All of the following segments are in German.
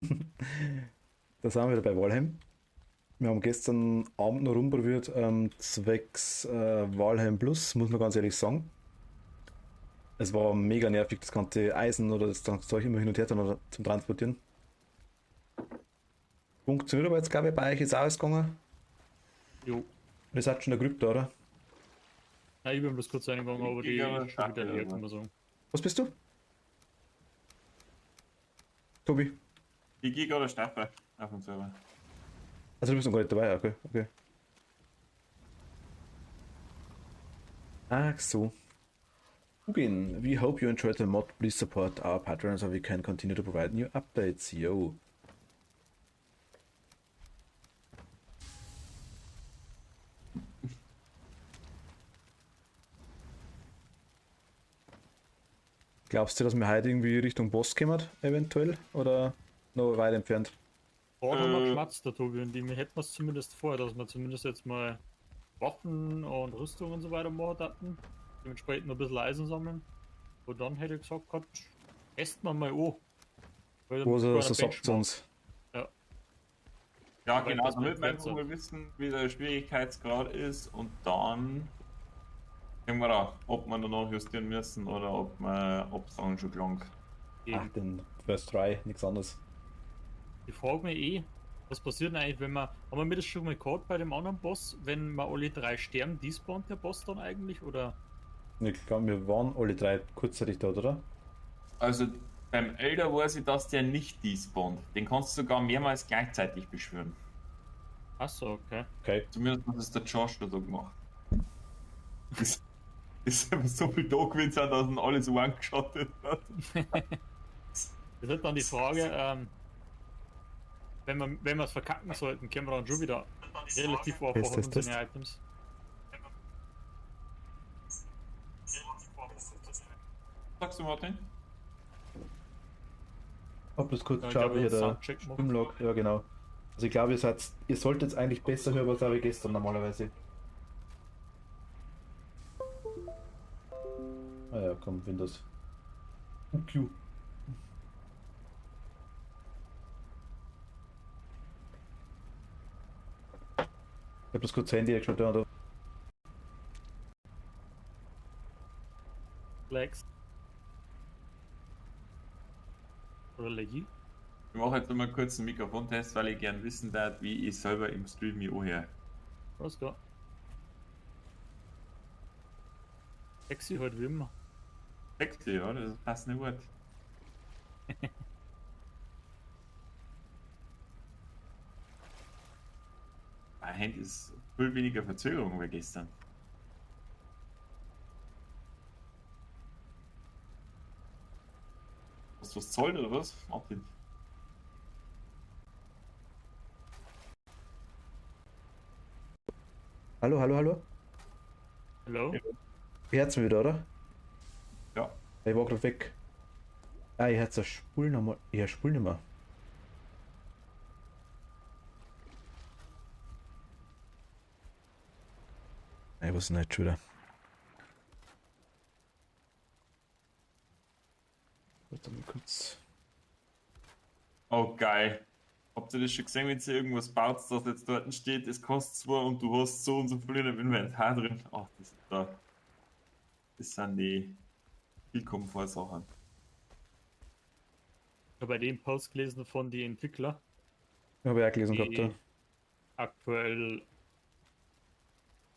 Da sind wir wieder bei Valheim. Wir haben gestern Abend noch rumprobiert, zwecks Valheim Plus, muss man ganz ehrlich sagen. Es war mega nervig, das ganze Eisen oder das Zeug immer hin und her dann oder zum Transportieren. Funktioniert aber jetzt, glaube ich, bei euch ist auch ausgegangen. Jo. Ihr seid schon in der Krypta, oder? Ja, ich bin bloß kurz reingegangen, aber Ich die glaube, ist schon Stadt wieder oder leer, kann was. man sagen. Was bist du? Tobi? Ich gehe gerade Staffel auf dem Server. Also du bist noch gar nicht dabei, okay, okay. Ach so. Ubin, we hope you enjoyed the mod. Please support our patrons so we can continue to provide new updates. Yo. Glaubst du, dass wir heute irgendwie Richtung Boss kommen, eventuell? Oder noch weit entfernt? Vorhin haben wir Äh, geschmatzt, der Tobi, und mir hätten wir es zumindest vor, dass wir zumindest jetzt mal Waffen und Rüstung und so weiter machen hatten. Dementsprechend noch ein bisschen Eisen sammeln. Und dann hätte ich gesagt, gehabt, testen wir mal an. Weil dann Was ein er kleiner so sagt zu Benchmark. uns. Ja, ja, wie weit genau, das wir damit wir entfernt einfach sind. mal wissen, wie der Schwierigkeitsgrad ist und dann sehen wir auch, ob wir danach justieren müssen oder ob es dann schon gelangt. Ach, Eben. den First Try, nichts anderes. Ich frage mich was passiert denn eigentlich, wenn wir, haben wir das schon mal gehabt bei dem anderen Boss, wenn wir alle drei sterben, despawnt der Boss dann eigentlich, oder? Ich glaube, wir waren alle drei kurzzeitig dort, oder? Also beim Elder weiß ich, dass der nicht despawnt. Den kannst du sogar mehrmals gleichzeitig beschwören. Achso, okay. Okay. Zumindest hat es der Josh da so gemacht. Ist, ist aber so viel da gewesen, sind, dass ihn alles so angeschottet hat. Das ist dann die Frage, wenn wir es verkacken sollten, können wir dann schon wieder relativ einfach Test, auf Test, unsere Test. Items. Sagst du, Martin? Hab das kurz Ja, ich geschaut, glaube, wie ich hier habe der Soundcheck gemacht. Stimmlog. Ja, genau. Also ich glaube, ihr solltet eigentlich besser hören, als ich gestern normalerweise. Ah ja, komm, Windows. UQ. Ich habe das kurz Handy geschaut, ja, da. Flex oder Leggy. Ich mache jetzt mal kurz einen Mikrofontest, weil ich gern wissen darf, wie ich selber im Stream mich anhöre. Was klar. Sexy halt wie immer. Sexy, ja, das ist fast ein Wort. Mein Handy ist viel weniger Verzögerung wie gestern. Hast du was zahlt oder was, Martin? Hallo, hallo, hallo? Hello? Ihr hört's mich wieder, oder? Ja. Ich war gerade weg. Ah, ihr hört das Spulen nochmal. Ja, Spulen nicht mehr. Ich weiß nicht, schon wieder. Warte mal kurz. Oh, geil. Habt ihr das schon gesehen, wenn ihr irgendwas baut, das jetzt dort steht, es kostet zwar und du hast so und so viel im Inventar drin. Ach, das ist da. Das sind die viel Komfortsachen. Ich habe bei dem Post gelesen von den Entwicklern, Habe ich auch gelesen gehabt, ja. die aktuell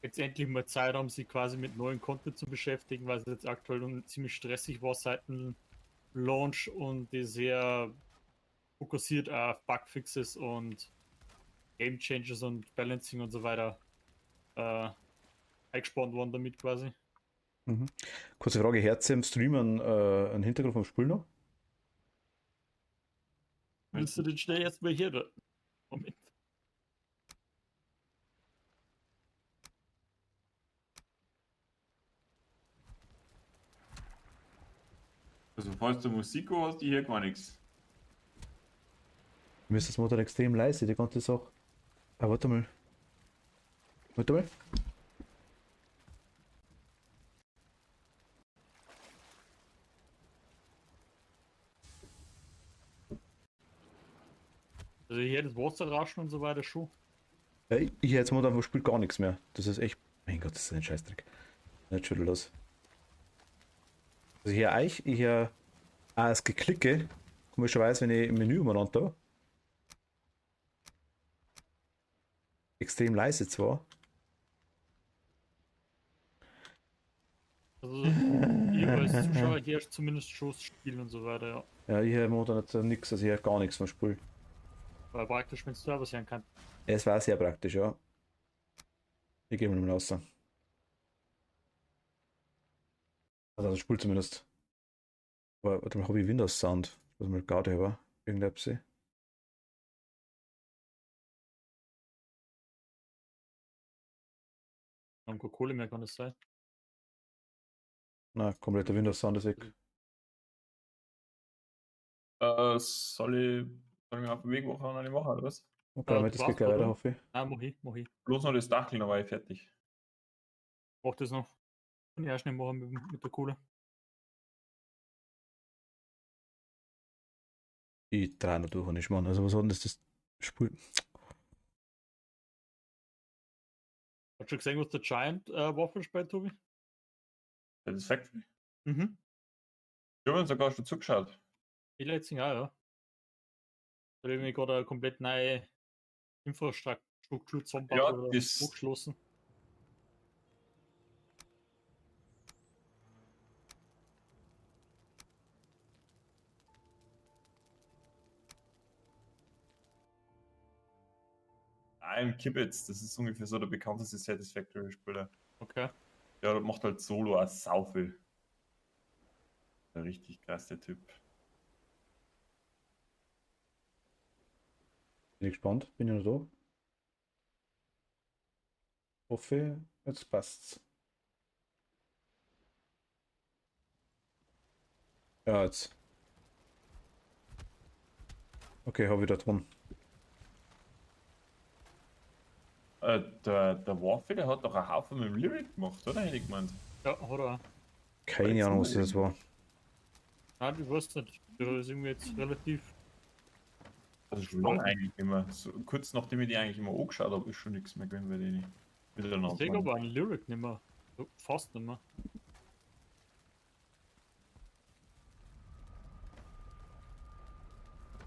jetzt endlich mal Zeit haben, sich quasi mit neuen Content zu beschäftigen, weil es jetzt aktuell ziemlich stressig war seit dem Launch und die sehr fokussiert auf Bugfixes und Game Changes und Balancing und so weiter äh, eingespannt worden damit quasi. Mhm. Kurze Frage, hört ihr im Stream einen Hintergrund vom Spiel noch? Willst du den schnell erstmal hier? Da? Moment. Also, falls du Musik hast, ich hier gar nichts. Mir ist das Motor extrem leise, die ganze Sache. Ah, warte mal. Warte mal. Also hier das Wasserraschen und so weiter schon. Ich jetzt momentan spielt gar nichts mehr. Das ist echt. Mein Gott, das ist ein Scheißdreck. Nicht schon los. Also hier euch, ich hier auch das Geklicke, komischerweise, wenn ich im Menü umeinander da. Extrem leise zwar. Also ich als Zuschauer hier zumindest schon das Spiel und so weiter, ja. Ja, ich habe momentan jetzt nichts, also ich habe gar nichts vom Spiel. Weil praktisch, wenn du was hören kannst. Es war sehr praktisch, ja. Ich gehe mal raus. Also das Spiel zumindest. Aber warte mal, habe ich Windows Sound, was mal gerade war. Irgendetwas. Am Kohle mehr kann das sein. Na, kompletter Windows Sound ist weg. Soll ich mir auf den Weg machen, eine Woche oder was? Okay, damit das du geht gleich warst weiter, dran. hoffe ich. Ah, mach ich. Bloß noch das Dackel, dann war ich fertig. Mach das noch. Kann ich auch schnell machen mit der Kohle. Ich drehe noch durch und ich meine, also was hat denn das Spiel? Hast du schon gesehen, was der Giant Waffel spielt, Tobi? Das Factory. Mhm. Ich habe uns sogar schon zugeschaut. Ich letztens auch, ja. Da habe ich mir gerade eine komplett neue Infrastruktur zusammengebaut Ja, oder das- hochgeschlossen. Ein Kibitz, das ist ungefähr so der bekannteste Satisfactory-Spieler. Okay. Ja, der macht halt Solo auch sau viel. Der richtig krasse Typ. Bin ich gespannt, bin ich noch da. Hoffe, jetzt passt's. Ja, jetzt. Okay, habe ich da drin. Der Warfare, der hat doch einen Haufen mit dem Lyric gemacht, oder? Hätte ich gemeint. Ja, hat er auch. Keine Ahnung, was das war. Nein, ich weiß nicht. Das ist irgendwie jetzt relativ. Das ist schon lange eigentlich immer. So, kurz nachdem ich die eigentlich immer angeschaut habe, ist schon nichts mehr gewesen bei denen. Ich Miteinander. sehe aber einen Lyric nicht mehr. So, fast nicht mehr.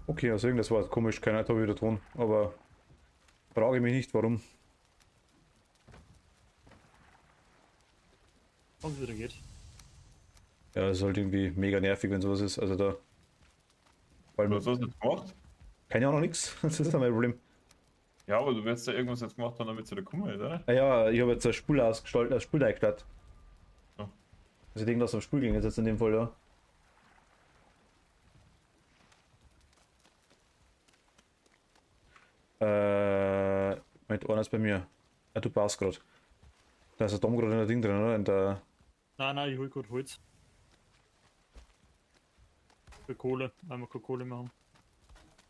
Okay, also irgendwas war komisch, keine Ahnung, habe ich wieder drin. Aber frage mich nicht, warum. Und wieder geht. Ja, es ist halt irgendwie mega nervig, wenn sowas ist. Also da. Vor allem, Was hast du jetzt gemacht? keine Ahnung, nichts. Das ist mein Problem. Ja, aber du wirst ja irgendwas jetzt gemacht haben, damit sie da kommen, oder? Ah ja, ich habe jetzt eine Spule ausgestaltet, eine Spule eingestellt. Ja. Also irgendwas am Spul ging jetzt in dem Fall, ja. Moment, einer ist bei mir. Ah, du passt gerade. Da ist ein Dom gerade in der Ding drin, oder? In der. Nein, ich hol gerade Holz. Für Kohle, weil wir keine Kohle mehr haben.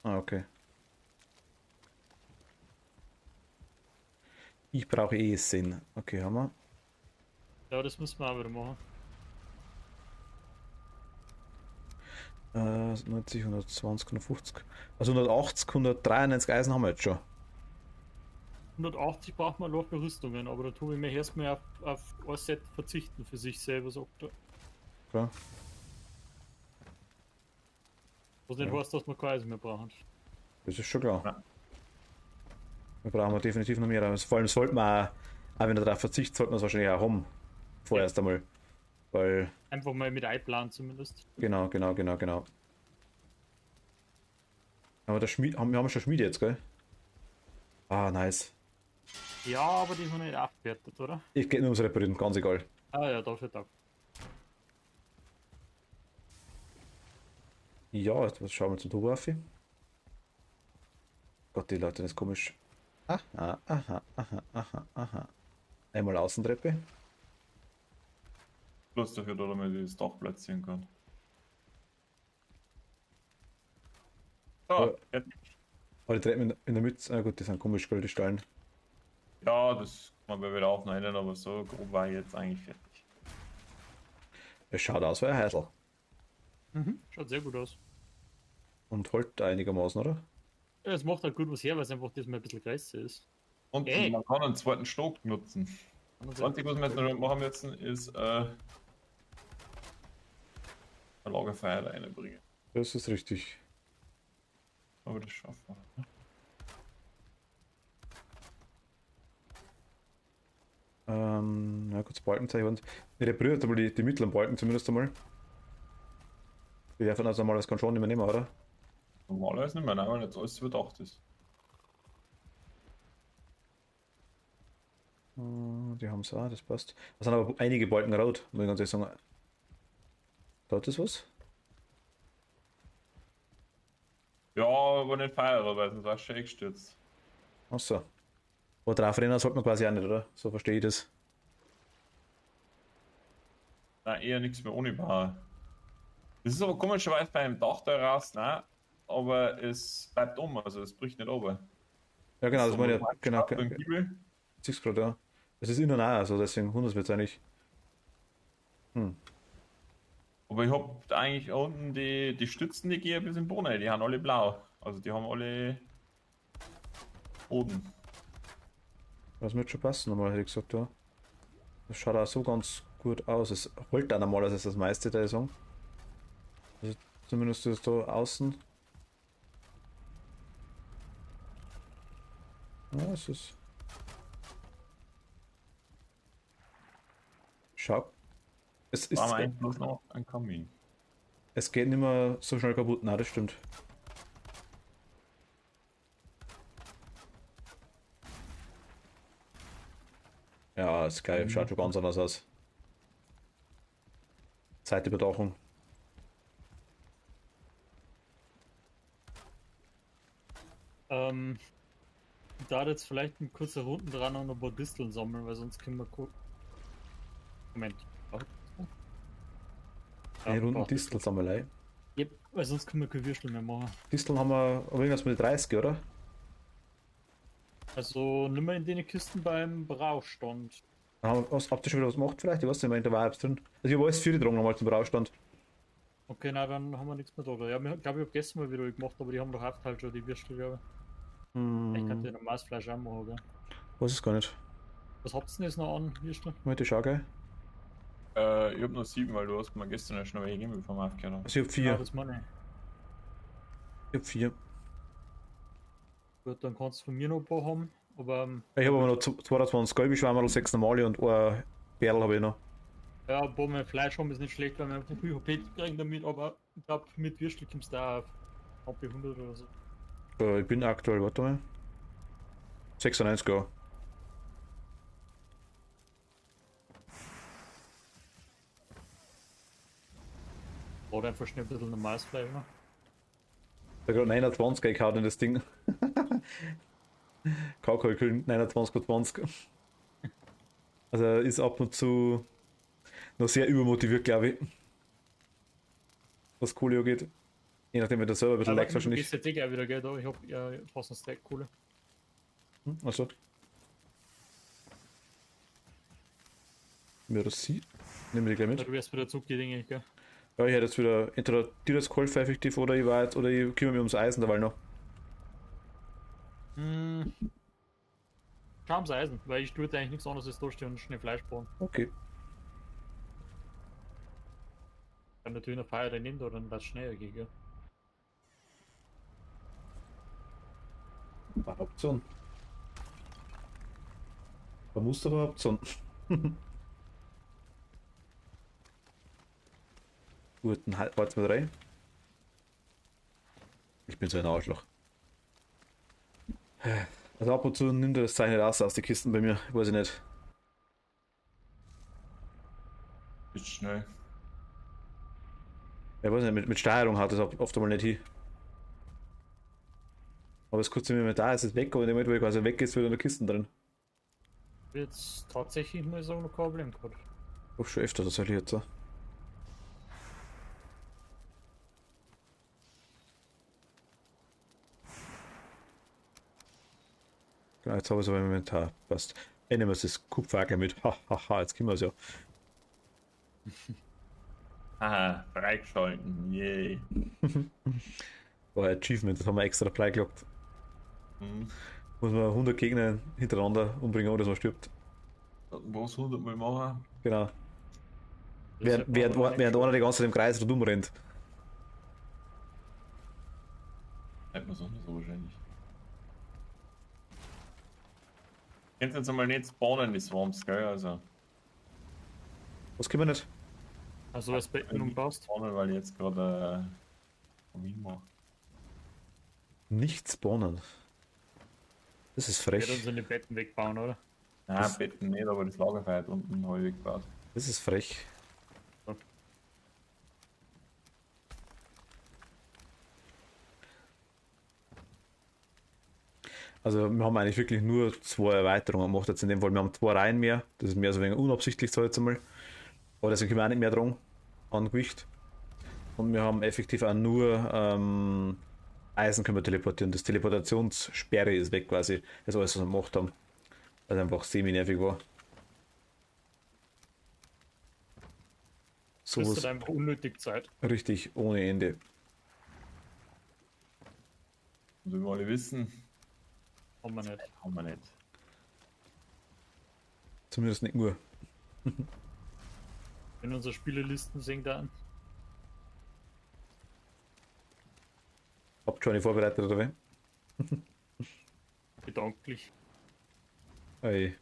Ah, okay. Ich brauche eh Sinn. Okay, haben wir. Ja, das müssen wir auch wieder machen. 90, 120, 150. Also 180, 193 Eisen haben wir jetzt schon. 180 braucht man noch für Rüstungen, aber da tue ich mir erstmal auf alles Set verzichten für sich selber, sagt er. Klar. Was nicht Ja. heißt, dass wir kein Eisen mehr brauchen. Das ist schon klar. Ja. Wir brauchen definitiv noch mehr. Also vor allem sollten wir auch wenn er darauf verzichtet, sollten wir es wahrscheinlich auch haben. Vorerst einmal. Weil, Einfach mal mit einplanen zumindest. genau. Aber der Schmied, wir haben schon Schmiede jetzt, gell? Ah, nice. Ja, aber die sind nicht aufgewertet, oder? Ich gehe nur ums Reparieren, ganz egal. Ah ja, dafür da. Ja, jetzt was schauen wir zum Turboaffi. Gott, die Leute, das ist komisch. Aha. Einmal Außentreppe. Bloß dafür, dass man das Dach platzieren kann. Ja. So, fertig. Aber die Treppen in der Mütze, gut, die sind komisch, gell, die Stellen. Ja, das kann man wieder aufnehmen, aber so grob war ich jetzt eigentlich fertig. Es schaut aus wie ein Heisel. Schaut sehr gut aus. Und holt einigermaßen, oder? Ja, es macht halt gut was her, weil es einfach diesmal ein bisschen größer ist. Und Ey. man kann einen zweiten Stock nutzen. Das Einzige, was wir jetzt noch machen müssen, ist ein Lagerfeuer reinbringen. Das ist richtig. Aber das schaffen wir. Ne? Na kurz Balkenzeichen. Wir reparieren jetzt einmal die mittleren Balken zumindest einmal. Wir werfen also mal das kann schon nicht mehr nehmen, oder? Normalerweise nicht mehr, nein, weil jetzt alles überdacht ist. Die haben es auch, das passt. Da sind aber einige Balken rot, muss ich ganz ehrlich sagen. Dauert das was? Ja, aber nicht feiern, weil sonst warst du schon eingestürzt. Achso. Aber drauf rennen sollte man quasi auch nicht, oder? So verstehe ich das. Nein, eher nichts mehr ohne bauen. Das ist aber komischerweise bei einem Dach da raus, nein, aber es bleibt um, also es bricht nicht runter. Ja, genau, das meine ich. Genau, Beim Giebel. siehst gerade, ja. Das ist innen auch, also deswegen wundert es mich jetzt eigentlich. Aber ich hab eigentlich unten die Stützen, die gehen bis in den Boden rein, die haben alle blau. Also die haben alle Boden. Das wird schon passen, nochmal hätte ich gesagt, ja. Das schaut auch so ganz gut aus. Es holt auch normalerweise das meiste, der sagen. Also zumindest das da außen. Ja, es ist. Schau. Es ist. Da haben wir eigentlich bloß noch ein Kamin. Es geht nicht mehr so schnell kaputt. Nein, das stimmt. Ja, ist geil. Schaut schon ganz anders aus. Zeitüberdachung. Ich darf jetzt vielleicht ein kurzer Runden dran und ein paar Disteln sammeln, weil sonst können wir gucken. Moment. Eine Runde Distelsammelei. Yep, weil sonst können wir keine Würstel mehr machen. Disteln haben wir aber irgendwas mit 30, oder? Also nimm mal in den Kisten beim Braustand. Habt ihr schon wieder was gemacht vielleicht? Ich weiß nicht mehr, in der Vibes drin. Also ich habe alles 4 getragen nochmal zum Braustand. Okay, na dann haben wir nichts mehr da. Ja, ich glaube, ich habe gestern mal wieder gemacht, aber die haben doch halt schon die Würstel, glaube ich. Ich könnte ja normales Fleisch auch machen, gell? Weiß es gar nicht. Was habt ihr denn jetzt noch an Würstel? Heute schau, gell? Ich hab nur 7, weil du hast mir gestern ja schon welche gegeben, bevor wir aufgehört haben. Also ich hab 4. Ja, das meine ich. Ich hab 4. Gut, dann kannst du von mir noch ein paar haben, aber Ich habe aber noch 22 gelbe Schwammerl, 6 normale und ein Perl habe ich noch. ja, ein paar mehr Fleisch haben ist nicht schlecht, weil wir einfach viel HP kriegen damit, aber ich glaube, mit Würstel kommst du da auf HP 100 oder so. Ich bin aktuell, warte mal. 96 Jahre. Oder einfach schnell ein bisschen normales Fleisch noch. Da gerade 29 gehauen in das Ding. Kaukalkühlen 29,20. Also er ist ab und zu noch sehr übermotiviert, glaube ich. Was Coolio geht. Je nachdem, wenn der selber ein bisschen leckt Du wahrscheinlich. gehst jetzt eh gleich wieder, gell? Da, ich hab ja fast einen Stack Kohle. Also. Ja, das sie. Nehmen wir die gleich Ja, mit. du wirst wieder zurückgehen, gell? Ja, ich hätte jetzt wieder entweder dir das Golf effektiv oder ich war jetzt, oder ich kümmere mich ums Eisen dabei noch. Schau ums Eisen, weil ich tue eigentlich nichts anderes als da stehen und schnell Fleisch bauen. Okay. Wenn natürlich eine Feier nimmt, oder dann das schneller geht, gell? War Option. War Muster war Option. Gut, dann halten wir 3. Ich bin so ein Arschloch. Also ab und zu nimmt er das Zeichen raus aus den Kisten bei mir. Weiß ich nicht. Ist schnell. Ich weiß nicht, mit Steuerung hat das oft einmal nicht hin. Aber es kurz im Inventar ist es weg, aber in dem Moment, wo ich quasi weg ist, wird in der Kisten drin. Jetzt tatsächlich, muss ich sagen, noch kein Problem gehabt. Auch schon öfter tatsächlich jetzt so. Genau, jetzt habe ich es aber im Inventar. Passt. Ich nehme jetzt das Kupferhacke mit. Hahaha, jetzt können wir es ja. Haha, freigeschalten, yay. War ein Achievement, das haben wir extra freigelockt. Mhm. Muss man 100 Gegner hintereinander umbringen, ohne dass man stirbt. Was 100 Mal machen? Genau. Das Während, hätte man während, aber nicht während einer schon. die ganze Zeit im Kreis rundum rennt. Hätte man sonst so wahrscheinlich. Könnt jetzt einmal nicht spawnen, die Swamps, gell? Also. Was können wir nicht? Also als Betten Nicht umbaust. spawnen, weil ich jetzt gerade Kamin mache. Nicht spawnen. Das ist Wir werden frech. unsere Betten wegbauen, oder? Nein, Betten nicht, aber das Lagerfeuer hat unten habe ich weggebaut. Das ist frech. So. Also wir haben eigentlich wirklich nur 2 Erweiterungen gemacht jetzt in dem Fall. Wir haben 2 Reihen mehr. Das ist mehr so ein wenig unabsichtlich, so jetzt einmal. Aber deswegen können wir auch nicht mehr dran an Gewicht. Und wir haben effektiv auch nur Eisen können wir teleportieren. Das Teleportationssperre ist weg quasi. Das ist alles, was wir gemacht haben. Weil es einfach semi-nervig war. Kostet Sowas einfach unnötig Zeit. richtig ohne Ende. Und wie wir alle wissen, Haben wir nicht. haben wir nicht. Zumindest nicht nur. In unsere Spielelisten sehen da an. Habt ihr schon eine vorbereitet oder wie? Gedanklich. Ei.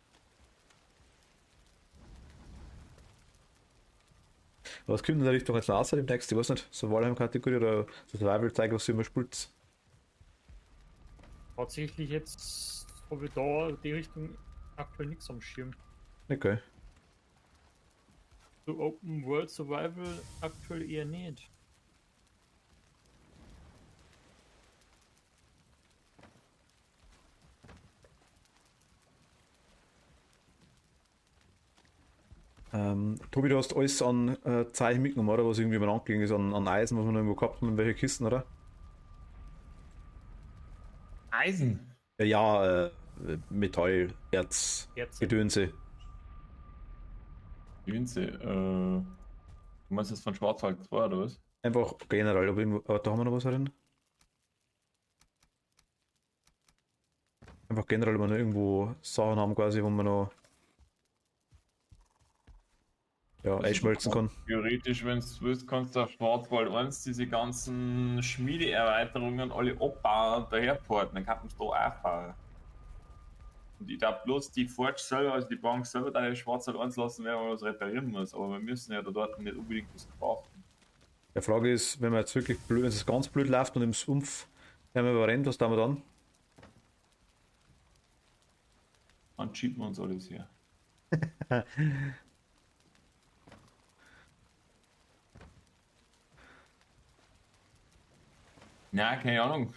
Was kommt in der Richtung jetzt noch außer dem Text? Ich weiß nicht. So Valheim-Kategorie oder Survival zeigen, was ihr immer spielt. Tatsächlich jetzt habe ich da die Richtung aktuell nichts am Schirm. Okay. So Open World Survival aktuell eher nicht. Tobi, du hast alles an Zeichen mitgenommen, oder? Was irgendwie mal angelegen ist an Eisen, was wir noch irgendwo gehabt haben, in welche Kisten, oder? Eisen! Ja, Metall, Erz, Erze. Gedönse. Gewinze. Du meinst das von Schwarzwald 2 oder was? Einfach generell, aber da haben wir noch was drin. Einfach generell, wenn wir noch irgendwo Sachen haben, quasi, wo man noch ja, Also einschmelzen kann. theoretisch, wenn du willst, kannst du auf Schwarzwald 1 diese ganzen Schmiedeerweiterungen alle abbauen und daherporten. Dann kannst du da aufbauen. Und ich darf bloß die Forge selber, also die Bank selber, da Schwarzwald 1 lassen, wenn man was reparieren muss. Aber wir müssen ja da dort nicht unbedingt was brauchen. Die Frage ist, wenn man jetzt wirklich blöd, wenn es ganz blöd läuft und im Sumpf haben wir überrennt, was tun wir dann? Dann cheaten wir uns alles hier. Na, keine Ahnung.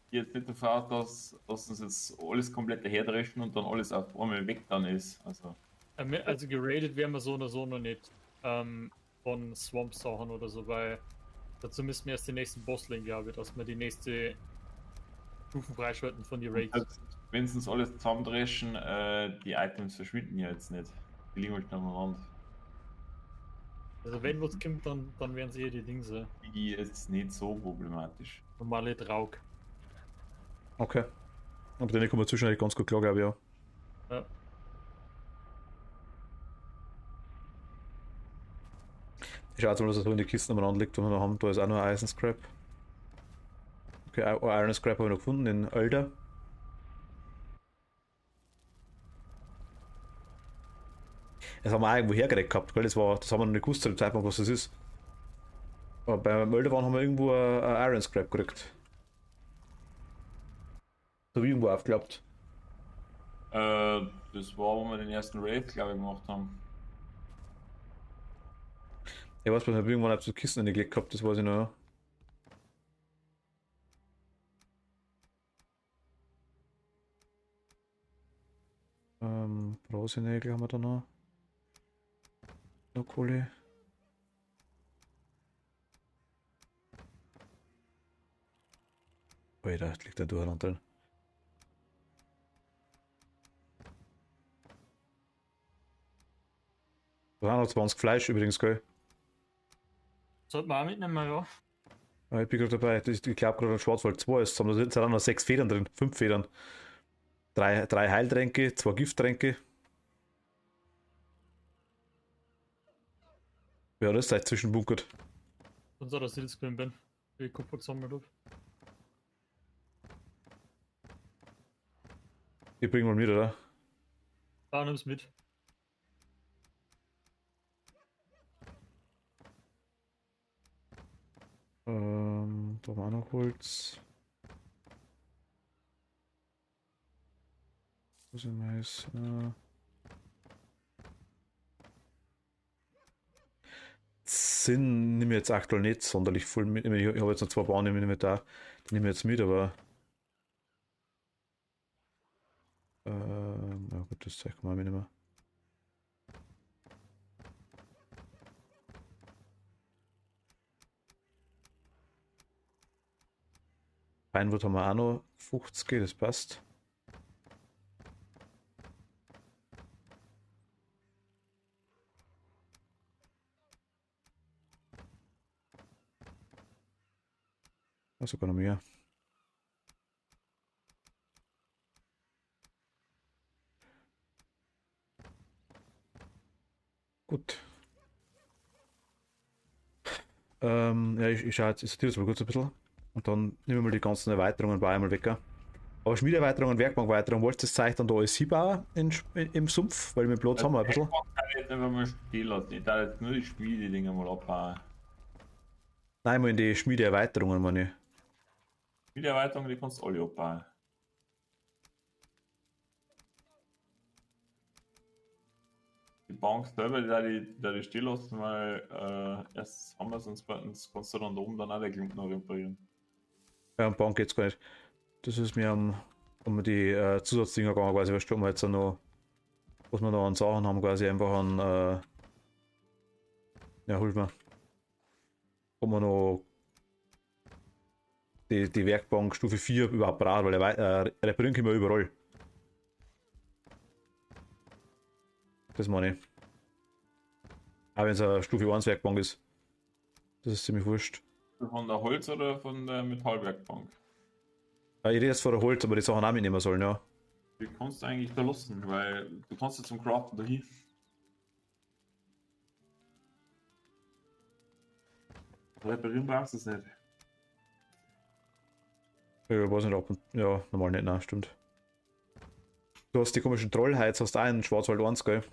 Ich jetzt nicht davon aus, dass uns jetzt alles komplett daherdreschen und dann alles auf einmal weg dann ist. Also, Also geradet wären wir so oder so noch nicht. Von Swamp-Sachen oder so, weil dazu müssen wir erst den nächsten Boss legen, glaube ich, dass wir die nächste Stufen freischalten von die Raids. wenn sie uns alles zusammendreschen, die Items verschwinden ja jetzt nicht. Die liegen halt noch am Rand. Also wenn was kommt, dann werden sie die Dinge. Die ist nicht so problematisch. Normale Draug. Okay. Aber denen kommen wir zwischendurch ganz gut klar, glaube ich, ja. Ja. Ich schaue jetzt mal, was da so in die Kisten umeinander liegt, was wir noch haben. Da ist auch noch ein Eisenscrap. Okay, Iron Scrap habe ich noch gefunden, in Alder. Das haben wir auch irgendwo hergelegt gehabt, gell? Das haben wir noch nicht gewusst zu dem Zeitpunkt, was das ist. Aber beim Alderwan haben wir irgendwo ein Iron Scrap gekriegt. So wie irgendwo aufgeklappt. Das war, wo wir den ersten Raid, glaube ich, gemacht haben. Ich weiß bloß nicht, irgendwann habe ich so Kisten gelegt gehabt, das weiß ich noch. Ja. Brasenägel haben wir da noch. Noch Kohle. Alter, da liegt der Durcheinander drin. Da sind noch 20 Fleisch übrigens, gell? Sollten wir auch mitnehmen, ja. Ich bin gerade dabei. Ich glaube gerade Schwarzwald 2 ist. Da sind auch noch 6 Federn drin. 5 Federn. Drei Heiltränke, 2 Gifttränke. Ja, das ist halt zwischenbunkert. Sonst auch das Silscreen bin. Wie ich kaputt gesammelt habe. Ich bring mal mit, oder? Da nimm's mit. Da war noch Holz. Was ist nice? Sind nehme ich jetzt aktuell nicht sonderlich voll mit. Ich habe jetzt noch 2 Bauern im Inventar. Die nehme ich jetzt mit, aber. Ja gut, das zeigt man mir nicht mehr. Peinwood haben wir auch noch 50, das passt. Sogar noch mehr. Gut. Ja, ich schaue jetzt, ich sortiere das mal kurz ein bisschen. Und dann nehmen wir mal die ganzen Erweiterungen bei einmal weg. Aber Schmiedeerweiterungen, Werkbankerweiterungen, wolltest du das Zeug dann da alles hinbauen im Sumpf? Weil wir Platz haben wir ein bisschen. Ich kann jetzt einfach mal stehen lassen. Ich darf jetzt nur die Schmiede-Dinger mal abbauen. Nein, mal in die Schmiedeerweiterungen, meine ich. Schmiedeerweiterungen, die kannst du alle abbauen. Die Bank selber, die stehen lassen, weil erst haben wir es und zweitens kannst du dann da oben dann auch der Klumpen noch reparieren. Ja, am Bank geht's gar nicht. Das ist mir um die Zusatzdinger gegangen, quasi, was wir jetzt noch, was wir noch an Sachen haben, quasi einfach an, ja, hilf mir. Haben wir noch die Werkbank Stufe 4 überhaupt braucht, weil reparieren können wir überall. Das meine ich. Auch wenn es eine Stufe 1 Werkbank ist. Das ist ziemlich wurscht. Von der Holz- oder von der Metallwerkbank? Ich rede jetzt von der Holz, aber die Sachen auch mitnehmen sollen, ja. Die kannst du eigentlich da lassen, weil du kannst ja zum Craften dahin. Reparieren brauchst du es nicht. Ich weiß nicht, ob. Ja, normal nicht, nein, stimmt. Du hast die komischen Trollheiz, hast du auch in Schwarzwald 1, gell?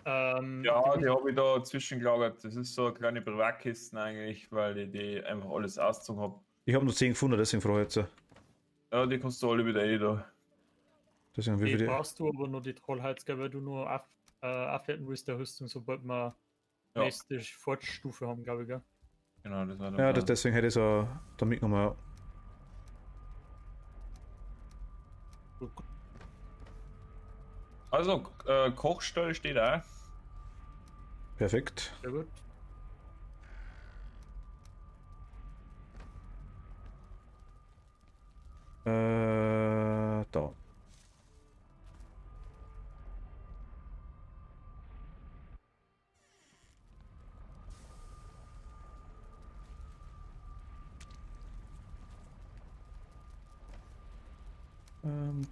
Ja, die habe ich da zwischengelagert. Das ist so eine kleine Privatkiste eigentlich, weil ich die einfach alles ausgezogen habe. Ich habe nur 10 gefunden, deswegen frage ich jetzt. Ja, die kannst du alle wieder da. Deswegen, wie Die viel brauchst du aber nur die Trollheiz, weil du nur aufwerten willst der Rüstung, sobald wir Ja. nächste Fortstufe haben, glaube ich, gell? Genau, das war der Ja, Plan. deswegen hätte ich so da mitgenommen, ja. Gut, gut. Also, Kochstelle steht auch. Perfekt. Sehr gut. Da.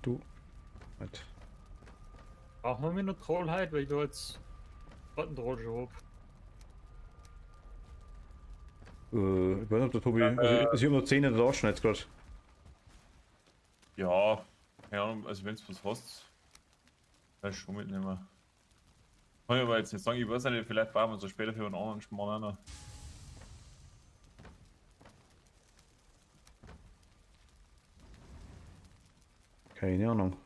Du. Halt. Brauchen wir mir noch Trollheit, weil ich da jetzt einen Troll schon habe. Ich weiß nicht, ob der Tobi. Also ich habe noch 10 in der Tasche jetzt gerade. Ja, keine Ahnung, also wenn du was hast, kannst du schon mitnehmen. Kann ich aber jetzt nicht sagen, ich weiß nicht, vielleicht brauchen wir so später für einen anderen Schmarrn auch noch. Keine Ahnung.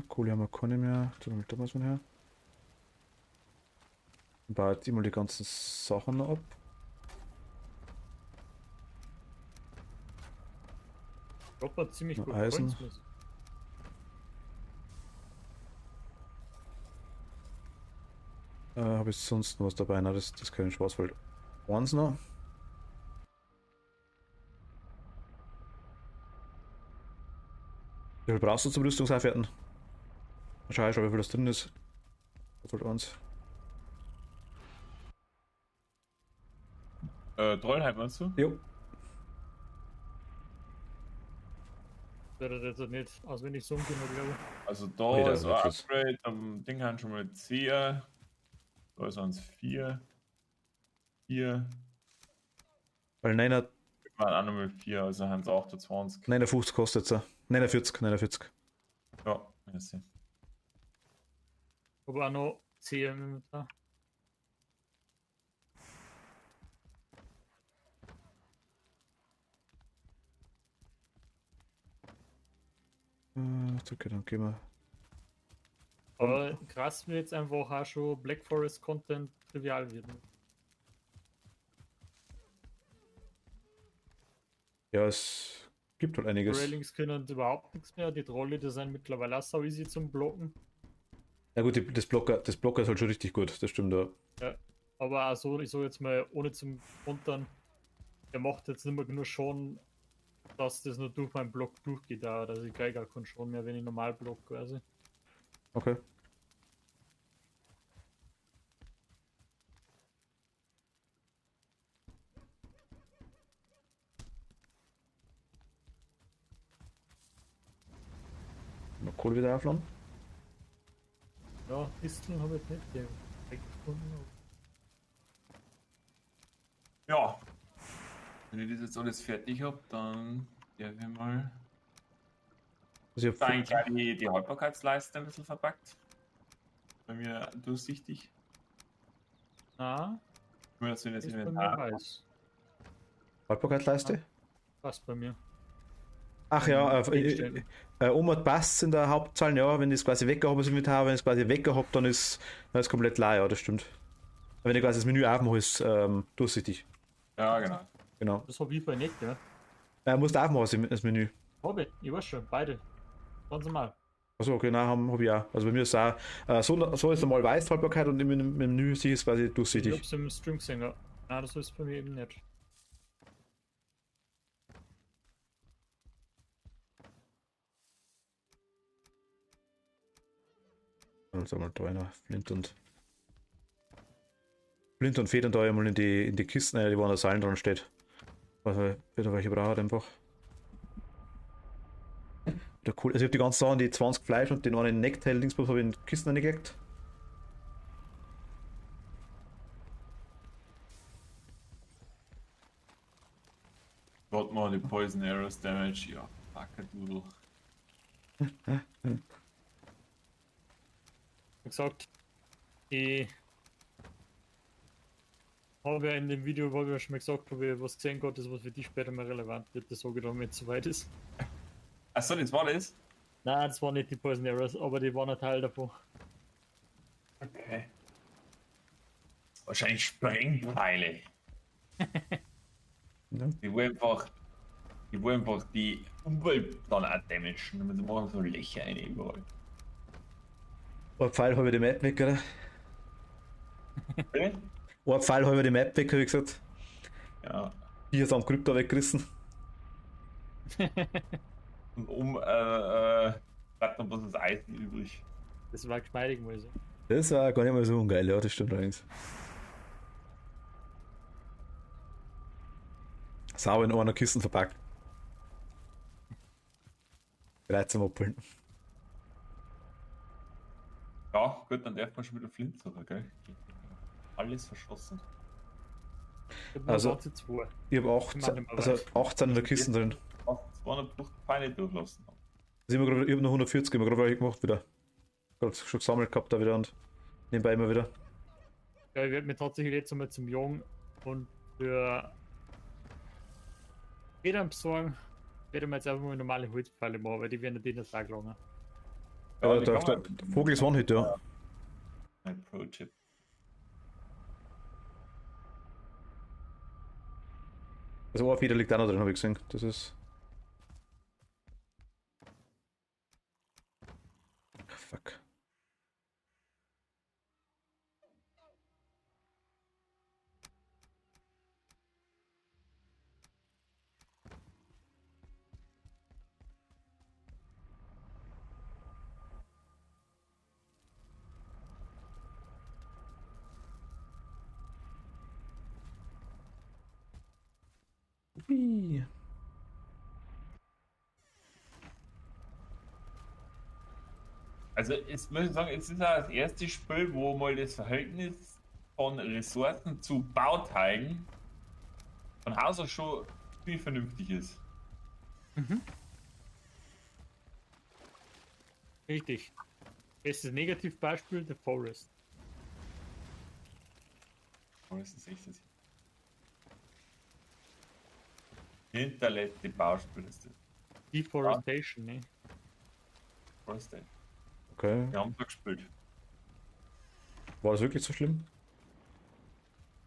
Kohle haben wir keine mehr. Tun wir da was von her. Baue jetzt immer die ganzen Sachen noch ab. Ich glaube, hat ziemlich Na, gut Eisen. Holz. Habe ich sonst noch was dabei? Na, das ist kein Schwarzwald. Eins noch. Wie viel brauchst du zum Rüstungsaufwerten? Schau ich schon, wie viel das drin ist. Doppelt 1. Trollheim, meinst du? Jo. Wäre das jetzt nicht auswendig so genug, glaube ich. Also Ui, da da ist ein wird was. Upgrade, am Ding haben schon mal 10. Da sind es 4. 4. Weil 9, Waren auch nochmal 4, also haben es 28. 59 kostet es. 49, 49. Ja, merci. Aber auch noch 10 da. Okay, dann gehen wir. Aber krass, wie jetzt einfach auch schon Black Forest Content trivial wird. Ja, es gibt halt einiges. Railings können überhaupt nichts mehr. Die Trolle, die sind mittlerweile auch so easy zum Blocken. Ja gut, das Blocker ist halt schon richtig gut, das stimmt ja. Ja. Aber auch so, ich sag jetzt mal, ohne zum Kontern, er macht jetzt nicht mehr genug Schaden, dass das nur durch meinen Block durchgeht. Also ich kriege gar keinen Schaden mehr, wenn ich normal block quasi. Okay. Noch Kohle wieder aufladen. Ja, Disteln habe ich nicht gefunden. Ja. Wenn ich das jetzt alles fertig habe, dann werden wir mal Also ich da hab, eigentlich gleich die Haltbarkeitsleiste ein bisschen verpackt. Bei mir durchsichtig. Na, Nur, dass wir das ist bei mir Inventar. weiß. Haltbarkeitsleiste. Passt bei mir. Ach ja, Einstellen. Oma passt in der Hauptzahl, ja, wenn ich es quasi weggehabt habe, das Inventar, wenn ich es quasi weggehabt, dann ist es komplett leer, ja, das stimmt. Wenn ich quasi das Menü aufmache, ist durchsichtig. Ja, genau. Genau. Das habe ich bei nicht, ja. Musst du aufmachen, das Menü. Habe ich weiß schon, beide. Ganz normal. Achso, okay, nein, hab ich auch. Also bei mir ist auch, so ist normal weiß Haltbarkeit und im Menü sehe ich es quasi Ich durchsichtig. hab's im Stream gesehen, ja. Nein, das ist bei mir eben nicht. Also mal da einer Flint und Federn da einmal in die Kisten, die wo an der Seilen dran steht. Also wieder welche braucht einfach. Wieder cool. Also ich habe die ganzen Sachen, die 20 Fleisch und den einen Necktail-Dingsbums habe ich in die Kisten reingelegt. Got mal die Poison Arrows Damage. Ja, Wackerdoodle. Wie gesagt, ich habe ja in dem Video, wo ich schon mal gesagt habe, was gesehen Gott ist, was für dich später mal relevant wird, das sage ich dann, wenn es soweit ist. Achso, das war das? Nein, das waren nicht die Poison Arrows, aber die waren ein Teil davon. Okay. Wahrscheinlich Sprengpfeile. Ja. Die wo einfach die Umwelt dann auch damagen. Und sie machen so Löcher rein überall. Ein Pfeil habe ich die Map weg, oder? Bitte? Ein Pfeil habe ich die Map weg, habe ich gesagt. Ja. Die ist am Krypto weggerissen. Und bleibt noch bloß das Eisen übrig. Das war geschmeidig, muss ich sagen. Das war gar nicht mal so ungeil, ja, das stimmt allerdings. Sauber in einer Kiste verpackt. Bereit zum Abholen. Ja, gut, dann darf man schon wieder Flint suchen, gell? Alles verschossen. Ich hab Also- nur ganze zwei. Ich habe Ich mach nicht mehr 18 in der Kiste drin. Fast 250 Pfeile durchlassen. Also ich habe noch 140, ich habe gerade gemacht wieder. Gerade schon gesammelt gehabt da wieder und nebenbei immer wieder. Ja, ich werde mir tatsächlich jetzt einmal zum Jungen und für Federn besorgen, werde ich mir jetzt einfach mal normale Holzpfeile machen, weil die werden nicht in der Tag lang. Ja, die der, kann der man- Vogel ist One-Hit, ja. Ein Pro-Tipp. Also ein Feder liegt auch noch drin, habe ich gesehen. Das ist. Fuck. Hui. Also, jetzt muss ich sagen, es ist auch das erste Spiel, wo mal das Verhältnis von Ressourcen zu Bauteilen von Haus aus schon viel vernünftig ist. Richtig. Bestes Negativbeispiel, The Forest. Oh, das ist echt das hinterletzte Bauspiel ist das. Deforestation, ne? Was denn? Okay. Wir haben da gespielt. War das wirklich so schlimm?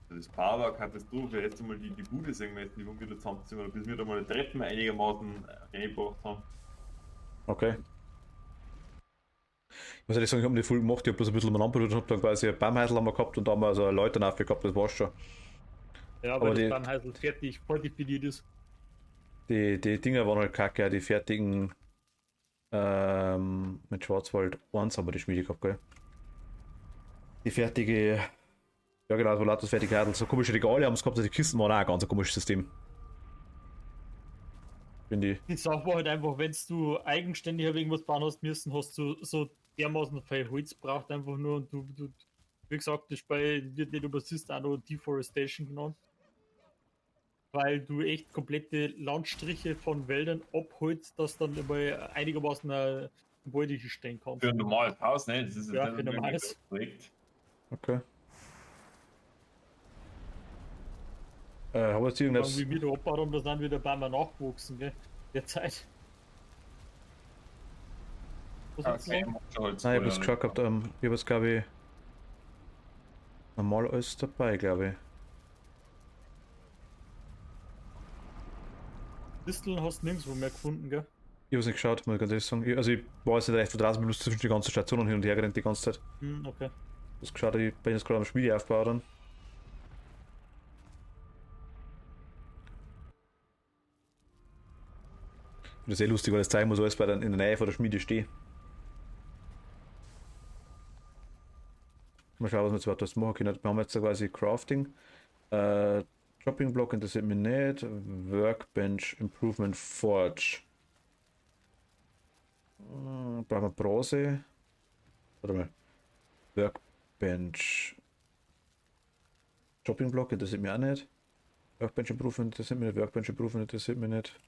Das Bau war Katastrophe. Jetzt einmal die Bude sehen müssen, die wir wieder zusammenziehen, bis wir da mal die Treppen einigermaßen reingebracht haben. Okay. Ich muss ehrlich sagen, ich habe nicht viel gemacht, ich habe bloß ein bisschen umeinander und habe dann quasi ein Baumhäusl haben wir gehabt und da haben wir also Leute dafür gehabt, das war's schon. Ja, Aber weil die- das dann halt fertig fortifiziert ist. Die Dinger waren halt kacke, die fertigen mit Schwarzwald 1 haben wir die Schmiede gehabt, gell? Die fertige, ja genau, wo lauter fertige Herdel, so komische Regale haben es gehabt, also die Kisten waren auch ein ganz komisches System. Finde ich. Die Sache war halt einfach, wenn du eigenständig auf irgendwas bauen hast müssen, hast du so dermaßen viel Holz braucht einfach nur und du wie gesagt, das Spiel wird nicht übersist auch noch Deforestation genannt. Weil du echt komplette Landstriche von Wäldern abholst, dass dann immer einigermaßen ein Gebäude hier stehen kannst. Für ein normales Haus, ne? Das ist Ja, nicht für ein irgendwie normales. das Projekt. Okay. Haben wir jetzt Wie irgendwas? wir da abgebaut haben, da sind wieder ein paar Mal nachgewachsen, gell? Derzeit. Was willst du Okay, sagen? macht schon Holz. Nein, ich habe es geschaut gehabt, ich habe jetzt glaube ich normal alles dabei, glaube ich. Disteln hast du nirgendwo mehr gefunden, gell? Ich habe es nicht geschaut, muss ich ganz ehrlich sagen. Also ich war jetzt nicht recht vertraut, ich bin zwischen die ganzen Stationen hin und her gerannt die ganze Zeit. Okay. Ich habe geschaut, ich bin jetzt gerade am Schmiede aufgebaut dann. Das ist eh lustig, weil das zeigen muss, alles bei in der Nähe von der Schmiede stehe. Mal schauen, was wir jetzt überhaupt machen können. Wir haben jetzt quasi Crafting. Chopping Block interessiert mich nicht. Workbench Improvement Forge. Brauchen wir Bronze. Warte mal. Workbench. Chopping Block interessiert mich auch nicht. Workbench Improvement interessiert mich nicht. Workbench Improvement interessiert mich nicht.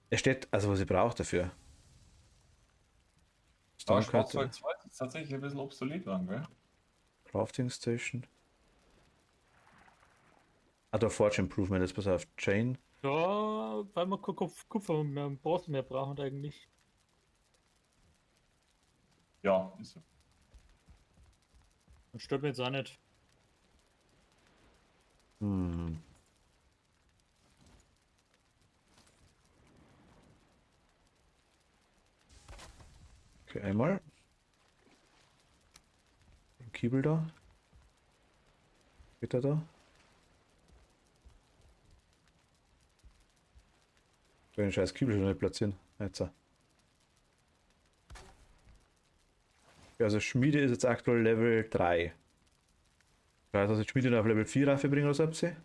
Es steht, also was ich brauche dafür. Aber Stonecard, Schwarzwald 2 ist tatsächlich ein bisschen obsolet geworden, gell? Crafting Station. Ah, da Forge Improvement, jetzt pass auf. Chain. Ja, weil wir kein Kupfer mehr, Bronze mehr brauchen eigentlich. Ja, ist so. Das stört mich jetzt auch nicht. Hm. Okay, einmal. Den Kiebel da. Geht er da? Ich will den scheiß Kiebel schon nicht platzieren. Jetzt. Ja, also Schmiede ist jetzt aktuell Level 3. Ich weiß, dass ich Schmiede noch auf Level 4 raufbringen oder so absehe.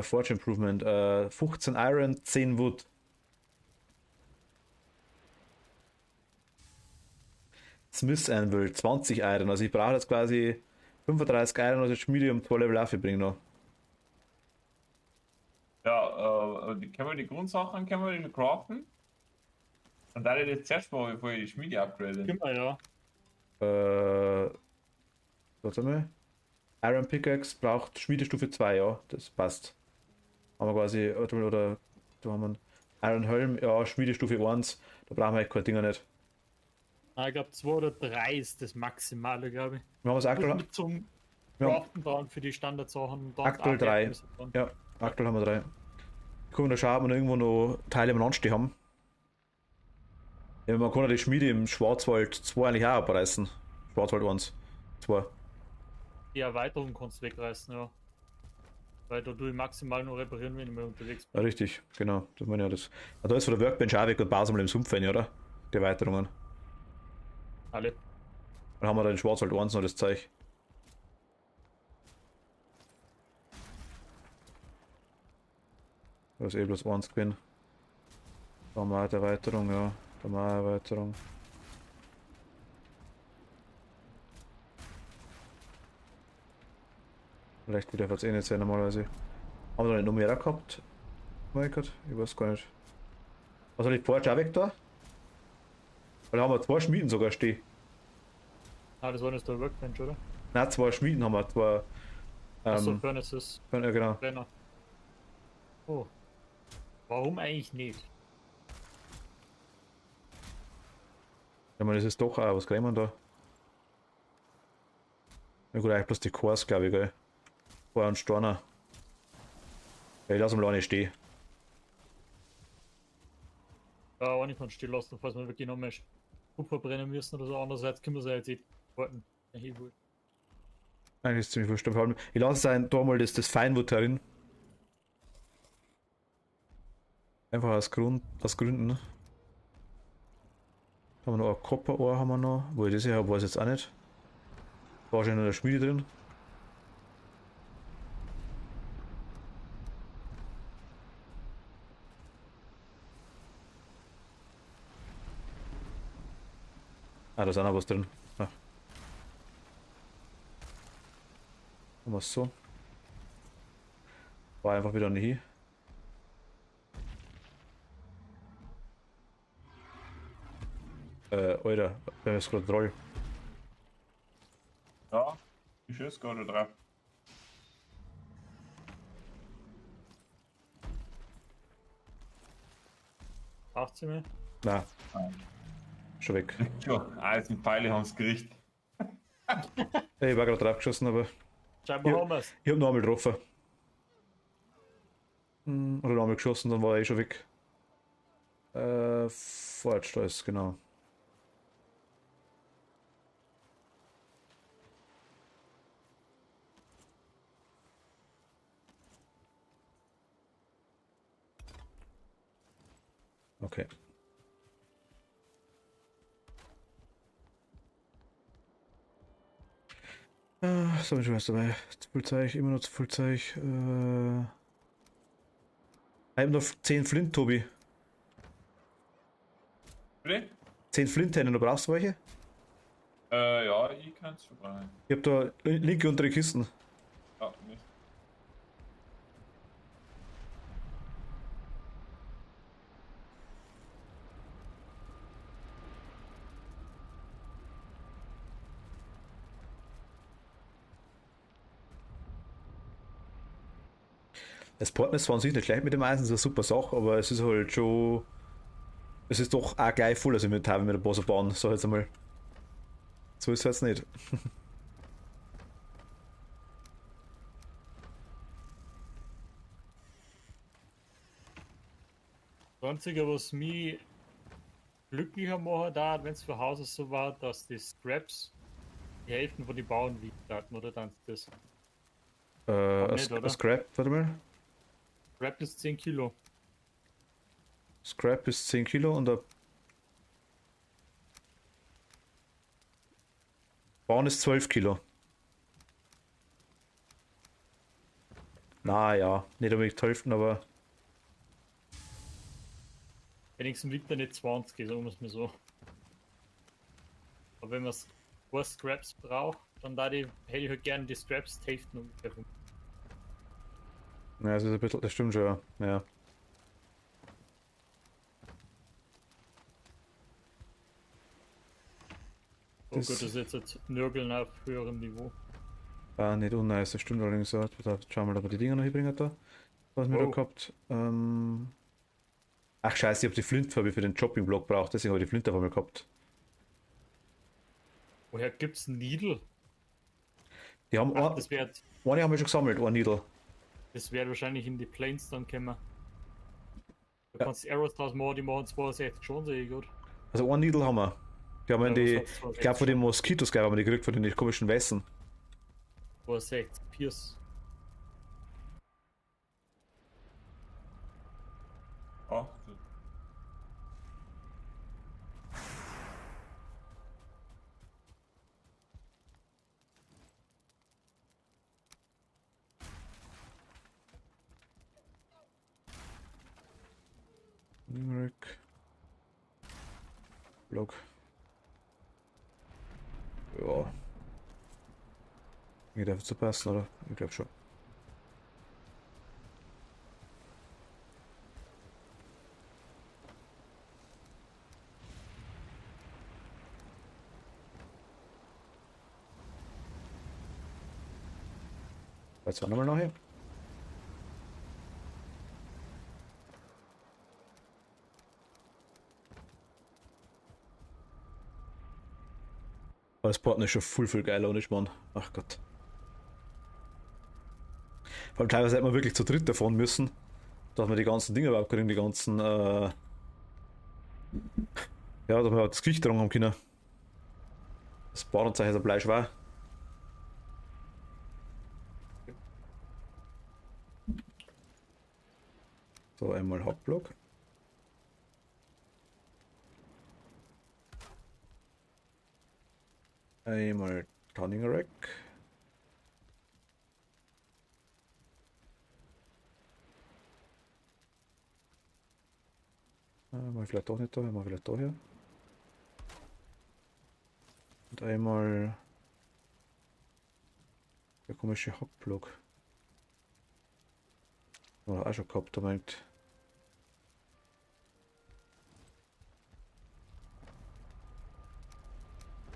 Forge Improvement. 15 Iron, 10 Wood. Smith Anvil, 20 Iron. Also ich brauche jetzt quasi 35 Iron, also Schmiede um 2 Level aufbringen noch. Ja, können wir die Grundsachen, können wir die craften? Und da ich das zuerst mal, bevor ich die Schmiede upgrade. Immer ja. Warte mal. Iron Pickaxe braucht Schmiedestufe 2, ja, das passt. Haben wir quasi, oder da haben wir einen Iron Helm, ja, Schmiedestufe 1, da brauchen wir keine Dinger nicht. Ich glaube 2 oder 3 ist das Maximale, glaube ich. Wir haben es Muss aktuell, mit zum ja, Craften dran für die Standardsachen. und dann aktuell auch 3. Ergebnisse dran. Ja, aktuell haben wir 3. Gucken wir da schauen, ob wir irgendwo noch Teile im Anstehen haben. Ja, man kann ja die Schmiede im Schwarzwald 2 eigentlich auch abreißen. Schwarzwald 1, 2. Die Erweiterung kannst du wegreißen, ja. Weil da tue ich maximal nur reparieren, wenn ich mal unterwegs bin. Ja, richtig, genau. Das meine ich ja das. Ah, da ist von der Workbench auch weg und bauen wir im Sumpf rein, oder? Die Erweiterungen. Alle. Dann haben wir da den Schwarzwald 1 noch das Zeug. Da ist eh bloß eins gewesen. Da haben wir auch die Erweiterung, ja. Da haben wir auch eine Erweiterung. Vielleicht wieder es eh nicht sein normalerweise. Haben wir da nicht noch mehr gehabt? Mein Gott, ich weiß gar nicht. Was soll ich Forge auch weg da? Weil da haben wir zwei Schmieden sogar stehen. Ah, das war nicht der Workbench, oder? Nein, zwei Schmieden haben wir, zwei. Achso, Furnaces, Ja, genau. Brenner. Oh. Warum eigentlich nicht? Ich meine, das ist doch auch, was kriegen wir da? Ja gut, eigentlich bloß die Cores, glaube ich, gell. Feuer und Storner. Ja, ich lasse mal nicht stehen. Ja, auch nicht von still lassen, falls wir wirklich noch mehr Kupfer brennen müssen oder so. Andererseits können wir sie jetzt eh warten. Ja, hier wohl. Eigentlich ist es ziemlich wurscht. Vor allem, ich lasse sein, da mal das Feinwood herin. Einfach aus Gründen. Ne? Haben wir noch ein Copper-Ohr, haben wir noch. Wo ich das hier habe, weiß ich jetzt auch nicht. Wahrscheinlich noch in der Schmiede drin. Ah, da ist auch noch was drin. Ah. Machen wir es so. War einfach wieder nicht hin. Alter, wer ist gerade Troll? Ja, ich schieße gerade drauf. Braucht sie mir? Nein. Schon weg. Schon, Eisenpfeile haben es gerichtet. Hey, ich war gerade drauf geschossen, aber Scheinbar Ja. haben wir es. ich habe noch einmal getroffen. Oder noch einmal geschossen, dann war er eh schon weg. Forge, da ist genau. Okay. So, ich weiß dabei. Zu Vollzeug, immer noch zu Vollzeug. Ich habe noch 10 Flint, Tobi. Bitte? 10 Flinthennen, du brauchst du welche? Ja, ich kann es verbrennen. Ich habe da linke untere Kisten. Ja, nicht. Das Porten ist zwar an sich nicht gleich mit dem Eisen, das ist eine super Sache, aber es ist halt schon. Es ist doch auch gleich voll, also mit ein paar so bauen, sag ich jetzt einmal. So ist es jetzt nicht. Das Einzige, was mich glücklicher machen da, wenn es für Hause so war, dass die Scraps die Hälfte von die Bauern wiegt hatten, oder dann das? nicht, oder? Scrap, warte mal. Scrap ist 10 Kilo. Scrap ist 10 Kilo und der Bauen ist 12 Kilo. Na ja, nicht unbedingt die Hälfte, aber Wenigstens wiegt er nicht 20, sagen wir es mal so. Aber wenn man zwei Scraps braucht, dann hätte ich halt gerne die Scraps die Hälfte ungefähr. ja, es ist ein bisschen, das stimmt schon, ja. Oh Gott, das ist jetzt ein Nörgeln auf höherem Niveau. Nicht unnice, das stimmt allerdings so. Schauen wir mal, ob wir die Dinger noch hinbringen da. Was wir da Oh. gehabt. Ach scheiße, ich habe die Flint-Farbe für den Chopping-Block braucht, deswegen habe ich die Flint auf einmal gehabt. Woher gibt's Needle? Die haben Ach, das wird eine haben wir schon gesammelt, ein Needle. wahrscheinlich in die Planes dann kommen. Du Ja. kannst Arrows draus machen, die machen 62 schon, sehe ich gut. Also ein Needle haben wir. Die haben wir in Ja, die, was hat's ich glaube von den Moskitos, glaube ich, haben wir die gekriegt, von den komischen Wässern. 62 Pierce. Oh, Rack. Block. Ja. Geht einfach zu passen, oder? Ich glaube schon. Jetzt auch nochmal nachher. Aber das Partner ist schon viel geiler, ohne Mann. Ach Gott. Vor allem teilweise hätte man wirklich zu dritt davon müssen, dass man die ganzen Dinge überhaupt kriegen, die ganzen, ja, dass wir das Gewicht dran haben können. Das Bahnzeichen ist ein Bleischwer. So, einmal Hauptblock. Einmal Turning Rack. Mal vielleicht doch nicht da, mal vielleicht da hier. Und einmal der komische Hauptblock. Oder auch schon gehabt, da meint.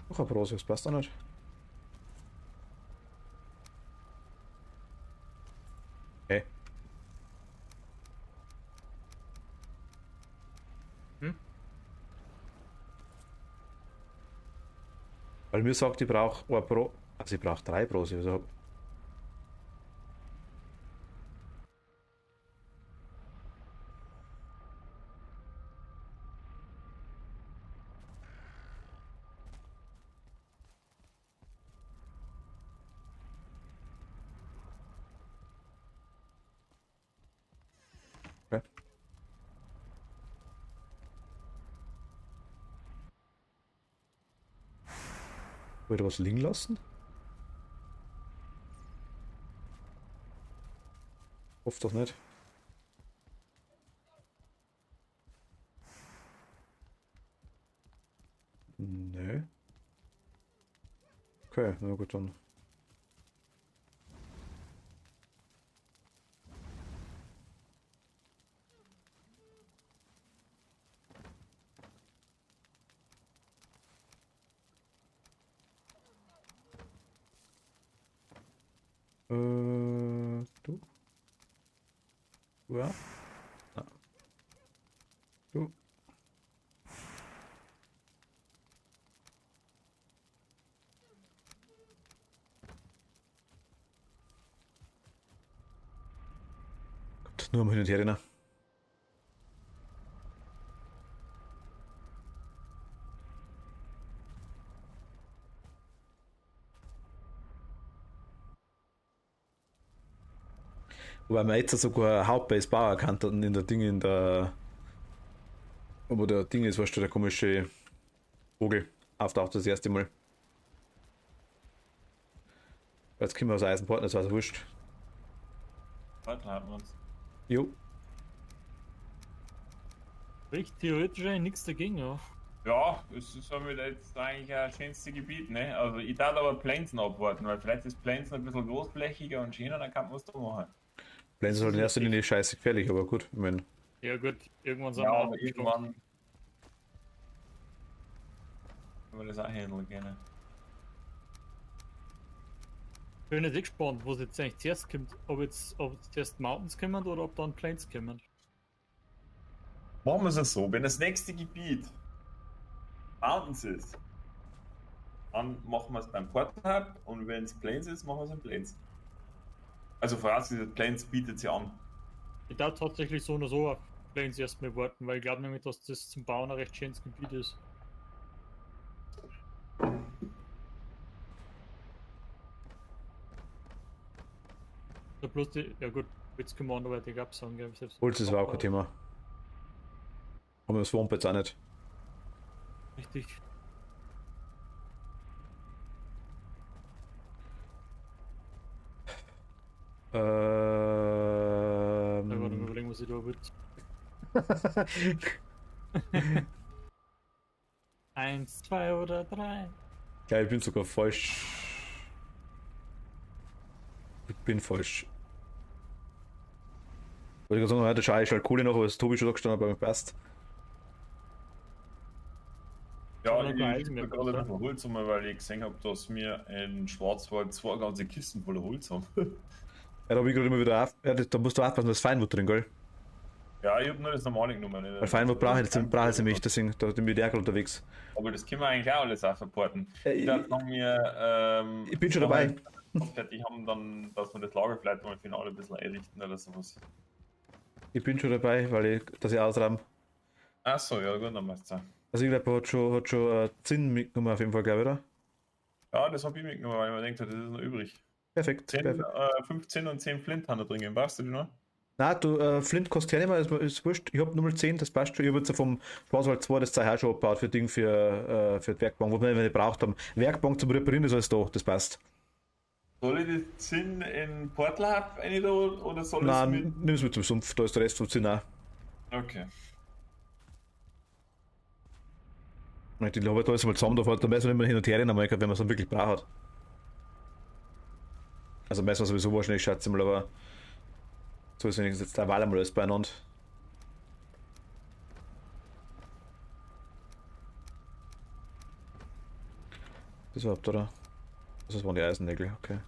Noch ein Brose, das passt auch nicht. Hey. Weil mir sagt, ich brauche ein Pro. Also ich brauche 3 Brose. Also okay. Wollte was liegen lassen? Hoffe doch nicht. Nö. Okay, na gut dann. Du? Ja? Ah. Du? Gott, nur am Hin und Her rennen. Wobei man jetzt sogar Hauptbase Bauer erkannt hat in der Ding in der. Wo der Ding ist, weißt du, der komische Vogel auftaucht das erste Mal. Jetzt kommen wir aus Eisenport, das war so wurscht. Heute haben wir uns. Jo. Riecht theoretisch eigentlich nichts dagegen, ja. Ja, es ist aber jetzt eigentlich ein schönstes Gebiet, ne? Also ich darf aber Plainsen abwarten, weil vielleicht ist Plainsen ein bisschen großflächiger und schöner, dann kann man was da machen. Plains ist halt in erster Linie scheiße gefährlich, aber gut, ich meine. Ja gut, irgendwann sind Ja, wir aber abgesprungen. irgendwann können wir das auch handeln gerne. Ich bin nicht gespannt, wo es jetzt eigentlich zuerst kommt. Ob jetzt zuerst Mountains kommen oder ob dann Plains kommen. Machen wir es so, wenn das nächste Gebiet Mountains ist, dann machen wir es beim Port-Hub und wenn es Plains ist, machen wir es in Plains. Also vorausgesetzt, Plains bietet sie an. Ich darf tatsächlich so oder so auf Plains erstmal warten, weil ich glaube nämlich, dass das zum Bauen ein recht schönes Gebiet ist. Ja, bloß die, ja gut, Witz Commander wollte ich absagen, gell, selbst. Holz ist auch kein Thema. Aber das Swamp jetzt auch nicht. Richtig. Da war dann überlegen, was ich da will. Eins, zwei oder drei. Ja, ich bin sogar falsch. Ich bin falsch. Wollte ich gerade sagen, ja, da schaue ich halt Kohle nach, aber das Tobi schon da gestanden hat, aber mir passt. Ja, Soll noch ich kein Eisen mehr bin gerade ein kommen, bisschen Holz, weil ich gesehen habe, dass wir in Schwarzwald zwei ganze Kisten voller Holz haben. Ja, da habe ich gerade immer wieder auf. Ja, da musst du aufpassen, da ist Feinwood drin, gell? Ja, ich habe nur das normale genommen. Weil Feinwood brauche ich nämlich, deswegen, da bin ich der gerade unterwegs. Aber das können wir eigentlich auch alles auch supporten. Ich Ich, dachte, wenn wir ich bin schon vorher dabei. fertig haben, dann, dass wir das Lager vielleicht mal final ein bisschen einrichten oder sowas. Ich bin schon dabei, weil ich, dass ich ausraum. Achso, ja gut, dann passt es. Also ich glaube, hat schon Zinn mitgenommen auf jeden Fall, glaube ich, oder? Ja, das habe ich mitgenommen, weil ich mir gedacht habe, das ist noch übrig. Perfekt, 10, perfekt. 15 und 10 Flint haben da drin. Brauchst du die noch? Na, du, Flint kostet ja nicht mehr, ist wurscht. Ich hab Nummer 10, das passt schon. Ich habe jetzt vom Schwarzwald 2 das Zeug auch schon abgebaut für Ding für die Werkbank, wo wir nicht gebraucht haben. Werkbank zum Reparieren ist alles da, das passt. Soll ich das Zinn in Portlab rein oder soll ich es mit. Nein, nimm's mit zum Sumpf, da ist der Rest vom Zinn auch. Okay. Ich glaube, da ist mal zusammen, da fährt, dann weiß man nicht mehr hin und her rennen, wenn man es dann wirklich braucht. Also meistens sowieso wahrscheinlich, schätze ich mal, aber so ist wenigstens jetzt der Wahl einmal alles beieinander. Das überhaupt, oder? Das waren die Eisennägel, okay.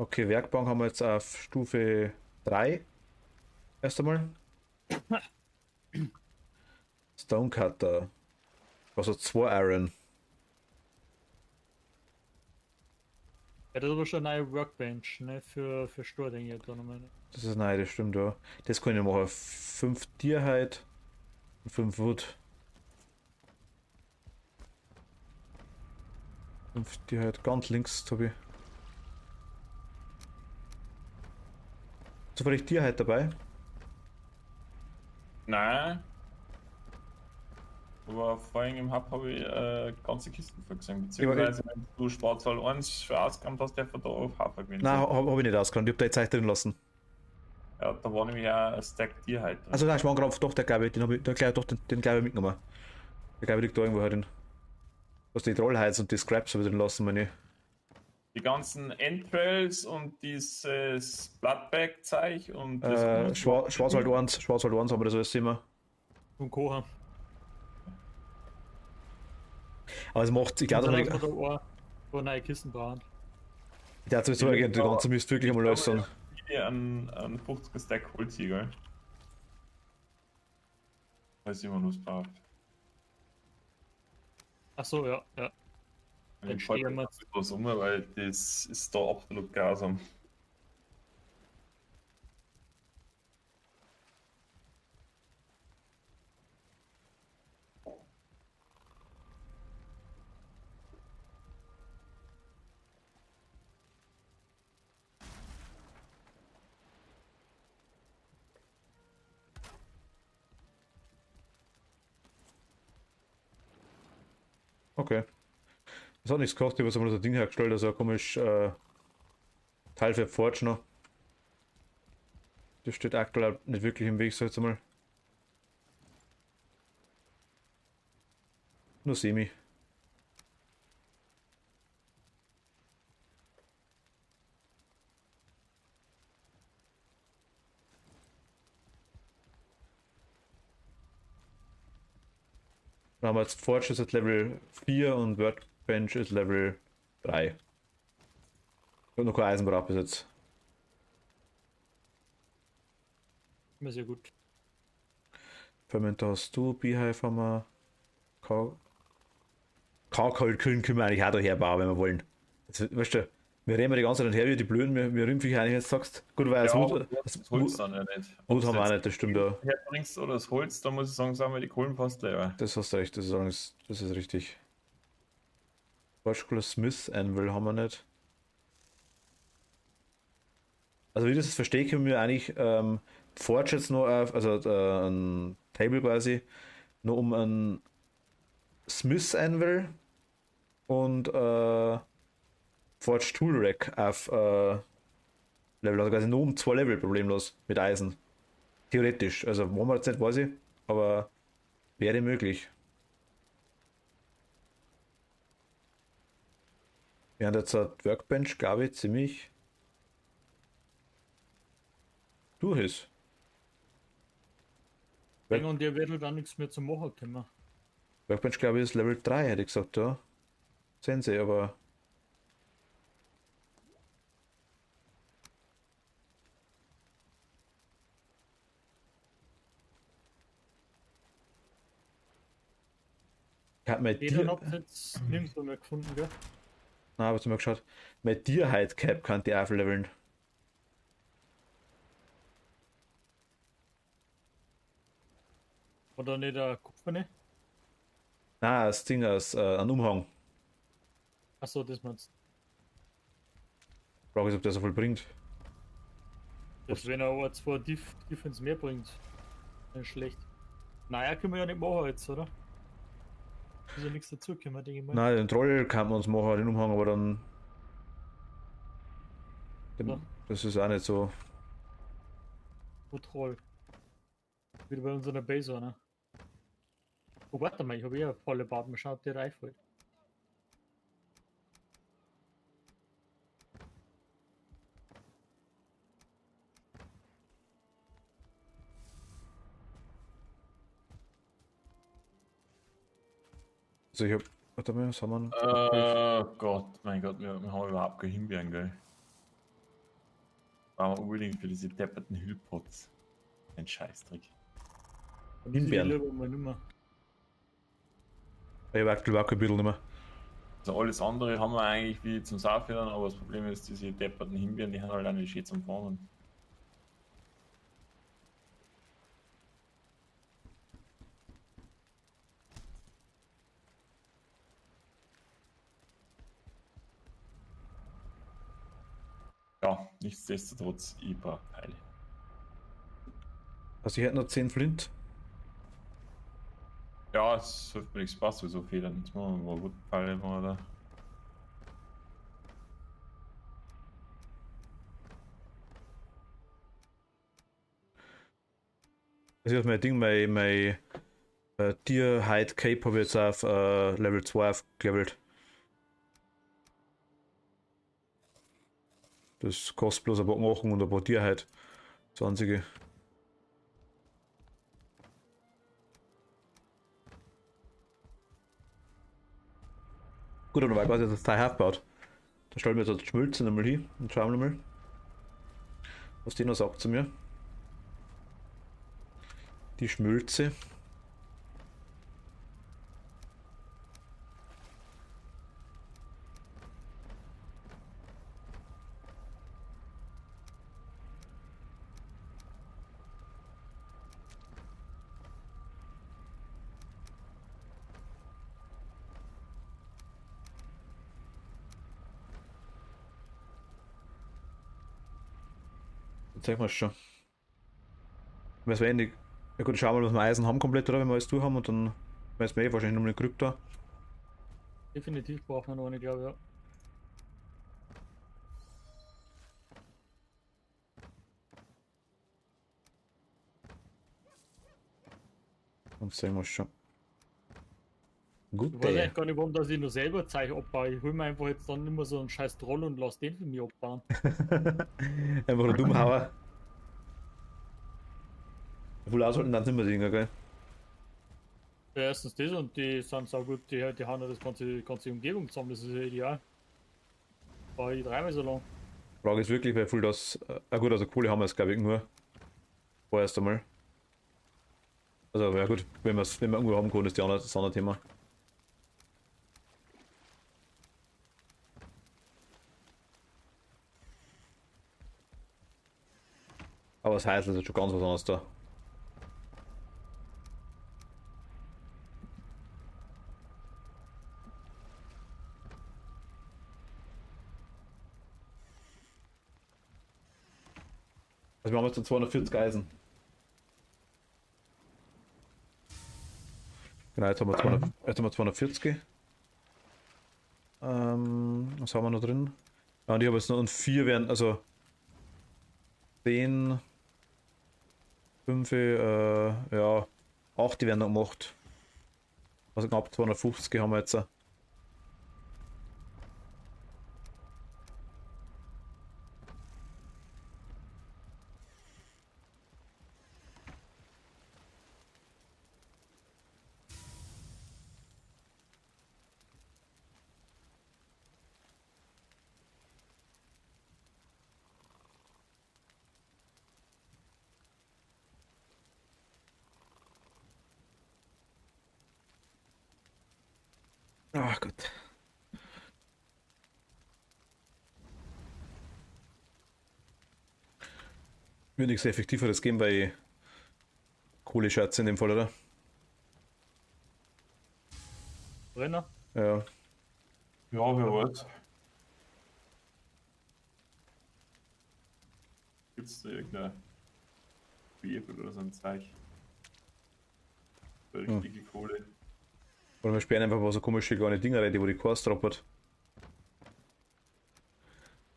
Okay, Werkbank haben wir jetzt auf Stufe 3. Erst einmal. Stonecutter. Also 2 Iron. Ja, das ist aber schon eine neue Workbench, ne? Für Stordinge da nochmal. Ne? Das ist nein, das stimmt ja. Das kann ich machen. 5 Tierheit und 5 Wood. 5 Tierheit, ganz links, Tobi. Zufällig Tierheit dabei? Nein. Aber vorhin im Hub habe ich ganze Kisten voll gesehen. Beziehungsweise, wenn du Schwarzwald 1 für ausgekommen hast, der von da auf Hafer gewinnen. Nein, hab ich nicht ausgekannt. Ich hab da jetzt Zeit drin lassen. Ja, da war nämlich auch ein Stack Tierheit drin. Also nein, Schwangrampf, doch, der glaube ich, den habe ich, der glaube ich, doch, den glaube ich mitgenommen. Der glaube ich liegt da irgendwo halt drin. Was die Trollheiz und die Scraps habe ich drin lassen, meine ich. Die ganzen Entrails und dieses Bloodbag-Zeug und das Schwarzwald 1, Schwarzwald 1 haben wir das alles immer. Und Koha. Aber es macht, ich glaube, Dann dass hat man da wo neue Kisten brauchen. ich glaube sowieso, die ganze Mist wirklich einmal alles sagen. An 50er Stack Holz hier, gell? Weiß ich, man was braucht. Ach so, ja, ja. Dann Ich fällt stehen mir wir. was um, weil das ist da absolut grausam. Okay. Das hat nichts gekostet, was haben wir das Ding hergestellt, also ein komisch Teil für Forge noch. Das steht aktuell nicht wirklich im Weg, so jetzt mal. Nur semi. Dann haben wir jetzt Forge ist jetzt Level 4 und Workbench ist Level 3. Ich habe noch kein Eisen braucht bis jetzt. Immer sehr gut. Fermenter hast du, Beehive haben wir. Kalkülen können wir eigentlich auch daher bauen, wenn wir wollen. Das, weißt du, wir rennen die ganze Zeit her wie die Blöden, wir Rindviecher eigentlich jetzt sagst. Gut, weil Ja, aber das Holz dann ja nicht. Wut haben wir auch nicht, das stimmt ja. Herbringst oder das Holz, da muss ich sagen, sagen wir die Kohlen fast leer. Das hast du recht, das ist richtig. Forge Smith Anvil haben wir nicht. Also wie ich das verstehe, können wir eigentlich Forge jetzt noch auf, also ein Table quasi, Nur um einen Smith Anvil und Forged Tool Rack auf Level, also quasi nur um 2 Level problemlos mit Eisen. Theoretisch. Also machen wir jetzt nicht, weiß ich, aber wäre möglich. Während jetzt eine Workbench, glaube ich, ziemlich durch ist. Denk, und ihr werdet dann nichts mehr zu machen können. Workbench, glaube ich, ist Level 3, hätte ich gesagt, ja. Sehen Sie, aber ich habe mein Jeder Tier. habt ihr jetzt nirgendwo mehr gefunden, gell? Na, aber mal geschaut. Mein Tierheit Cap kann die aufleveln. Oder nicht der Kupferne? Na, das Ding ist ein Umhang. Achso, das meinst Frage ist, ob der so viel bringt. du. Das, wenn er aber 2 Defense mehr bringt, dann ist schlecht. Naja, können wir ja nicht machen jetzt, oder? Ist ja nichts dazu gekommen, denke ich mal. Na, den Troll kann man uns machen, den Umhang, aber dann. Ja. Das ist auch nicht so. Troll. Wieder bei unserer Base, ne? Oh, warte mal, ich habe ja volle Bart. Mal schauen, ob der reinfällt. Also ich hab. Warte mal, was haben wir? Oh Gott, mein Gott, wir haben überhaupt keine Himbeeren, gell? Brauchen wir unbedingt für diese depperten Hillpots. Ein Scheißdreck. Dann ist Himbeeren. lieber mal nicht mehr. Ich wackel ein bisschen nicht mehr. Also alles andere haben wir eigentlich wie zum Saufüttern, aber das Problem ist, diese depperten Himbeeren, die haben halt auch nicht schön zum Farmen. Ja, nichtsdestotrotz, ich brauche Pfeile. Also ich hätte noch 10 Flint. Ja, es hilft mir nichts, passt so viel. Jetzt machen wir mal Woodpfeile mal da. Also ich hab mein Ding, mein Tierheit Cape habe ich jetzt auf Level 2 aufgelevelt. Das kostet bloß ein paar Knochen und ein paar Tierheit. 20. Gut, aber ich weiß nicht, dass das Teil aufbaut. Da stellen wir jetzt die Schmilze nochmal hin und schauen wir mal, was die noch sagt zu mir. Die Schmilze. Jetzt zeigen wir es schon. Wenn es wenig. Ja gut, schauen wir mal, was wir Eisen haben komplett, oder? Wenn wir alles durch haben und dann weiß man wahrscheinlich nochmal eine Krypta. Definitiv brauchen wir noch eine, glaube ich, ja. Und sehen wir es schon. Ich Gut, weiß eigentlich gar nicht, warum dass ich nur selber Zeichen abbaue. Ich hol mir einfach jetzt dann immer so einen scheiß Troll und lass den für mich abbauen. Einfach nur Dummhauer. Obwohl aushalten dann nicht mehr Dinger, gell? Ja, erstens das und die sind sau gut, die haben ja das ganze Umgebung zusammen, das ist ja ideal. War ich 3-mal so lang. Frage ist wirklich, wie viel das. Gut, also Kohle haben wir jetzt, glaube ich, nur. Vorerst einmal. Also, ja gut, wenn wir irgendwo haben können, ist das andere Thema. Aber das heißt, das ist schon ganz was anderes da. Also wir haben jetzt so 240 Eisen. Genau, jetzt haben wir 240. Was haben wir noch drin? Ja, und ich habe jetzt noch und 4 werden, also 10, 5, ja, 8 die werden noch gemacht. Also knapp 250 haben wir jetzt. Ach Gott. Wird nichts effektiveres geben bei Kohle-Scherze in dem Fall, oder? Brenner. Ja. Ja, wer weiß. Gibt es da irgendein Bibel oder so ein Zeichen? Für richtige Kohle. Oder wir sperren einfach mal so komische kleine Dinger rein, die wo die Kurs droppert.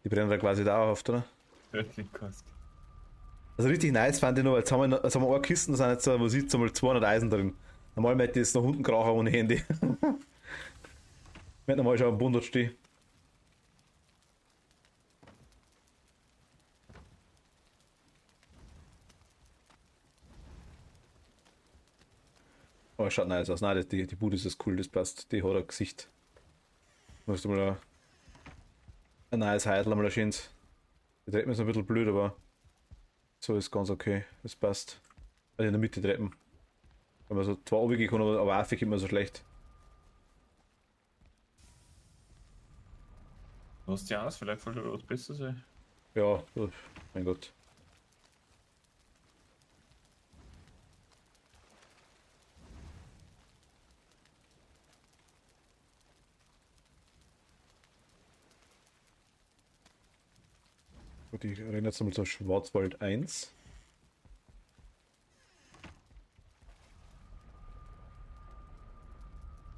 Die brennen da quasi dauerhaft, oder? Wirklich kost. Also richtig nice fand ich noch, jetzt haben wir eine Kiste, da sind jetzt, was ist, einmal 200 Eisen drin. Normal hätte ich jetzt noch unten gerauchen ohne Handy. Wenn normal schon am Bund stehen. Oh, schaut nice aus. Nein, die Bude ist das cool, das passt. Die hat ein Gesicht. Musst du mal ein neues Heitel, einmal ein schönes. Die Treppen ist ein bisschen blöd, aber so ist ganz okay. Das passt. Also in der Mitte Treppen. Wenn man so zwei runtergehen kann, aber auch immer so schlecht. Du hast ja aus, vielleicht wollte was besser sein. Ja, mein Gott. Gut, ich renne jetzt mal zur Schwarzwald 1.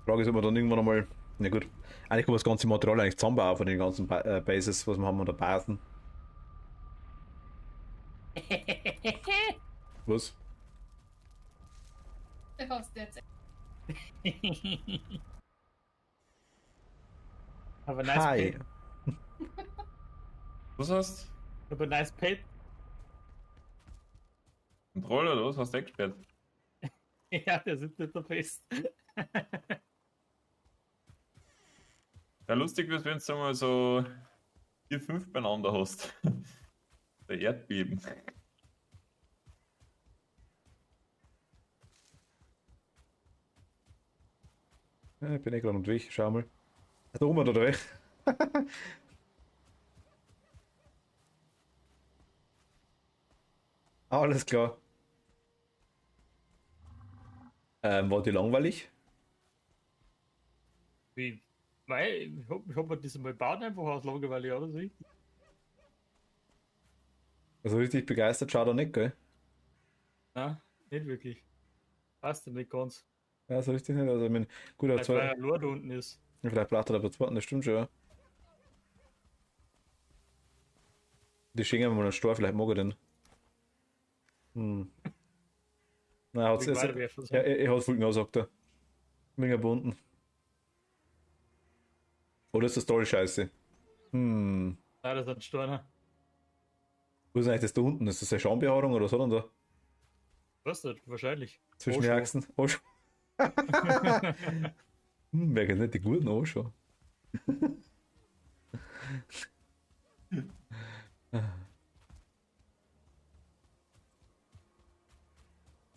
Frage ist, ob wir dann irgendwann einmal. Na gut, eigentlich kann man das ganze Material eigentlich zusammenbauen von den ganzen Bases, was wir haben, oder Basen. Was? Der hast jetzt. Aber nice Hi. paint. Was hast Aber nice paint. du? Ein Troll oder was? Hast du weggesperrt? Ja, der sitzt nicht da fest. Ja, lustig wird, wenn du mal so 4, 5 beieinander hast. Der Erdbeben. Ja, ich bin eh gerade unterwegs, schau mal. Da oben oder weg? Alles klar. War die langweilig? Wie? Weil, ich hab mir das mal gebaut einfach aus Langeweile, oder so. Also richtig begeistert schaut er nicht, gell? Nein, nicht wirklich. Passt ja nicht ganz. Ja, so richtig nicht. Also, ich mein, gut, er hat Weil zwei, ein Lord unten ist. vielleicht braucht er aber zweiten, das stimmt schon, ja. Die schicken wir mal einen Stor, vielleicht mag er den. Hm. Nein, er hat Wegen es. Weiterwerfen, so. Er hat voll genau gesagt, er. Mega bunten. Oder ist das toll scheiße? Hm. Nein, das ist ein Storner. Wo ist eigentlich das da unten? Ist das eine Schambehaarung oder was hat er da? Was nicht? Wahrscheinlich. Zwischen den Achsen? Hm, wer kennt nicht die guten anschauen?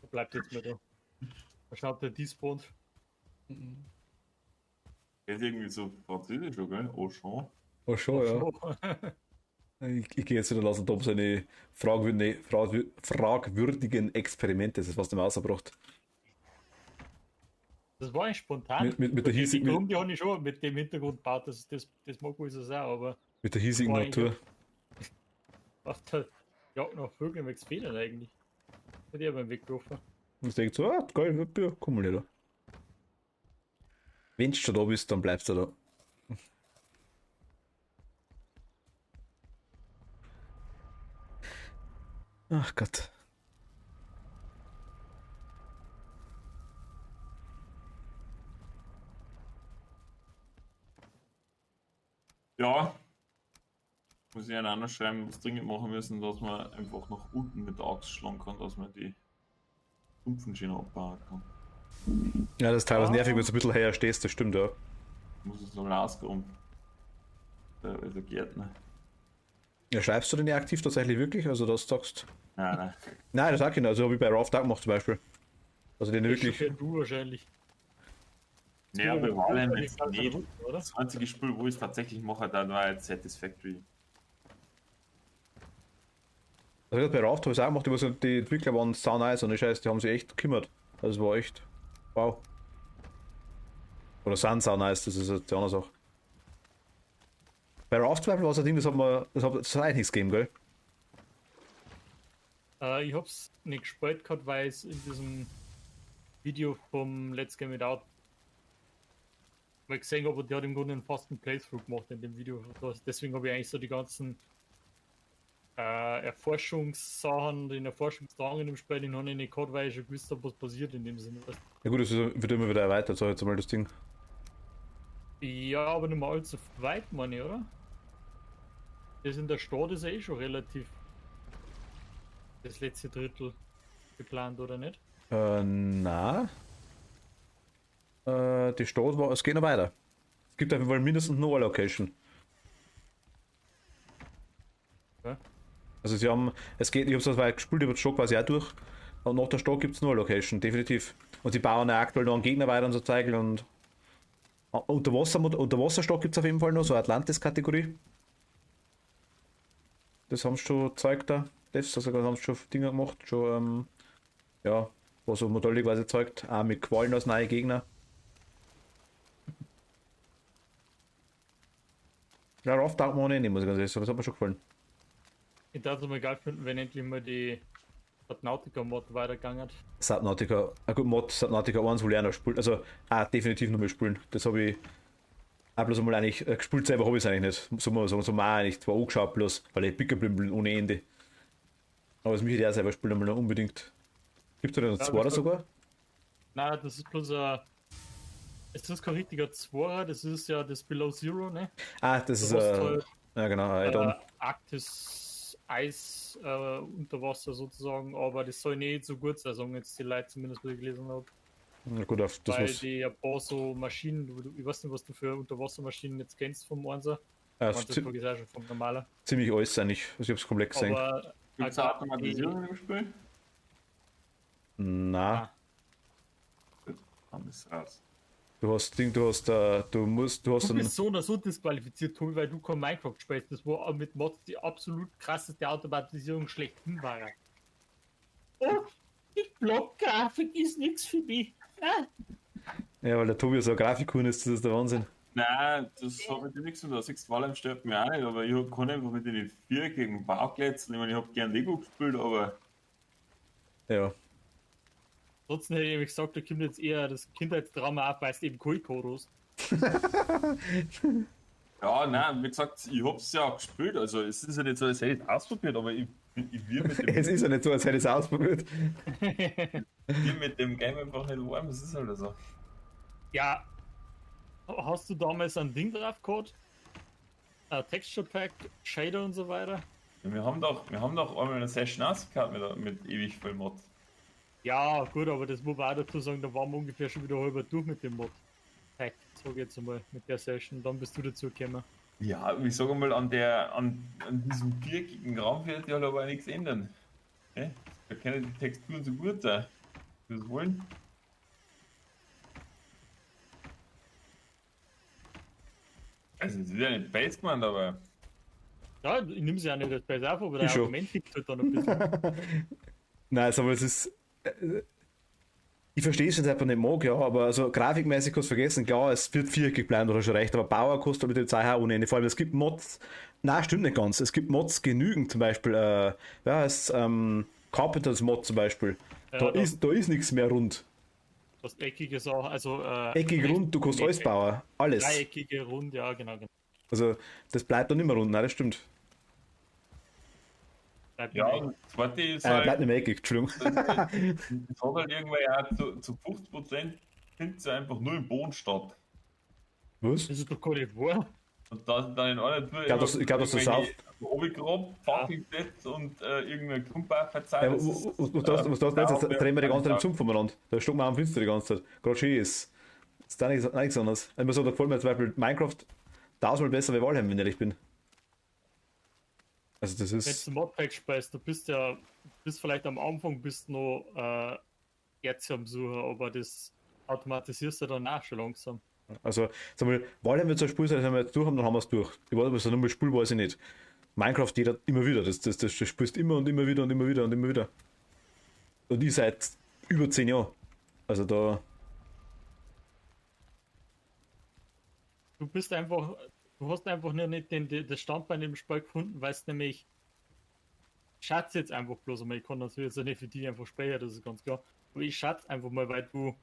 Der bleibt jetzt mal da. Da schaut der despawnt. Der ist irgendwie so französisch, gell? Auchan. Oh schon, ja. Ich gehe jetzt wieder lassen, ob seine fragwürdigen Experimente, das ist was dem rausgebracht. Das war eigentlich spontan. Mit der hiesigen, Die habe ich schon mit dem Hintergrund gebaut, das mag wohl so sein, aber mit der hiesigen Boah, Natur. auf der Jagd nach Vögeln wächst fehlen eigentlich. Hätte ich aber im Weg gerufen. Und ich denke so, ah, geil, ja, komm mal her. Wenn du schon da bist, dann bleibst du da. Ach Gott. Ja, muss ich einen auch noch schreiben, was dringend machen müssen, dass man einfach nach unten mit der Axt schlagen kann, dass man die Stumpfenschiene abbauen kann. Ja, das ist teilweise nervig, wenn du ein bisschen höher stehst, das stimmt ja. Muss es so rauskommen. Also Gärtner. Ja, schreibst du den ja aktiv tatsächlich wirklich? Also, dass du sagst. Nein, nein. Nein, das sag ich nicht. Also, habe ich bei Raw Tag gemacht zum Beispiel. Also, den wirklich. Für du wahrscheinlich. Ja, aber vor allem jetzt Oder? nicht. Das einzige Spiel, wo ich es tatsächlich mache, da war jetzt Satisfactory. Also, bei Raw habe ich es auch gemacht, die Entwickler waren sau nice und ich scheiße, die haben sich echt gekümmert. Also, es war echt. Wow. Oder sind sau nice, das ist jetzt die andere Sache. Bei Raw zum Beispiel war es ein Ding, das hat eigentlich nichts gegeben, gell? Ich hab's nicht gespielt gehabt, weil es in diesem Video vom Let's Game It Out mal gesehen habe, der hat im Grunde einen fasten Playthrough gemacht in dem Video. Deswegen habe ich eigentlich so die ganzen Erforschungssachen, den Erforschungsdrang in dem Spiel, den habe ich nicht gehabt, weil ich schon gewusst habe, was passiert in dem Sinne. Ja gut, wird immer wieder erweitert, so jetzt mal das Ding. Ja, aber nicht mal allzu weit, meine ich, oder? Das in der Stadt ist ja eh schon relativ das letzte Drittel geplant, oder nicht? Na. Die Stadt war, es geht noch weiter. Es gibt auf jeden Fall mindestens noch eine Location. Ja. Also sie haben, es geht, ich habe es weit gespielt, ich habe die Stadt quasi auch durch. Und nach der Stadt gibt es noch eine Location, definitiv. Und sie bauen auch aktuell noch einen Gegner weiter und so Zeug und Unterwasserstadt gibt es auf jeden Fall noch, so eine Atlantis-Kategorie. Das haben sie schon gezeigt da. Das, also da haben sie schon Dinge gemacht, schon, ja, was so Modelle quasi zeigt, auch mit Qualen als neue Gegner. Ja, Raft darf man auch nicht, muss ich ganz ehrlich sagen, das hat mir schon gefallen. Ich darf es mal geil finden, wenn endlich mal die Subnautica-Mod weitergegangen hat. Subnautica, ein guter Mod, Subnautica 1 will ich auch noch spielen, also auch definitiv noch mal spielen. Das habe ich auch bloß einmal eigentlich, gespielt selber habe ich es eigentlich nicht. So mal sagen, so mal eigentlich zwar angeschaut bloß, weil ich picker bin ohne Ende. Aber das möchte ich auch selber spielen, einmal noch unbedingt. Gibt es da noch zwei oder sogar? Nein, das ist bloß ein. Es ist kein richtiger Zwarer, das ist ja das Below Zero, ne? Ah, das ist, Du hast halt, ja genau, Add-on. Arktis Eis unter Wasser sozusagen, aber das soll nicht so gut sein, sagen jetzt die Leute zumindest, was ich gelesen habe. Na gut, auf das Weil muss. die ein paar so Maschinen, ich weiß nicht, was du für Unterwassermaschinen jetzt kennst vom Einser. Also Das ist ja schon vom Normalen. ziemlich alles eigentlich. Also ich habe es komplett gesehen. Aber Gibt es eine Automatisierung im Spiel? Na, Dann ist raus. du hast Ding, du hast du einen. bist so oder so disqualifiziert, Tobi, weil du kein Minecraft spielst. Das war mit Mods die absolut krasseste Automatisierung schlechthin war. Oh, die Blockgrafik ist nichts für mich. Ah. Ja, weil der Tobi so ein Grafikkuhn ist, das ist der Wahnsinn. Nein, das hat mit dem nichts zu tun. Siehst du, Valheim stört mich auch nicht, aber ich kann einfach mit den viereckigen Bauklätzen. Ich meine, ich habe gern Lego gespielt, aber Ja. Trotzdem hätte ich nämlich gesagt, da kommt jetzt eher das Kindheitstrauma ab, weil es eben Koikodos. ja, nein, wie gesagt, ich hab's ja auch gespielt. Also, es ist ja nicht so, als hätte ich es ausprobiert, aber ich will mit dem, Es ist ja nicht so, als hätte ich es ausprobiert. will mit dem Game einfach nicht warm. Das ist halt so. Ja, hast du damals ein Ding drauf gehabt? Texture Pack, Shader und so weiter? Ja, wir haben doch einmal eine Session ausgehabt mit ewig viel Mod. Ja, gut, aber das muss man auch dazu sagen, da waren wir ungefähr schon wieder halber durch mit dem Mod. Pack, sag ich jetzt einmal, mit der Session, dann bist du dazu gekommen. Ja, ich sage mal, an diesem viereckigen Raum wird ja aber nichts ändern. Okay? Da können die Texturen so gut sein. Das wollen. Also, es ist ja nicht base gemeint, aber. Ja, ich nehme sie ja nicht als Base auf, aber der Ich schon. Argument liegt halt dann ein bisschen. Nein, aber es ist. Ich verstehe es, wenn es einfach nicht mag, ja, aber also grafikmäßig kannst du vergessen, klar, es wird viereckig bleiben, du hast schon recht, aber Bauer kostet mit dem Zeit auch ohne Ende. Vor allem, es gibt Mods, nein, stimmt nicht ganz, es gibt Mods genügend, zum Beispiel, ja, es Carpenters Mod zum Beispiel, Ja, da ist nichts mehr rund. Was eckige Sachen, also Eckig, rund, du kannst alles bauen. Alles. dreieckige, rund, ja, genau. Also, das bleibt dann immer rund. Nein, das stimmt. Bleibt Ja, mir und das zweite ist Bleibt halt, nicht mehr eckig, Entschuldigung. das hat halt irgendwann auch zu 50% findet sie einfach nur im Boden statt. Was? das ist doch gar nicht wahr. Und da sind dann in einer Tour Ich glaub, das ist auf. Obigrob, Fucking Set und irgendeine Kumpa Ja, verzeiht. was das nicht, jetzt drehen wir die ganze Zeit im Sumpf voneinander. Da stocken wir am Fenster die ganze Zeit. Gerade schön ist. Das ist da nichts anderes. Ich muss sagen, da gefällt mir zum Beispiel Minecraft tausendmal besser wie Valheim, wenn ich ehrlich bin. Also das Wenn du ist. Modpack spielst, du bist vielleicht am Anfang bist noch Erze am Suchen, aber das automatisierst du dann auch schon langsam. Also, sag mal, Valheim wird so ein Spiel sein, wenn wir jetzt durch haben, dann haben wir es durch. Ich weiß, was er nochmal spielt, weiß ich nicht. Minecraft jeder immer wieder. Das spielst immer und immer wieder und immer wieder und immer wieder. Und ich seit über 10 Jahren. Also da. Du hast einfach nur nicht das Standbein im Spiel gefunden, weil es nämlich Schatz jetzt einfach bloß einmal, ich kann natürlich jetzt nicht für die einfach speichern, das ist ganz klar. Aber ich schätze einfach mal, weil du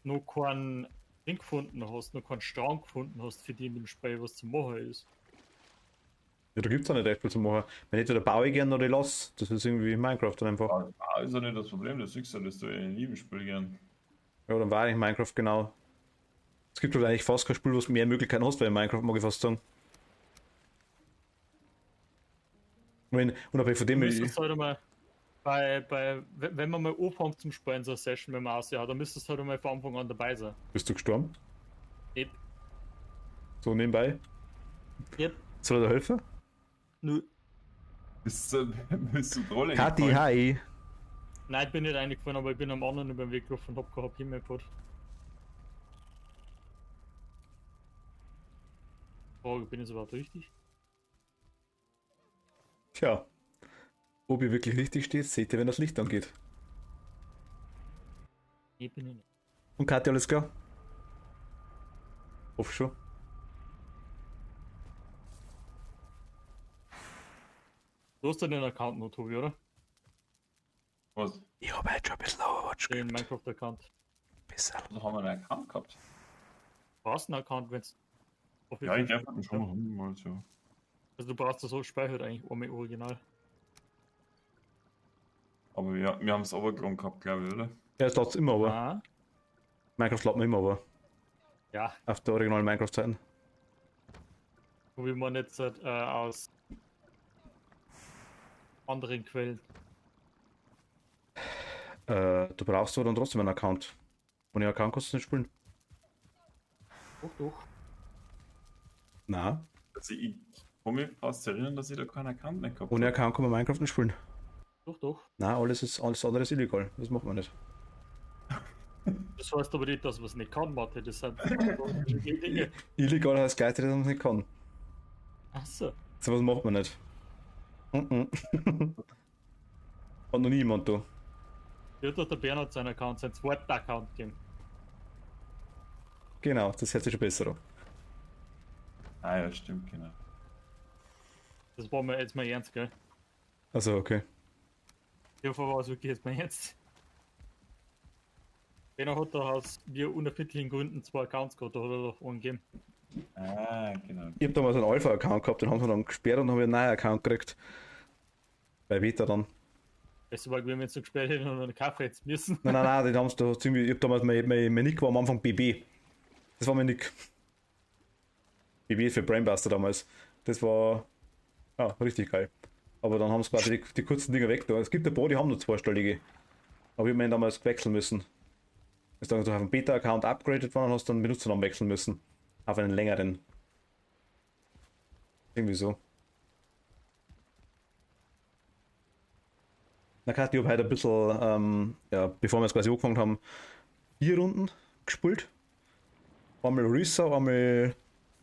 noch keinen Ding gefunden hast, noch keinen Strang gefunden hast, für die in dem Spiel was zu machen ist. Ja, da gibt es auch nicht recht viel zu machen. Wenn entweder baue ich gern oder ich lasse. Das ist irgendwie Minecraft dann einfach. Ah, ist ja nicht das Problem, das siehst du, das du in jedem Spiel gern. Ja, dann war eigentlich Minecraft genau. Es gibt halt eigentlich fast kein Spiel, was mehr Möglichkeiten hast, weil in Minecraft mag ich fast sagen. Unabhängig von dem, Du müsstest halt einmal wenn man mal anfängt zum Spielen, so eine Session, wenn man aussieht, dann müsstest du halt einmal von Anfang an dabei sein. bist du gestorben? Yep. So nebenbei. Yep. Soll er da helfen? Nö. Bist du Trolling? Kathi, hi. Nein, ich bin nicht reingefallen, aber ich bin am anderen über den Weg gelaufen und hab kein HP mehr gehabt. Frage, bin ich jetzt überhaupt richtig? Tja. Ob ihr wirklich richtig steht, seht ihr, wenn das Licht angeht. Nee, bin ich nicht. Und Kathi, alles klar? Hoffe schon. Du hast ja den Account noch, Tobi, oder? Was? Ich habe heute schon ein bisschen Overwatch Den gespielt. Minecraft-Account. Bisschen. Also haben wir einen Account gehabt? Du hast einen Account, wenn's. Ja, ich darf den schon haben, mal so. Also du brauchst das so gespeichert eigentlich, ohne Original. Aber wir haben es overgrown gehabt, glaube ich, oder? Ja, es lädt immer, aber. Ah, Minecraft lädt man immer, aber. ja, Auf der originalen Minecraft-Zeiten. wo wir man jetzt aus anderen Quellen. Du brauchst aber dann trotzdem einen Account. Ohne Account kannst du nicht spielen. Doch, doch. Nein. Also ich kann mich fast erinnern, dass ich da keinen Account mehr gehabt Ohne habe. Account kann man Minecraft nicht spielen. Doch, doch. Nein, alles andere ist illegal. Das macht man nicht. Das heißt aber nicht, dass man es nicht kann, Mathe. Das sind unterschiedliche Dinge. Illegal heißt gleichzeitig, dass man es nicht kann. Achso. So was macht man nicht. Mhm. Hat noch nie jemand da. Wird doch der Bernhard seinen Account, sein zweiter Account geben. Genau, das hört sich schon besser an. Ah ja, stimmt, genau. Das war mir jetzt mal ernst, gell? Also, okay. Ich hoffe, war es wirklich jetzt mal ernst. Bernhard hat da aus mir unerfindlichen Gründen zwei Accounts gehabt, da hat er doch einen gegeben. Ah, genau. Ich habe damals einen Alpha-Account gehabt, den haben sie dann gesperrt und habe einen neuen Account gekriegt. Bei Vita dann. Es war gewesen, wenn sie gesperrt hätten und einen Kaffee jetzt müssen. Nein, den haben sie da ziemlich. Ich habe damals mein Nick war am Anfang BB. Das war mein Nick. BB für Brainbuster damals. Das war ja, richtig geil. Aber dann haben sie quasi die kurzen Dinger weg da. Es gibt ein paar, die haben nur zweistellige. Aber ich habe mir damals wechseln müssen. Ist dann so auf einen Beta-Account upgraded worden und hast dann Benutzernamen wechseln müssen. Auf einen längeren. Irgendwie so. Na Kathi, ich habe heute ein bisschen, ja, bevor wir jetzt quasi angefangen haben, 4 Runden gespielt. Einmal Risa, einmal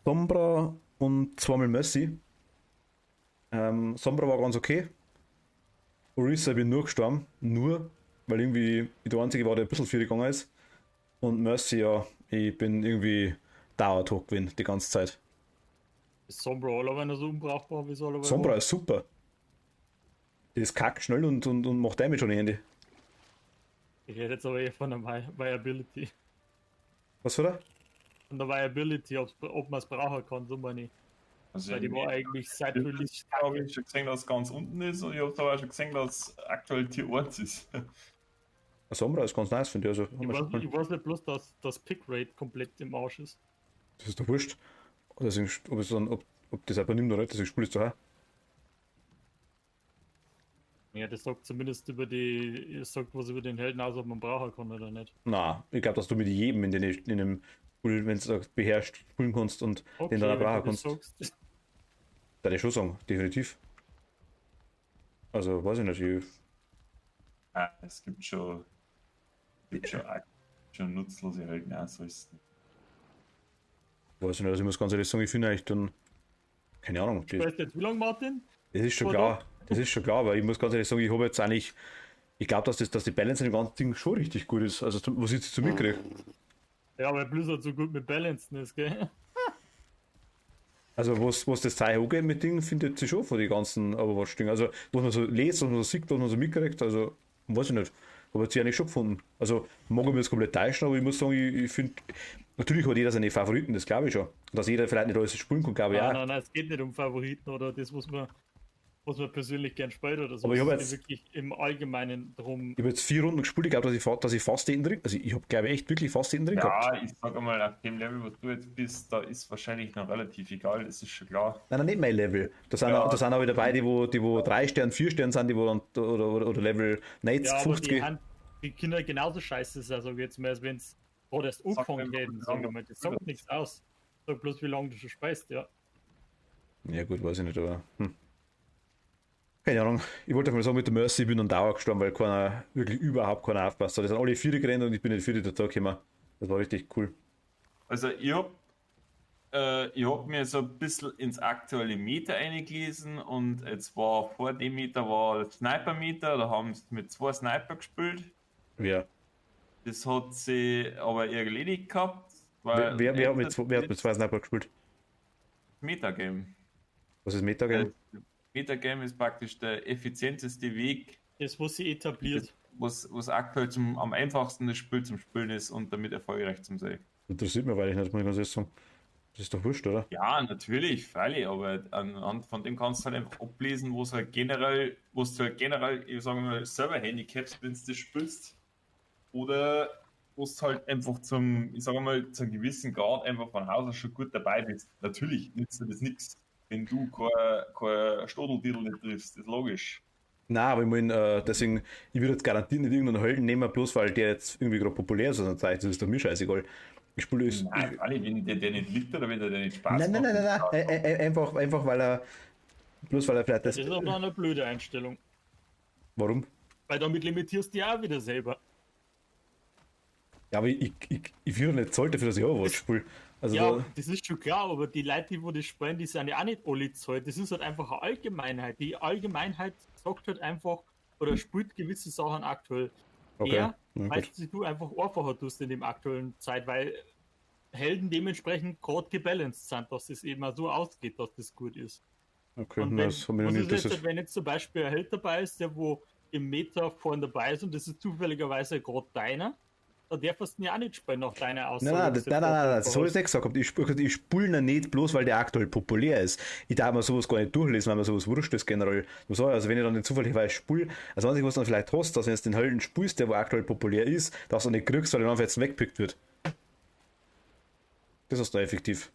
Sombra und zweimal Mercy. Sombra war ganz okay. Orisa bin nur gestorben. Nur, weil irgendwie ich der Einzige war, der ein bisschen für die gegangen ist. Und Mercy, ja, ich bin irgendwie dauertot gewesen die ganze Zeit. Ist Sombra alleweil so unbrauchbar wie es alleweil Sombra war? ist super. Die ist kack schnell und macht Damage ohne Handy. Ich rede jetzt aber eher von der Viability. Was war da? Von der Viability, ob man es brauchen kann, so meine ich. Also Weil die war eigentlich seit Release habe ich schon gesehen, dass es ganz unten ist und ich habe aber auch schon gesehen, dass es aktuell Tier 1 ist. Ein Sombra ist ganz nice, finde ich. Also, haben wir schon Ich weiß nicht bloß, dass das Pick-Rate komplett im Arsch ist. das ist doch wurscht. Deswegen, ob das jemand nimmt oder nicht, deswegen spiele ich es doch auch. Ja, das sagt zumindest sagt was über den Helden aus, ob man brauchen kann oder nicht. Na, ich glaube, dass du mit jedem in dem Spiel, wenn du beherrscht, spielen kannst und den dann auch Wenn brauchen du das kannst. sagst. Da ich schon sagen, definitiv. Also, weiß ich nicht, Es gibt schon nutzlose Helden, ja, so ist es nicht. weiß ich nicht, also ich muss ganz ehrlich sagen, ich finde eigentlich dann, keine Ahnung, Weißt du jetzt wie lange, Martin? das ist schon Oder? klar, das ist schon klar, aber ich muss ganz ehrlich sagen, ich habe jetzt eigentlich, ich glaube, dass die Balance in dem ganzen Ding schon richtig gut ist, also was ich jetzt so mitkriege. Ja, weil Blizzard so gut mit Balancen ist, gell? Also was das Teil angeht mit Dingen, findet sich schon von den ganzen Overwatch-Dingen. Also was man so liest, was man so sieht, was man so mitkriegt, also weiß ich nicht. Habe jetzt eigentlich schon gefunden. Also mag ich mich jetzt komplett täuschen, aber ich muss sagen, ich finde, natürlich hat jeder seine Favoriten, das glaube ich schon. Dass jeder vielleicht nicht alles spielen kann, glaube ich auch. Nein, es geht nicht um Favoriten oder das, was man persönlich gern spielt oder so. Aber ich habe Es geht wirklich im Allgemeinen drum. Ich habe jetzt 4 Runden gespielt, ich glaube, dass ich fast jeden drin, also ich habe glaube ich echt wirklich fast jeden drin gehabt. Ja, ich sage mal, auf dem Level, wo du jetzt bist, da ist wahrscheinlich noch relativ egal, das ist schon klar. Nein, nicht mein Level. Da sind auch wieder dabei, die 3 Sterne, 4 Sterne sind, die wo dann, oder Level 90, Ja, aber 50. die Kinder genauso scheiße ist, also jetzt mehr, als wenn es gerade erst Sagt angefangen einfach, hätten. wie Sagen wir lange mal, das du sagt nichts aus. Sag bloß, wie lange du schon speist, ja. Ja gut, weiß ich nicht, aber keine Ahnung. Ich wollte mal sagen, mit der Mercy, ich bin an Dauer gestorben, weil wirklich überhaupt keiner aufpasst hat. Die sind alle 4 gerannt und ich bin nicht 4 da gekommen. Das war richtig cool. Also ich hab mir so ein bisschen ins aktuelle Meter eingelesen und jetzt war vor dem Meter war das Sniper-Meter, da haben sie mit 2 Sniper gespielt. Wer, Das hat sie aber erledigt gehabt, weil wer hat mit 2 Sniper gespielt? Metagame. Was ist Metagame? Metagame ist praktisch der effizienteste Weg, Das, was sie etabliert. was aktuell am einfachsten das Spiel zum Spielen ist und damit erfolgreich zum sein. Interessiert mich, weil ich nicht, muss ich ganz ehrlich sagen. Das ist doch wurscht, oder? Ja, natürlich, freilich, aber anhand von dem kannst du halt einfach ablesen, wo du halt generell, ich sage mal, selber Handicaps, wenn du das spielst, oder wo du halt einfach ich sage mal, zu einem gewissen Grad einfach von Haus aus schon gut dabei bist. Natürlich nützt dir das nichts, wenn du kein Stodeltitel nicht triffst, ist logisch. Nein, aber ich meine, deswegen, ich würde jetzt garantiert nicht irgendeinen Helden nehmen, bloß weil der jetzt irgendwie gerade populär ist aus einer Zeit. Das ist doch mir scheißegal. Ich spiele es. Nein, freilich, wenn der nicht liegt oder wenn der nicht Spaß Nein, nein, macht. nein, nein, nein. Einfach weil er. Bloß weil er vielleicht Das ist aber eine blöde Einstellung. Warum? Weil damit limitierst du ja auch wieder selber. Ja, aber ich würde nicht zahlt dafür, dass ich Overwatch spiele. Also Ja, das ist schon klar, aber die Leute, die wo das spielen, die sind ja auch nicht alle zahlt. Das ist halt einfach eine Allgemeinheit. Die Allgemeinheit sagt halt einfach, oder spielt gewisse Sachen aktuell. Okay, Der, na weil gut. du einfach einfacher tust in dem aktuellen Zeit, weil Helden dementsprechend gerade gebalanced sind, dass es eben auch so ausgeht, dass das gut ist. Okay, Und na, wenn, das hat mich noch was nie ist jetzt, interessiert. wenn jetzt zum Beispiel ein Held dabei ist, der wo im Meta vorne dabei ist und das ist zufälligerweise gerade deiner, dann darfst du ihn ja auch nicht spielen nach deiner Aussage. Nein, dass nein, nein, jetzt nein, gerade nein, das habe ich nicht gesagt. Ich spule ihn nicht bloß, weil der aktuell populär ist. Ich darf mir sowas gar nicht durchlesen, weil mir sowas wurscht ist generell. Also wenn ich dann nicht zufälligerweise spule, also was du dann vielleicht hast, dass wenn du den Helden spielst, der wo aktuell populär ist, dass du nicht kriegst, weil er einfach jetzt weggepickt wird. Das ist da effektiv.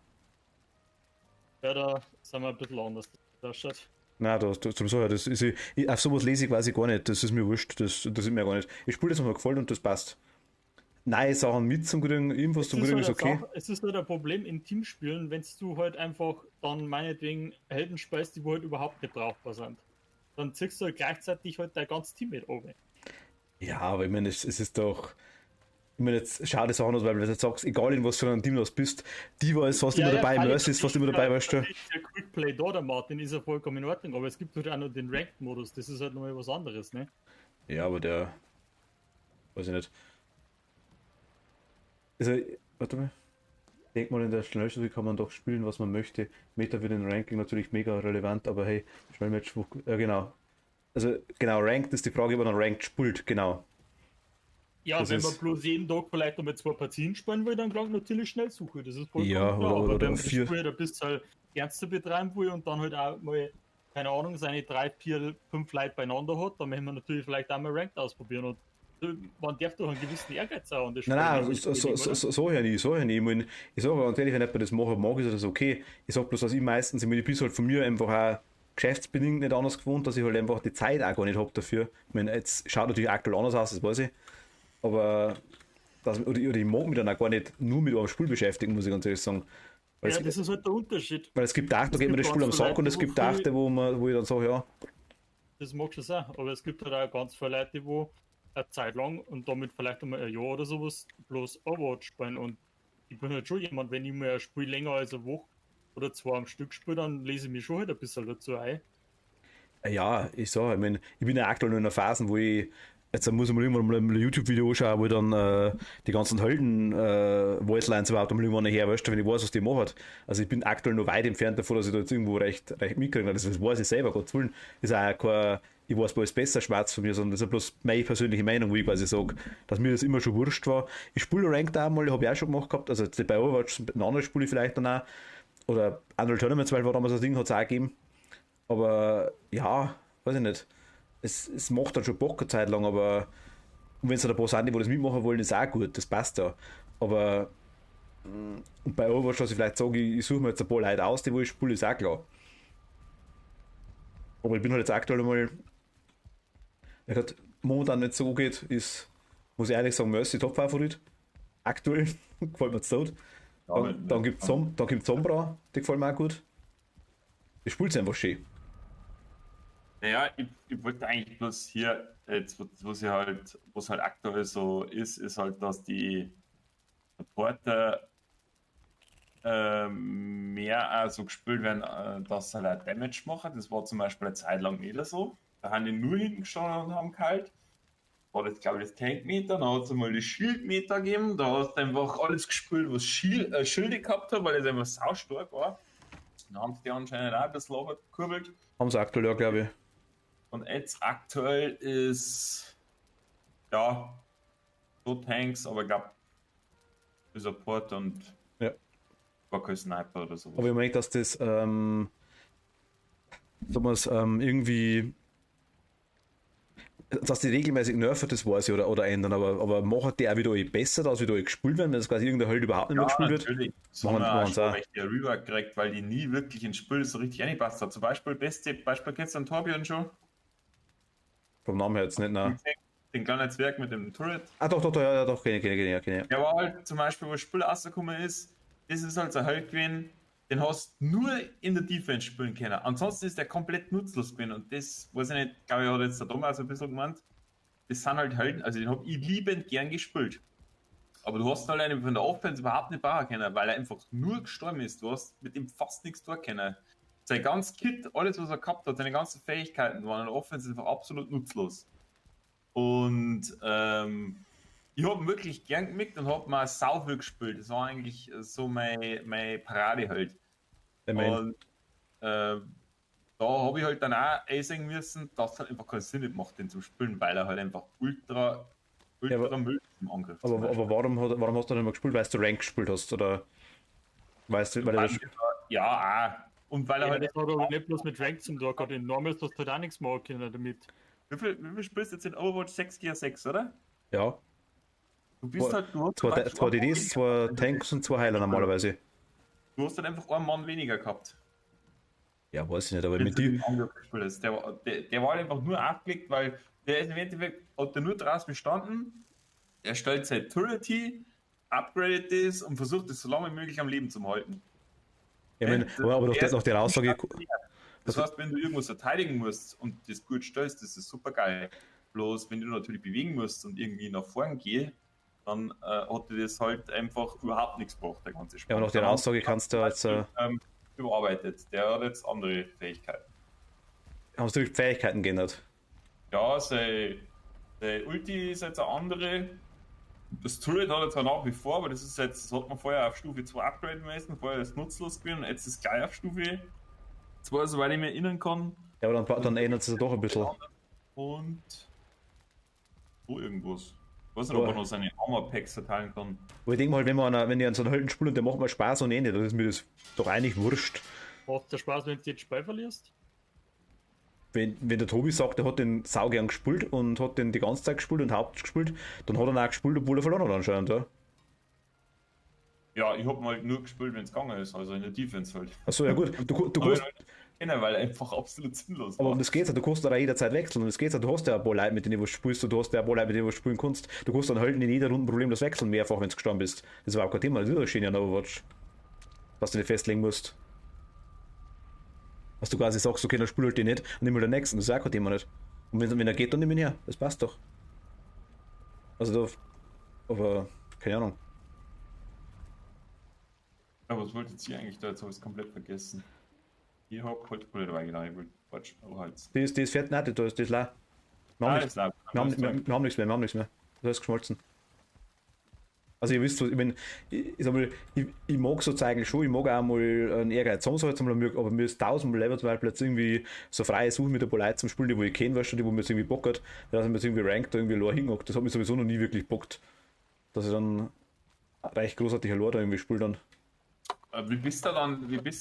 Ja, da sind wir ein bisschen anders. Da schaut. Nein, sowieso, auf sowas lese ich quasi gar nicht. Das ist mir wurscht, das ist mir gar nicht. Ich spiele das, was mir gefällt und das passt. Neue Sachen mit zum Kriegen, Infos zum Kriegen ist okay. Es ist halt ein Problem in Teamspielen, wenn du halt einfach dann meinetwegen Helden spielst, die wo halt überhaupt nicht brauchbar sind. Dann ziehst du halt gleichzeitig halt dein ganzes Team mit oben. Ja, aber ich meine, es ist doch. Ich meine, jetzt schau das an, weil du jetzt sagst, egal in was für einem Team du bist, Diva ist fast immer dabei, Mercy ist fast immer dabei, weißt du. Der Quickplay da, der Martin, ist ja vollkommen in Ordnung, aber es gibt halt auch noch den Ranked-Modus, das ist halt nochmal was anderes, ne? Ja, aber der. Weiß ich nicht. Also, warte mal. Ich denke mal, in der Schnellspiel kann man doch spielen, was man möchte. Meta wird in Ranking natürlich mega relevant, aber hey, Schnellmatch, ja genau. Also, genau, Ranked ist die Frage, ob man Ranked spielt, genau. Ja, Das wenn man ist, bloß jeden Tag vielleicht einmal 2 Partien spielen will, dann klar natürlich schnell suche. Das ist vollkommen ja, klar. Aber oder wenn man das vier. Spiel ein bisschen ernster betreiben will und dann halt auch mal, keine Ahnung, seine 3, 4, 5 Leute beieinander hat, dann möchten wir natürlich vielleicht auch mal Ranked ausprobieren. Und man darf doch einen gewissen Ehrgeiz auch an das Nein, Spiel nein, legen, oder? so ja nicht, so ja nicht. Ich sage ganz ehrlich, wenn jemand das machen mag, ist das okay. Ich sage bloß, dass ich meistens, ich meine, ich bin halt von mir einfach auch geschäftsbedingt nicht anders gewohnt, dass ich halt einfach die Zeit auch gar nicht habe dafür. Ich meine, jetzt schaut natürlich aktuell anders aus, das weiß ich. Aber oder ich mag mich dann auch gar nicht nur mit einem Spiel beschäftigen, muss ich ganz ehrlich sagen. Weil Ja, es, das ist halt der Unterschied. weil es gibt Tage, da Es geht mir gibt das Spiel ganz am viele Sack und Leute, es gibt Tage, wo ich dann sage, ja, das mag schon sein, aber es gibt halt auch ganz viele Leute, die wo eine Zeit lang und damit vielleicht einmal ein Jahr oder sowas bloß Overwatch spielen. Und ich bin halt schon jemand, wenn ich mir ein Spiel länger als eine Woche oder 2 am Stück spiele, dann lese ich mich schon halt ein bisschen dazu ein. ja, ich meine, ich bin ja aktuell noch in einer Phase, wo ich jetzt muss ich mal irgendwann mal ein YouTube-Video anschauen, wo ich dann die ganzen Helden-Voicelines überhaupt mal irgendwann her, weißt du, wenn ich weiß, was die machen. Also ich bin aktuell noch weit entfernt davon, dass ich da jetzt irgendwo recht mitkriege. Das weiß ich selber, Gottes Willen. Das ist auch kein, ich weiß bloß besser schwarz von mir, sondern das ist bloß meine persönliche Meinung, wo ich quasi sage, dass mir das immer schon wurscht war. Ich spiele Ranked auch mal, habe ich auch schon gemacht gehabt, also jetzt bei Overwatch, ein anderes spiele ich vielleicht dann auch. Oder Unreal Tournaments, weil war damals das Ding, hat es auch gegeben. Aber ja, weiß ich nicht. Es macht dann schon Bock eine Zeit lang, aber wenn es da ein paar sind, die das mitmachen wollen, ist auch gut, das passt ja. Aber und bei Overwatch, was ich vielleicht sage, ich suche mir jetzt ein paar Leute aus, die wo ich spiele, ist auch klar. Aber ich bin halt jetzt aktuell mal, wenn halt momentan nicht so geht, ist, muss ich ehrlich sagen, Mercy Top-Favorit. Aktuell, gefällt mir jetzt tot. Ja, Dann gibt es Sombra, die gefällt mir auch gut. Ich spiele es einfach schön. Naja, ich wollte eigentlich bloß hier, jetzt, was halt aktuell so ist halt, dass die Supporter mehr so gespielt werden, dass sie halt auch Damage machen. Das war zum Beispiel eine Zeit lang nicht so. Da haben die nur hinten gestanden und haben kalt. War das, glaube ich, das Tankmeter, dann hat es einmal das Schildmeter gegeben. Da hast du einfach alles gespielt, was Schilde gehabt hat, weil es einfach saustark war. Dann haben sie die anscheinend auch ein bisschen runtergekurbelt. Haben sie aktuell ja, glaube ich. Und jetzt aktuell ist, ja, so Tanks, aber ich glaube, Support und Ja. war kein Sniper oder sowas. Aber ich meine, dass das sagen wir's, irgendwie, dass die regelmäßig nerven, das weiß ich, oder ändern, aber machen die auch wieder besser, dass wieder gespielt werden, wenn das quasi irgendein Held überhaupt nicht mehr gespielt wird? Natürlich. So Machen haben wir sie schon auch. recht Rüber gekriegt, weil die nie wirklich ins Spiel so richtig reingepasst hat. Zum Beispiel, beste Beispiel kennst du an Torbjörn schon? Vom Namen her jetzt nicht, nein. Den kleinen Zwerg mit dem Turret. Ah, doch, ja, doch, kenne ich. Der war halt zum Beispiel, wo das Spiel rausgekommen ist, das ist halt so ein Held gewesen, den hast du nur in der Defense spielen können. Ansonsten ist der komplett nutzlos gewesen und das, weiß ich nicht, glaube ich, hat jetzt der Thomas ein bisschen gemeint, das sind halt Helden, also den habe ich liebend gern gespielt. Aber du hast halt einen von der Offense überhaupt nicht bauen können, weil er einfach nur gestorben ist. Du hast mit ihm fast nichts tun können. Sein ganzes Kit, alles was er gehabt hat, seine ganzen Fähigkeiten waren in der Offense einfach absolut nutzlos. Und ich habe ihn wirklich gern gemickt und habe mal sau viel gespielt. Das war eigentlich so meine Parade halt. Ich mein, Und da habe ich halt dann auch einsehen müssen, dass es halt einfach keinen Sinn nicht macht, den zu spielen, weil er halt einfach ultra aber- Müll im Angriff zum aber Beispiel. warum hast du nicht mehr gespielt? Weil du Rank gespielt hast? Oder weißt du, weil er das, Ja, auch. Und weil er Ja, halt. das hat aber nicht bloß mit Rank zum Tag gehabt. In Normals hast du halt auch nichts machen können damit. Wie viel spielst du jetzt in Overwatch 6 gegen 6, oder? ja, Du bist halt. Du hast zwei, halt zwei DDs, zwei Tanks und zwei Heiler normalerweise. Du hast halt einfach einen Mann weniger gehabt. Ja, weiß ich nicht, aber Wenn mit du die, den Angriff gespielt hast. Der war halt einfach nur aufgelegt, weil der ist im Endeffekt, hat der nur draußen bestanden. Er stellt sein Turret hin, upgradet das und versucht es so lange wie möglich am Leben zu halten. ich meine, aber nach der Aussage, Das heißt, wenn du irgendwas verteidigen musst und das gut stellst, das ist super geil. Bloß wenn du natürlich bewegen musst und irgendwie nach vorn gehst, dann hat dir das halt einfach überhaupt nichts gebracht, der ganze Spiel. ja, aber nach der Aussage kannst du jetzt, überarbeitet. Der hat jetzt andere Fähigkeiten. hast du die Fähigkeiten geändert. Ja, sein Ulti ist jetzt eine andere. Das Turret hat er zwar nach wie vor, aber das ist jetzt, das hat man vorher auf Stufe 2 upgraden müssen, vorher ist es nutzlos gewesen, jetzt ist es gleich auf Stufe 2, soweit ich mich erinnern kann. Ja, aber dann ändert es sich doch ein bisschen. Und so irgendwas. Was er aber noch seine Armor-Packs verteilen kann. Aber ich denke mal, halt, wenn ich an so einen Helden spiele und der macht mal Spaß und eh nicht, dann ist mir das doch eigentlich wurscht. Macht der Spaß, wenn du jetzt Spiel verlierst? Wenn der Tobi sagt, er hat den sau gern gespielt und hat den die ganze Zeit gespielt und hauptsächlich gespielt, dann hat er ihn auch gespielt, obwohl er verloren hat anscheinend, ja. Ja, ich hab mal nur gespielt, wenn es gegangen ist, also in der Defense halt. Achso, ja gut. Du kannst, Weil einfach absolut sinnlos aber war. um das geht's ja, du kannst da jederzeit wechseln. Um das geht's ja, du hast ja ein paar Leute, mit denen du spielst, und du hast ja ein paar Leute, mit denen du spielen kannst. Du kannst dann halt in jeder Runde problemlos wechseln, mehrfach, wenn du gestorben bist. Das war auch kein Thema, das ist ja schön in Overwatch. Was du nicht festlegen musst. Was du quasi sagst, okay, dann spiel halt den nicht und nimm mal den nächsten, das ist auch kein Thema nicht. Und wenn er geht, dann nimm ihn her. Das passt doch. Also da, aber, keine Ahnung. Aber was wollte ich eigentlich da? Jetzt habe ich es komplett vergessen. Ich hab Holzkohle dabei gedacht, ich wollte Quatsch, aber Holz. Die ist fertig, nein, das ist leer. Wir haben, nichts, klar. wir, haben, wir haben nichts mehr, wir haben nichts mehr. Das ist geschmolzen. Also ihr wisst, ich meine, ich sag mal, ich mag so eigentlich schon, ich mag auch mal einen Ehrgeiz haben, aber mir ist tausendmal lieber zum Beispiel jetzt irgendwie so freie Suche mit ein paar Leuten zum Spielen, die wo ich kenne, weißt du, die wo mir jetzt irgendwie Bock hat, dass ich mir jetzt irgendwie ranked irgendwie Lore hingehockt. Das hat mich sowieso noch nie wirklich bockt. Dass ich dann recht großartiger Lore da irgendwie spiele dann. Wie bist du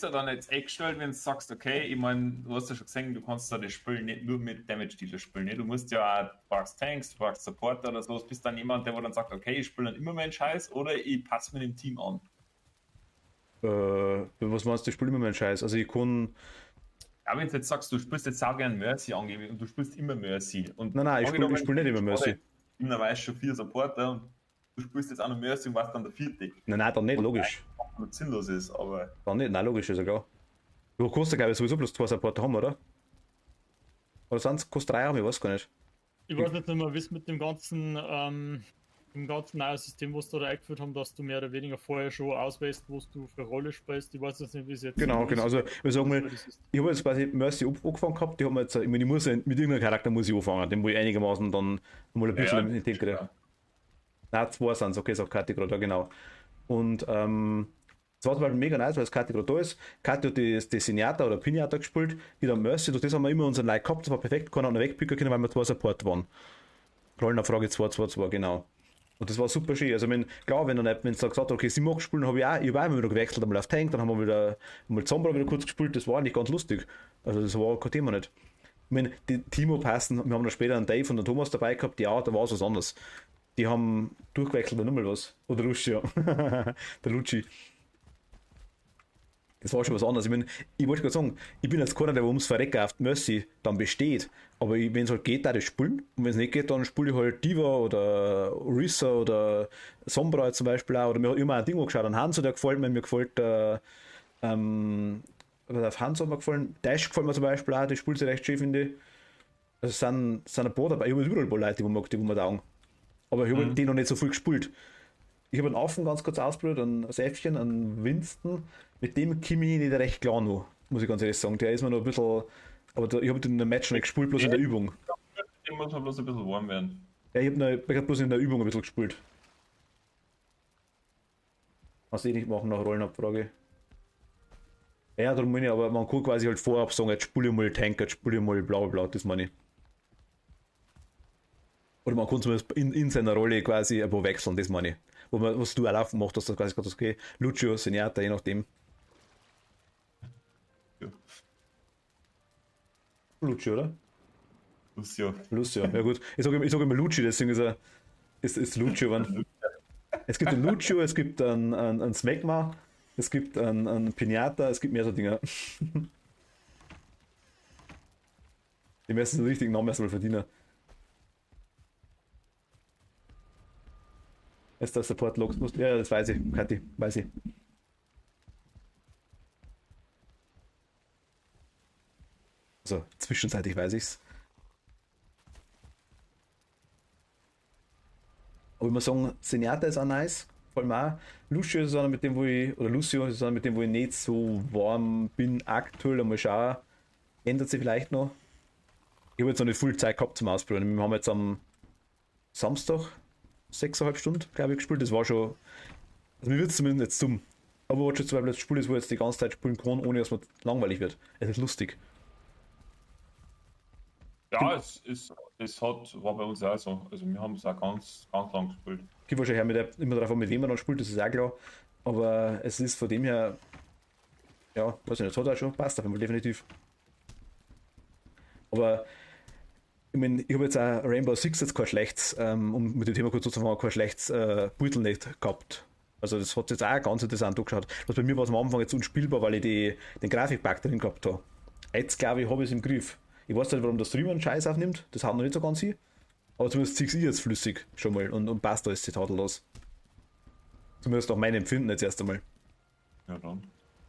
dann jetzt eingestellt, wenn du sagst, okay, ich meine, du hast ja schon gesehen, du kannst da das Spiel nicht nur mit Damage-Dealer spielen, ne? Du musst ja auch, du brauchst Tanks, du brauchst Supporter oder so, bist dann jemand, der wo dann sagt, okay, ich spiele dann immer meinen Scheiß oder ich passe mir dem Team an. Was meinst du, ich spiele immer meinen Scheiß? Also ich kann. Ja, wenn du jetzt sagst, du spielst jetzt auch gern Mercy angeblich und du spielst immer Mercy. Und Nein, ich spiele nicht immer Mercy. Immer weißt schon 4 Supporter und du spielst jetzt auch noch Mercy und warst dann der 4. Nein, dann nicht, logisch. Was sinnlos ist, aber. Dann nicht, nein, logisch, ist ja klar. Du kannst ja, glaube ich, sowieso bloß 2 Supporter haben, oder? Oder sonst kannst du 3 haben, ich weiß gar nicht. Ich weiß nicht mehr, wie es mit dem ganzen neuen System, was da eingeführt haben, dass du mehr oder weniger vorher schon auswählst, was du für Rolle spielst. Ich weiß jetzt nicht, wie es jetzt Genau. Also, wir sagen mal, ist. ich habe jetzt quasi Mercy angefangen gehabt, die haben jetzt, ich meine, ich muss ja, mit irgendeinem Charakter muss ich anfangen, den muss ich einigermaßen dann mal ein bisschen integrieren. Ja. Nein, 2 sind es, okay, sagt Kathi gerade, ja genau. Und das war zum Beispiel mega nice, weil das Kathi gerade da ist. Kathi hat die Senjata oder Pinata gespielt, die dann Mercy, durch das haben wir immer unseren Like gehabt, das war perfekt, keiner wegpicken können, weil wir 2 Support waren. Rollen Frage 2-2-2, genau. Und das war super schön. Also, klar, wenn du gesagt hast, okay, sie mag spielen, ich habe auch immer wieder gewechselt, einmal auf Tank, dann haben wir wieder mal Zombra wieder kurz gespielt, das war eigentlich ganz lustig. Also, das war kein Thema nicht. Ich meine, die Timo passen, wir haben dann später einen Dave und den Thomas dabei gehabt, ja, da war es was anderes. Die haben durchgewechselt und nochmal was. Oder Lucio. Der Lucci. Das war schon was anderes. Ich wollte gerade sagen, ich bin jetzt keiner, der ums Verrecken auf Mercy dann besteht. Aber wenn es halt geht, da das spielen. Und wenn es nicht geht, dann spiele ich halt Diva oder Orisa oder Sombra zum Beispiel auch. Oder mir hat immer ein Ding angeschaut. An Hanzo, der gefällt mir. Mir gefällt auf Hanzo hat mir gefallen. Dash gefällt mir zum Beispiel auch. Die spielt sich recht schön, finde ich. Also sind ein paar dabei. Ich habe überall ein paar Leute, die mir taugen. Aber ich habe die noch nicht so viel gespielt. Ich habe einen Affen ganz kurz ausprobiert, ein Säfchen, einen Winston. Mit dem komme ich nicht recht klar noch, muss ich ganz ehrlich sagen. Der ist mir noch ein bisschen. Aber ich habe den in der Match nicht gespielt, bloß in der Übung. Dem muss man bloß ein bisschen warm werden. Ja, ich hab bloß in der Übung ein bisschen gespielt. Was ich nicht machen nach Rollenabfrage. Ja, darum meine ich, aber man kann quasi halt vorab sagen, jetzt spiele ich mal Tank, jetzt spiele ich mal bla bla bla, das meine ich. Oder man kann zumindest in seiner Rolle quasi ein paar wechseln, das meine ich. Was du auch gemacht hast, das quasi gesagt, okay, Lucio, Senjata, je nachdem. Ja. Lucio, oder? Lucio. Lucio, ja gut. Ich sage immer Lucio, deswegen ist Lucio. Es gibt einen Lucio, es gibt einen Smegma, es gibt einen Pinata, es gibt mehr so Dinge. Die müssen den richtigen Namen erstmal verdienen. Ist der Support Logs? Ja, das weiß ich, Kathi, weiß ich. Also, zwischenzeitlich weiß ich's. Aber ich muss sagen, Zenyatta ist auch nice. Vor allem auch Lucio ist einer, mit dem, Lucio ist einer, mit dem, wo ich nicht so warm bin aktuell. Mal schauen, ändert sich vielleicht noch. Ich habe jetzt noch nicht viel Zeit gehabt zum Ausprobieren. Wir haben jetzt am Samstag 6,5 Stunden, glaube ich, gespielt. Das war schon. Also mir wird es zumindest jetzt dumm. Aber was schon zum Beispiel das Spiel ist, wo ich jetzt die ganze Zeit spielen kann, ohne dass man langweilig wird. Es ist lustig. Ja, es war bei uns auch so. Also wir haben es auch ganz, ganz lang gespielt. Gibt wahrscheinlich auch immer darauf an, mit wem man dann spielt, das ist auch klar. Aber es ist von dem her, ja, weiß ich nicht, es hat auch schon gepasst, auf jeden Fall definitiv. Aber ich meine, ich habe jetzt auch Rainbow Six jetzt kein schlechtes, um mit dem Thema kurz anzufangen, kein schlechtes Beutel nicht gehabt. Also das hat jetzt auch ganz interessant angeschaut. Was bei mir war es am Anfang jetzt unspielbar, weil ich den Grafikbug drin gehabt habe. Jetzt glaube ich, habe ich es im Griff. Ich weiß nicht, warum der Streamer einen Scheiß aufnimmt, das haut noch nicht so ganz hin. Aber zumindest ziehe ich jetzt flüssig schon mal und passt alles tadellos. Zumindest nach meinem Empfinden jetzt erst einmal. Ja, dann.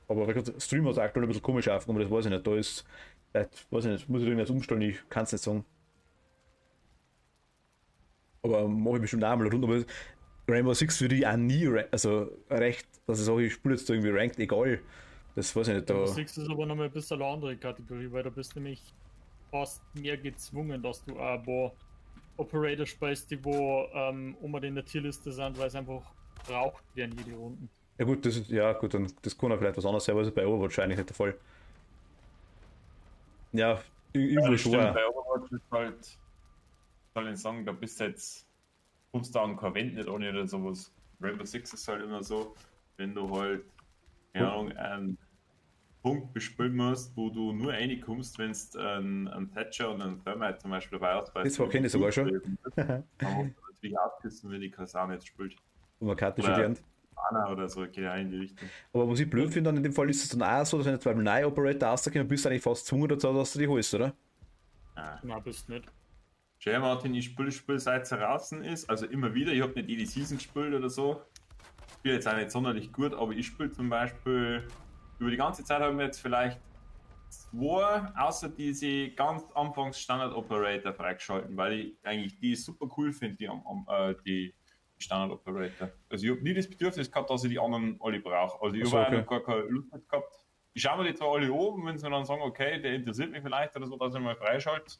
Aber wie gesagt, Streamer ist aktuell ein bisschen komisch aufgenommen, das weiß ich nicht. Da ist, weiß ich nicht, muss ich irgendwas umstellen, ich kann es nicht sagen. Aber mache ich bestimmt auch mal rund. Aber Rainbow Six würde ich auch nie, also recht, dass ich sage, ich spiele jetzt da irgendwie ranked, egal. Das weiß ich nicht. Da, Six ist aber nochmal ein bisschen eine andere Kategorie, weil du bist nämlich fast mehr gezwungen, dass du ein paar Operator spielst, die wo unbedingt in der Tierliste sind, weil es einfach braucht werden jede Runden. ja gut, das ist, ja gut, dann das kann auch vielleicht was anderes sein, aber das ist bei Overwatch eigentlich nicht der Fall. Ja, irgendwo Das schon. stimmt, bei Overwatch ist halt, soll ich sagen, da bist du jetzt, kommst du an kein Vent nicht ohne oder sowas. Rainbow Six ist halt immer so, wenn du halt, keine Ahnung, einen Punkt bespielen musst, wo du nur reinkommst, wenn du einen Thatcher und einen Thermite zum Beispiel dabei hast. Das kenne ich sogar schon. Dann musst du natürlich aufpissen, wenn die Kasane jetzt spielt. Wo man Karte schon Oder lernt. Anna oder so, geht ja in die Richtung. Aber was ich blöd finde, dann in dem Fall ist es dann auch so, dass wenn du zwei neue Operator rauskommen, bist du eigentlich fast gezwungen dazu, dass du die holst, oder? Ah. Na, bist nicht. Jay Martin, ich spiele seit es draußen ist, also immer wieder. Ich habe nicht jede Season gespielt oder so. Ich spiele jetzt auch nicht sonderlich gut, aber ich spiele zum Beispiel über die ganze Zeit haben wir jetzt vielleicht zwei, außer diese ganz anfangs Standard Operator freigeschalten, weil ich eigentlich die super cool finde, die Standard Operator. Also ich habe nie das Bedürfnis gehabt, dass ich die anderen alle brauche. Also ich Ach so, habe okay. noch gar keine Lust gehabt. Ich schaue mir die zwar alle oben, wenn sie mir dann sagen, okay, der interessiert mich vielleicht oder so, dass ich mal freischalte.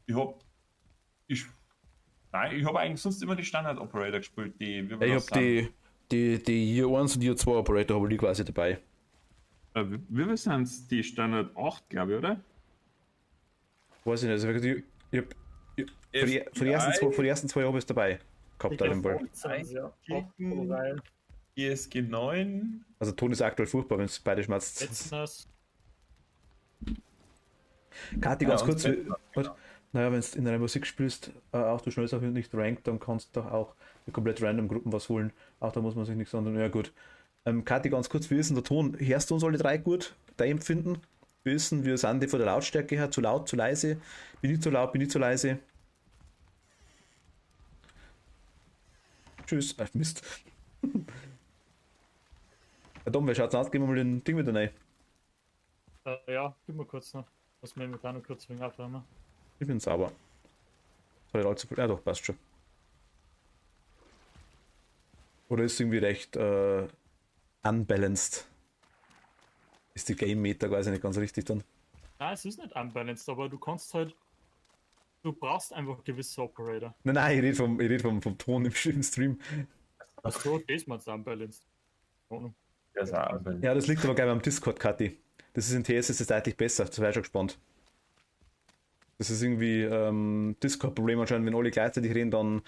Ich habe ich, nein, ich habe eigentlich sonst immer die Standard Operator gespielt, die wie wir Ich das habe sind. die Year 1 und Year 2 Operator habe ich quasi dabei. Wie wir sind die Standard 8, glaube ich, oder? Weiß ich nicht, also ich hab, für die ersten zwei habe ich es dabei gehabt, auf jeden Fall. Ja, Klicken. weil ESG 9. Also Ton ist aktuell furchtbar, wenn es beide schmerzt. letztens Kati, Ja, ganz und kurz, Fettner, was? Naja, wenn du in Rainbow Six spielst, auch du schnell und nicht ranked, dann kannst du doch auch für komplett random Gruppen was holen. Auch da muss man sich nichts sagen. Ja, gut. Kathi, ganz kurz, wie ist denn der Ton? Hörst du uns alle drei gut? Dein Empfinden? Wie ist denn, wir sind die von der Lautstärke her? Zu laut, zu leise? Bin ich zu laut, bin ich zu leise? Tschüss. Mist. Ja, Dom, wer schaut's aus? Gehen wir mal den Ding wieder rein. ja, gib mal kurz noch. Muss mir mit einer kurz wegen abwärmen. Ich bin sauber. Soll ich allzu viel? Ja, doch, passt schon. Oder ist irgendwie recht unbalanced? Ist die Game Meter quasi nicht ganz richtig dann? Nein, es ist nicht unbalanced, aber du kannst halt. Du brauchst einfach gewisse Operator. Nein, ich red vom Ton im Stream. Achso, das ist mal unbalanced. Ahnung. Der ist auch Ja, das liegt aber gleich am Discord, Kathi. Das ist in TS ist es deutlich besser, das wäre ich schon gespannt. Das ist irgendwie Discord-Problem anscheinend, wenn alle gleichzeitig reden, dann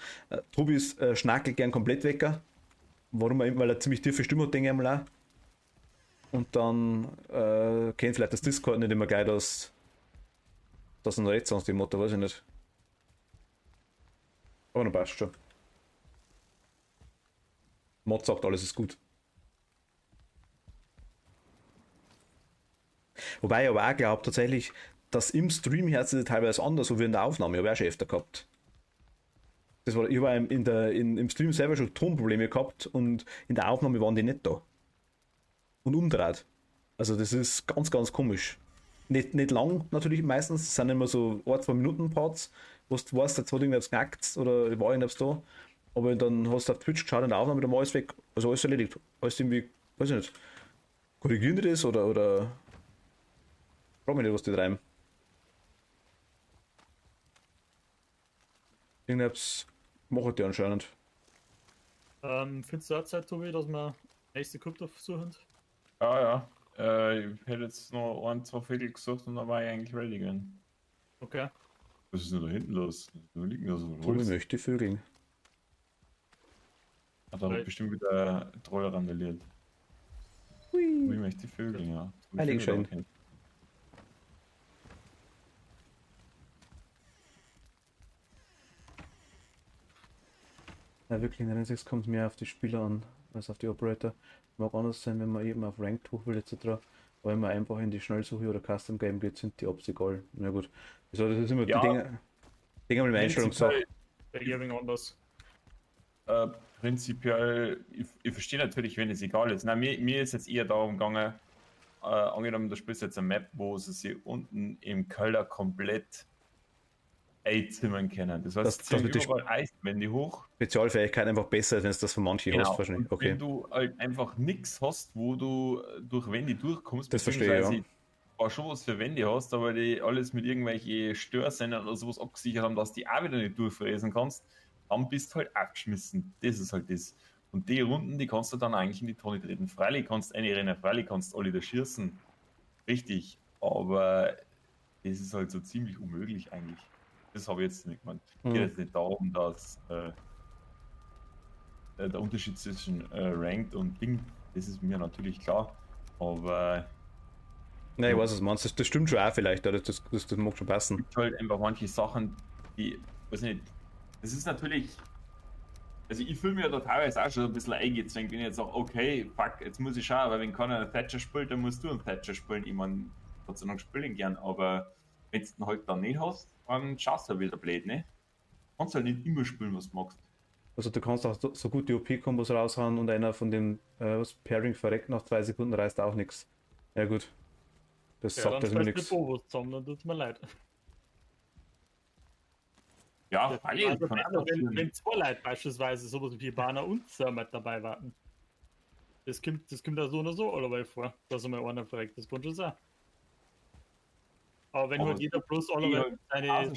Tobi schnackelt gern komplett weg. Warum? Weil er ziemlich tiefe Stimme hat, denke ich einmal auch. Und dann kennt vielleicht das Discord nicht immer gleich, dass ein Rätsel aus dem Motto, weiß ich nicht. Aber dann passt schon. Mod sagt, alles ist gut. Wobei ich aber auch glaube, tatsächlich, dass im Stream hört sich das teilweise anders, so wie in der Aufnahme. Ich habe auch schon öfter gehabt. Ich habe im Stream selber schon Tonprobleme gehabt und in der Aufnahme waren die nicht da. Und umdreht. Also das ist ganz, ganz komisch. Nicht lang natürlich meistens, es sind immer so 1-2 Minuten Parts, wo du weißt, jetzt hat irgendwas geknackt oder war irgendwas da. Aber dann hast du auf Twitch geschaut und der Aufnahme, dann war alles weg. Also alles erledigt. Alles irgendwie, weiß ich nicht. Korrigieren die das oder frag mich nicht, was die treiben. Irgendwas machen die anscheinend. Findest du auch Zeit, Tobi, dass wir nächste Krypto versuchen? Ja, ja. Ich hätte jetzt noch ein, zwei Viertel gesucht und dann war ich eigentlich ready gewesen. Okay. Was ist denn da hinten los? Wo liegt denn da so ein Tobi Holz? möchte vögeln. Hat er Weil- bestimmt wieder Troll randaliert. Hui. Wie möchte die Vögel, ja. Die Heiligenschein. Vögel auch hin. Ja, wirklich, in der N6 kommt es mehr auf die Spieler an, als auf die Operator. Mag anders sein, wenn man eben auf Ranked hoch will, etc. Aber wenn man einfach in die Schnellsuche oder Custom Game geht, sind die Ops egal. Na gut. Also, das ist immer Ja. die Dinge mit der Einstellungssache. Bei Irving anders. Prinzipiell, ich verstehe natürlich, wenn es egal ist. Nein, mir ist jetzt eher darum gegangen, angenommen, du spielst jetzt eine Map, wo sie sich unten im Keller komplett einzimmern können. Das heißt, Das- sie ziehen das wird die überall Eiswände hoch. Spezialfähigkeit einfach besser, als wenn es das von manchen Genau. hast, wahrscheinlich. Und Okay. wenn du halt einfach nichts hast, wo du durch Wände durchkommst, Das verstehe ich, ja. beziehungsweise zwar schon was für Wände hast, aber die alles mit irgendwelchen Störsendern oder sowas abgesichert haben, dass die auch wieder nicht durchfräsen kannst, dann bist du halt abgeschmissen. Das ist halt das. Und die Runden, die kannst du dann eigentlich in die Tonne treten. Freilich kannst du eine rennen, freilich kannst du alle da schießen. Richtig. Aber das ist halt so ziemlich unmöglich eigentlich. Das habe ich jetzt nicht gemeint. Es geht jetzt nicht darum, dass der Unterschied zwischen Ranked und Ding, das ist mir natürlich klar. Aber Nein, ich weiß, was du meinst. Das stimmt schon auch vielleicht, ja, das mag schon passen. es gibt halt einfach manche Sachen, die, weiß nicht, das ist natürlich, also ich fühle mich ja da teilweise auch schon ein bisschen eingezwängt, wenn ich jetzt sage, okay, fuck, jetzt muss ich schauen, weil wenn keiner einen Thatcher spielt, dann musst du einen Thatcher spielen. Ich meine, Gott sei Dank spiele ich ihn gern, aber wenn du ihn halt dann nicht hast, dann schaust du halt wieder blöd, ne? Du kannst halt nicht immer spielen, was du magst. Also du kannst auch so gute OP-Kombos raushauen und einer von den Pairing verreckt nach 2 Sekunden reißt auch nichts. Ja gut. Das Ja, sagt dann das mir schmeißt nichts. die Bobos zusammen, dann tut's mir leid. Ja, freilich, Also, kann auch wenn passieren. zwei Leute beispielsweise sowas wie Banner und Zermatt dabei warten. Das kommt ja so oder so allerweil vor, dass einmal einer verreckt, das kann schon sein. Aber wenn Aber halt jeder bloß Ja, allerweil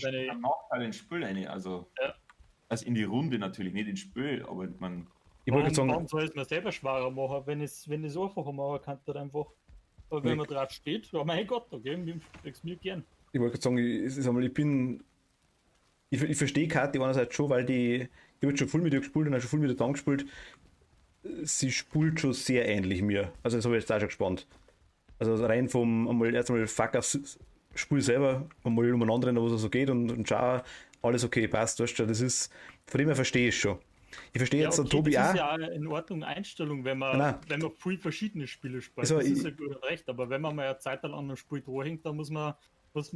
seine ein Nachteil ins Spiel rein, also, Ja. also in die Runde natürlich, nicht ins Spiel, aber man, Ich wollte warum sagen, soll es mir selber schwerer machen, wenn es einfacher machen kann, dann einfach. Aber wenn Nee. man drauf steht, ja mein Gott, okay, kriegst mir gern. ich wollte sagen, es ist einmal, ich verstehe Kathi einerseits schon, weil ich habe schon viel mit ihr gespielt und auch schon viel mit ihr dann gespielt. Sie spielt schon sehr ähnlich mir. Also das habe ich jetzt auch schon gespannt. Also rein vom erst einmal fuck aufs Spiel selber, einmal umeinander rennen, was so geht und schau, alles okay, passt, weißt du, das ist, von dem her verstehe ich schon. Ich verstehe jetzt okay, Tobi das auch. ist ja in Ordnung Einstellung, wenn man, Nein. wenn man viel verschiedene Spiele spielt. Also das ich- ist ja gut und recht, aber wenn man mal eine Zeit lang an einem Spiel dranhängt, dann muss man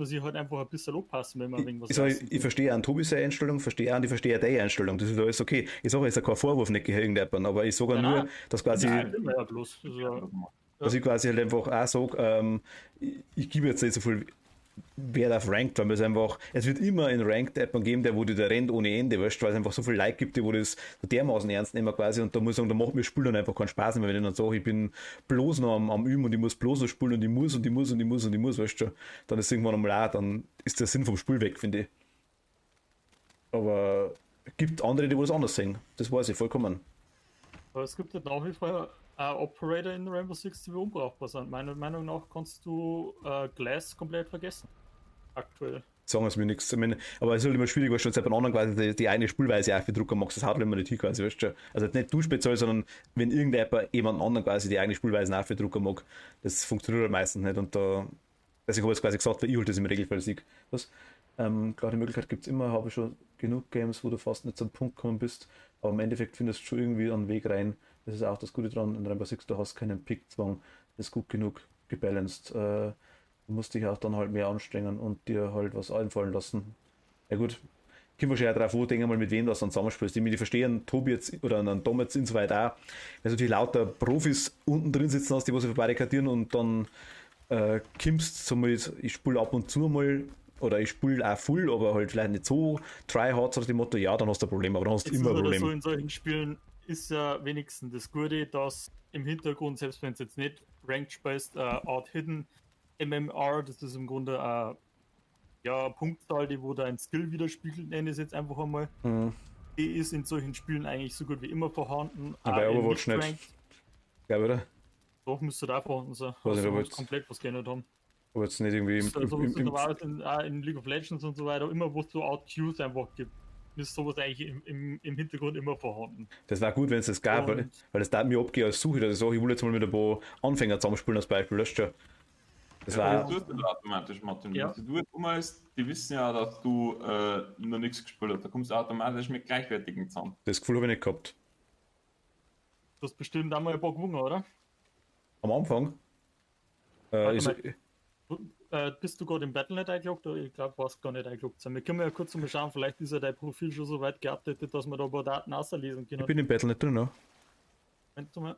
sich halt einfach ein bisschen anpassen, wenn man irgendwas Ich verstehe auch an Tobis Einstellung, verstehe auch und ich verstehe auch deine Einstellung. Das ist alles okay. Ich sage jetzt kein Vorwurf nicht gegen irgendjemanden, aber ich sage Nein, nur, nein. dass quasi, ja bloß. Also, dass ich quasi halt einfach auch sage, ich gebe jetzt nicht so viel Wert auf Ranked, weil es einfach, es wird immer in Ranked jemanden geben, der wo dir da rennt ohne Ende, weißt du, weil es einfach so viel Like gibt, die wo das so dermaßen ernst nehmen quasi und da muss ich sagen, da macht mir Spielen dann einfach keinen Spaß mehr, wenn ich dann sage, ich bin bloß noch am Üben und ich muss bloß noch spielen und ich muss und ich muss und ich muss und ich muss, weißt du, dann ist irgendwann einmal auch, dann ist der Sinn vom Spiel weg, finde ich. Aber es gibt andere, die wo das anders sehen, das weiß ich vollkommen. aber es gibt halt nach wie vor Operator in Rainbow Six, die unbrauchbar sind. Meiner Meinung nach kannst du Glass komplett vergessen. Aktuell. Sagen es mir nichts. Ich meine, aber es ist halt immer schwierig, weil du jetzt bei anderen quasi die eigene Spielweise auch für Drucker machst. Das haut halt immer nicht hin quasi, weißt du. Also nicht du speziell, sondern wenn jemand anderen quasi die eigene Spielweise auch für Drucker mag, das funktioniert halt meistens nicht. Und da, also ich habe jetzt quasi gesagt, weil ich halt das im Regelfall sieg. Was? Klar, die Möglichkeit gibt es immer, habe ich schon genug Games, wo du fast nicht zum Punkt gekommen bist, aber im Endeffekt findest du schon irgendwie einen Weg rein. Das ist auch das Gute dran. In Rainbow Six, du hast keinen Pickzwang, das ist gut genug gebalanced. Du musst dich auch dann halt mehr anstrengen und dir halt was einfallen lassen. Ja gut, kommt wahrscheinlich auch drauf an, denke mal, mit wem du dann zusammenspielst. Ich verstehe einen Tobi jetzt oder einen Tom jetzt insoweit auch, weil natürlich lauter Profis unten drin sitzen hast, die was sich verbarrikadieren und dann kimmst du mal, ich spiele ab und zu mal oder ich spiele auch full, aber halt vielleicht nicht so tryhard, so nach dem Motto, ja, dann hast du ein Problem, aber dann hast du Jetzt immer ein ist oder Problem. so in solchen Spielen ist ja wenigstens das Gute, dass im Hintergrund, selbst wenn es jetzt nicht Ranked spielst, Out Hidden MMR, das ist im Grunde ja, Punktzahl, die wo dein Skill widerspiegelt, nenne ich es jetzt einfach einmal. Mhm. Die ist in solchen Spielen eigentlich so gut wie immer vorhanden. Ja, bei Auch in Overwatch nicht. Nicht-Ranked. Ja, oder? Doch, müsste da vorhanden sein. Weiß nicht, Also, aber muss jetzt- komplett was geändert haben. Aber jetzt nicht irgendwie Also, was es normalerweise auch in League of Legends und so weiter, immer wo es so Out-Queues einfach gibt, ist sowas eigentlich im Hintergrund immer vorhanden. das wäre gut, wenn es das gab, weil Und das da mir abgeht als Suche, dass ich sage, ich will jetzt mal mit ein paar Anfänger zusammenspielen als Beispiel, löscht ja. Das Ja, war, das tust du dann automatisch, Martin. Ja. Wenn du ummalst, die wissen ja, dass du noch nichts gespielt hast. Da kommst du automatisch mit Gleichwertigen zusammen. das Gefühl habe ich nicht gehabt. du hast bestimmt einmal ein paar gewonnen, oder? Am Anfang, Warte ist, mal. Bist du gerade im Battle.net eingeloggt? Oder ich glaube, du hast gar nicht eingeloggt sein. Wir können ja kurz mal schauen, vielleicht ist ja dein Profil schon so weit geupdatet, dass man da ein paar Daten auslesen ich können. bin im Battle nicht drin, ne? Moment mal.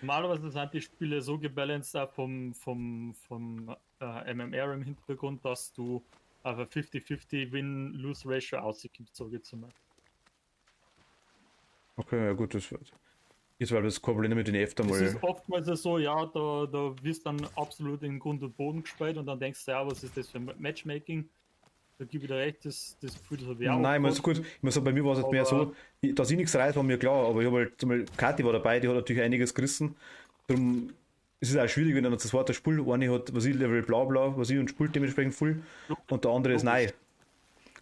Normalerweise sind die Spiele so gebalanced auch vom MMR im Hintergrund, dass du auf eine 50-50 Win-Lose-Ratio aussiehst, sage ich jetzt mal. Okay, ja gut, das ist, weil das kein Problem mit den öfter Es mal. ist oftmals so, ja, da wirst dann absolut in Grund und Boden gespielt und dann denkst du, ja, was ist das für Matchmaking? Da gebe ich dir recht, das Gefühl, das habe ich auch Nein, ich meine, so gehabt. gut, ich muss sagen, bei mir war es halt mehr so, dass ich nichts reiß, war mir klar, aber ich habe halt, zum Beispiel, Kathi war dabei, die hat natürlich einiges gerissen. Darum ist es auch schwierig, wenn dann das zweite Spiel, eine hat, was ich, Level blau blau, was ich und spielt dementsprechend voll und der andere ist nein.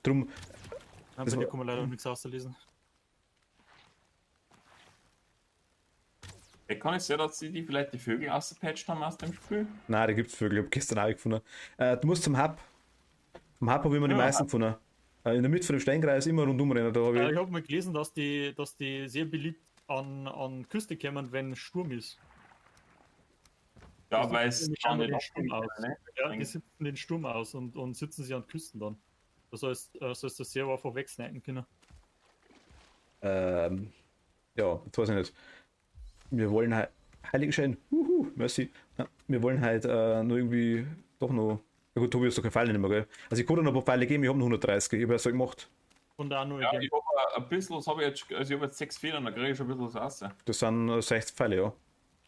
Darum, Nein, das bei dir war- kann man leider nichts auslesen. Ich kann nicht sehen, dass sie die vielleicht die Vögel ausgepatcht haben aus dem Spiel. nein, da gibt es Vögel, ich habe gestern auch gefunden. Du musst zum Hub. Vom Hub habe ich immer die Ja, meisten gefunden. In der Mitte von dem Steinkreis immer rundum rennen, da habe Ich ich. habe mal gelesen, dass die sehr beliebt an Küste kommen, wenn Sturm ist. Ja, Die weil sitzen es nämlich kann einmal nicht den Sturm aus. abgehen, ne? Ja, die sitzen den Sturm aus und sitzen sie an Küsten dann. Das heißt, sollst du sehr einfach wegsnacken können. Ja, jetzt weiß ich nicht. Wir wollen halt. Heiligenschein, merci. Ja, wir wollen halt nur irgendwie doch noch. Ja gut, Tobi hast doch keine Pfeile nicht mehr, gell? Also ich konnte noch ein paar Pfeile geben, ich habe noch 130, ich habe ja so gemacht. Und da nur Ja, again. ich habe ein bisschen, was habe ich jetzt, also ich habe jetzt 6 Federn, da kriege ich schon ein bisschen was raus. Das sind 60 Pfeile, ja.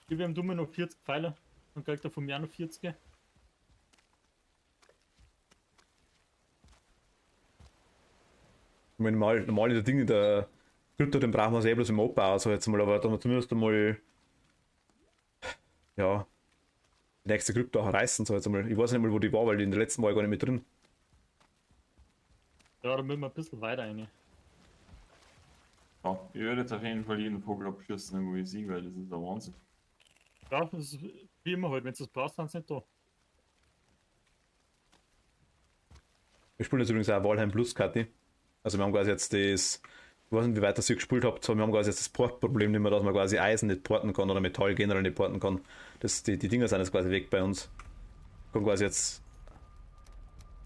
Wir haben dummer noch 40 Pfeile. Dann kriegt er von mir auch noch 40. Ich meine, normal in der Dinge, der Krypto, den brauchen wir selber bloß im Abbau, also jetzt mal, aber dann zumindest einmal, ja, die nächste Krypto auch reißen, so jetzt einmal. Ich weiß nicht mal, wo die war, weil die in der letzten war ich gar nicht mit drin. Ja, da müssen wir ein bisschen weiter rein. Ja, ich werde jetzt auf jeden Fall jeden Vogel abschießen, irgendwo ich sehe, weil das ist der Wahnsinn. Ja, das ist wie immer halt, wenn du das brauchst, dann sind sie nicht da. Wir spielen jetzt übrigens auch Valheim Plus, Kathi. Also wir haben quasi jetzt das, ich weiß nicht, wie weit das ihr gespielt habt, aber wir haben quasi jetzt das Portproblem nicht mehr, dass man quasi Eisen nicht porten kann oder Metall generell nicht porten kann. Die Dinger sind jetzt quasi weg bei uns. Ich kann quasi jetzt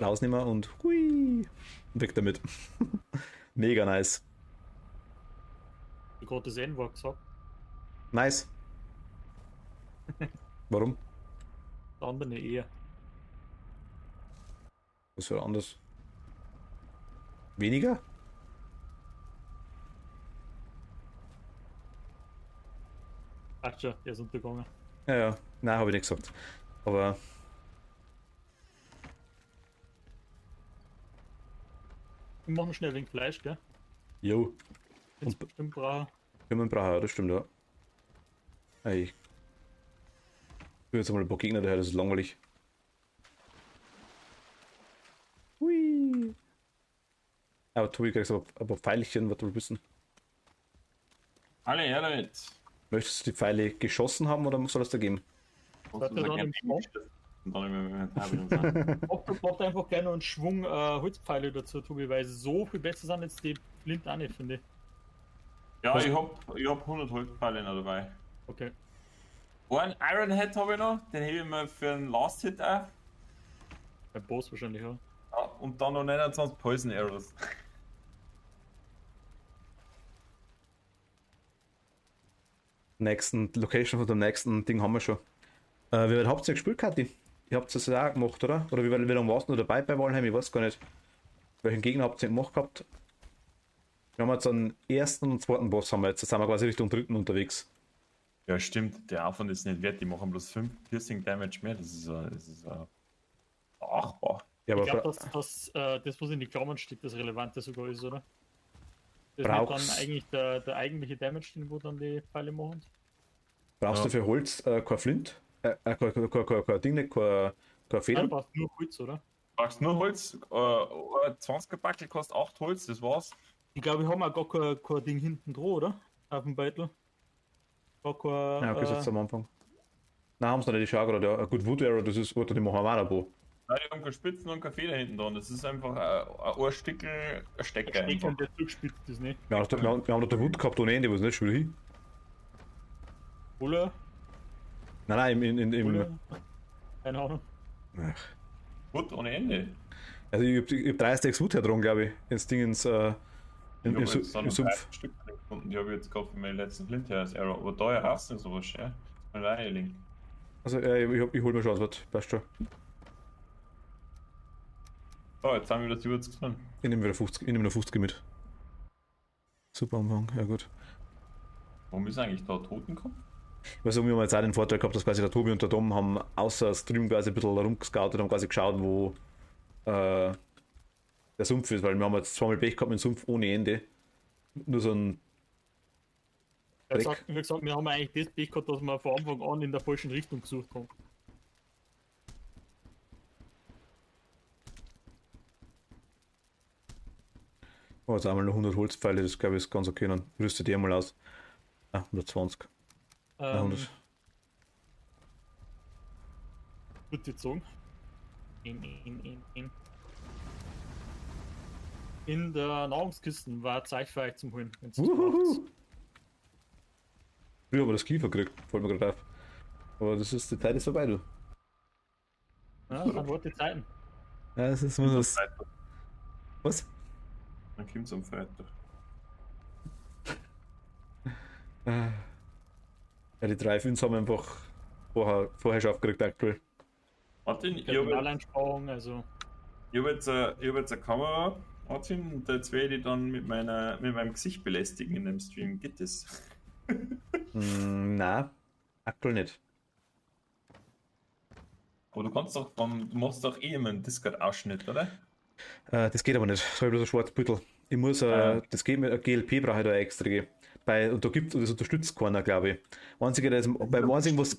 rausnehmen und hui, weg damit. Mega nice. Ich gerade das N war gesagt. Nice. Warum? Der andere eher. Was für anders? Weniger? Ach schon, der ist untergegangen. Ja, ja. Nein, habe ich nicht gesagt. Aber Wir machen schnell wegen Fleisch, gell? jo, Jetzt bestimmt brauchen. können wir brauchen, ja, das stimmt, ja. Ey, ich will jetzt mal ein paar Gegner daher, das ist langweilig. Hui. Aber Tobi, kriegst aber ein paar Pfeilchen, was du wissen. Alle her damit. Möchtest du die Pfeile geschossen haben oder soll es da geben? Was Warte, dann im Schwung. Und dann immer mit dem sein. Macht einfach gerne noch einen Schwung Holzpfeile dazu, Tobi, weil sie so viel besser sind als die Flint auch nicht, finde ich. Ja, ich hab 100 Holzpfeile noch dabei. Okay. Einen Iron Head habe ich noch, den hebe ich mir für einen Last Hit auf. Beim Boss wahrscheinlich, ja. Ja, und dann noch 29 Poison Arrows. Nächsten Location von dem nächsten Ding haben wir schon. Wie weit habt ihr gespielt, Kathi? Ihr habt es ja auch gemacht, oder? Oder wie lange warst du noch dabei bei Valheim? Ich weiß gar nicht. Welchen Gegner habt ihr gemacht gehabt? Wir haben jetzt einen ersten und zweiten Boss, haben wir jetzt. Jetzt sind wir quasi Richtung dritten unterwegs. Ja, stimmt, der Aufwand ist nicht wert, die machen bloß 5 Piercing Damage mehr, das ist ach, boah. Ja, Ich aber glaube, dass das, was in die Klammern steht, das Relevante sogar ist, oder? Das ist nicht dann Brauchst- eigentlich der eigentliche Damage, den wo dann die Pfeile machen. Brauchst Ja. du für Holz kein Flint? Kein Ding, nicht, kein Ja, du Federn? brauchst nur Holz, oder? Brauchst nur Holz, 20er Backel kostet 8 Holz, das war's. Ich glaube, wir haben auch gar kein Ding hinten dran, oder? Auf dem Beutel. Gar kein. Ja, okay, jetzt am Anfang. Nein, haben sie noch nicht, ich schau gerade, ja. Gut, Wood Arrow, das ist, oder die machen wir auch noch ein Nein, die haben keine Spitzen und keine Feder hinten dran. Das ist einfach ein Ohrstickel, ein Stecker. Stecker Einfach. und der zugespitzt ist nicht. Wir haben noch den Wood gehabt ohne Ende, wo es nicht schon wieder hin. Oder? Nein, im. Oder? Keine Ahnung. Ach. Gut, ohne Ende. Also ich hab 3 Stacks Wood dran, glaube ich. Ins Ding ins. Ich habe jetzt Im dann Sumpf. 30 Stück gefunden, die habe ich jetzt gerade für meinen letzten Flint-Arrow. Aber da heraus nicht sowas, ja. Mein Leihling. Also ich hol mir schon was, passt schon. Oh, jetzt haben wir das Jurz gefunden. Ich nehme wieder 50, ich nehme noch 50 mit. Super Umfang, ja gut. Warum ist eigentlich da Totenkopf? Ich wir haben jetzt auch den Vorteil gehabt, dass quasi der Tobi und der Dom haben außer Stream quasi ein bisschen rumgescoutet und haben quasi geschaut, wo der Sumpf ist, weil wir haben jetzt zweimal Pech gehabt mit dem Sumpf ohne Ende. Nur so ein Dreck. Wie gesagt, wir haben eigentlich das Pech gehabt, dass wir von Anfang an in der falschen Richtung gesucht haben. Oh, jetzt einmal noch 100 Holzpfeile, das glaube ich ist ganz okay, dann rüstet ihr mal aus. Ah, 120. Ähm, 100. Gut gezogen. In der Nahrungskisten war Zeug für euch zum Holen. Wenn's Wuhu. Früher haben wir das Kiefer gekriegt, fällt mir gerade auf. Aber das ist, die Zeit ist vorbei, du. Ja, das sind gute Zeiten. Ja, das ist immer das. Was? Dann kommt es am Freitag. Ja, die 3 Fins haben wir einfach vorher schon aufgeregt aktuell. Martin, ich habe Personaleinsparung, also. hab jetzt eine Kamera, Martin, und jetzt werde ich dann mit meinem Gesicht belästigen in dem Stream. Geht das? Nein, aktuell nicht. Aber du kannst doch, du machst doch eh immer einen Discord-Ausschnitt, oder? Das geht aber nicht. Da habe ich bloß ein schwarzes Büttel. Ich muss, das geht mit GLP brauche ich da extra. Und da gibt es, das unterstützt keiner, glaube ich. Einzige, das, beim einzigen, was.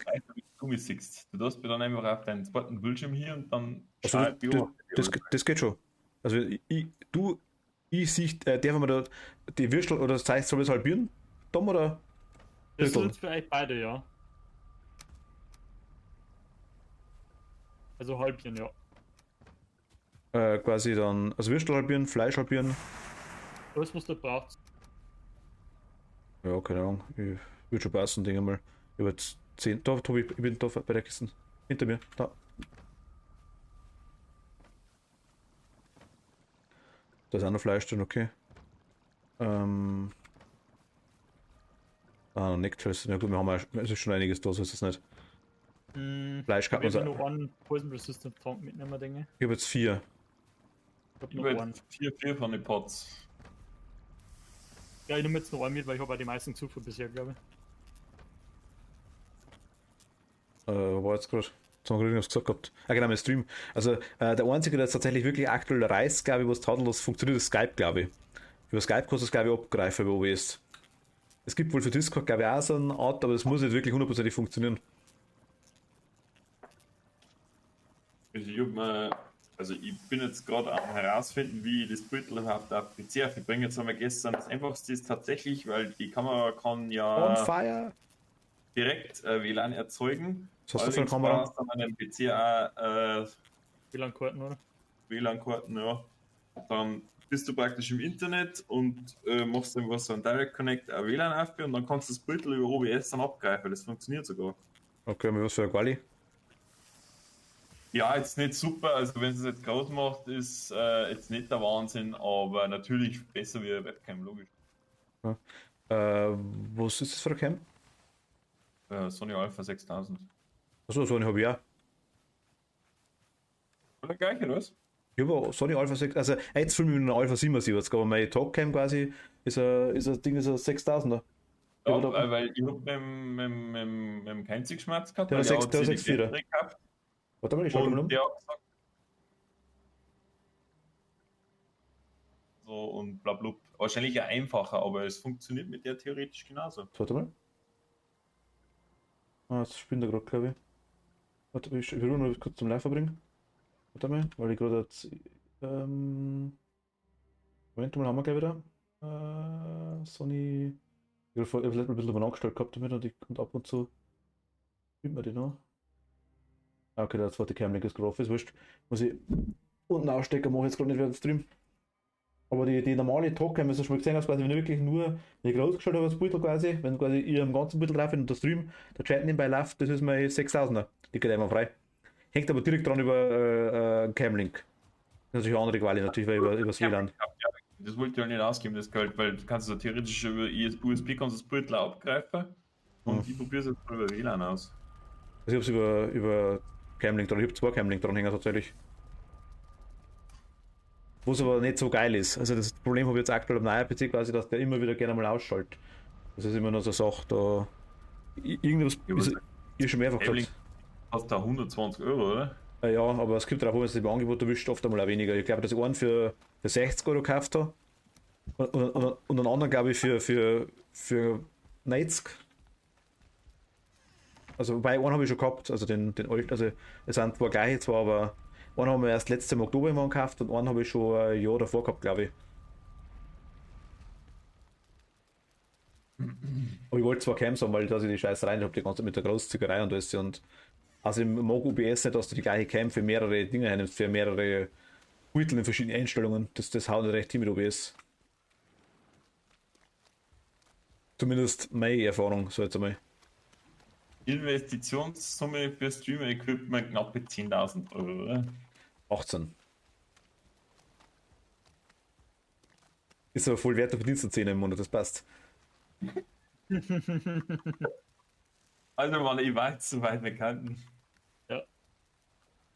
Du mich siehst. Du darfst mir dann einfach auf deinen zweiten Bildschirm hier und dann Also, das geht schon. Also, ich sehe, darf man da die Würstel oder das heißt, soll ich es halbieren? Tom oder? Das Dritteln? sind für euch beide, ja. Also halbieren, ja. Quasi dann, also Würstel halbieren, Fleisch halbieren. Alles, was du brauchst. Ja, keine Ahnung. Ich würde schon passen, denke mal. Ich habe jetzt 10. Da, Tobi, ich bin da bei der Kiste. Hinter mir. Da. Da ist auch noch Fleisch drin, okay. Necktals. Ja gut, wir haben ja, es ist schon einiges da, so ist es nicht. Fleisch kann man Ich habe sagen. noch einen Poison Resistant Tank mitnehmen, denke Ich habe jetzt 4. ich. Ich Noch habe einen. jetzt 4 von den Pots. Ja, ich nehme jetzt noch einen mit, weil ich habe auch die meisten gesucht bisher, glaube ich. Wo war jetzt gerade? Jetzt haben wir gerade was gesagt gehabt. Ah, genau, mein Stream. Also, der einzige, der jetzt tatsächlich wirklich aktuell reißt, glaube ich, was tadellos funktioniert, ist Skype, glaube ich. Über Skype kannst du es, glaube ich, abgreifen bei OBS. Es gibt wohl für Discord, glaube ich, auch so eine Art, aber es muss nicht wirklich hundertprozentig funktionieren. Also ich bin jetzt gerade am herausfinden, wie ich das Bild überhaupt auf PC aufbringe. Jetzt haben wir gestern das Einfachste ist tatsächlich, weil die Kamera kann On ja fire! direkt WLAN erzeugen. Was hast du für eine Allerdings Kamera? brauchst du an einem PC auch WLAN-Karten, oder? WLAN-Karten, ja. Dann bist du praktisch im Internet und machst dann was so ein Direct Connect WLAN aufbauen und dann kannst du das Bild über OBS dann abgreifen. Das funktioniert sogar. Okay, mit was für eine Quali? Ja, jetzt nicht super, also wenn es jetzt groß macht, ist jetzt nicht der Wahnsinn, aber natürlich besser wie eine Webcam, logisch. Was ist das für eine Cam? Sony Alpha 6000. Achso, Sony habe ich auch. Oder gleich, oder was? Ich habe auch Sony Alpha 6, also jetzt filme ich mit einer Alpha 77, aber meine Talkcam quasi ist ein Ding, ist ein 6000er. Ja, Ja, da- weil ich habe mit dem Keinzig Schmerz gehabt, Der weil hat hat der hat seine 6,4er. Batterie gehabt Warte mal, ich schaue mal und um. der hat gesagt, Elektro und bla bla. Wahrscheinlich ja einfacher, aber es funktioniert mit der theoretisch genauso. Warte mal. Ah, das spinnt er gerade, glaube ich. Warte, ich will nur kurz zum Live bringen. Warte mal, weil ich gerade jetzt. Moment mal, haben wir gleich wieder. Sony. Ich habe vorher ein bisschen mal angestellt gehabt damit und ab und zu. Spielt man die noch? Ah, okay, der zweite Camlink ist gerade ist wurscht. Muss ich unten ausstecken, mache ich jetzt gerade nicht während dem Stream. Aber die normale Talkcam, wie du schon mal gesehen hast, quasi, wenn ich wirklich nur nicht rausgestellt habe, das Bild quasi, wenn quasi ihr am ganzen Bild drauf bin und der Stream, der Chat nebenbei läuft, das ist mein 6000er. Die geht einfach frei. Hängt aber direkt dran über Camlink. Das ist natürlich eine andere Quali, natürlich, weil über das WLAN. Das wollte ich ja nicht ausgeben, das Geld, weil du kannst so theoretisch über USB kannst du das Bild abgreifen und ich probiere es jetzt mal über WLAN aus. Also ich habe es über Camlink dran, ich habe zwei Camlink dran hängen tatsächlich. Wo es aber nicht so geil ist. Also das Problem habe ich jetzt aktuell am neuen PC quasi, dass der immer wieder gerne mal ausschaltet. Das ist immer nur so eine Sache, da irgendwas ist ihr schon mehrfach Camlink gesagt. kostet da 120 Euro, oder? Ja, aber es gibt darauf, wenn es im Angebot erwischt, oft einmal auch weniger. Ich glaube, dass ich einen für 60 Euro gekauft habe und einen anderen, glaube ich, für 90. Also, wobei, einen habe ich schon gehabt, also den alten, also es sind zwar gleiche zwar, aber einen haben wir erst letztes im Oktober immer gekauft und einen habe ich schon ein Jahr davor gehabt, glaube ich. Aber ich wollte zwar Cams haben, weil da ich die Scheiße rein habe, die ganze Zeit mit der Großzügerei und alles. Und also ich mag OBS nicht, dass du die gleiche Cam für mehrere Dinge hernimmst, für mehrere Beutel in verschiedenen Einstellungen. Das haut nicht recht hin mit OBS. Zumindest meine Erfahrung, so jetzt einmal. Investitionssumme für Streamer-Equipment knappe 10.000 Euro, oder? 18. Ist aber voll wert, du verdienst nur 10 im Monat, das passt. Also, man, ich war jetzt so weit bekannt. Ja.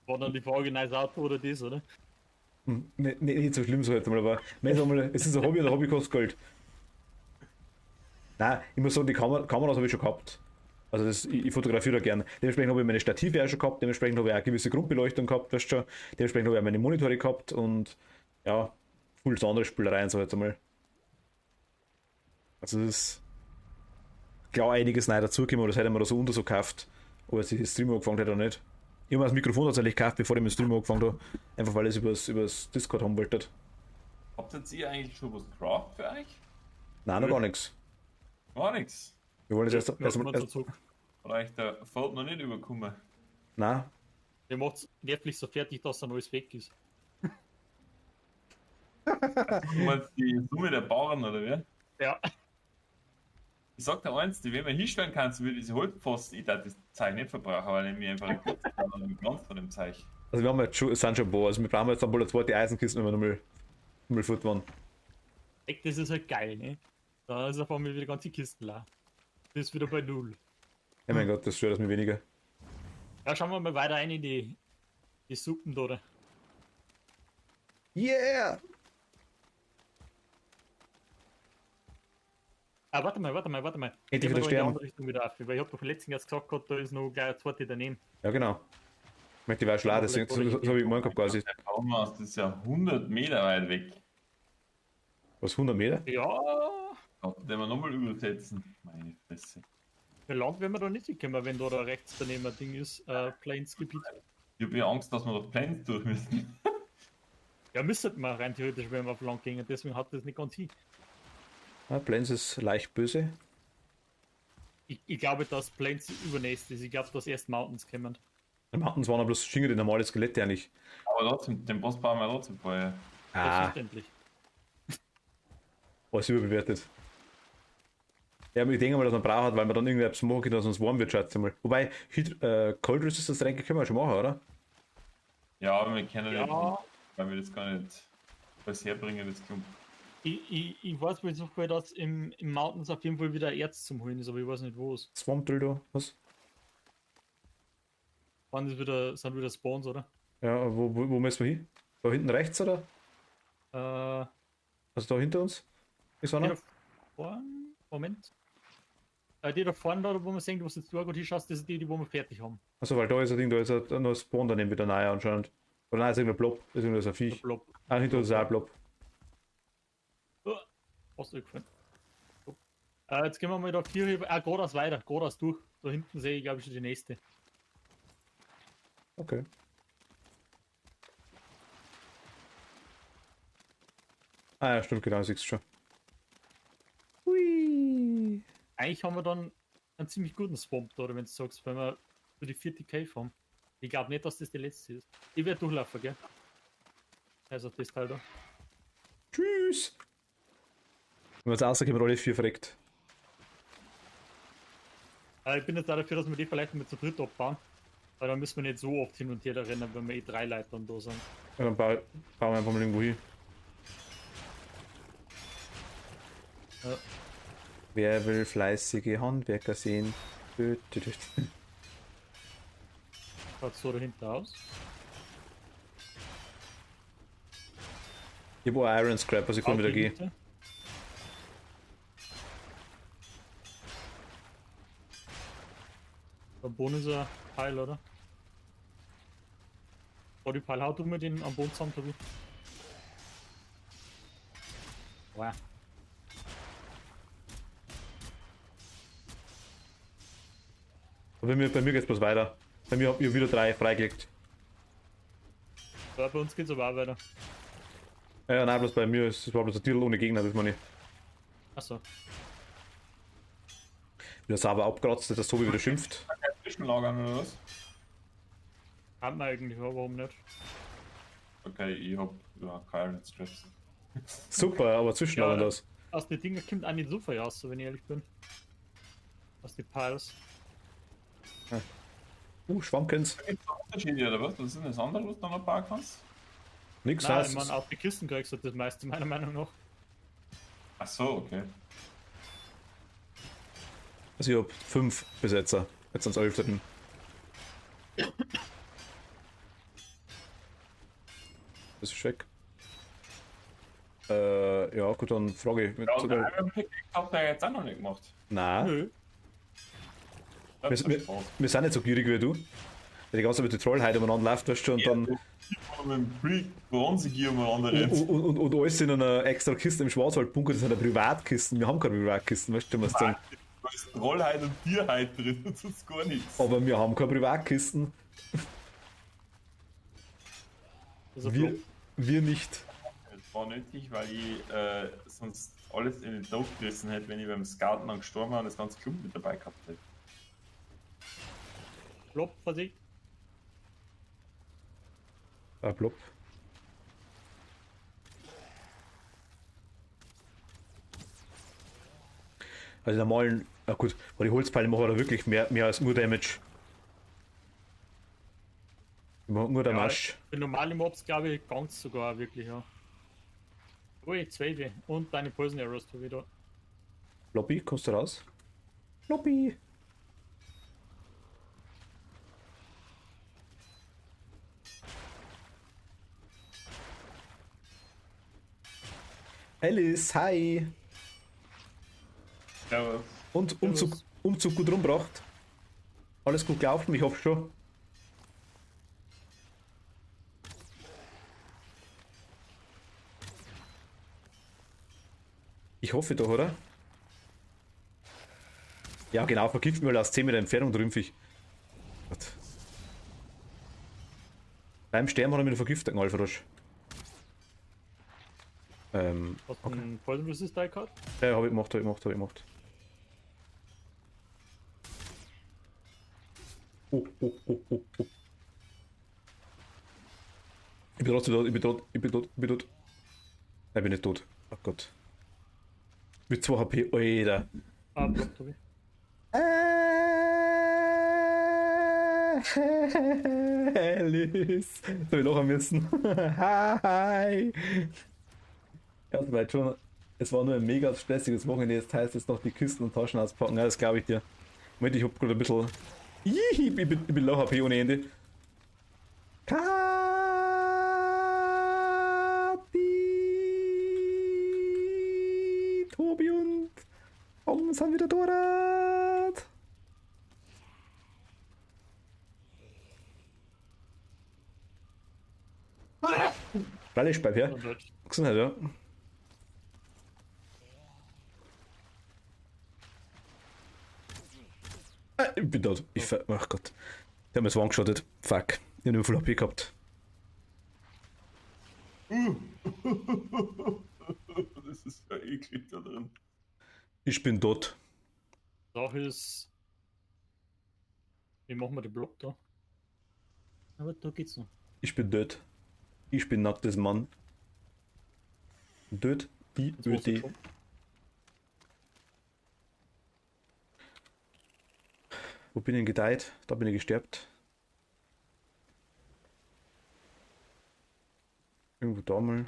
War dann die Frage, neues Auto oder das, oder? Nicht so schlimm so jetzt mal, aber es ist ein Hobby und ein Hobby kostet Geld. Nein, ich muss sagen, die Kameras habe ich schon gehabt. Also ich fotografiere da gerne. Dementsprechend habe ich meine Stative auch schon gehabt, dementsprechend habe ich auch eine gewisse Grundbeleuchtung gehabt, weißt du schon. Dementsprechend habe ich auch meine Monitore gehabt und ja, viel so andere Spielereien so jetzt einmal. Also das ist klar einiges neu dazugekommen, aber das hätte man da so unter so gekauft, ob ich den Stream angefangen hätte oder nicht. Ich habe mir das Mikrofon tatsächlich gekauft, bevor ich mit dem Stream angefangen habe. Einfach weil ich es übers Discord haben wollte. Habt ihr eigentlich schon was Craft für euch? Nein, noch gar nichts. Gar nichts. Wir wollen jetzt Ja, man dazu. Oder euch der Fahrt noch nicht überkommen. nein, Der macht es nervlich so fertig, dass dann alles weg ist. Du meinst die Summe der Bauern, oder wie? Ja. Ich sag dir eins, die, wenn man hinstellen kannst, würde diese Holzpfosten, ich darf das Zeug nicht verbrauchen, weil ich mir einfach gepflanzt von dem Zeug. also wir haben jetzt schon, es sind schon ein paar. Also wir brauchen jetzt dann wohl eine zweite Eisenkiste, wenn wir nochmal fort waren. Das ist halt geil, ne? Da ist auf einmal wieder ganze Kisten leer. Das ist wieder bei Null. Ja, mein Gott, das stört das mir weniger. Ja, schauen wir mal weiter rein in die Suppen da. Oder? Yeah! Ah, warte mal. Endlich Gehen wir wieder da in die sterben. andere Richtung wieder auf, weil ich hab doch letztens erst gesagt gehabt, da ist noch gleich eine zweite daneben. Ja, genau. Ich möchte, die war schlau, deswegen so habe ich morgen gehabt quasi. Der Baumhaus, das ist ja 100 Meter weit weg. Was, 100 Meter? Ja, Den wir nochmal übersetzen. Meine Fresse. für Land werden wir da nicht hinkommen, wenn da rechts daneben ein Ding ist, Plains-Gebiet. Ich habe ja Angst, dass wir durch Plains durch müssen. Ja, müssten wir rein theoretisch, wenn wir auf Land gehen, deswegen hat das nicht ganz hin. Ah, Plains ist leicht böse. Ich glaube, dass Plains übernächst ist. Ich glaube, dass erst Mountains kommen. Die Mountains waren aber bloß Schinger, die normale Skelette eigentlich. Aber trotzdem, den Boss bauen wir trotzdem vorher. Ah, Selbstverständlich. was überbewertet. Ja, aber ich denke mal, dass man braucht, weil man dann irgendwie etwas machen kann, dass uns warm wird, schätze ich mal. Wobei, Cold Resistance Tränke können wir schon machen, oder? Ja, aber wir kennen Ja. nicht, weil wir das gar nicht was herbringen, das kommt. Ich weiß wohl noch, dass im Mountains auf jeden Fall wieder Erz zum Holen ist, aber ich weiß nicht wo es. Swamp Drill da, was? Wann sind wieder Spawns, oder? Ja, wo müssen wir hin? Da hinten rechts, oder? Äh, Also da hinter uns? Ist die einer? da vorne, Moment. Die da vorne, da, wo man sehen, was jetzt du gut hinschaust, das sind die, wo wir fertig haben. Also weil da ist ein Ding, da ist ein Spawn daneben wieder neu anscheinend. Oder nein, ist irgendein Blob, ist irgendein so ein Viech. Blob. Ah, hinter uns ist auch ein Blob. Fast durchgefallen. So. Jetzt gehen wir mal da hier rüber. Geradeaus weiter, geradeaus durch. Da hinten sehe ich, glaube ich, schon die nächste. Okay. Ah ja, stimmt, genau, siehst du schon. Hui. Eigentlich haben wir dann einen ziemlich guten Swamp da, oder wenn du sagst, wenn wir für die 40 Cave haben. Ich glaube nicht, dass das die letzte ist. Ich werde durchlaufen, gell? Also das Teil da. Tschüss. Wenn wir jetzt rausgehen, alle 4 verreckt. Ich bin jetzt auch dafür, dass wir die vielleicht mit zu dritt abbauen. Weil dann müssen wir nicht so oft hin und her da rennen, wenn wir 3 Leute dann da sind. Ja, dann bauen wir einfach mal irgendwo hin. Ja. Wer will fleißige Handwerker sehen? Dö, dö, dö. Schaut so dahinter aus. Ich habe auch Iron Scrap, also ich kann wieder gehen. Bitte. Der Boden ist ein Pfeil, oder? Oh, die Pfeil haut du mit den am Boden zusammen, Tobi. Wow. Aber bei mir geht's bloß weiter. Bei mir hab ich wieder 3 freigelegt. Ja, bei uns geht's aber auch weiter. Ja, nein, bloß bei mir ist es war bloß ein Titel ohne Gegner, das meine ich. Achso. Wieder sauber abgeratzt, dass Tobi wieder schimpft. Zwischenlagern oder was? Haben wir eigentlich, aber warum nicht? Okay, ich hab ja keine Scraps. Super, aber zwischenlagern Ja, das. Aus den Dingen kommt auch nicht so viel raus, wenn ich ehrlich bin. Aus den Piles. Schwankens. Gibt es Unterschiede oder was? Was ist denn das andere, was du noch bauen kannst? Nix Nein, heißt. ich meine, auf die Kisten kriegst du das meiste, meiner Meinung nach. Ach so, okay. Also ich hab 5 Besetzer. Jetzt sind es 11. Das ist weg. Ja, gut, dann frage ich. Ja, und der Iron Pickaxe hat der jetzt auch noch nicht gemacht. Nein, Nö. Das ist wir, Spaß. wir sind nicht so gierig wie du. Weil die ganze Zeit mit den Trollheide umeinander läuft, weißt du, und dann. Mit dem Bronzegier umeinander rennt. Und alles in einer extra Kiste im Schwarzwaldbunker, das sind ja Privatkisten. Wir haben keine Privatkisten, weißt du, was sagen. Da ist Trollheit und Tierheit drin, das ist gar nichts. Aber wir haben keine Privatkisten. Das ist ein Wir, Flop. wir nicht. Das war nötig, weil ich sonst alles in den Tod gerissen hätte, wenn ich beim Scouten dann gestorben war und das ganze Klump mit dabei gehabt hätte. Flop versiegt. Blob. Also die normalen, na gut, aber die Holzpfeile machen da wirklich mehr als nur Damage. Die machen nur Damage. Für normale Mobs glaube ich ganz sogar wirklich, ja. Ui, 2 und deine Poison Arrows du wieder. Lobby, kommst du raus? Lobby! Alice, hi! Ja, Und Umzug gut rumgebracht? Alles gut gelaufen? Ich hoffe schon. Ich hoffe doch, oder? Ja, genau, vergift mir aus 10 Meter Entfernung, der Rümpfig. Gott. Beim Sterben hat er mich noch vergiftet, Alpharosch. Hast du einen Poison Resist Die gehabt? Ja, hab ich gemacht. Oh. Ich bin trotzdem tot, ich bin tot. Nein, ich bin nicht tot. Oh Gott. Mit 2 HP, Alter. Flop, Tobi. Alice. Soll ich lachen müssen? Hi. Ganz weit schon. Es war nur ein mega stressiges Wochenende. Jetzt heißt es noch die Kisten und Taschen auspacken. Ja, das glaube ich dir. Moment, ich hab gerade ein bisschen. Ich bin low HP ohne Ende. Kapi! Tobi und Tom sind wieder dort. Weil ich bleib her. Und Deutsch. Gesundheit, ja. bin tot. Ach Gott. Die haben mir das one-geschottet. Fuck. Ich hab nur voll HP gehabt. Das ist ja eklig da drin. Ich bin tot. Sache ist, wie machen wir den Block da? Aber da geht's noch. Ich bin tot. Ich bin nacktes Mann. Tot. Die Jetzt war's Öde. schon. Wo bin ich denn gedeiht? Da bin ich gestorbt. Irgendwo da mal.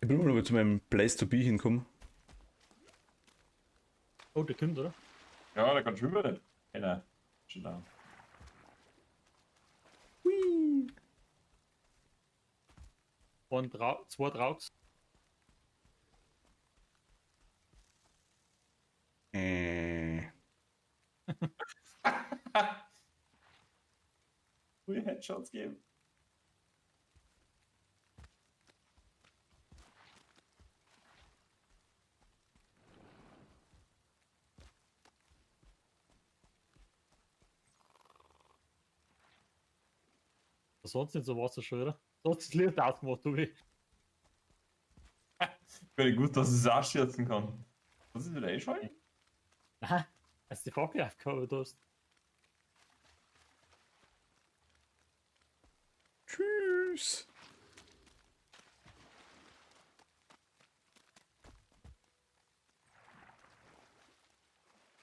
Ich bin immer noch zu meinem Place to be hinkommen. Oh, der kommt, oder? Ja, der kann schwimmen. Nein, schon da. Hui. Und zwei Draugs. Ui, Headshots geben. Sonst nicht so wasserschön, oder? Sonst ist Licht ausgemacht, du wie. Finde gut, dass ich es ausschürzen kann. Das ist wieder eh schon. Nein, hast du die Fackel aufgehauen hast. Tschüss.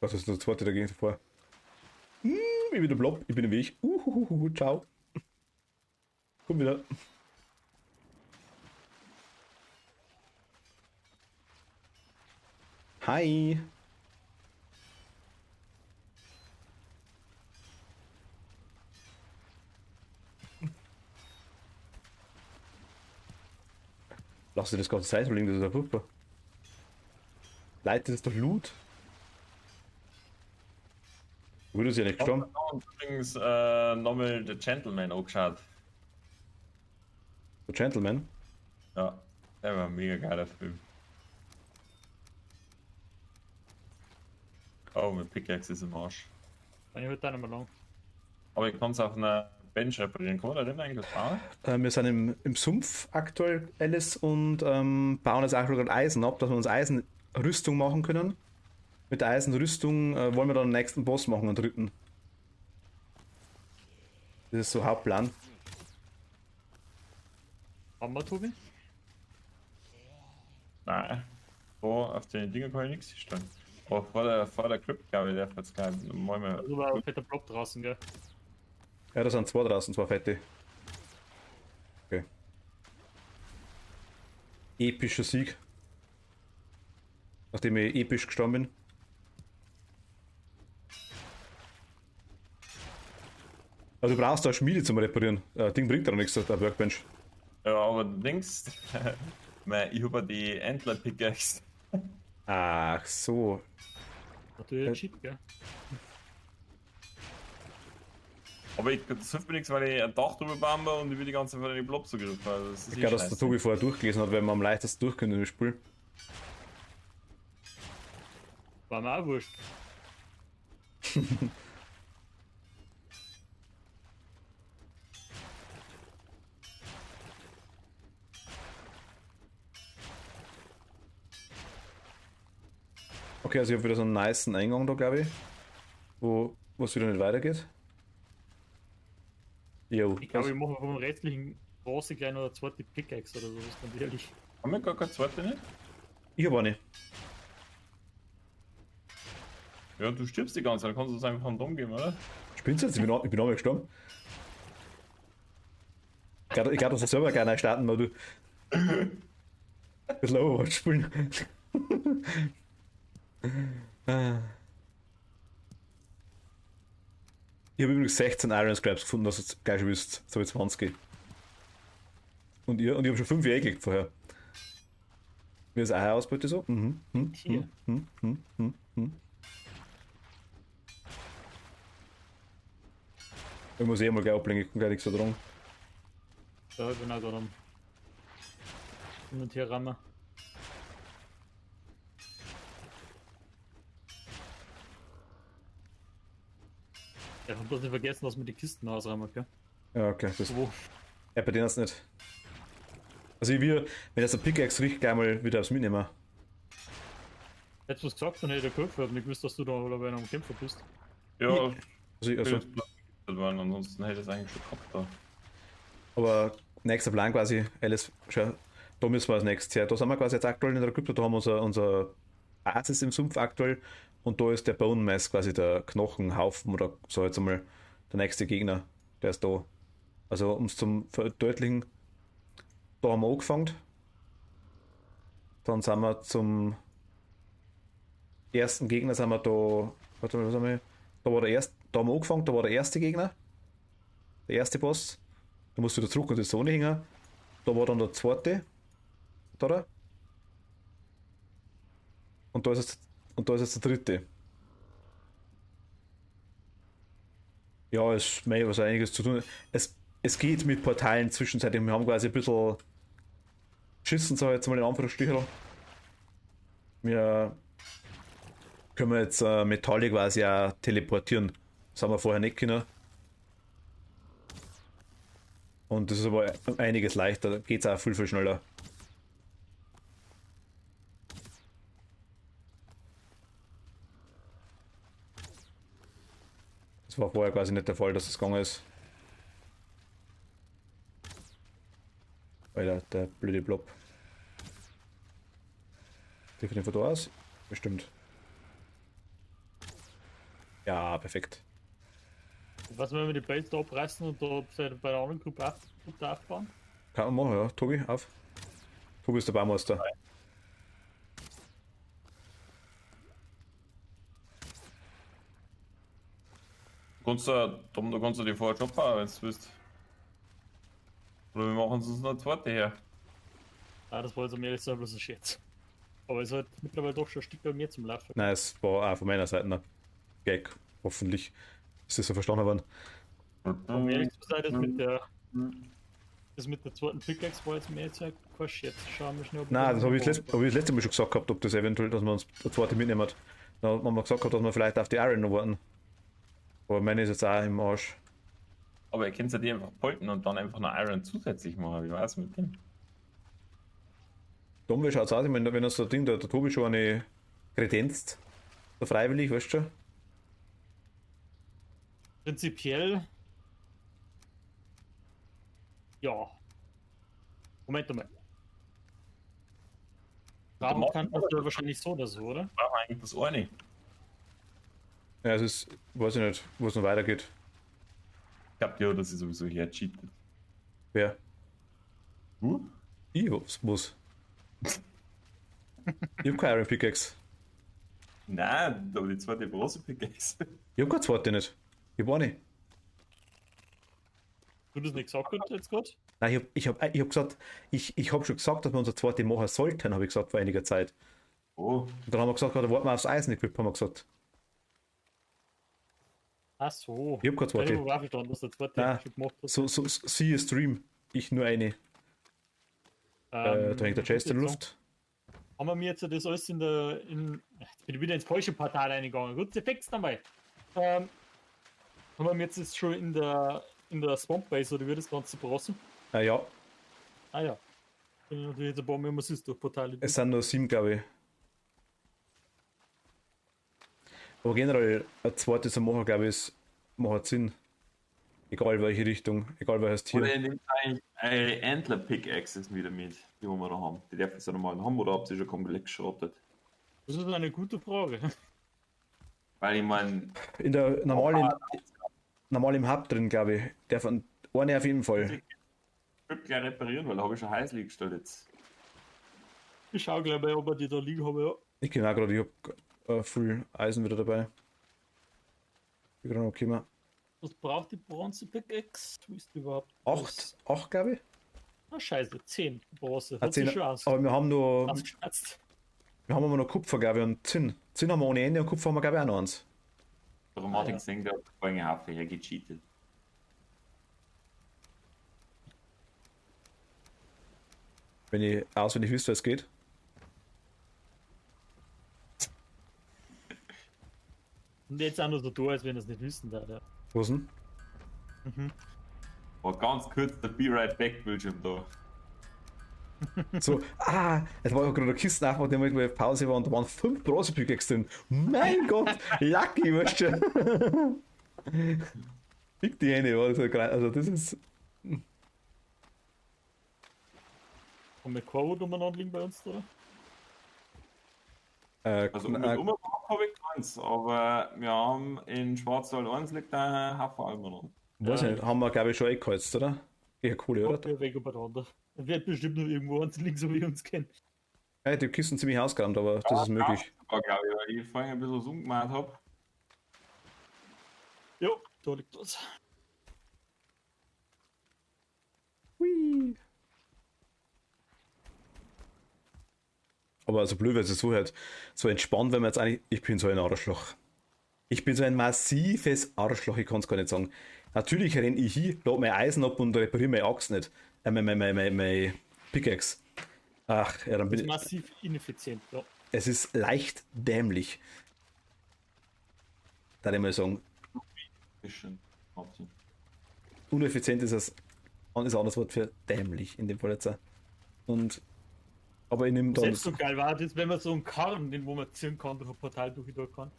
Was ist das zweite dagegen vor? Ich bin der Blob, ich bin im Weg. Ciao. Komm wieder. Hi. Lass dir das ganze Zeit liegen, das ist ja furchtbar. Leute, das ist doch Loot. Wurde sie ja nicht gestorben? Und übrigens nochmal The Gentleman angeschaut. Der Gentleman. Ja, der war ein mega geiler Film. Oh, mit Pickaxe ist im Arsch. Kann ich heute auch nicht mehr lang. Aber ich kann es auf einer Bench reparieren. Kann man da denn eigentlich was bauen? Wir sind im Sumpf aktuell, Alice, und bauen jetzt auch gerade Eisen ab, dass wir uns Eisenrüstung machen können. Mit der Eisenrüstung wollen wir dann den nächsten Boss machen, einen dritten. Das ist so Hauptplan. Haben wir, Tobi? Nein. So, auf den Dingen kann ich nichts stellen. Aber vor der Crypt, glaube ich, der jetzt gleich mal mehr. Also war ein fetter Block draußen, gell? Ja, da sind zwei draußen, zwei fette. Okay. Epischer Sieg. Nachdem ich episch gestorben bin. Aber du brauchst da eine Schmiede zum Reparieren. Ding bringt doch nichts, der Workbench. Ja, aber du denkst, ich habe die Entler-Pickaxe. Ach so. Natürlich ein Cheat, gell? Aber das hilft mir nichts, weil ich ein Dach drüber bauen will und ich will die ganze Zeit in die Blobs zugriffen. Also das ist Ich glaube, dass der scheiße. Tobi vorher durchgelesen hat, weil man am leichtesten durchkommt in dem Spiel. War mir auch wurscht. Okay, also ich habe wieder so einen nicen Eingang da, glaube ich. Wo es wieder nicht weitergeht. Jo. Ich glaube, ich mache vom restlichen Boss gleich noch eine zweite Pickaxe oder so, das kann ehrlich. Haben wir gar keine zweite nicht? Ich habe eine. Ja, du stirbst die ganze Zeit, dann kannst du es einfach random geben, oder? Spinnst du jetzt? Ich bin auch mal gestorben. Ich glaube, dass er selber gerne starten, weil du. Ein bisschen Overwatch spielen. Ich habe übrigens 16 Iron Scraps gefunden, dass ihr gleich schon wisst. So jetzt 20. Und ich habe schon 5 gelegt vorher. Wie ist eure Ausbeute so? Hier. Ich muss eh mal gleich ablenken, ich kann gleich nichts so dran. Ja, ich bin auch gerade am hin und her rammen. Ja, und bloß nicht vergessen, dass wir die Kisten ausräumen, gell? Ja, okay. Das, Wo? ja, bei denen ist nicht. Also ich will, wenn jetzt der Pickaxe riecht, gleich mal wieder aufs Mitnehmen. Hättest du es gesagt, dann hätte ich geholfen, aber nicht gewusst, dass du da oder bei einem Kämpfer bist. Ja, Also, ich, also, also, ansonsten hätte ich es eigentlich schon gehabt da. aber nächster Plan quasi, alles, schau, da müssen wir als nächstes her. Da sind wir quasi jetzt aktuell in der Krypto, da haben wir unser Basis im Sumpf aktuell und da ist der Bone Mass quasi der Knochenhaufen oder so jetzt einmal der nächste Gegner, der ist da. Also um es zum Verdeutlichen, da haben wir angefangen, dann sind wir zum ersten Gegner, sind wir da, warte mal, was haben wir, da war der erste, da haben wir angefangen, da war der erste Gegner, der erste Boss, da musst du wieder zurück und die Zone hängen, da war dann der zweite, da, und da ist jetzt, und da ist jetzt der dritte. Ja, es ist was einiges zu tun. Es geht mit Portalen zwischenzeitlich. Wir haben quasi ein bisschen geschissen, sag ich jetzt mal in Anführungsstrichen. Wir können jetzt Metalle quasi auch teleportieren. Das haben wir vorher nicht können. Und das ist aber einiges leichter. Da geht es auch viel, viel schneller. Das war vorher quasi nicht der Fall, dass das gegangen ist. Alter, der blöde Blob. Wie von da aus? Bestimmt. Ja, perfekt. Was, wenn wir die Base da abreißen und da bei der anderen Gruppe aufbauen? Kann man machen, ja. Tobi, auf. Tobi ist der Baumeister. Du kannst du die vorher schon fahren, wenn du willst. Oder wir machen uns noch eine zweite her. Ah, das war jetzt am ehrlich sein bloß ein Scherz. Aber es ist halt mittlerweile doch schon ein Stück bei mir zum Laufen. Nein, es war auch von meiner Seite ein Gag. Hoffentlich ist das so verstanden worden. Um ehrlich zu sein, das mit der zweiten Pickaxe war jetzt mir jetzt ja kein Scherz. Schauen wir schnell, ob Nein, das habe ich, hab ich das letzte Mal schon gesagt gehabt, ob das eventuell, dass man uns der zweite mitnehmen. Da haben wir gesagt, dass wir vielleicht auf die Iron noch warten. Aber meine ist jetzt auch im Arsch. Aber ihr könnt ja die einfach polten und dann einfach eine Iron zusätzlich machen. Wie war's mit dem? Dumm, wie schaut's aus? Ich meine, wenn das Ding, der Tobi schon eine kredenzt, der freiwillig, weißt du schon? Prinzipiell. Ja. Moment mal. Warum kann man das wahrscheinlich so oder so, oder? Brauchen wir eigentlich das eine? Ja, es ist, weiß ich nicht, wo es noch weitergeht. Ich glaube ja, dass sie sowieso hier cheatet. Wer? Huh? Ich was? Ich hab keine Iron Pickaxe. Nein, aber die zweite große Pickaxe. Ich hab keine zweite nicht. Ich hab eine. Du das nicht gesagt hast jetzt gerade? Nein, ich hab gesagt, ich hab schon gesagt, dass wir unsere zweite machen sollten, habe ich gesagt, vor einiger Zeit. Oh, Und dann haben wir gesagt, da warten wir aufs Eisen-Equip, haben wir gesagt. Ach so. Ich hab keine zweite. Ich habe verstanden, dass der zweite Nein, schon gemacht hat. so siehe Stream. Ich nur eine. Da hängt der Chest in der Luft. Haben wir mir jetzt das alles jetzt bin ich wieder ins falsche Portal reingegangen. Gut, fix einmal. Haben wir mir jetzt das schon in der Swamp Base oder wie das Ganze brassen? Ja, Ah ja. Bin natürlich jetzt ein paar Mal immer süß durch Portale. es sind nur 7, glaube ich. Aber generell, ein zweites zu machen, glaube ich, macht Sinn. Egal welche Richtung, egal welches Tier. oder ihr nehmt eigentlich eure Antler-Pickaxes wieder mit, die wir da haben. Die dürfen sie normal haben oder habt ihr schon komplett geschrottet? Das ist eine gute Frage. Weil ich meine, In der normal im Hub drin, glaube ich. Der von eine auf jeden Fall. ich würde gleich reparieren, weil da habe ich schon heiß gestellt jetzt. Ich schau gleich mal, ob ich die da liegen habe. Ja. Ich kenne auch gerade, ich habe viel Eisen wieder dabei. Ich bin gerade noch gekommen. Was braucht die Bronze Pickaxe? Wo ist die überhaupt? 8, glaube ich. Ah, scheiße, 10 Bronze. Ah, Hat sich 10, schon aus. aber wir haben nur, Ausgeschätzt. wir haben aber noch Kupfer, glaube ich, und Zinn. Zinn haben wir ohne Ende und Kupfer haben wir, glaube ich, auch noch eins. Darum hat ich gesehen, der hat vorhin Hafe her gecheatet. Wenn ich auswendig wüsste, wie es geht. Und jetzt auch nur so da, als wenn er es nicht wissen darf. Ja. Was denn? Mhm. War ganz kurz der Be Right Back Bildschirm da. So, es war ja gerade eine Kiste aufgemacht, die mal auf Pause war und da waren 5 Bronze-Pickaxe drin. Mein Gott, lucky, weißt du. Fick die Hände, also das ist. Und mit Quo umeinander liegen bei uns, oder? Also mit Umfang habe ich keins, aber wir haben in Schwarzwald 1 liegt ein Haufen Alben noch. Weiß Ja, nicht, haben wir glaube ich schon eingeheizt, oder? Ja, cool, oder? wir weg übereinander. Er wird bestimmt noch irgendwo eins liegen, so wie wir uns kennen. Ja, die Kisten ziemlich ausgeräumt, aber das ist möglich. Sogar, glaube ich, weil ich vorhin ein bisschen was umgemacht habe. Jo, da liegt was. Hui. Aber also blöd, weil es so halt so entspannt, wenn man jetzt eigentlich. Ich bin so ein Arschloch. Ich bin so ein massives Arschloch, ich kann es gar nicht sagen. Natürlich renne ich hin, lade mein Eisen ab und repariere meine Axt nicht. Mein Pickaxe. Ach, ja, dann Das bin ist ich. massiv ineffizient, ja. Es ist leicht dämlich. Da ich mal sagen, Bisschen. Martin. uneffizient ist ein anderes Wort für dämlich in dem Fall jetzt auch. Und aber ich nehme dann. Selbst so geil war das, wenn man so einen Karren, den wo man ziehen kann, durch ein Portal durch kann.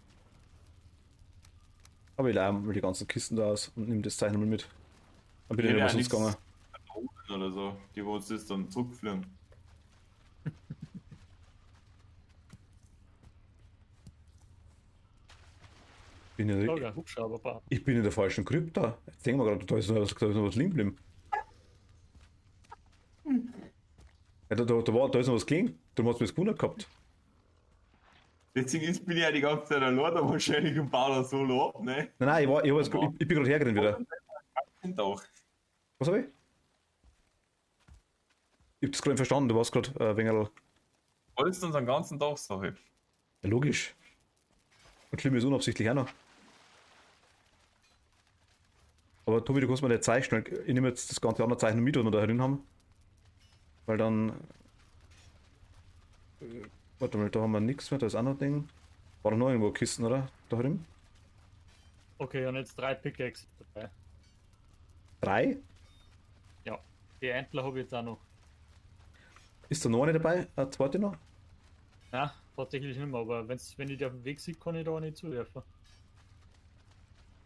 Aber ich leih mal die ganzen Kisten da aus und nehme das Zeichen mal mit. Dann bin ich nicht mehr sonst gegangen. Oder so, die wo uns das dann zurückfliegen. Ja, Hubschrauber. Ich bin in der falschen Krypta. Jetzt denken wir gerade, da ist noch was liegen geblieben. Ja, da ist noch was gelegen. Du hast mir das gewundert gehabt. Deswegen bin ich ja die ganze Zeit allein da wahrscheinlich und baue das Solo ab, ne? Nein, ich bin gerade hergerannt wieder. Sind auch. Was habe ich? Ich hab das gerade nicht verstanden, du warst gerade ein wenig. Wolltest du unseren ganzen Tag Sache? Ja, logisch. Und schlimm ist unabsichtlich auch noch. Aber Tobi, du kannst mir nicht zeichnen. Ich nehme jetzt das ganze andere Zeichen mit, was wir da drin haben. Weil dann. Warte mal, da haben wir nichts mehr, da ist auch noch ein Ding. War doch noch irgendwo Kisten, oder? Da drin? Okay, und jetzt 3 Pickaxes dabei. 3? Ja, die Entler habe ich jetzt auch noch. Ist da noch eine dabei? Eine zweite noch? Na, tatsächlich nicht mehr, aber wenn ich die auf dem Weg sehe, kann ich da auch nicht zuwerfen.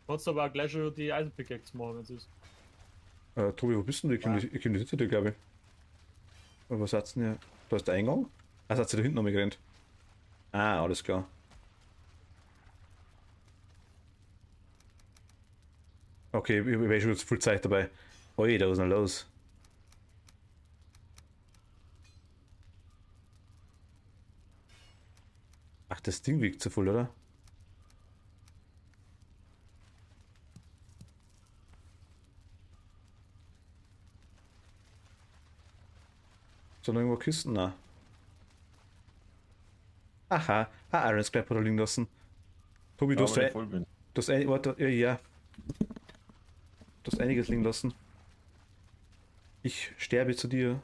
Kannst aber auch gleich schon die Eisenpickaxe machen, wenn es ist. Tobi, wo bist denn du? Ich kenne die Sitte, glaube ich. Aber was hat's denn hier? Da ist der Eingang? Ah, hat sie da hinten noch mal gerannt. Ah, alles klar. Okay, ich war schon zu viel Zeit dabei. Ui, da ist noch los. Ach, das Ding wiegt zu voll, oder? Sind noch irgendwo Kisten? Nein. Aha, ein Iron Scrap hat er liegen lassen. Tobi, du hast, wenn ich voll bin. du hast warte, ja. Du hast einiges liegen lassen. Ich sterbe zu dir.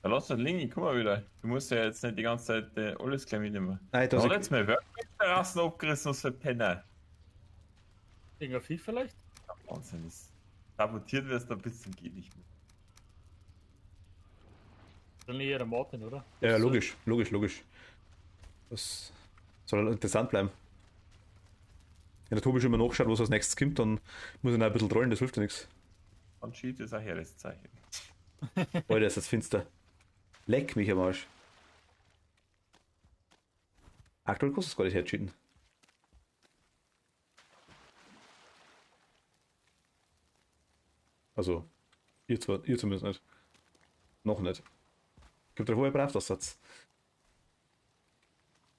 Ja, lass das liegen, komm mal wieder. Du musst ja jetzt nicht die ganze Zeit alles gleich mitnehmen. Nein, Da hat jetzt mal Workbench-Terrassen abgerissen, was für Penner. Irgendein Vieh vielleicht? Ja, Wahnsinn, das sabotiert wirst du ein bisschen, geht nicht mehr. Dann eher der Martin, oder? Ja, logisch. Das soll halt interessant bleiben. Wenn der Tobi schon mal nachschaut, was als nächstes kommt, dann muss ich noch ein bisschen trollen, das hilft ja nichts. Und Cheat ist ein helles Zeichen. Alter, ist das finster. Leck mich am Arsch. Aktuell kostet es gar nicht hercheaten. Also, ihr zumindest nicht. Noch nicht. Gibt der hohe Brauchaussatz.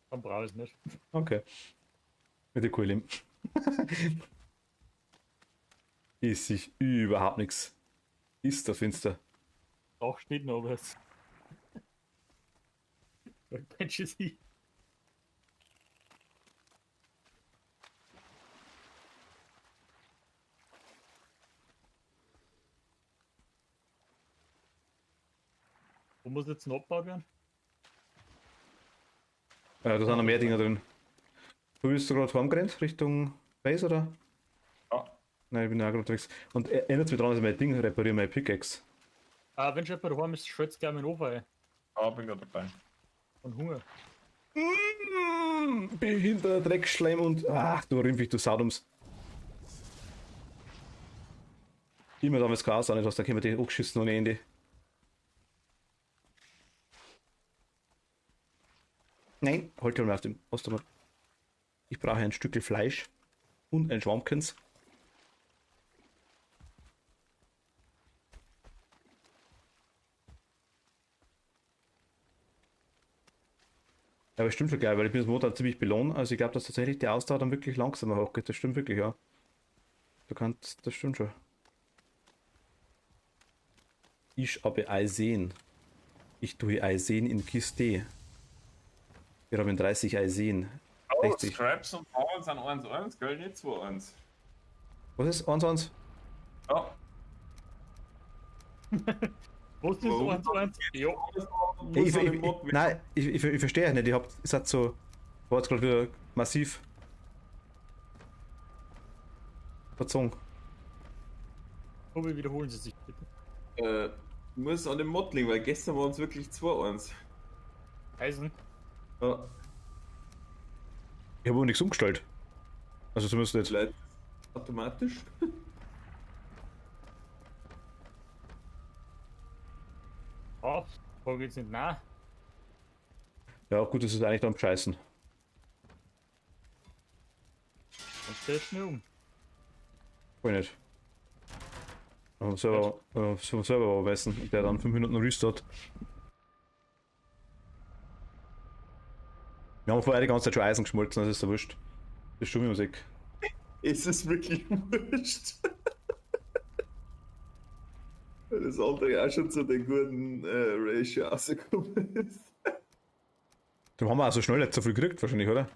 Dann brauche ich es nicht. Okay. Mit der Cool. Ist sich überhaupt nichts. Ist da finster. Auch steht noch was. Workbench ist hier. Wo muss jetzt ein Abbau werden? Da sind noch mehr Dinger drin. Du bist gerade heimgerannt, Richtung Base oder? Ja. Nein, ich bin ja auch gerade unterwegs. Und erinnert mich daran, dass ich mein Ding repariere, mein Pickaxe. Wenn schon jemand daheim ist, schützt gerne meinen Ofen ein. Bin gerade dabei. Von Hunger. Behinderter Dreckschleim und. Ach, du Rimpfig, du Sadums. Immer da, wenn es Chaos nicht hast, dann können wir die angeschissen ohne Ende. Nein, halt mal auf dem Ostermann. Ich brauche ein Stück Fleisch und ein Schwammkens. Aber es stimmt schon geil, weil ich bin das Motor ziemlich belohnt. Also ich glaube, dass tatsächlich die Ausdauer dann wirklich langsamer hochgeht. Das stimmt wirklich, ja. Du kannst, das stimmt schon. Ich habe Ei sehen. Ich tue Ei sehen in Kiste. Wir haben 30 Ei sehen. Oh, 60. Scraps und Balls sind 1-1, gell? Nicht 2-1. Was ist? 1-1? Ja. Was ist Warum? 1-1? Jo. Hey, nein, ich verstehe nicht. Ihr seid so. War jetzt gerade wieder massiv verzogen. Tobi, wiederholen Sie sich bitte. Muss an dem Mottling, weil gestern waren es wirklich 2-1. Eisen. Ja, Ich habe auch nichts umgestellt. Also zumindest nicht. vielleicht automatisch. Ja, wo geht's nicht nach? Ja, gut, das ist eigentlich dann scheißen. Dann stellt schnell um. Voll nicht. Selber messen, der dann 5 Minuten Restart. Wir haben vorher die ganze Zeit schon Eisen geschmolzen, das ist ja wurscht. Das ist schon Musik. Ist es wirklich wurscht? Weil das andere auch schon zu den guten Ratio rausgekommen ist. Dann haben wir auch so schnell nicht so viel gekriegt, wahrscheinlich, oder?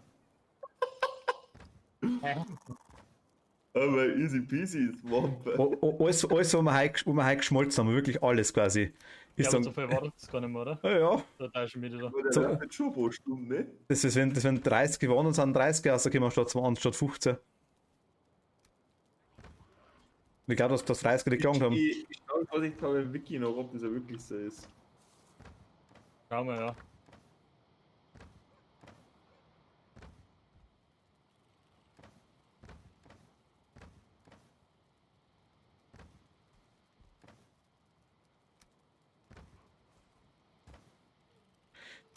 Aber easy peasy ist Wampe. Alles, was wir heute geschmolzen haben, wirklich alles quasi. Ja, Ist aber dann, so viel war das gar nicht mehr, oder? ja, Da ist schon wieder da. Aber der So. läuft jetzt schon pro Stunde, ne? das ist, wenn 30 gewonnen sind, 30 rausgekommen statt 15. Ich glaube, dass das 30 nicht gelangt haben. Ich schaue vorsichtshalber im Wiki noch, ob das ja wirklich so ist. Schauen wir, ja.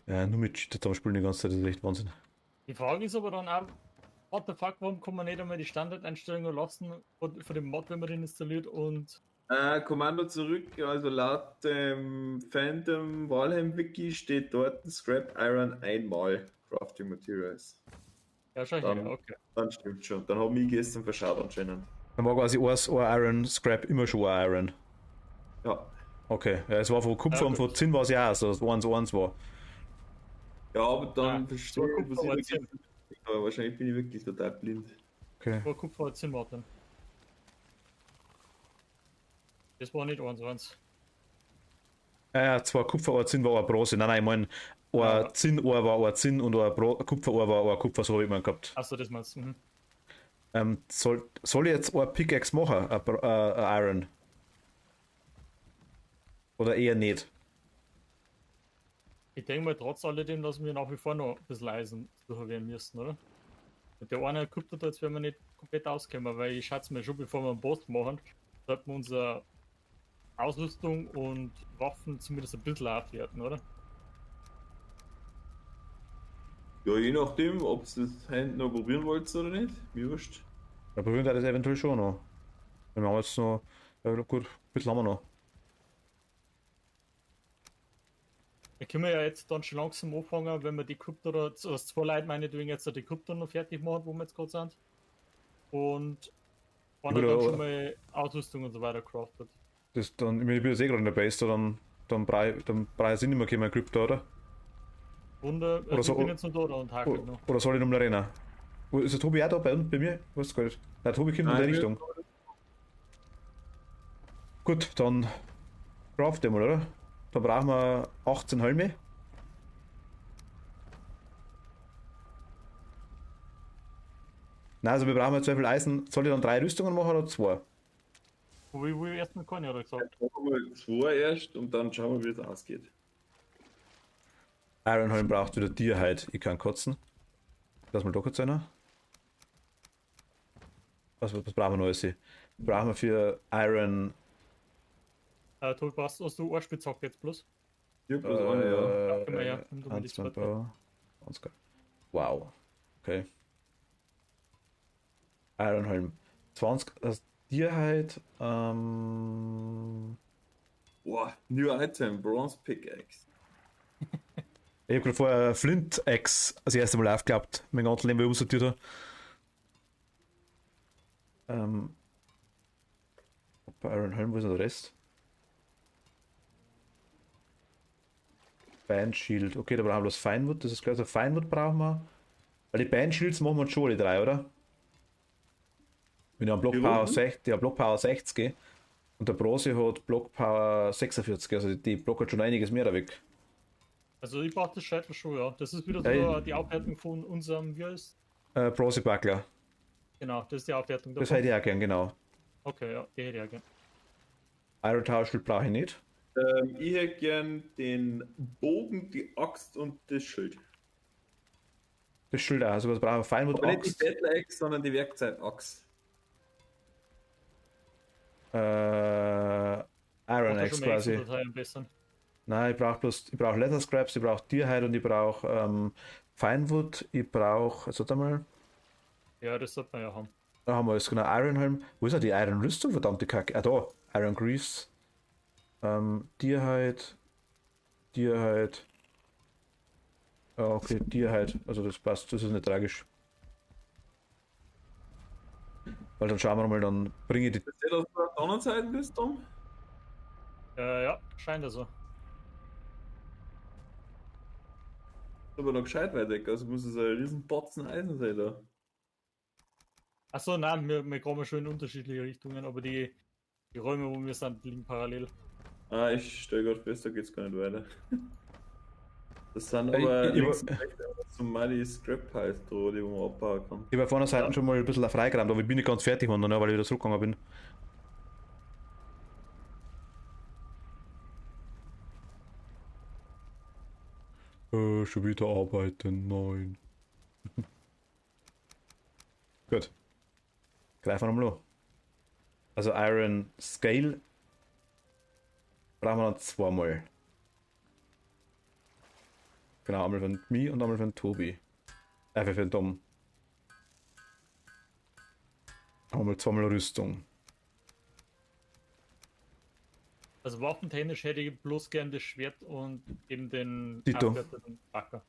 Ja, nur mit Cheater zusammenspielen die ganze Zeit, das ist echt Wahnsinn. Die Frage ist aber dann auch, what the fuck, warum kann man nicht einmal die Standardeinstellungen lassen von dem Mod, wenn man den installiert und Kommando zurück, also laut dem Phantom Valheim Wiki steht dort Scrap Iron einmal Crafting Materials. ja, schau Dann, her, okay. dann stimmt schon. Dann habe ich gestern verschaut anscheinend. Dann war quasi ein Iron Scrap immer schon ein Iron. Ja. Okay, ja, es war von Kupfer Ja, und von gut. Zinn war es ja auch so, dass es 1-1 war. Ja, aber dann Ja, verstehe ich, Kupfer was war ich da gestern. Aber wahrscheinlich bin ich wirklich total blind. Okay. Wo Kupfer hat Sinn warten. Das war nicht 1-1. Ja, zwei Kupfer, ein Zinn war ein Bronze. Nein, ich meine, ein Ja. Zinn war ein Zinn und ein Kupfer war ein Kupfer, so habe ich mal gehabt. Achso, das meinst du. Mhm. Soll ich jetzt ein Pickaxe machen, ein Iron? Oder eher nicht? Ich denke mal trotz alledem, dass wir nach wie vor noch ein bisschen Eisen durchhaben müssen, oder? Mit der einen Kupfer da jetzt werden wir nicht komplett auskommen, weil ich schätze mir schon, bevor wir einen Boss machen, sollten wir unsere Ausrüstung und Waffen zumindest ein bisschen aufwerten, oder? Ja, je nachdem, ob ihr das Hand noch probieren wollt oder nicht. Mir wurscht. Da probieren wir das eventuell schon noch. Wenn wir haben jetzt noch, ja gut, ein bisschen haben wir noch. Da können wir ja jetzt dann schon langsam anfangen, wenn wir die Krypto da, also zwei Leute meinetwegen jetzt die Krypto noch fertig machen, wo wir jetzt gerade sind. Und wenn er Gut, dann aber- schon mal Ausrüstung und so weiter craftet. Das dann, ich bin jetzt eh gerade in der Base, dann brauche ich nicht mehr kein Krypto, oder? Wunder, Oder so- ich bin jetzt noch da und hakelt noch. Oder soll ich nochmal rennen? Ist der Tobi auch da bei mir? Ich weiß gar nicht. Nein, Tobi kommt in Nein, der Richtung. Gut, dann craft mal, oder? Da brauchen wir 18 Helme. Nein, also wir brauchen jetzt 12 Eisen. Soll ich dann 3 Rüstungen machen oder 2? Wo ich erstmal keine, hat er gesagt. Machen wir 2 erst und dann schauen wir, wie es ausgeht. Ironholm braucht wieder Tierheit. Ich kann kotzen. Lass mal da kurz einer. Was brauchen wir noch alles? Brauchen wir für Iron. Du hast du Ohrspitzhack jetzt bloß? Ja, bloß eine, ja. Ja, können wir ja. Nimm du mal die Huntsman zweite. Bow. Ganz geil. Wow. Okay. Ironholm. 20 Tierheit. Boah, New Item, Bronze Pickaxe. Ich habe gerade vorher Flint Axe das erste Mal aufgeklappt. Mein ganzes Leben, wo ich umsortiert habe. Bei Ironholm, wo ist noch der Rest? Band Shield. Okay, da brauchen wir bloß Feinwood. Das ist klar, also Feinwood brauchen wir. Weil die Band Shields machen wir uns schon alle 3, oder? Wenn ich einen Block Die Power roten? 60, der Block Power 60 und der Bronze hat Block Power 46, also die blockert schon einiges mehr da weg. Also ich brauche das Scheitel schon, ja. Das ist wieder Ey. so die Aufwertung von unserem, wie heißt? Bronze Buckler. Genau, das ist die Aufwertung Das davon. hätte ich auch gern, genau. Okay, ja, die hätte ich auch gern. Iron Tower Schild brauche ich nicht. Ich hätte gern den Bogen, die Axt und das Schild. Das Schild auch, also was brauchen wir? Feinwood Aber nicht die Axt. Battle Axe, sondern die Werkzeug-Axt. Iron Macht Axe schon mal quasi. Excel-Datei am besten. Nein, ich brauche Leather Scraps, ich brauche Tierhide und ich brauche Feinwood, ich brauche, also warte mal, Ja, das sollte man ja haben. da haben wir alles genau, Ironhelm. Wo ist ja die Iron Rüstung, verdammte Kacke? Ah, da, Iron Greaves. Tierhide. Ah, okay, Tierhide, also das passt, das ist nicht tragisch. Weil dann schauen wir mal, dann bringe ich die. Ist das, dass du auf der anderen Seite bist, Tom? Ja, scheint also. Ist aber noch gescheit weit weg, also muss es ein riesen Batzen Eisen sein da. Achso, nein, wir kommen schon in unterschiedliche Richtungen, aber die Räume, wo wir sind, liegen parallel. Ah, ich stelle gerade fest, da geht's gar nicht weiter. Das sind Ja, aber ich- links und rechts so Mighty Scrap Piles dran, die man abbauen kann. Ich habe auf einer Seite Ja. schon mal ein bisschen freigeräumt, aber ich bin nicht ganz fertig geworden, ne, weil ich wieder zurückgegangen bin. Schon wieder arbeiten, nein. Gut. Greifen wir nochmal an. Also Iron Scale brauchen wir dann zweimal. Genau, einmal für den mich und einmal für den Tobi. Für den Tom. Einmal zweimal Rüstung. Also waffentechnisch hätte ich bloß gern das Schwert und eben den Dito. aufgewerteten Backer.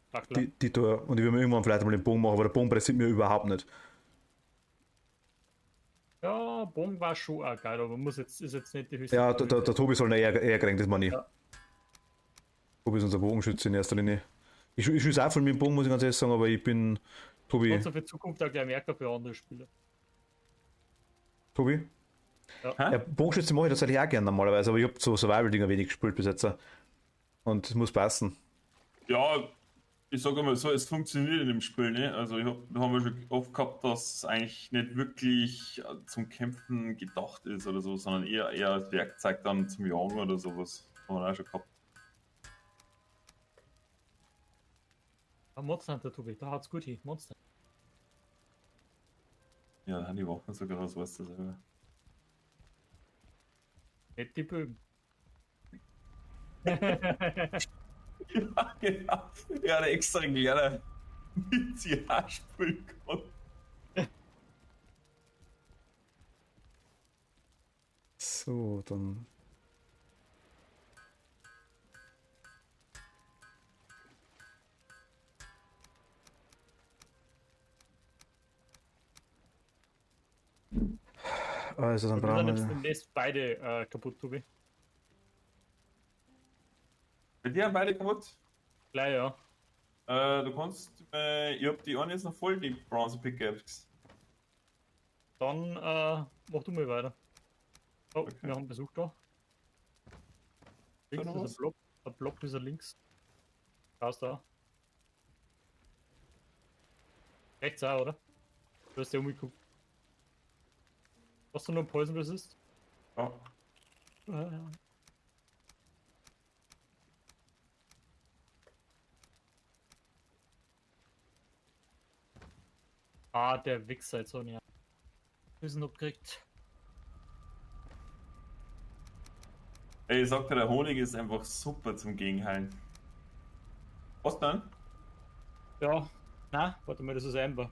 Die da, und ich will mir irgendwann vielleicht mal den Bogen machen, aber der Bogen pressiert mir überhaupt nicht. Ja, Bogen war schon auch geil, aber ist jetzt nicht die höchste. Ja, der Priorität. Tobi soll ihn eher kriegen, das meine ich. Ja. Tobi ist unser Bogenschütze in erster Linie. Ich schieße auch von mit dem Bogen, muss ich ganz ehrlich sagen, aber ich bin Tobi. Und so für Zukunft auch gleich merken für andere Spiele. Tobi? Hä? Ja, Bogenschütze mache ich tatsächlich auch gerne normalerweise, aber ich habe so Survival-Dinger wenig gespielt bis jetzt. Und es muss passen. Ja, ich sage mal so, es funktioniert in dem Spiel, ne? Also wir haben ja schon oft gehabt, dass es eigentlich nicht wirklich zum Kämpfen gedacht ist oder so, sondern eher als Werkzeug dann zum Jagen oder sowas. Haben wir auch schon gehabt. Ein Monster Hunter, Tobi, da hat's gut hin. Monster. Ja, da haben die Waffen sogar was, weißt du selber. Nicht die Bögen. Ja, genau. Ja, der extra gelernt mit sie spielen kann. So, dann. Also, dann Wir sind brauchen jetzt wir. demnächst beide kaputt, Tobi. Bei dir haben beide kaputt. Gleich, ja. Du kannst, ich hab die eine jetzt noch voll, die Bronze Pickaxe. Dann mach du mal weiter. Oh, Okay. wir haben Besuch da. Links noch ist was? ein Block. Ein Block ist er links. Da ist da. Rechts auch, oder? Du hast ja umgeguckt. Hast du noch einen Poison Resist? Ja. Ah, der Wichser jetzt auch nicht. Wissen abgekriegt. Ey, ich sag dir, der Honig ist einfach super zum Gegenheilen. Was dann? Ja, na, warte mal, das ist Amber.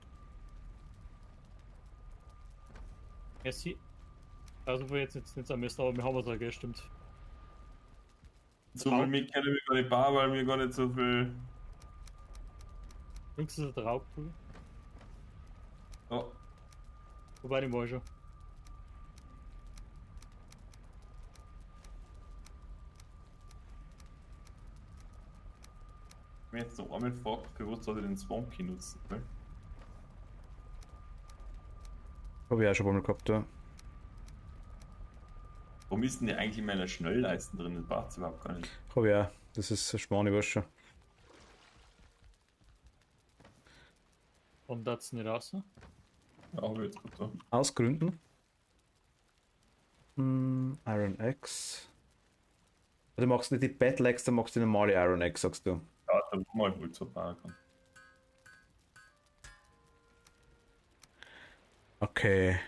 Merci. Also wir jetzt nicht am besten, aber wir haben es auch, gell, stimmt. So, weil mich kennen wir gar nicht bar, weil wir gar nicht so viel. Links ist der Raubvogel. Oh, Wobei, den war ich schon. mir jetzt noch einmal gefragt, für was soll ich den Swamp Key nutzen? Ne? Habe ich auch schon mal gehabt, ja. Warum ist denn der eigentlich in meiner Schnellleisten drin? Das braucht es überhaupt gar nicht. Habe ich auch. Das ist ein Schmarrn, ich weiß schon. Und das nicht raus. Ne? Ja, habe ich jetzt gut da. Aus Gründen. Iron Axe. Du machst nicht die Battle Axe, dann machst du die normale Iron Axe, sagst du. Ja, da wo man wohl zur Bar kann. Okay.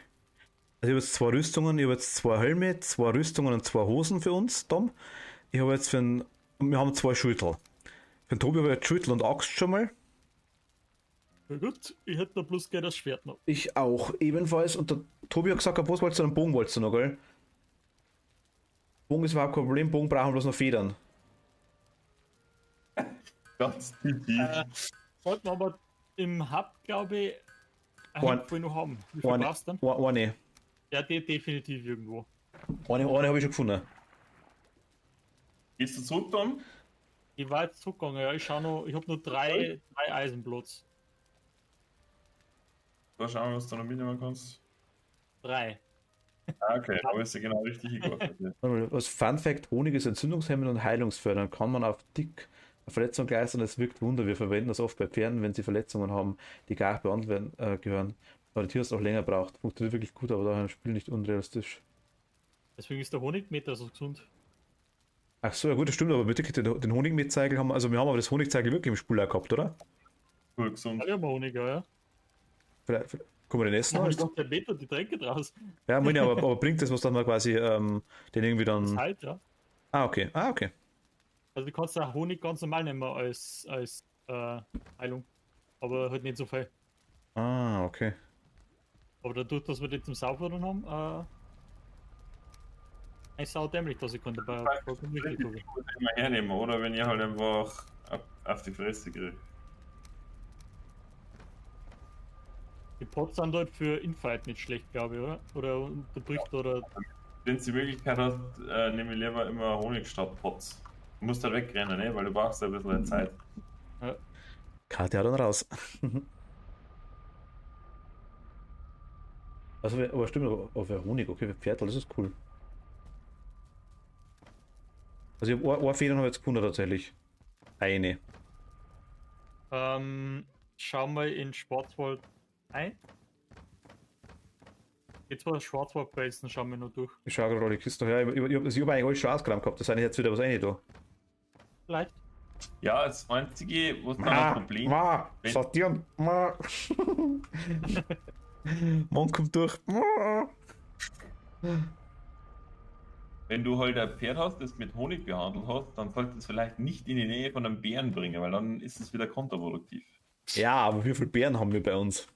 Also ich habe jetzt zwei Rüstungen, ich habe jetzt zwei Helme, zwei Rüstungen und zwei Hosen für uns, Tom. Ich habe jetzt wir haben zwei Schüttel. Für den Tobi habe ich jetzt Schüttel und Axt schon mal. Ja gut, ich hätte da bloß gerne das Schwert noch. Ich auch, ebenfalls. Und der Tobi hat gesagt, was wolltest du? Einen Bogen wolltest du noch, gell? Bogen ist überhaupt kein Problem, Bogen brauchen bloß noch Federn. Ganz tief. Sollten wir aber im Hub, glaube ich, ein One- Handvoll noch haben. Wie viel Eine, brauchst du dann? eine, Ja, die definitiv irgendwo. eine habe ich schon gefunden. Gehst du zurück, Tom? Ich war jetzt zurückgegangen, ja. Ich schau noch, ich habe nur drei Eisenblots. Da schauen wir, was du noch mitnehmen kannst. 3. Ah, okay, aber ist ja genau richtig geordnet. Warte mal, als Fun Fact: Honig ist entzündungshemmend und heilungsfördernd. Kann man auf dick Verletzungen leisten, es wirkt Wunder. Wir verwenden das oft bei Pferden, wenn sie Verletzungen haben, die gar nicht behandelt werden, gehören. Aber der Tierarzt auch länger braucht. Funktioniert wirklich gut, aber da im Spiel nicht unrealistisch. Deswegen ist der Honigmeter so gesund. Ach so, ja gut, das stimmt, aber bitte den Honigmetzeigel haben wir, also wir haben aber das Honigzeigel wirklich im Spiel auch gehabt, oder? Cool, gesund. Ja, wir haben Honig, ja. Vielleicht können wir den essen? Ja, Oder? ich dachte, der Meter die Tränke draus. Ja, meine, aber bringt das was dann mal quasi den irgendwie Das dann. halt, ja. Ah, okay. Ah, okay. Also du kannst auch Honig ganz normal nehmen als Heilung. Aber halt nicht so viel. Ah, okay. Aber dadurch, dass wir den zum Saufen haben, ist auch dämlich, dass ich dabei habe. Vollkommen richtig, Ich Tobi. muss immer hernehmen, oder? Wenn ihr halt einfach auf die Fresse kriegt. Die Pots sind dort für Infight nicht schlecht, glaube ich, oder? Oder unterbricht oder. Wenn es die Möglichkeit hat, nehme ich lieber immer Honig statt Pots. Du musst halt wegrennen, ne? Weil du brauchst ein bisschen Zeit. Ja. Karte hat dann raus. Also, aber stimmt, aber für Honig, okay, für Pferd, das ist cool. Also, ich habe eine Federn habe ich jetzt gefunden tatsächlich. Eine. Schau mal in Schwarzwald ein. Jetzt war Schwarzwald-Felsen, schauen wir nur durch. Ich schaue gerade alle Kisten her. Ich hab eigentlich alles schon ausgeräumt gehabt, da sind jetzt wieder was rein da. Vielleicht. Ja, das Einzige, was dann ein Problem wenn- Sortieren. Ma. Mann kommt durch. wenn du halt ein Pferd hast, das mit Honig behandelt hast, dann solltest du es vielleicht nicht in die Nähe von einem Bären bringen, weil dann ist es wieder kontraproduktiv. Ja, aber wie viele Beeren haben wir bei uns?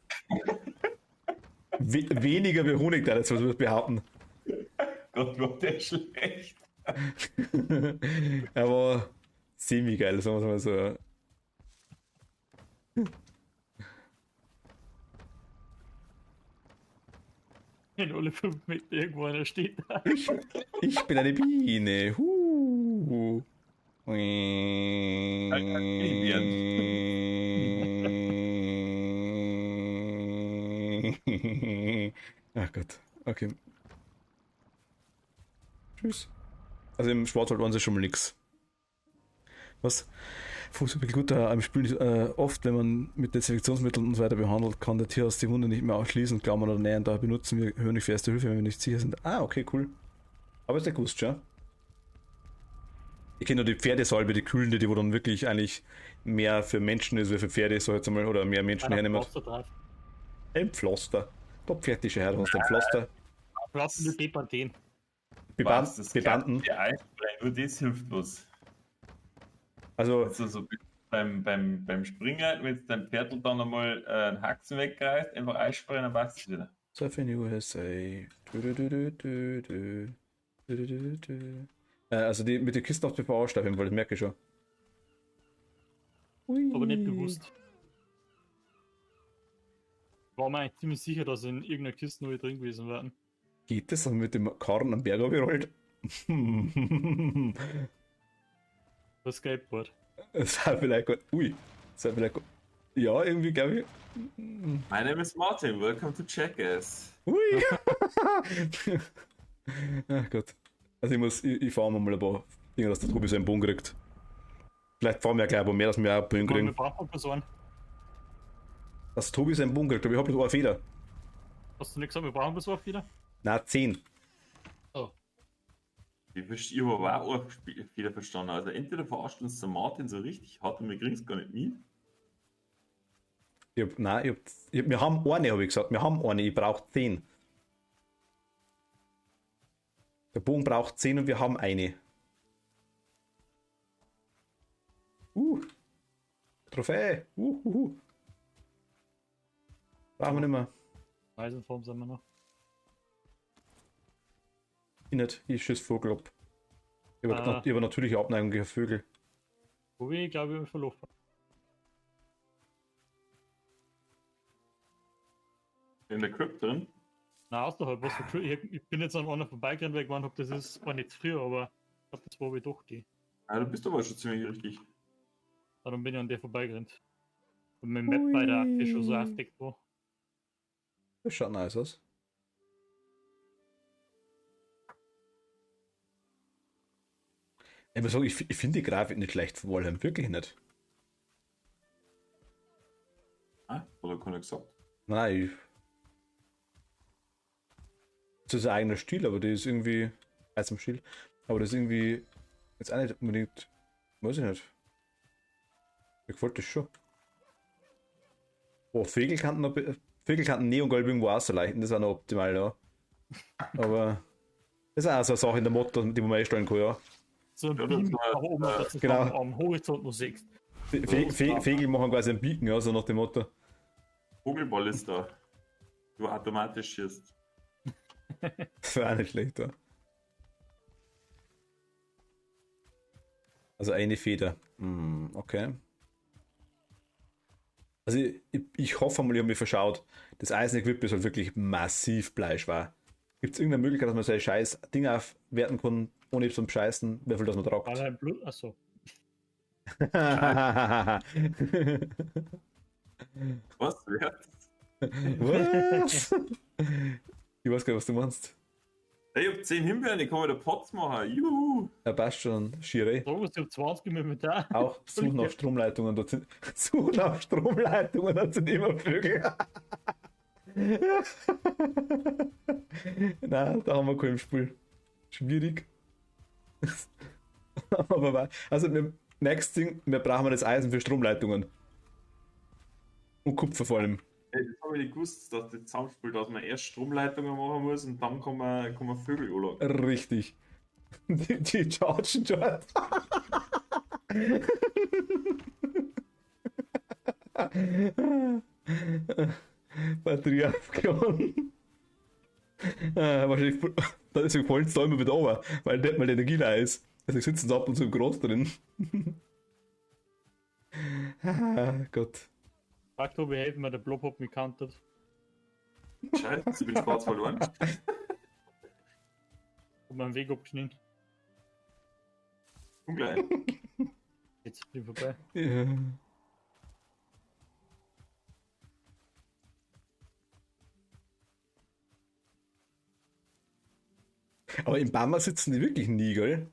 Weniger wie Honig, da jetzt was wir behaupten. Gott, war der schlecht. Aber ziemlich geil, sagen wir mal so. In alle 5 Meter irgendwo einer steht da. Ich bin eine Biene. Ach Gott, okay. Tschüss. Also im Schwarzwald waren sie schon mal nix. Was funktioniert wirklich gut am Spiel. Oft, wenn man mit Desinfektionsmitteln und so weiter behandelt, kann der Tierarzt die Wunde nicht mehr ausschließen. Klammern oder nähen, da benutzen wir hören für erste Hilfe, wenn wir nicht sicher sind. Ah, okay, cool. Aber ist nicht gewusst, ja? Ich kenne nur die Pferdesalbe, die kühlende, die wo dann wirklich eigentlich mehr für Menschen ist, wie für Pferde, so jetzt einmal, oder mehr Menschen hernehmen. Ein Pflaster. Da pferdische Herr, hast du ein Pflaster. Pflaster mit Bepanthen. Bebanden. Die Eisspray, nur das hilft was. Also, Also beim Springen, wenn du dein Pferd dann einmal einen Haxen wegreißt, einfach Eissprayen, dann passt es wieder. Surf in USA. Also die mit den Kisten auf PV aussteigen, weil das merke ich schon. Aber nicht bewusst. War mir eigentlich ziemlich sicher, dass in irgendeiner Kiste noch drin gewesen wären. Geht das dann mit dem Karren am Berg abgerollt? Das Skateboard. Das war vielleicht gut. Ui. Das war vielleicht gut. Ja, irgendwie glaube ich. My name is Martin, welcome to Jackass. Ui. Ach Gott. Also ich fahre mal ein paar Dinge, dass der Tobi so einen Bogen kriegt. Vielleicht fahren wir ja gleich ein paar mehr, dass wir auch einen Bogen kriegen. Wir brauchen bloß einen. Dass Tobi so einen Bogen kriegt, aber ich habe bloß eine Feder. Hast du nicht gesagt, wir brauchen bloß einen wieder? Nein, 10. Oh. Ich habe auch wieder verstanden. Also entweder verarscht uns der Martin so richtig hart und wir kriegen es gar nicht mit. Wir haben eine, habe ich gesagt. Wir haben eine, ich brauche 10. Der Bogen braucht 10 und wir haben eine. Trophäe. Brauchen wir nicht mehr. Eisenform sind wir noch. Ich nicht, ich schieße Vogel ab. Ich habe natürliche Abneigung gegen Vögel. Wo ich glaube, ich verloren. In der Crypt drin? Na, außerhalb, was für ich bin jetzt an einer vorbeigerannt, weil ich gemeint habe, das ist, war nicht früher, aber ich glaube, das war wie doch die. Ja, du bist aber schon ziemlich richtig. Ja, dann bin ich an der vorbeigerannt. Und mit dem Map bei der Akte schon so aufgedeckt war. Das schaut nice aus. Ich muss sagen, ich finde die Grafik nicht schlecht von Valheim, wirklich nicht. Ah, oder keiner gesagt? Nein. Das ist ein eigener Stil, aber der ist irgendwie. Als im Stil. Aber das ist irgendwie. Jetzt auch nicht unbedingt. Weiß ich nicht. Mir gefällt das schon. Oh, Vögelkanten Neongelb irgendwo auszuleuchten, das ist auch noch optimal, ja. Aber. Das ist auch so eine Sache in der Motto, die man einstellen kann, ja. So ein Beam nach oben, dass du genau. am Horizont noch siehst. Vögel machen quasi einen Beacon, ja, so nach dem Motto. Vogelball ist da. Du automatisch schießt. Das wäre auch nicht schlecht, ja. Also eine Feder. Okay. Also ich hoffe mal, ich habe mich verschaut. Das Eisen-Equip ist halt wirklich massiv bleischwer. Gibt es irgendeine Möglichkeit, dass man seine scheiß Dinge aufwerten kann, ohne zum Scheißen, wie viel das man tragt? Allein Blut, achso. Was? Wer? Was? Ich weiß gar nicht, was du meinst. Ich hab 10 Himbeeren, ich kann mir da Pots machen. Juhu! Ja, passt schon. Schire. So, ich hab 20 mit da. Auch suchen nach Stromleitungen. Dort sind, suchen nach Stromleitungen, dort sind immer Vögel. Nein, da haben wir keinen im Spiel. Schwierig. Aber also, next thing, wir brauchen das Eisen für Stromleitungen. Und Kupfer vor allem. Das habe ich nicht gewusst, dass das zusammenspielt, dass man erst Stromleitungen machen muss und dann kann man Vögel anlegen. Richtig. Die chargen schon. Batterie aufgeladen. Wahrscheinlich, deswegen fallen sie da immer wieder runter, weil nicht mal die Energie da ist. Deswegen sitzen sie ab und zu im Gras drin. Gott. Frag Tobi, helfen mir, der Blob hat mich gekantet. Scheiße, ich bin schwarz verloren. Hab meinen Weg abgeschnitten. Ungleich. Jetzt bin ich vorbei. Ja. Aber im Bammer sitzen die wirklich nie, gell?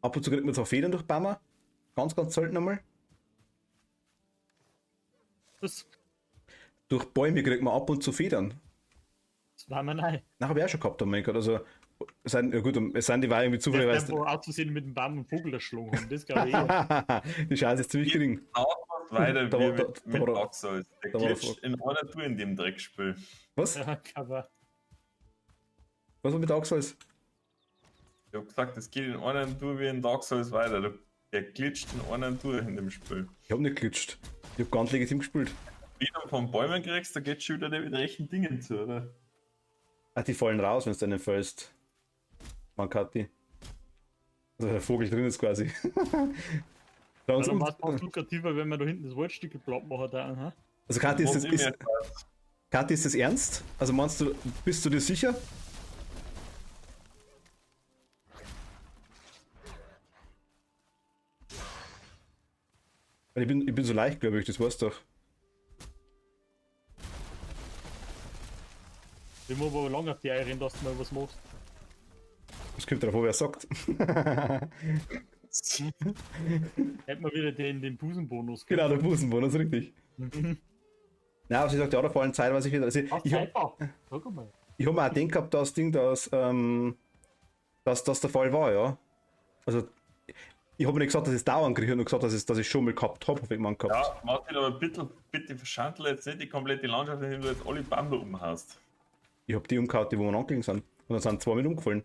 Ab und zu kriegt man zwar Federn durch Bammer, ganz, ganz selten einmal. Das Durch Bäume kriegt man ab und zu Federn. war mir neu. Na, habe ich auch schon gehabt, mein Gott. Also, ja gut, es sind die war irgendwie Das zufällig, wo auszusehen mit dem Baum und Vogel erschlagen haben. Das glaube ich eher. die Chance ist ziemlich gering. Auch weiter Da wie war- mit, da mit war er- Dark Souls. Der da war er glitscht in einer Tour in dem Dreckspiel. Was? Ja, aber Was war mit Dark Souls? Ich hab gesagt, es geht in einer Tour wie in Dark Souls weiter. Der glitscht in einer Tour in dem Spiel. Ich habe nicht glitscht. Ich habe ganz legitim gespielt. Wie du von Bäumen kriegst, da geht schon wieder mit rechten Dingen zu, oder? Ah, die fallen raus, wenn du denen fällst. Man kann die. Also der Vogel drin ist quasi. Da uns dann war un- es fast lukrativer, wenn man da hinten das Waldstück platt machen da. Aha. also Kathi, ist Was das, ich mir ist, Kathi, ist das ernst? Also meinst du, bist du dir sicher? Weil ich bin so leicht, glaube ich, das weißt du doch. Ich muss aber lange auf die Eier rennen, dass du mal was machst. Das kommt darauf an, wer es sagt. Hätten wir wieder den Busenbonus. Genau, der Busenbonus, richtig. Na, aber sie sagt ja, da vor allem Zeit, was ich wieder. Also ich habe Sag mal. mir auch gedacht gehabt, dass Ding, dass das der Fall war, ja. Also, ich habe nicht gesagt, dass ich es dauernd kriege, ich habe nur gesagt, dass ich schon mal gehabt habe, habe ich mal gehabt. Ja, Martin, aber bitte verschandle jetzt nicht die komplette Landschaft, indem du jetzt alle Bäume umhast. Ich habe die umgehauen, die wo wir angelegen sind. Und dann sind 2 mit umgefallen.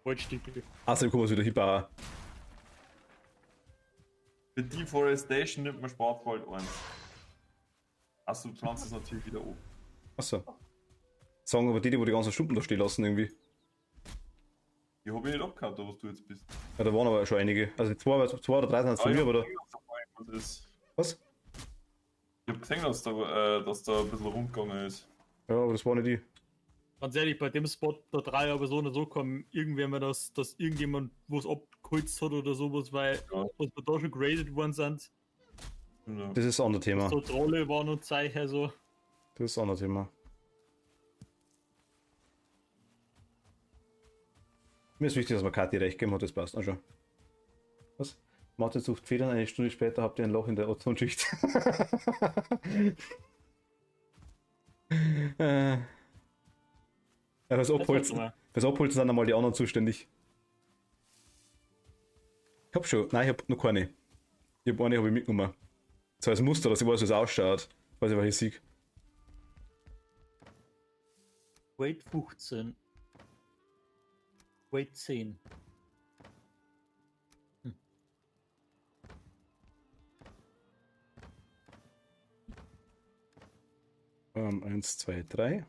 Waldstücke. Außerdem können wir es wieder hinbauen. Für Deforestation nimmt man Schwarzwald 1. Achso, du pflanzt es natürlich wieder um. Achso. Sagen aber die wo die ganzen Stunden da stehen lassen irgendwie. Die habe ich nicht abgehauen, da was du jetzt bist. Ja, da waren aber schon einige. Also die zwei oder drei sind von mir, aber da. Was? Ich habe gesehen, dass da ein bisschen rumgegangen ist. Ja, aber das war nicht die. Ganz ehrlich, bei dem Spot, da 3 aber so oder so kommen, irgendwer mal, dass irgendjemand was abgeholzt hat oder sowas, weil Ja. was wir da schon graded worden sind, Ja. Das ist ein anderes Thema. so Trolle waren und Zeichen, also. Das ist ein anderes Thema. Mir ist wichtig, dass man Kathi recht gegeben hat, das passt auch schon. Was? Martin sucht Federn, eine Stunde später habt ihr ein Loch in der Ozonschicht. Ja, fürs Abholzen sind einmal die anderen zuständig. Ich hab schon, nein, ich hab noch keine. Ich hab eine, hab ich mitgenommen. So als Muster, dass ich weiß, wie es ausschaut. Weiß ich, was ich sehe. Weight 15. Weight 10. 1, 2, 3.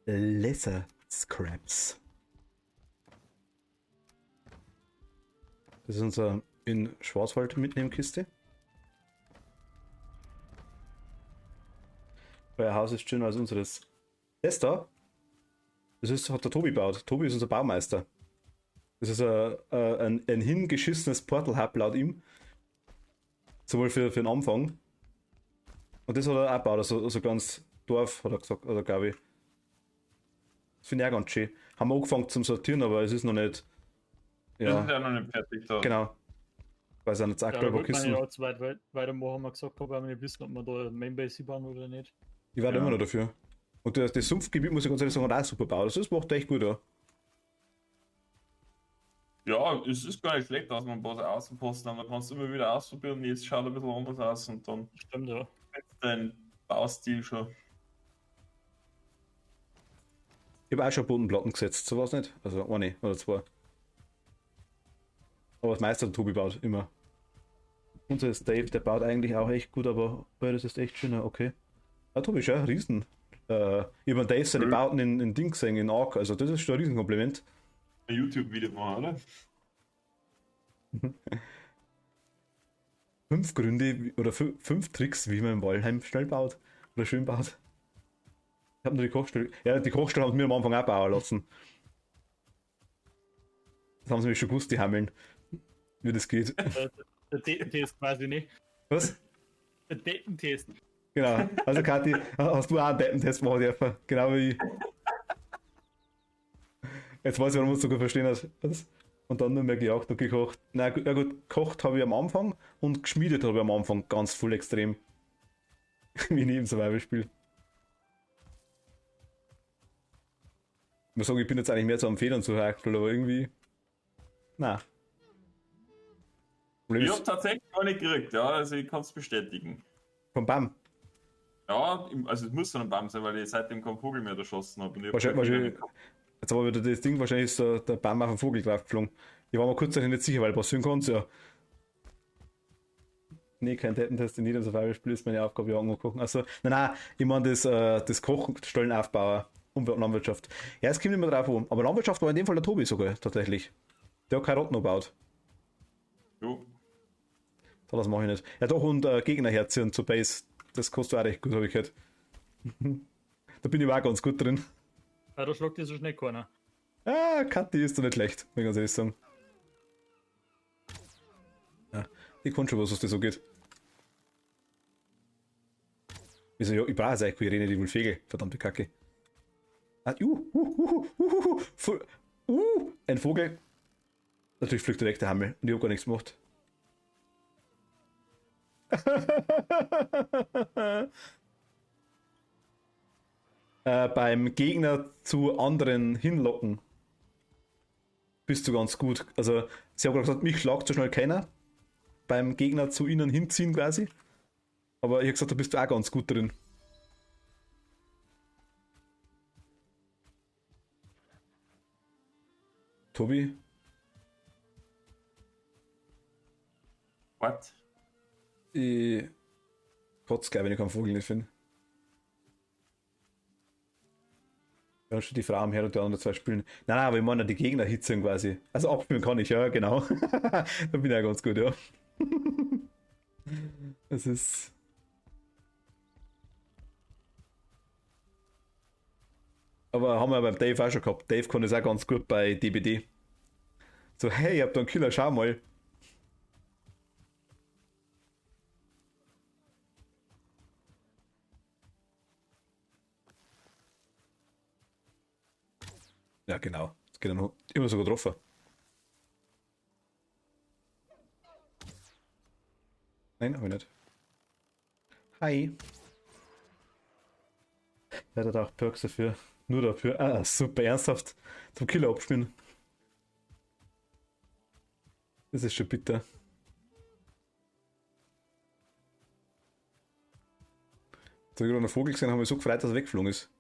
Lesser Scraps. Das ist unser in Schwarzwald mitnehmen Kiste. Euer Haus ist schöner als unseres. Das da, hat der Tobi gebaut. Tobi ist unser Baumeister. Das ist ein hingeschissenes Portal-Hub laut ihm. Sowohl für den Anfang. Und das hat er auch gebaut, also ganz Dorf, hat er gesagt, oder glaube ich. Das finde ich auch ganz schön. Haben wir angefangen zum Sortieren, aber es ist noch nicht. Wir sind Ja, ja noch nicht fertig da. genau. Weil es auch nicht Ja, aktuell da war wollte man Kissen. ja jetzt weitermachen, haben wir gesagt, aber wir nicht wissen, ob wir da Mainbase bauen oder nicht. Ich warte Ja. immer noch dafür. Und das Sumpfgebiet, muss ich ganz ehrlich sagen, hat auch super gebaut. Also das macht echt gut, ja. Ja, es ist gar nicht schlecht, dass man ein paar Außenposten haben. Da kannst du immer wieder ausprobieren. Jetzt schaut ein bisschen anders aus und dann Stimmt, ja. ist dein Baustil schon. Ich habe auch schon Bodenplatten gesetzt, so war es nicht. Also eine oder zwei. Aber das meiste hat Tobi baut, immer. Unser ist Dave, der baut eigentlich auch echt gut, aber das ist echt schöner, okay. Ah, Tobi ist ja ein Riesen. Ich habe Dave seine Bauten in Ding gesehen, in Ark, also das ist schon ein Riesenkompliment. Ein YouTube-Video machen, oder? 5 Gründe oder 5 Tricks, wie man im Walheim schnell baut oder schön baut. Ich habe nur die Kochstelle. Ja, die Kochstelle haben wir am Anfang auch bauen lassen. Das haben sie mir schon gewusst, die Hammeln. Wie das geht. Der Daten-Test quasi nicht. Was? Der Daten-Test. Genau. Also Kathi, hast du auch einen Deppentest machen dürfen? Genau wie ich. Jetzt weiß ich, warum du es so gut verstehen hast. Was? Und dann nur mehr gejagt und gekocht. Na gut, ja gut, gekocht habe ich am Anfang und geschmiedet habe ich am Anfang ganz voll extrem. Wie in jedem Survival-Spiel. Ich muss sagen, ich bin jetzt eigentlich mehr so am Federn zu hakteln, aber irgendwie. Na. Problem Ich habe ist tatsächlich gar nicht gekriegt, ja, also ich kann es bestätigen. vom BAM. Ja, also es muss so ein Baum sein, weil ich seitdem keinen Vogel mehr erschossen habe. Und ich hab Wahrscheinlich, keine Fehler wahrscheinlich, gehabt. jetzt aber wieder das Ding, wahrscheinlich ist der BAM auf den Vogel drauf geflogen. Ich war mir kurzzeitig nicht sicher, weil passieren kann es ja. Nee, kein Tätentest in jedem Survival-Spiel ist meine Aufgabe, ja angucken. Also, nein, ich meine das Kochen, Stollenaufbauer, Landwirtschaft. Ja, es kommt immer drauf an. Aber Landwirtschaft war in dem Fall der Tobi sogar, tatsächlich. Der hat Karotten gebaut. Jo. Das mache ich nicht. Ja doch, und Gegner herziehen zur Base. Das kostet auch recht gut, habe ich gehört. Da bin ich auch ganz gut drin. Ja, da schlägt dir so schnell keiner. Ah, Kathi ist doch nicht schlecht, muss ich ganz ehrlich sagen. Ja, ich kann schon was das so geht. Wieso, ja, ich brauche es eigentlich, ich rede nicht über Vögel, verdammte Kacke. Ah, ein Vogel. Natürlich fliegt direkt der Hammel und ich habe gar nichts gemacht. Beim Gegner zu anderen hinlocken bist du ganz gut. Also, sie haben gerade gesagt, mich schlagt so schnell keiner. Beim Gegner zu ihnen hinziehen quasi. Aber ich habe gesagt, da bist du auch ganz gut drin. Tobi? What? Ich kotze gleich, wenn ich keinen Vogel nicht finde. Dann steht die Frau am Herd und die anderen zwei spielen. Nein, aber ich meine die Gegner hitzen quasi. Also abspielen kann ich, ja, genau. Da bin ich auch ganz gut, ja. Es ist. Aber haben wir beim Dave auch schon gehabt. Dave kann das auch ganz gut bei DBD. So, hey, ich hab da einen Killer, schau mal. Ja, genau. Das geht dann immer sogar getroffen. Nein, hab ich nicht. Hi. Er hat auch Perks dafür. Nur dafür. Ah, super, ernsthaft. Zum Killer abspielen. Das ist schon bitter. Jetzt habe ich gerade einen Vogel gesehen, haben wir so gefreut, dass er weggeflogen ist.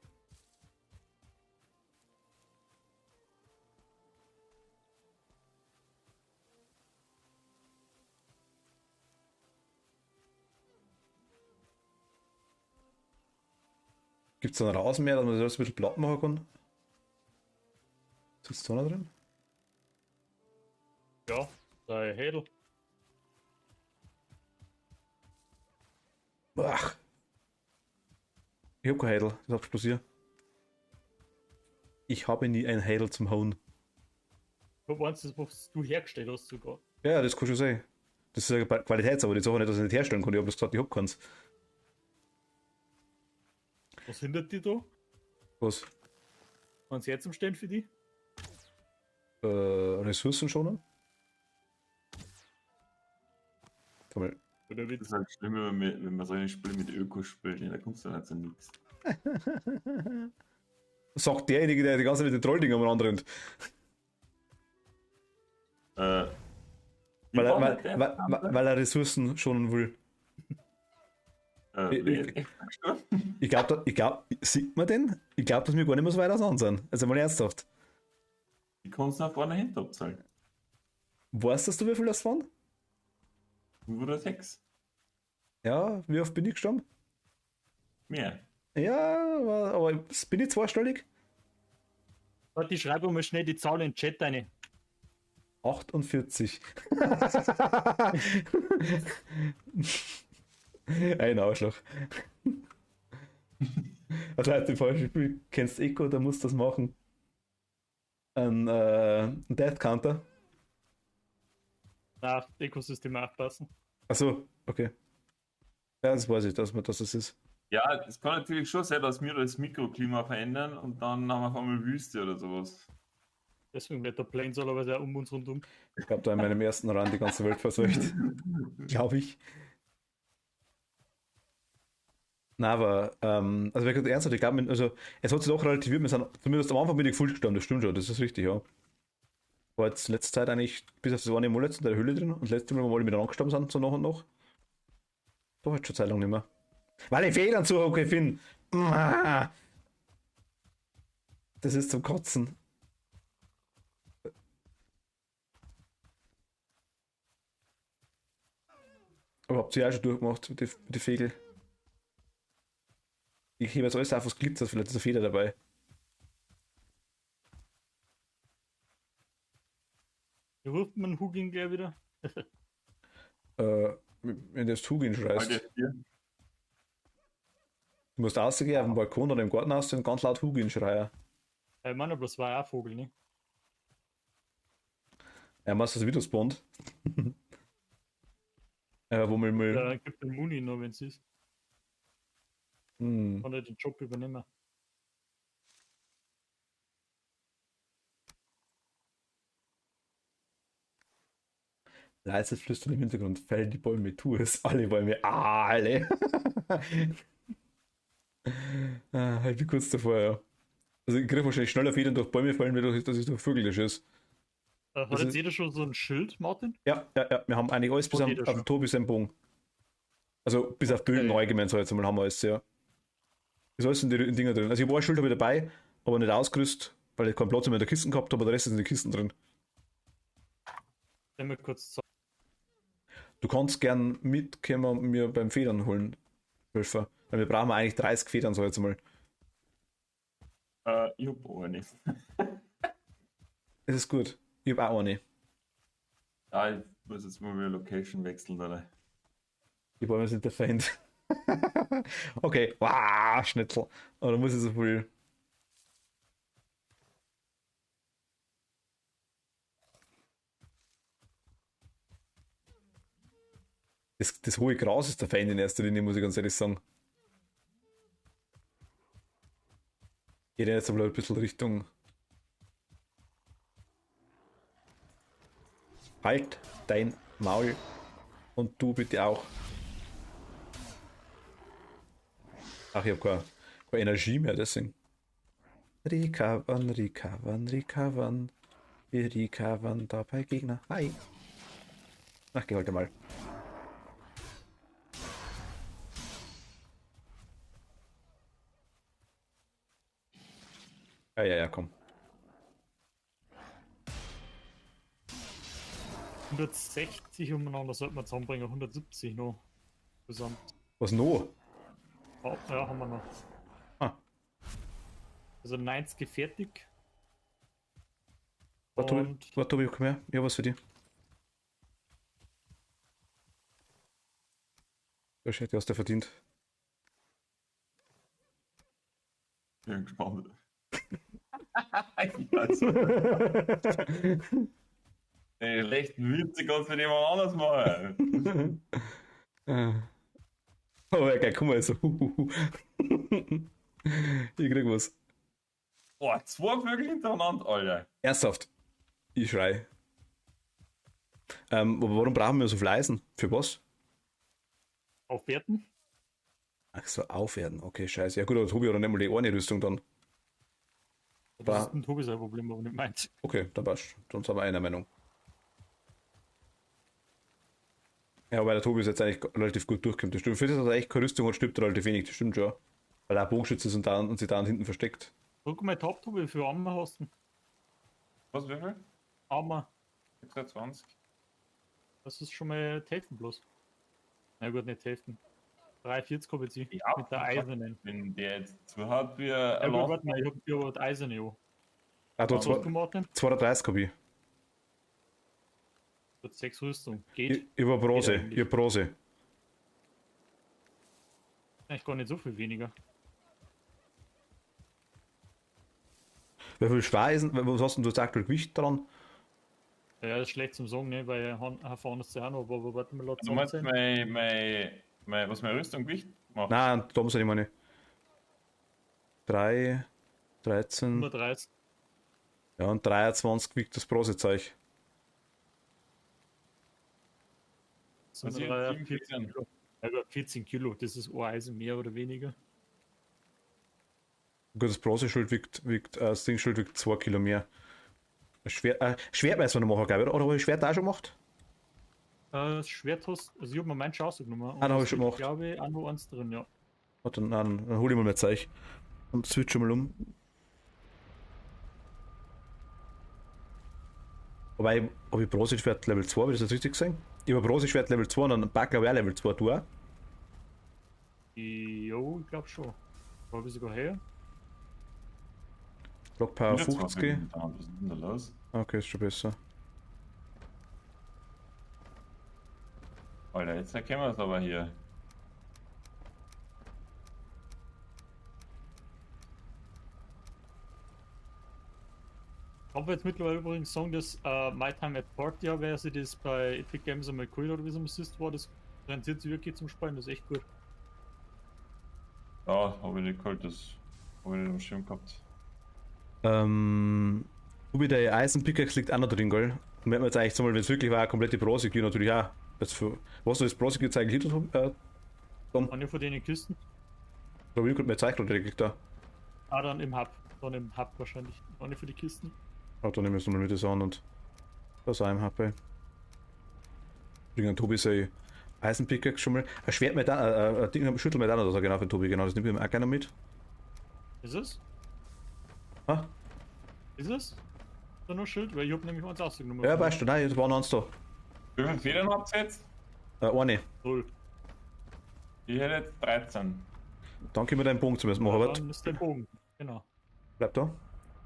Gibt es da einen Rasenmäher, dass man das ein bisschen platt machen kann? Sitzt da noch drin? Ja, der Hedel. Ach. Ich hab kein Heidel, das ist explosiert. Ich habe nie ein Heidel zum Hauen. Du meinst, das was du hergestellt hast sogar. Ja, das kann schon sein. Das ist eine Qualitätssache, die Sache nicht, dass ich nicht herstellen kann. Ich habe das gesagt, ich hab keins. Was hindert dich da? Was? Waren sie jetzt am Stellen für die? Ressourcen schonen? Sag mal, Oder Das mit ist halt schlimm, wenn man so ein Spiel mit Öko spielt, da kommst du halt zu nichts. sagt derjenige, der die ganze Zeit mit den Trolldingen am anderen rennt. Weil er Ressourcen schonen will. Ich glaube, sieht man den? Ich glaube, dass wir gar nicht mehr so weit auseinander sind. Also mal ernsthaft. Die kannst du nach vorne hinter abzahlen. Weißt du, wie viel das waren? 506. Ja, wie oft bin ich gestorben? Mehr. Ja, aber bin ich zweistellig? Warte, ich schreibe mal schnell die Zahl in den Chat rein. 48. Ein Arschloch. Also halt im falschen Spiel. Kennst Echo, da musst du das machen. Ein Death Counter. Nach Ökosystem aufpassen. Achso, okay. Ja, das weiß ich, dass das ist. Ja, es kann natürlich schon sein, dass wir das Mikroklima verändern und dann haben wir auf einmal Wüste oder sowas. Deswegen wird der Planeswalker auch um uns rundum. Ich glaube, da in meinem ersten Run die ganze Welt verseucht. Glaube ich. Na, aber, also, wer gesagt, ernsthaft, ich glaube, also, es hat sich doch relativiert, wir sind, zumindest am Anfang bin ich gefühlt gestorben, das stimmt schon, das ist richtig, ja. War jetzt letzte Zeit eigentlich, bis auf das eine Mal jetzt in der Höhle drin und das letzte Mal, wo wir alle miteinander gestorben sind, so nach und nach. Doch, jetzt schon Zeit lang nicht mehr. Weil ich Federn zu okay finde. Das ist zum Kotzen. Aber habt ihr ja auch schon durchgemacht mit den Fegel? Ich hebe jetzt alles auf, was glitzert, vielleicht ist eine Feder dabei. Hier ruft man Hugin gleich wieder. Wenn du das Hugin schreist. Halt hier. Du musst rausgehen auf den Balkon oder im Garten aus und ganz laut Hugin schreien. Ich meine, bloß war ja auch Vogel, ne? Er macht das wieder spawnt. Wo man mal. Ja, gibt den Muni noch, wenn es ist. Hm. Kann er den Job übernehmen. Leises Flüstern im Hintergrund, fällen die Bäume, tu es, alle Bäume, alle. Ich bin kurz davor, ja. Also ich kriege wahrscheinlich schneller Federn durch Bäume fallen, wie durch, dass ich durch Vögel schieße. Hat Das jetzt ist- jeder schon so ein Schild, Martin? Ja, wir haben eigentlich alles bis Hat auf jeder den schon. Tobi seinen Bogen. Also bis auf Bögen Okay. allgemein, so jetzt einmal haben wir alles, ja. Ist alles in die Dinger drin. Also ich habe ein Schild habe ich dabei, aber nicht ausgerüstet, weil ich keinen Platz mehr in der Kiste gehabt habe, aber der Rest ist in den Kisten drin. Wenn wir kurz sagen. Du kannst gern mitkommen und mir beim Federn holen, Helfer. Weil wir brauchen eigentlich 30 Federn, so jetzt mal. Ich hab auch nicht. Es ist gut. Ich habe auch eine. Ja, ich muss jetzt mal wieder Location wechseln, oder? Die Bäume sind der Feind. Okay, wow, Schnitzel. Aber da muss ich so viel. Das hohe Gras ist der Feind in erster Linie, muss ich ganz ehrlich sagen. Geht jetzt aber ein bisschen Richtung. Halt dein Maul. Und du bitte auch. Ach, ich habe keine Energie mehr, deswegen. Recovern, recovern, recovern. Wir recovern dabei Gegner. Hi. Ach, geh halt mal. Ja, komm. 160 umeinander sollten wir zusammenbringen, 170 noch. Gesamt. Was noch? Oh, ja, haben wir noch. Ah, Also 90 fertig. warte, Tobi, komm her. Ich hab was für dich. Das hätte hast du verdient. Bin gespannt. Ich weiß. Den rechten Witze kannst du mit jemand anders machen. Oh, ja, geil, guck mal, so. Ich krieg was. Boah, 2 Vögel hintereinander, Alter. Ernsthaft. Ich schrei. Aber warum brauchen wir so viel Eisen? Für was? Aufwerten. Ach so, aufwerten. Okay, scheiße. Ja gut, aber Tobi hat dann nicht mal die eine Rüstung dann. Das ist ein Tobi sein Problem, aber nicht meins. Okay, dann passt. Sonst haben wir einer Meinung. Ja, weil der Tobi ist jetzt eigentlich relativ gut durchkommt. Das stimmt. Für das, dass er echt keine Rüstung hat, stirbt er relativ wenig. Das stimmt schon. Weil er ein Bogenschütze ist und sich da hinten versteckt. Guck mal, Top, Tobi, wie viel Arme hast du? Was, wie viel? Arme. 23. Das ist schon mal die Hälfte bloß. Na gut, nicht die Hälfte. 3,40 habe ich Ja, mit der eisernen. Wenn der jetzt zu hart wie Ja ein gut, warte mal, ich habe hier die eiserne auch. Ah, da Was hast du, Martin? 32 habe ich. Du hast 6 Rüstung. Geht. Ich war Bronze. Geht eigentlich. Ich hab Bronze. Eigentlich gar nicht so viel weniger. Wie viel Schweißen? Was hast denn du aktuell Gewicht dran? Ja, das ist schlecht zum Sagen, ne? Weil erfahren ist ja auch noch, aber warte mal, lass Du meinst sein. was meine Rüstung Gewicht macht? Nein, da muss ich meine. 3, 13. 130. Ja, und 23 wiegt das Bronzezeug. Das sind Was hier? 14 Kilo. Ja, 14 Kilo, das ist ein Eisen mehr oder weniger. Gut, das Bronzeschild das Dingschild wiegt 2 Kilo mehr. Schwert weiß man noch machen, glaube ich, oder habe ich Schwert auch schon gemacht? Das Schwert hast, also ich habe mir meinen schon ausgenommen. Ah, da habe ich schon gemacht. Glaube ich, auch noch eins drin, ja. Warte, dann hole ich mal mein Zeug und switch mal um. Wobei, habe ich Bronzeschwert Level 2, habe ich das richtig gesehen? Ich habe Bronzeschwert Level 2 und dann Backer auch Level 2, du auch? Jo, ich glaube schon. Wo habe ich sogar her? Block Power Wieder 50. Was ist denn da los? Okay, ist schon besser. Alter, jetzt erkennen wir es aber hier. Ich habe jetzt mittlerweile übrigens sagen, dass My Time at Party, wer sich das bei Epic Games einmal geholt oder wie es am ist, war, das rentiert sich wirklich zum Spielen, das ist echt gut. Ja, habe ich nicht geholt, das habe ich nicht am Schirm gehabt. Ubi, der Eisenpickaxe liegt auch noch drin, gell? Und wenn man jetzt eigentlich sagen, wenn es wirklich war, eine komplette Bronze natürlich auch. Was du das Bronze gezeigt hast, Eine von denen Kisten. da habe ich gerade mir gezeigt oder direkt da. Ah, dann im Hub. Dann im Hub wahrscheinlich. Eine für die Kisten. Ah, dann nehmen wir es nochmal mit das an und das auch im HP. Bringen Tobi sein Eisenpickaxe schon mal. Ein Schwert mit ein Ding, Schüttel mit oder so, genau für Tobi, genau, das nimmt ihm auch gerne mit. Ist es? Ah? Ist es? Da nur Schild? Weil ich hab nämlich eins ausgenommen. Ja, weißt du, nein, das waren eins da. Wie viele Federn habt ihr jetzt? Eine. Null. Ich hätte jetzt 13. Dann können wir deinen Punkt zumindest machen, Dann ist der Bogen. Genau. bleib da.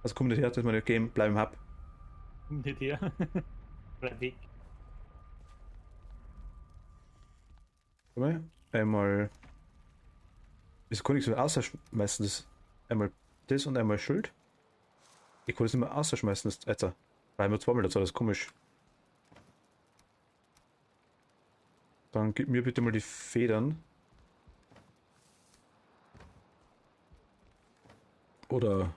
Also komm nicht her, das ist meine Game, bleib im Hub. Komm nicht her. Bleib weg. Guck mal, einmal. Wieso kann ich so ausschmeißen? Das einmal das und einmal Schild. Ich kann das nicht mehr ausschmeißen, das Alter. Weil wir zweimal dazu, das ist komisch. Dann gib mir bitte mal die Federn. Oder.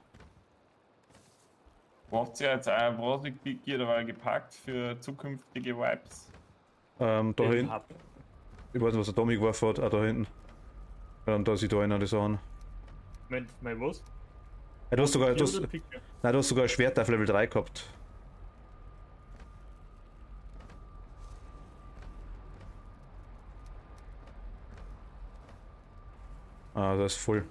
Braucht ihr jetzt ein Brosig-Biki oder gepackt für zukünftige Vibes? Da Im hinten. Hub. Ich weiß nicht, was der Tommy geworfen hat. Ah, da hinten. Ja, dann da sieht da einer die Sachen. Mein was? Ja, du hast sogar. Ja, oder Picker? Nein, du hast sogar ein Schwert auf Level 3 gehabt. Ah, das ist voll.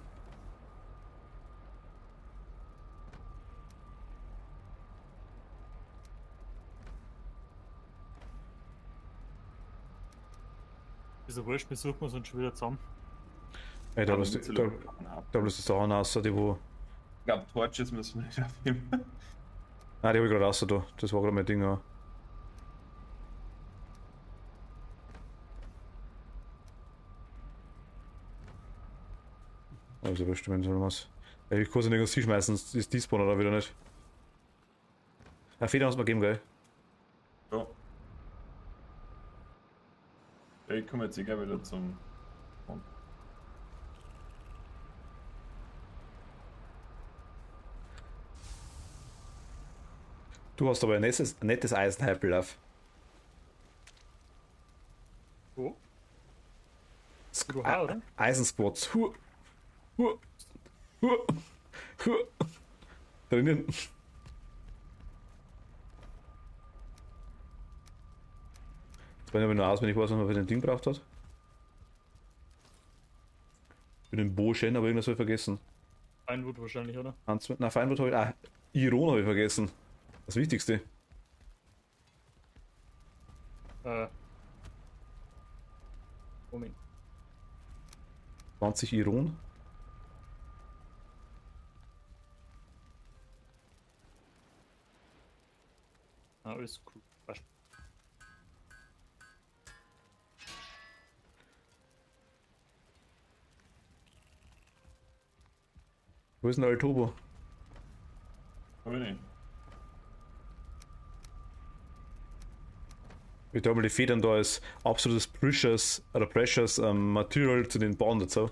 Ist ja wurscht, wir suchen uns schon wieder zusammen. Ey, da Aber bloß mit so da, lokalen ab. da bloß die Sachen raus, die wo. Ich glaube, Torches müssen wir nicht aufnehmen. Nein, die hab ich gerade raus da. Das war gerade mein Ding, ja. Also wurscht, wenn so was. Ey, ich kann sie nicht aus schmeißen, ist die Spawn oder wieder nicht. Ja, Federn hast du mir gegeben, gell? Ja. Ja, ich komme jetzt egal wieder zum. Du hast aber ein nettes Eisenhalblauf. Wo? Du hast, oder? Eisenspots. Huh. Drinnen. Jetzt bin ich aber nur auswendig, was man für den Ding braucht hat. Für den Boschen, aber irgendwas habe ich vergessen. Einwood wahrscheinlich, oder? Na, Feinwort habe ich. Ah, Iron habe ich vergessen. Das Wichtigste. Moment. 20 Iron. Ah, alles cool. Passt. Wo ist denn der Turbo? Hab ich nicht. Ich glaube, die Federn da ist absolutes Precious Material zu den Bauen dazu.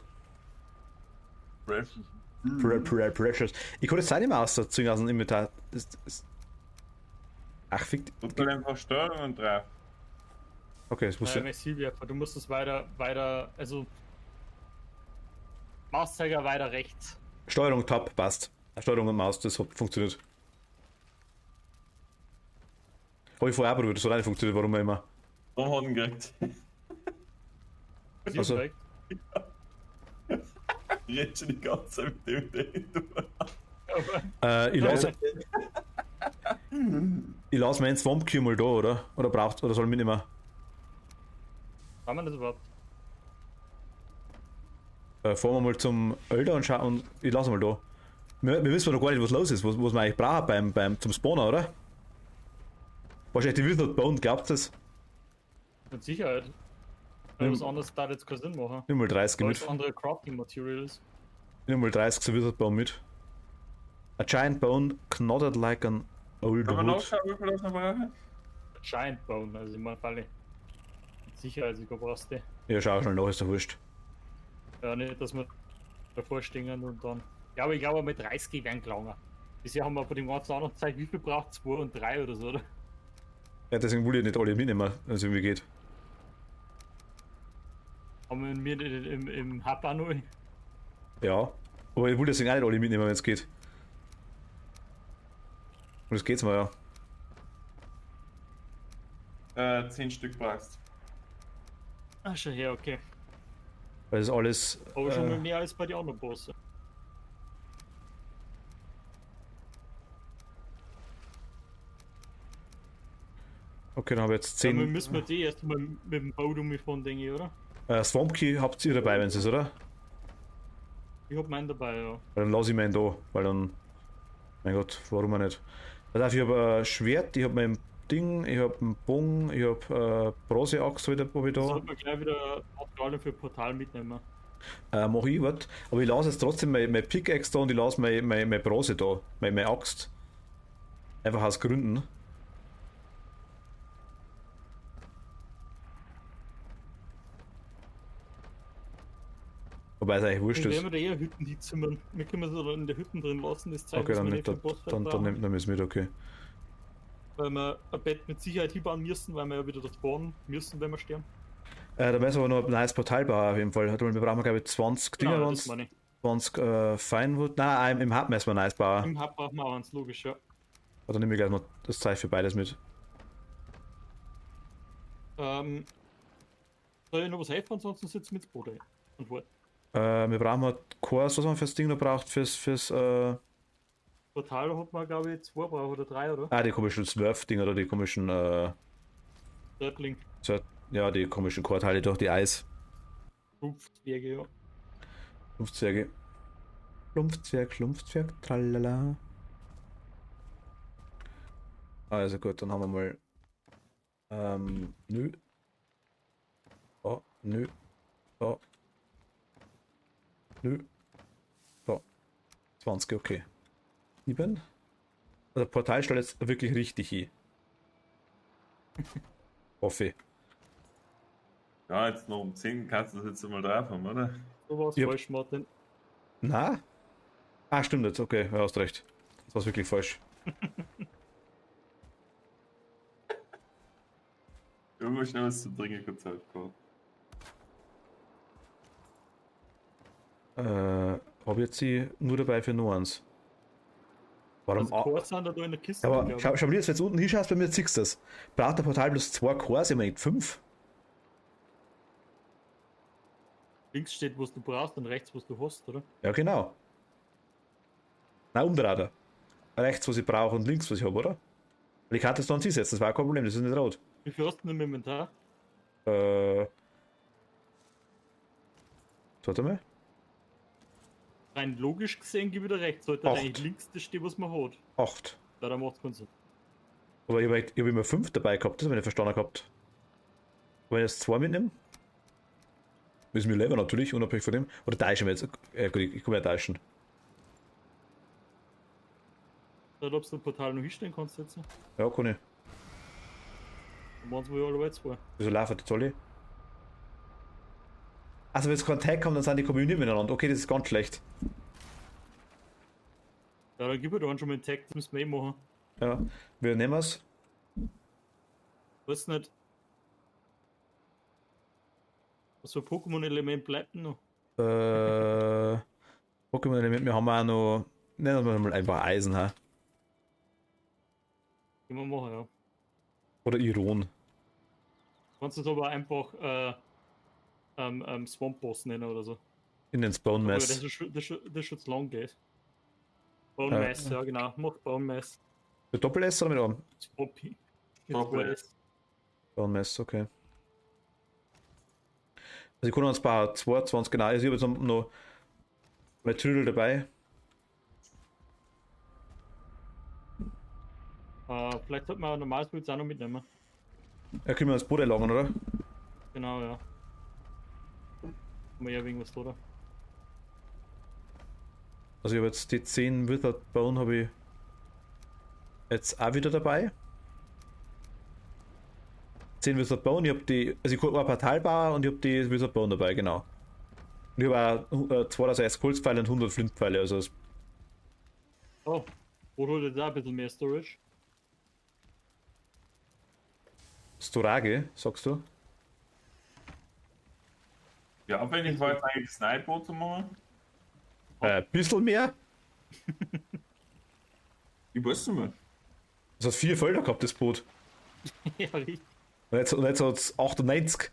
Precious. Precious. Ich kann das Zeit nicht mehr ausziehen aus dem Inventar. Ach, fick. Du kannst einfach Steuerung drauf. Okay, das muss ja. Messilwerfer, du musst es weiter, also Mauszeiger weiter rechts. Steuerung Tab passt. Steuerung und Maus, das hat funktioniert. Habe ich vorher probiert, das hat auch nicht funktioniert, warum auch immer. Dann hat ihn gekriegt. Also- Direkt. Ich rede schon die ganze Zeit mit dem. Aber Ich lasse meinen Swamp Q mal da, oder? Oder soll ich mitnehmen? kann man das überhaupt? Fahren wir mal zum Elder und schauen und ich lasse mal da. Wir wissen noch gar nicht, was los ist, was wir eigentlich brauchen zum Spawner, oder? Wahrscheinlich die Wildert bauen, glaubt das? Mit Sicherheit. Weil was anderes da jetzt keinen Sinn machen. Nimm mal 30 Weil mit. es andere Crafting Materials. Nimm mal 30 so Wizard Bone mit. A giant bone knotted like an old Kann man wood. nachschauen, wie viel das noch brauchen? Giant Bone, also in meinem Fall. Mit Sicherheit, ich brauchst du. Ja, schau schnell nach, ist doch wurscht. Ja, nicht, dass wir davor stehen und dann. Ja, aber ich glaube, mit 30 werden gelangen. Bisher haben wir bei dem ganzen anderen Zeit, wie viel braucht 2 und 3 oder so, oder? Ja, deswegen will ich nicht alle mitnehmen, wenn es irgendwie geht. Haben wir nicht im Hub auch noch? Ja. Aber ich will deswegen auch nicht alle mitnehmen, wenn es geht. Und das geht's mal, ja. 10 Stück brauchst. Ah, schon her, okay. Weil das alles. Aber schon mal mehr als bei den anderen Bossen. Okay, dann habe ich jetzt Ja, wir 10. müssen wir die erst mal mit dem Boot umfahren, denke ich, oder? Swamp Key habt ihr dabei, wenn es ist, oder? Ich hab meinen dabei, ja. Weil dann lasse ich meinen da, weil dann. Mein Gott, warum auch nicht? Also ich habe ein Schwert, ich habe mein Ding, ich habe einen Bogen, ich habe Bronzeaxt wieder, hab ich Das da. sollte man gleich wieder Materialien für Portal mitnehmen. Mach ich, warte. Aber ich lasse jetzt trotzdem mein Pickaxe da und ich lasse mein Bronze da, meine Axt. Einfach aus Gründen. Wobei es eigentlich wurscht Dann ist. werden wir da eher Hütten die zimmern. Wir können es oder in der Hütten drin lassen, das zeigt, Okay, dann wir nicht, nicht für den Bossfight dann brauchen. nimmt man es mit, okay. Weil wir ein Bett mit Sicherheit hinbauen müssen, weil wir ja wieder das spawnen müssen, wenn wir sterben. Da müssen wir aber noch ein neues Portal bauen auf jeden Fall. Wir brauchen glaube ich 20 Dinger, Genau, waren's, das meine ich. 20 Finewood. Nein, im Hub müssen wir ein neues bauen. Im Hub brauchen wir auch eins, logisch, ja. Oder nehme ich gleich mal das Zeug für beides mit. Soll ich noch was helfen, ansonsten sitzen wir ins Boot und warten. Wir brauchen halt Kurs, was man fürs Ding noch braucht, fürs Portal hat man, glaube ich, 2 braucht oder 3, oder? die komischen Smurf-Dinger oder die komischen, Dörtling, ja, die komischen Chorteile durch die Eis. Rupfzwerge, ja. Schlumpfzwerge. Schlumpfzwerg, tralala. Also gut, dann haben wir mal. Nö. Oh, nö. Oh. Nö. So. 20, okay. 7. Also Portal stellt jetzt wirklich richtig hin. Hoffe ich. Ja, jetzt noch um 10 kannst du das jetzt mal drauf haben, oder? So war es Yep. falsch, Martin. Na? Ah, stimmt jetzt, okay, ja, hast recht. Das war wirklich falsch. Irgendwo schnell was zu trinken kurz halt. Hab jetzt sie nur dabei für nur eins. Warum? Also Chor sind da in der Kiste. Aber glaub ich. schau, wie du jetzt unten hinschaust, bei mir siehst du das. Braucht der Portal bloß 2 Cores, ich meine 5. Links steht, was du brauchst und rechts, was du hast, oder? Ja, genau. Nein, umdrehen. Rechts, was ich brauche und links, was ich habe, oder? Weil ich kann das dann setzen, das war kein Problem, das ist nicht rot. Wie viel hast du denn im Inventar? Warte mal. Rein logisch gesehen gebe ich dir recht. Sollte 8. eigentlich links das stehen, was man hat. 8. Leider macht es keinen Sinn. Aber ich hab immer 5 dabei gehabt, das habe ich nicht verstanden gehabt. Wenn ich jetzt 2 mitnehme, müssen wir leben natürlich, unabhängig von dem. Oder tauschen wir jetzt. Gut, ich kann ja tauschen. Nicht, ob du das Portal noch hinstellen kannst jetzt. Dann Ja, kann ich. machen wir ja alle 2. Wieso laufen die alle? Also wenn es kein Tag kommt, dann sind die Community miteinander. Okay, das ist ganz schlecht. Ja, dann gib mir doch schon mal einen Tag, das müssen wir eh machen. Ja, wir nehmen es. Weiß nicht. Was für Pokémon-Element bleibt denn noch? Pokémon-Element, wir haben auch noch, nennen wir mal einfach Eisen, ha? Können wir machen, ja. Oder Iron. Kannst du es aber einfach Swamp Boss nennen oder so. In den Spawn Aber das Mess. ist schon zu lang geht. Bone Mass, ja genau. Mach Bone Mass. Mit Doppel-S oder mit einem? Swampy. Doppel-S. Spawn Mess, okay. Also ich kann uns bei 22 genau, also ich habe jetzt noch mein Trüdel dabei. Vielleicht sollte man ein normales Bild auch noch mitnehmen. Ja, können wir das Boot einlagern, oder? Genau, ja. Haben wir ja irgendwas da. Also ich habe jetzt die 10 Withered Bone habe ich jetzt auch wieder dabei. 10 Withered Bone, ich habe die, also ich habe ein Portalbar und ich habe die Withered Bone dabei, genau. Und ich habe auch 2000 Holzpfeile und 100 Flintpfeile, also das Oh, wo holt ihr da ein bisschen mehr Storage? Storage, sagst du? Ja, abhängig war jetzt eigentlich Sniper zu machen. Bisschen mehr? Ich weiß nicht mehr. Das hat 4 Felder gehabt, das Boot. Ja, richtig. Und jetzt hat es 98.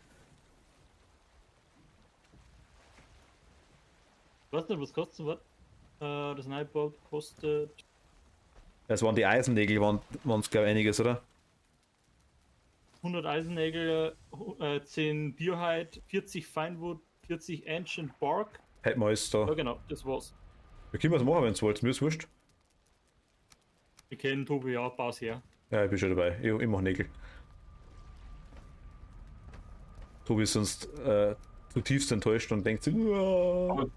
Weißt du, was kostet was? Das Nightboat kostet Das waren die Eisennägel, waren es glaube ich einiges, oder? 100 Eisennägel, 10 Biohide, 40 Finewood, 40 Ancient Bark. Hätten wir alles da. Ja, genau, das war's. Wir können was machen, wenn es wollt. Mir ist wurscht. Wir kennen Tobi ja, Baus her. Ja, ich bin schon dabei. Ich mach Nägel. Tobi ist sonst zutiefst enttäuscht und denkt sich, "Uah, Aber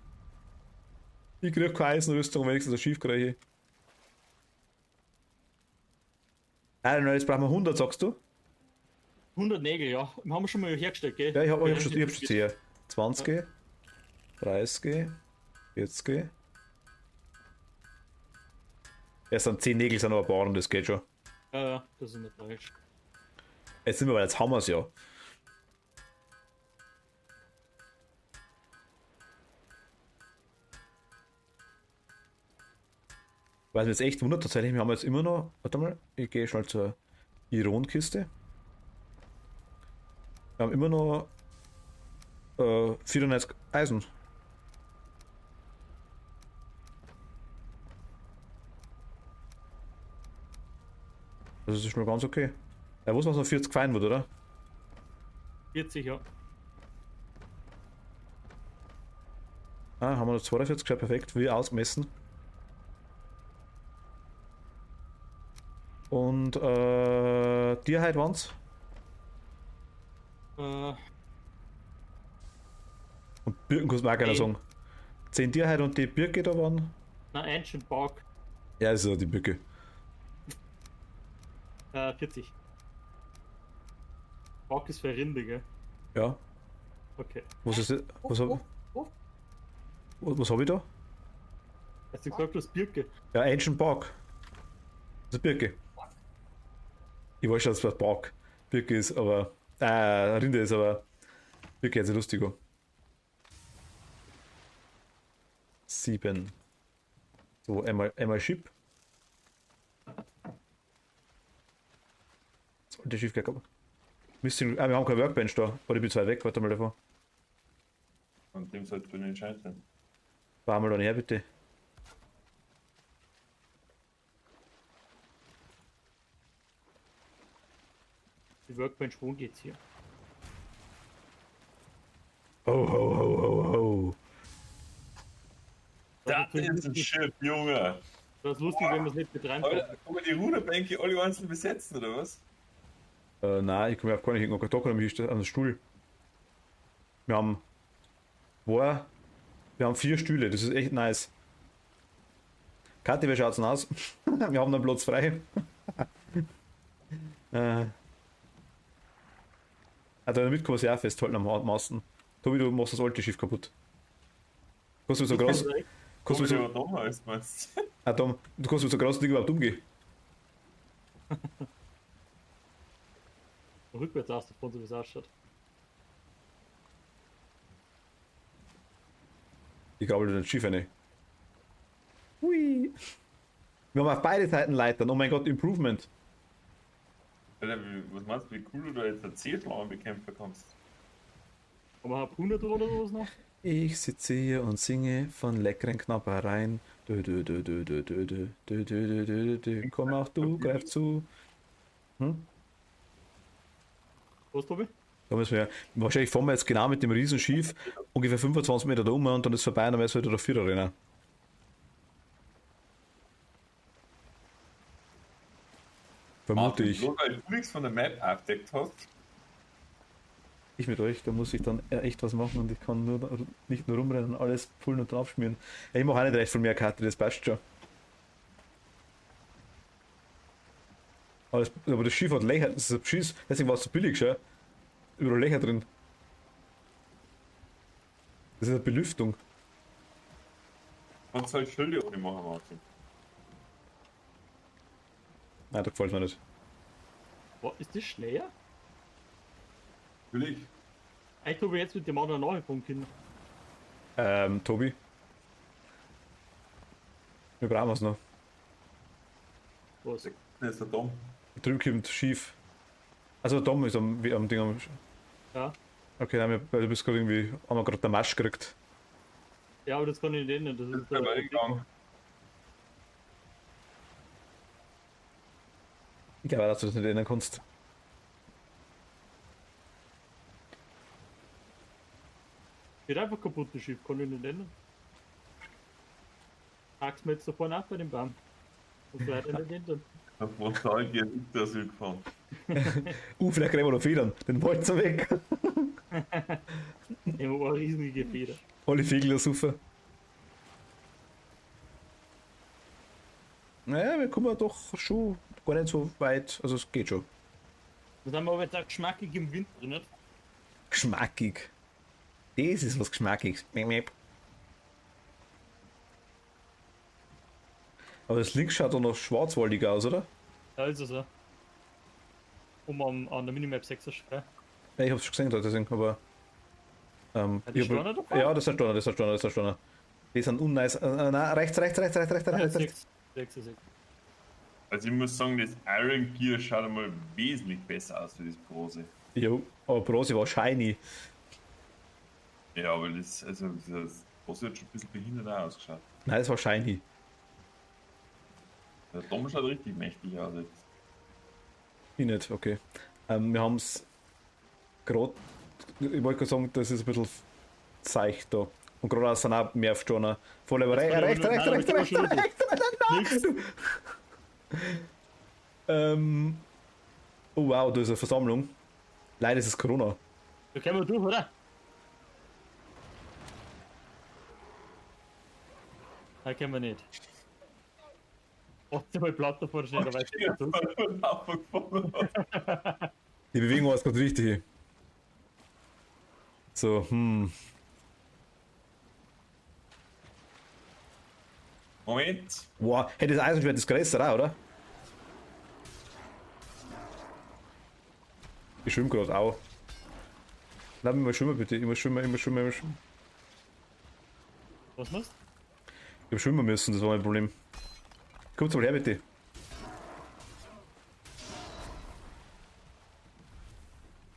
ich krieg keine Eisenrüstung, wenigstens ein Schiff kriege ich. Nein, jetzt brauchen wir 100, sagst du? 100 Nägel, ja. Haben wir schon mal hergestellt, gell? Ja, ich hab schon 10. 20, 30, 40. Es sind 10 Nägel, sind aber Bauern, das geht schon. Ja, das ist nicht falsch. Jetzt sind wir, weil jetzt haben wir es ja. Weil mich jetzt echt wundert, tatsächlich, wir haben jetzt immer noch, warte mal, ich gehe schnell zur Ironkiste. Wir haben immer noch 94 Eisen. Das ist schon ganz okay. Ja, wo es noch 40 fein wird, oder? 40, ja. Ah, haben wir noch 42, gescheit perfekt, wie ausgemessen. Und Tierheit waren's? Äh, Und Birken kannst du mir auch keiner 10. sagen. 10 Tierheit und die Birke da waren? na, Ancient Bark, Ja, das ist ja die Birke. 40. Bark ist für Rinde, gell? Ja. Okay. Was ist das? Oh. Was hab ich da? Hast du gesagt, du hast Birke? Ja, Ancient Bark. Das ist Birke. Ich weiß schon, dass es Bark. Birke ist, aber. Rinde ist, aber. Birke hat sich lustig an. 7. So, einmal Chip. Das alte Schiff gehabt. Wir haben kein Workbench da. Oder ich bin zu weit weg, warte mal davon. an dem sollte man entscheiden. Fahr mal da her, bitte. Die Workbench, wo geht's hier? Ho, ho, ho, ho, ho. Das ist ein Schiff, Junge! Das ist lustig, wenn man es nicht mit reinkommt. Aber kann man die Ruderbänke alle einzeln besetzen, oder was? Nein, ich komme auf gar nicht hin. Da kann ich mich an den Stuhl. Wir haben. Boah. Wir haben 4 Stühle, das ist echt nice. Kathi, wie schaut's denn aus? Wir haben einen Platz frei. Damit kann man sich auch festhalten am Masten. Tobi, du machst das alte Schiff kaputt. Kannst du so groß. Kannst du Komm, so, ja, damals, meinst du? Tom, du kannst mit so großen Ding überhaupt umgehen. Rückwärts aus davon, so wie es ausschaut. Ich glaube, du den Schiff rein. Hui. Wir haben auf beide Seiten Leitern. Oh mein Gott, Improvement. Alter, was meinst du, wie cool du da jetzt Erzählschlangen bekämpfen kannst? Haben wir Harpune da oder sowas noch? Ich sitze hier und singe von leckeren Knabbereien. Dö, dö, dö, dö, dö, dö, dö, dö, dö, dö, dö, dö. Komm auch du, greif zu. Hm? Was, Tobi? Da müssen wir, wahrscheinlich fahren wir jetzt genau mit dem Riesenschiff ungefähr 25 Meter da um und dann ist es vorbei und dann müssen wir wieder auf Vierer rennen. Vermute ich. Nur weil du nichts von der Map aufdeckt hast. Ich mit euch, da muss ich dann echt was machen und ich kann nur nicht nur rumrennen und alles pullen und drauf schmieren. Ich mache auch nicht recht von mir Karte, das passt schon. Aber das Schiff hat Löcher, das ist ein Beschiss, deswegen war es so billig, schau. Überall Löcher drin. Das ist eine Belüftung. Kannst halt Schilde ohne machen, Martin. Nein, da gefällt mir nicht. Was, ist das Schleier? Natürlich. Ich glaube jetzt mit dem anderen nachgekommen können. Tobi. Wir brauchen es noch. Was? Das ist der Dom. Drüben kommt schief. Also der Dom ist am Ding am. Ja. Okay, nein, du bist gerade irgendwie. Haben wir gerade den Masch gekriegt. Ja, aber das kann ich nicht ändern. Das Das ist ist der Wellengang. Ich glaube, dass du das nicht ändern kannst. Wird einfach kaputt, das Schiff. Kann ich nicht ändern. Hack's mir jetzt da vorne ab bei dem Baum. Und so weiter nicht ändern. Der Frontal geht der Süd gefahren. Vielleicht kriegen wir noch Federn. Den Wald so weg. Ich habe eine riesige Feder. Alle Vögel super. Naja, wir kommen doch schon gar nicht so weit. Also es geht schon. Das haben wir aber jetzt auch geschmackig im Winter, nicht? Geschmackig. Das ist was Geschmackiges. Miep, miep. Aber das links schaut doch noch schwarzwaldig aus, oder? Ja, ist es so. An der Minimap 6 zu schreiben. Ja, ich hab's schon gesehen, da, deswegen, aber. Hat die Steine dabei? Ja, das ist ein Steiner, das ist ein Steiner, das ist ein Steiner. Die sind unnice. Nein, rechts. 6, 6. Also ich muss sagen, das Iron Gear schaut einmal wesentlich besser aus für das Brose. Jo, aber Bronze war shiny. Ja, aber das Brose hat schon ein bisschen behindert ausgeschaut. Nein, das war shiny. Der Dom schaut richtig mächtig aus jetzt. Ich nicht, okay. Wir haben es gerade. Ich wollte gerade sagen, das ist ein bisschen seicht da. Und gerade sind auch mehr Steiner. Voll aber rechts. Nichts. Oh wow, da ist eine Versammlung. Leider ist es Corona. Da können wir durch, oder? Nein, können wir nicht. Warte mal platt davor schnell, da weiß ich nicht. Die Bewegung war jetzt gerade richtig. So, Moment. Wow, hey, das Eisenschwert ist größer auch, oder? Ich schwimme gerade auch. Lass mich mal schwimmen, bitte. Ich muss schwimmen. Was machst Ich hab schwimmen müssen, das war mein Problem. Kommt mal her, bitte.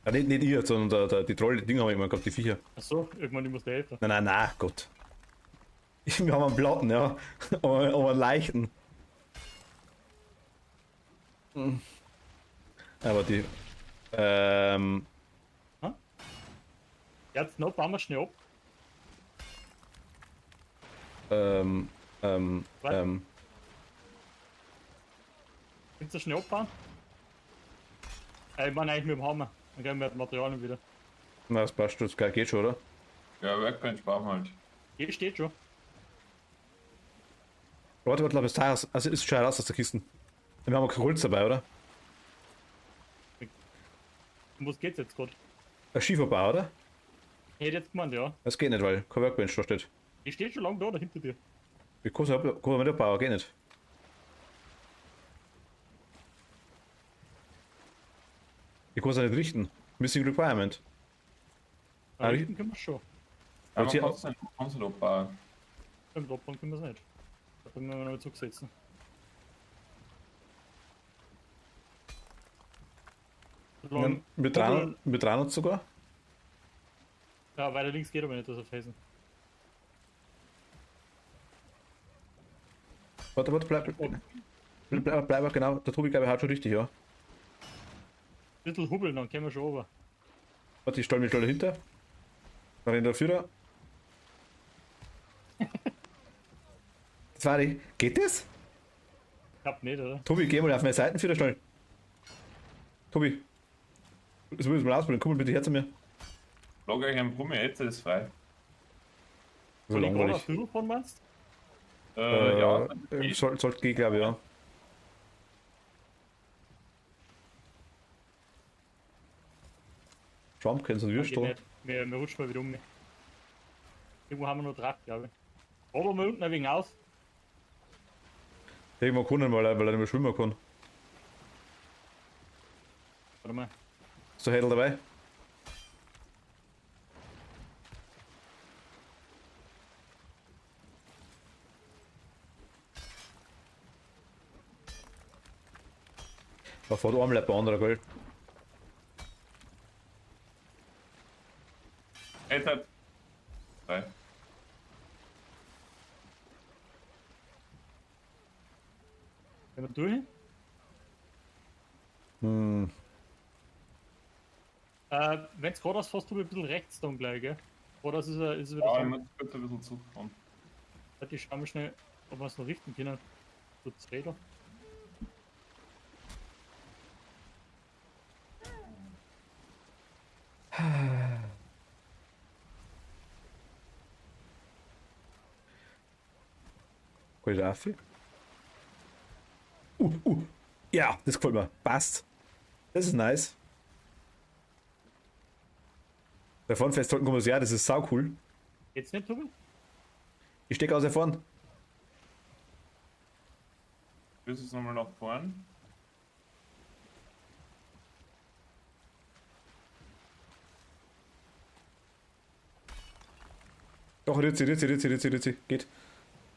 Ja, nicht ihr, sondern die Troll-Dinger haben wir immer gehabt, die Viecher. du? Achso, irgendwann ich muss dir helfen. Nein, Gott. Wir haben einen Platten, ja. Aber einen leichten. Aber die. Jetzt noch, bauen wir schnell ab. Kannst du schnell abbauen? Ich meine eigentlich mit dem Hammer. Dann geben wir die Materialien wieder. Na, das passt, das geht schon, oder? Ja, Werkbench brauchen wir halt. Hier steht schon. Warte, das Teil aus. Also ist schon raus aus der Kiste. Wir haben auch kein Holz dabei, oder? Um was geht's jetzt gerade? Ein Schieferbau, oder? Ich hätte jetzt gemeint, ja. Das geht nicht, weil kein Workbench da steht. Ich stehe schon lange da hinter dir. Ich kann es mit der Bauer, geht nicht. Ich kann es nicht richten. Missing Requirement. Ah, Richten können wir schon. Aber hier- kannst du da bauen. Beim Dropbauen können wir es nicht. Da können wir noch zurücksetzen. Ja, mit 300 sogar. Ja, weiter links geht aber nicht, das auf Felsen. Warte, bleib genau. Der Tobi, glaube ich, hat schon richtig, ja. Bisschen hubbeln, dann können wir schon runter. Warte, ich stelle mich schnell dahinter. Dann rennt der Führer. Das war die. Geht das? Ich hab nicht, oder? Tobi, geh mal auf meine Seitenführer schnell. Tobi. Das will ich mal ausprobieren. Komm mal bitte her zu mir. Lag euch ein Brummi, jetzt ist frei. So Soll ich gerade langweilig. auf Hügel fahren, meinst Ja, Sollte gehen, glaube ich, ja. Trump kennst du du? wirst Geht du. nicht. Wir rutschen mal wieder um. Irgendwo haben wir noch Draht, glaube ich. Aber mal unten ein wenig aus. Irgendwann können mal, weil er nicht mehr schwimmen kann. Warte mal. Ist der Hädel dabei? Da fährt ein Leib bei anderer, gell? jetzt hat. Frei. Gehen wir durch? Hm. Wenn es gerade ausfährst, tu ein bisschen rechts dann gleich, gell? Oder ist es wieder Ja, ich so. muss kurz ein bisschen zurückfahren. Warte, ich schau mal schnell, ob wir es noch richten können. So Räder. Kann ich da rauf? Ja, das gefällt mir. Passt. Das ist nice. Da vorne festhalten kann man ja, das ist sau cool. Geht's nicht, Tobi? Ich stecke aus da vorne. Willst du es nochmal nach vorn? Doch, Ritzi. Geht.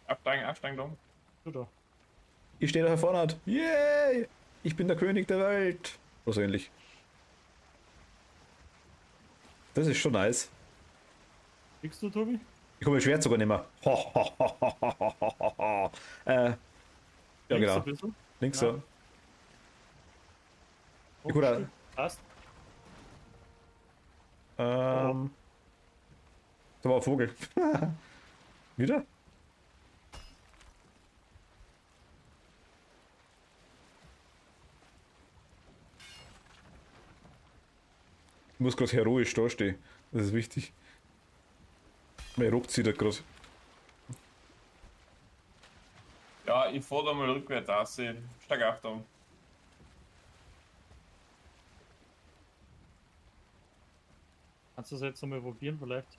Absteigen da. Du da. Ich stehe da vorne. Yay! Ich bin der König der Welt. Oder so ähnlich. Das ist schon nice. Kriegst du, Tobi? Ich komme Schwert sogar nicht mehr. Ja, Links genau. ein bisschen. Links Ja. so. Ich kann auch- Passt. Da war ein Vogel. Wieder? Ich muss gerade heroisch dastehen. Das ist wichtig. Mein Rock zieht gerade. Ja, ich fahr da mal rückwärts aus. Steig auf da. Kannst du das jetzt nochmal probieren vielleicht?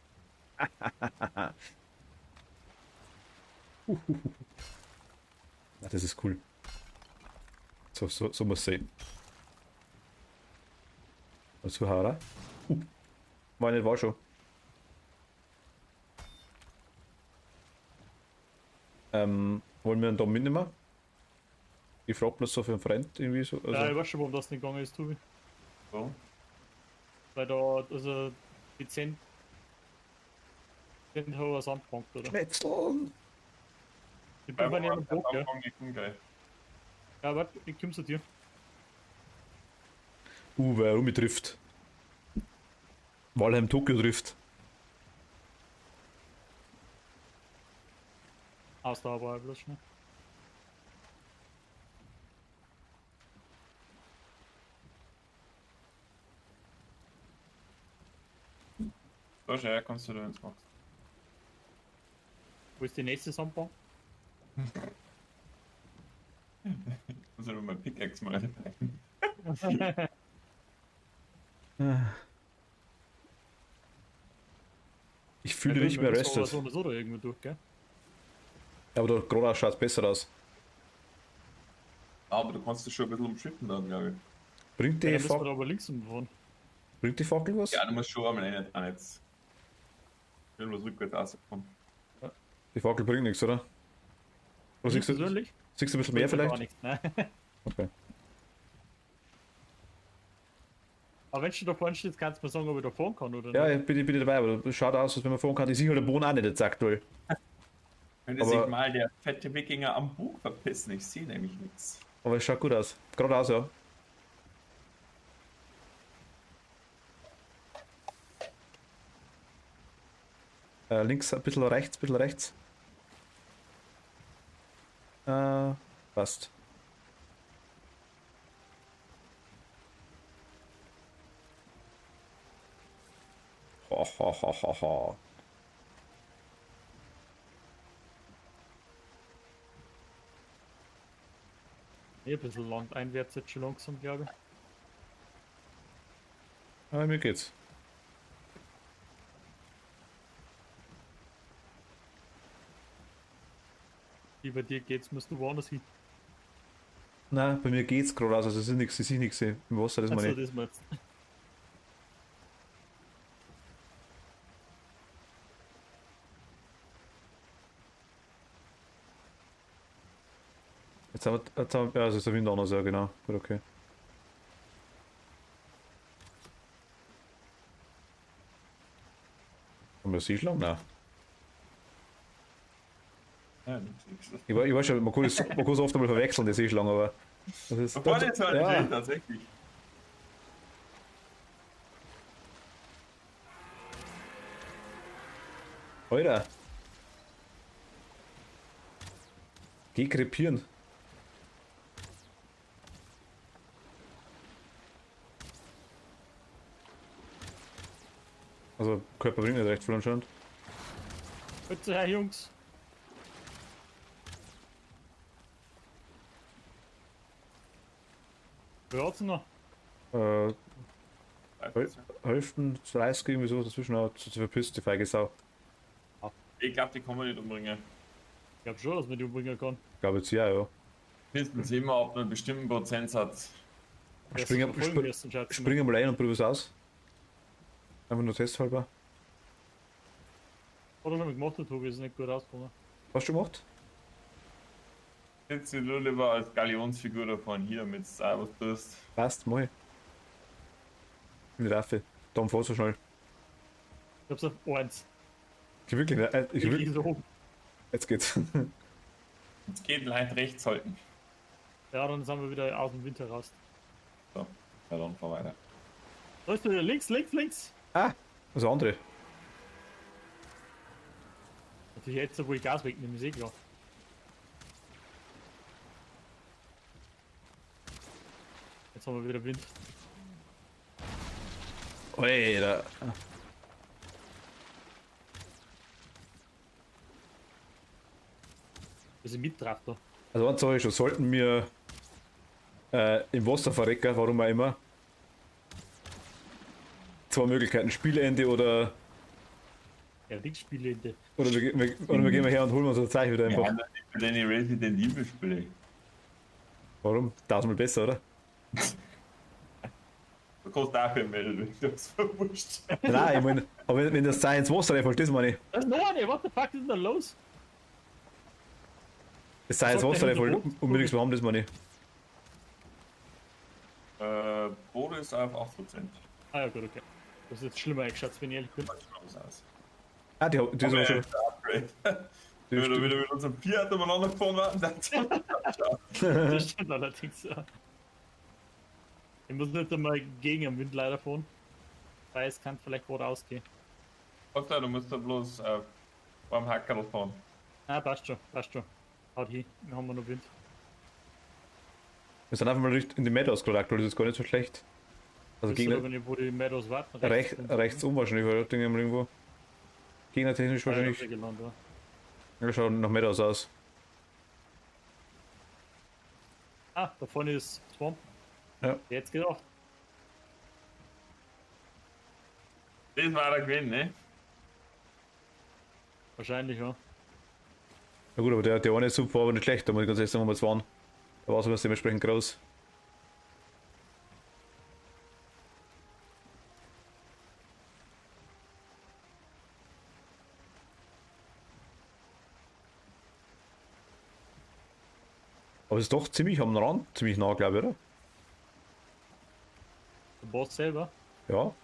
Ja, das ist cool. So muss es sein. Und Zuhörer. War nicht, war schon. Wollen wir einen da mitnehmen? Ich frage bloß so für einen Freund irgendwie so. Also, Ja, ich weiß schon, warum das nicht gegangen ist, Tobi. So. Weil da, also, dezent hoher Sandbank, oder? Schnetzeln! Ich bin bei einem Bock, ja. Gleich. Ja, warte, ich komm zu dir. Warum ich trifft? Valheim Tokio trifft. Ausdauerbar, bloß schnell. So schnell kannst du da ins Max. Wo ist die nächste Sandbank? Muss ja nur mein Pickaxe mal reinpacken. Ich fühle nicht mehr So restet. oder so da irgendwie durch, gell? Aber da geradeaus schaut es besser aus. Aber du kannst dich schon ein bisschen umschiffen dann, glaube ich. Bringt Ja, die, dann müssen wir Fa da aber links umfahren. bringt die Fackel was? Ja, du musst schon einmal auch nicht irgendwas rückwärts rauskommen. Die Fackel bringt nichts, oder? Oder Ich persönlich? siehst du ein bisschen mehr Bringt ja gar vielleicht? nichts, ne? Okay. Aber wenn du da vorne stehst, kannst du mir sagen, ob ich da fahren kann oder Ja, nicht. ich bin dabei, aber das schaut aus, als wenn man fahren kann. Ich sehe halt den Boden auch nicht jetzt aktuell. Könnte Aber- sich mal der fette Wikinger am Bug verpissen, ich sehe nämlich nichts. Aber es schaut gut aus. Geradeaus, ja. Links ein bisschen rechts, ein bisschen rechts. Passt. Ho, ho, ho, ho, ho. Hier ein bisschen landeinwärts jetzt schon langsam, glaube ich. Aber mir geht's. Wie bei dir geht's, musst du woanders hin. Nein, bei mir geht's geradeaus, also es ist nichts, ich sehe nichts im Wasser, das meine Also, ich. das meinst du. Ja, also ist der Wind anders, ja, genau. Gut, okay. Haben wir Seeschlamm? Nein. Ja, nichts. Ich weiß schon, man kann es oft einmal verwechseln, die Seeschlange, aber. Das ist. Da vorne ist halt ja. nicht tatsächlich. Alter. Geh krepieren. Also, Körper bringt nicht recht viel anscheinend. Bitte her, Jungs. Wer hat's noch? Äh, Hälften, 30 irgendwie so dazwischen, aber zu verpisst, die feige Sau. Ich glaube, die kann man nicht umbringen. Ich glaube schon, dass man die umbringen kann. Ich glaube jetzt ja, ja. Mindestens immer ab einem bestimmten Prozentsatz. Der Spring- ist verfolgen müssen, schätze ich Spring mal ein und probier es aus. Einfach nur testhalber. mal. Hat er schon mal gemacht, der Tobi ist nicht gut rausgekommen. Hast du schon gemacht? Jetzt du lieber als Galionsfigur davon hier, damit du auch was tust. Passt, mach ich. Nicht Affe. Darum fahr so schnell. Ich hab's auf 1. Ich wirklich nicht. Ich so hoch. Jetzt geht's. Jetzt geht leicht rechts halten. Ja, dann sind wir wieder aus dem Winter raus. So, ja dann fahr weiter. Da ist wieder links, links, links. Ah, also andere. Natürlich jetzt, wo ich Gas wegnehme, ist eh klar. Jetzt haben wir wieder Wind. Alter. Wir sind mit Traktor. Also eins sage ich schon, sollten wir im Wasser verrecken, warum auch immer. Zwei Möglichkeiten, Spielende oder Ja, nichts Spielende. wir gehen mal her und holen uns unser Zeichen wieder Wir einfach. haben das nicht für deine Resident Evil Spiele. Warum? Tausendmal besser, oder? Du kannst auch für melden, wenn du das verwurscht. Nein, ich meine, aber wenn das Zeichen ins Wasser reinfällt, das meine ich. Da ist noch eine, what the fuck ist denn da los? Das Zeichen ins Sagt Wasser der reinfällt Hintergrund? und wir nichts mehr haben, das meine ich. Bodo ist auf 8%. Ah ja, gut, okay. Das ist jetzt schlimmer eingeschätzt, wenn ich ehrlich bin. Aus. Ah, die ist aber schon. Upgrade. Die Wenn wir ist, wieder mit unserem Fiat umeinander gefahren waren, dann Das stimmt allerdings, ja. Ich muss nicht einmal gegen den Wind leider fahren. Weil es kann vielleicht gerade ausgehen. Vater, du musst da bloß beim Hackerl fahren. Ah, passt schon, passt schon. Haut hin, wir haben noch Wind. wir sind einfach mal in die Meadows gerade aktuell, das ist gar nicht so schlecht. Also Das ist aber Gegner, nicht, wo die Meadows warten. rechts um wahrscheinlich, oder? Dinge irgendwo. Gegnertechnisch wahrscheinlich. Gelandet, ja. Ja, schaut nach Meadows aus. Ah, da vorne ist Swamp. Ja. Jetzt gedacht. Das war der Gewinn, ne? Wahrscheinlich, ja. Na gut, aber der eine Sub war aber nicht schlecht, da muss ich ganz ehrlich sagen, wo wir jetzt waren. Da war sowas dementsprechend groß. Aber es ist doch ziemlich am Rand, ziemlich nah, glaube ich, oder? Der Boss selber. Ja.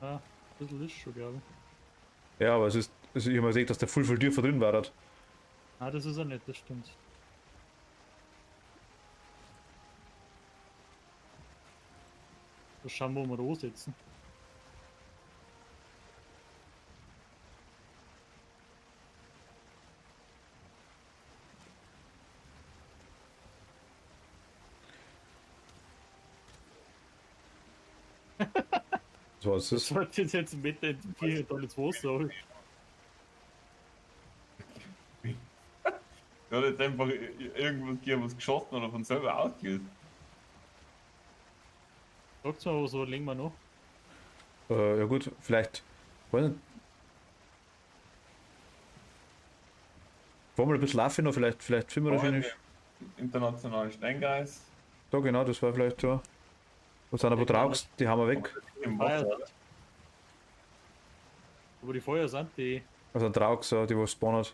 Ja, ein bisschen ist schon, glaube ich. Ja, aber ich habe mal gesehen, dass der voll tiefer drin war. Ah, das ist er nicht, das stimmt. Da schauen wir, wo wir da ansetzen. So was ist Das es. sollte jetzt mit den Vieh da ins Wasser. Der hat jetzt einfach irgendwas gegeben, was geschossen oder von selber ausgelöst. Sag's mal, was so legen wir noch? Ja gut, vielleicht. Weiß nicht. Wollen wir ein bisschen laufen noch, vielleicht finden wir da schön. Internationalen Steinkreis. Da genau, das war vielleicht so. Was sind aber Draugs, die haben wir weg. Im Feuer Wasser. sind. Aber die Feuer sind die. Also ein Draugs, die was spawnen.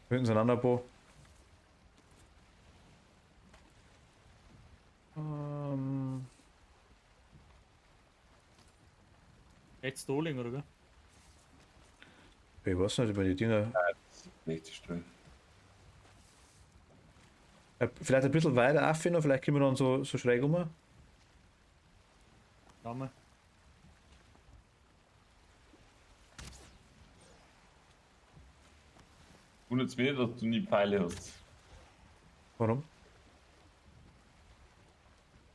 Hinten sind auch noch ein paar. Jetzt da liegen, oder wie? Ich weiß nicht, über die Dinger. Richtig schön. Vielleicht ein bisschen weiter auf noch, vielleicht können wir dann so schräg um. Schau mal. Wundert's mich, dass du nie Pfeile hast. Warum?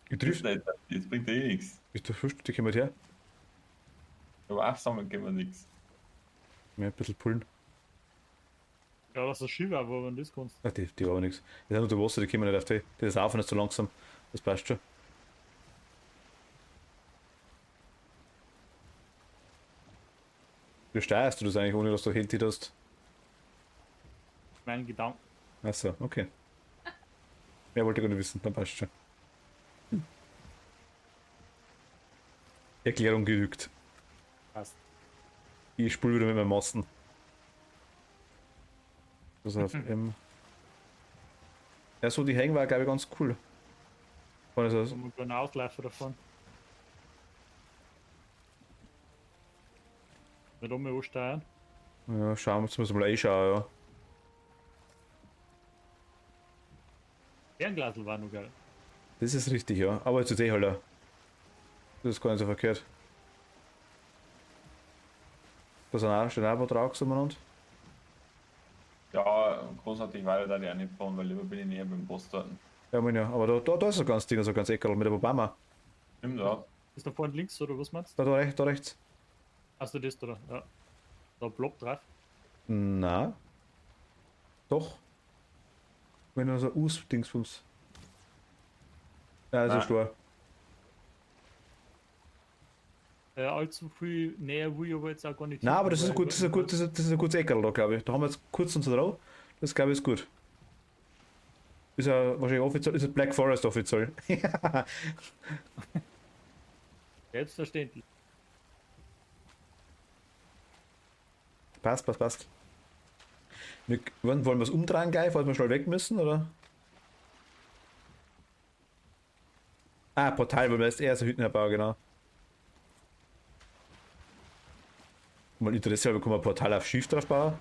Ich triff. Jetzt bringt eh nichts. Ist der Fisch, die kommen her. Aber aufsammeln können wir nichts. Mehr ein bisschen pullen. Ja, das ist ein Schiff, aber wenn das kannst. Ach, die aber nichts. Die sind unter Wasser, die kommen nicht auf die. Die saufen nicht so langsam. Das passt schon. Wie steuerst du das eigentlich, ohne dass du Hilti hast? Mein Gedanken. Achso, okay. Mehr wollte ich gar nicht wissen, dann passt schon. Erklärung genügt. Passt. Ich spule wieder mit meinem Masten. Das auf M. Ja, so die Hängen war glaube ich ganz cool. Also, Und wir können auslaufen davon. Nicht um mich ansteuern. ja, schauen wir uns mal anschauen, ja. Fernglasel war noch geil. Das ist richtig, ja. Aber jetzt ist eh halt auch. Das ist gar nicht so verkehrt. Da sind auch, stehen auch ein paar Traugs umeinander. Ja, großartig weiter da die auch nicht fahren, weil lieber bin ich näher beim Boss dort. Ja, mein ja. Aber da ist so ganz Ding, so ganz Eckerl mit der Obama. Stimmt, ja. Ist da vorne links oder was meinst Da rechts. du? Hast du das da? Ja. Da Block drauf. Na. Doch. Wenn du so Us-Dingsbums. Ja, das ist Nein. klar. Allzu viel näher will ich aber jetzt auch gar nicht. Nein, aber das ist weil- gut, das ist ein gutes Eckerl da, glaube ich. Da haben wir jetzt kurz unser drauf. Das glaube ich ist gut. Ist ja wahrscheinlich offiziell, ist Black Forest offiziell. Selbstverständlich. Passt. Wollen wir es umdrehen gleich, falls wir schnell weg müssen, oder? Ah, Portal, weil wir jetzt eher so Hütten herbauen, genau. Mal Interesse halber, kann man ein Portal auf Schiff drauf bauen?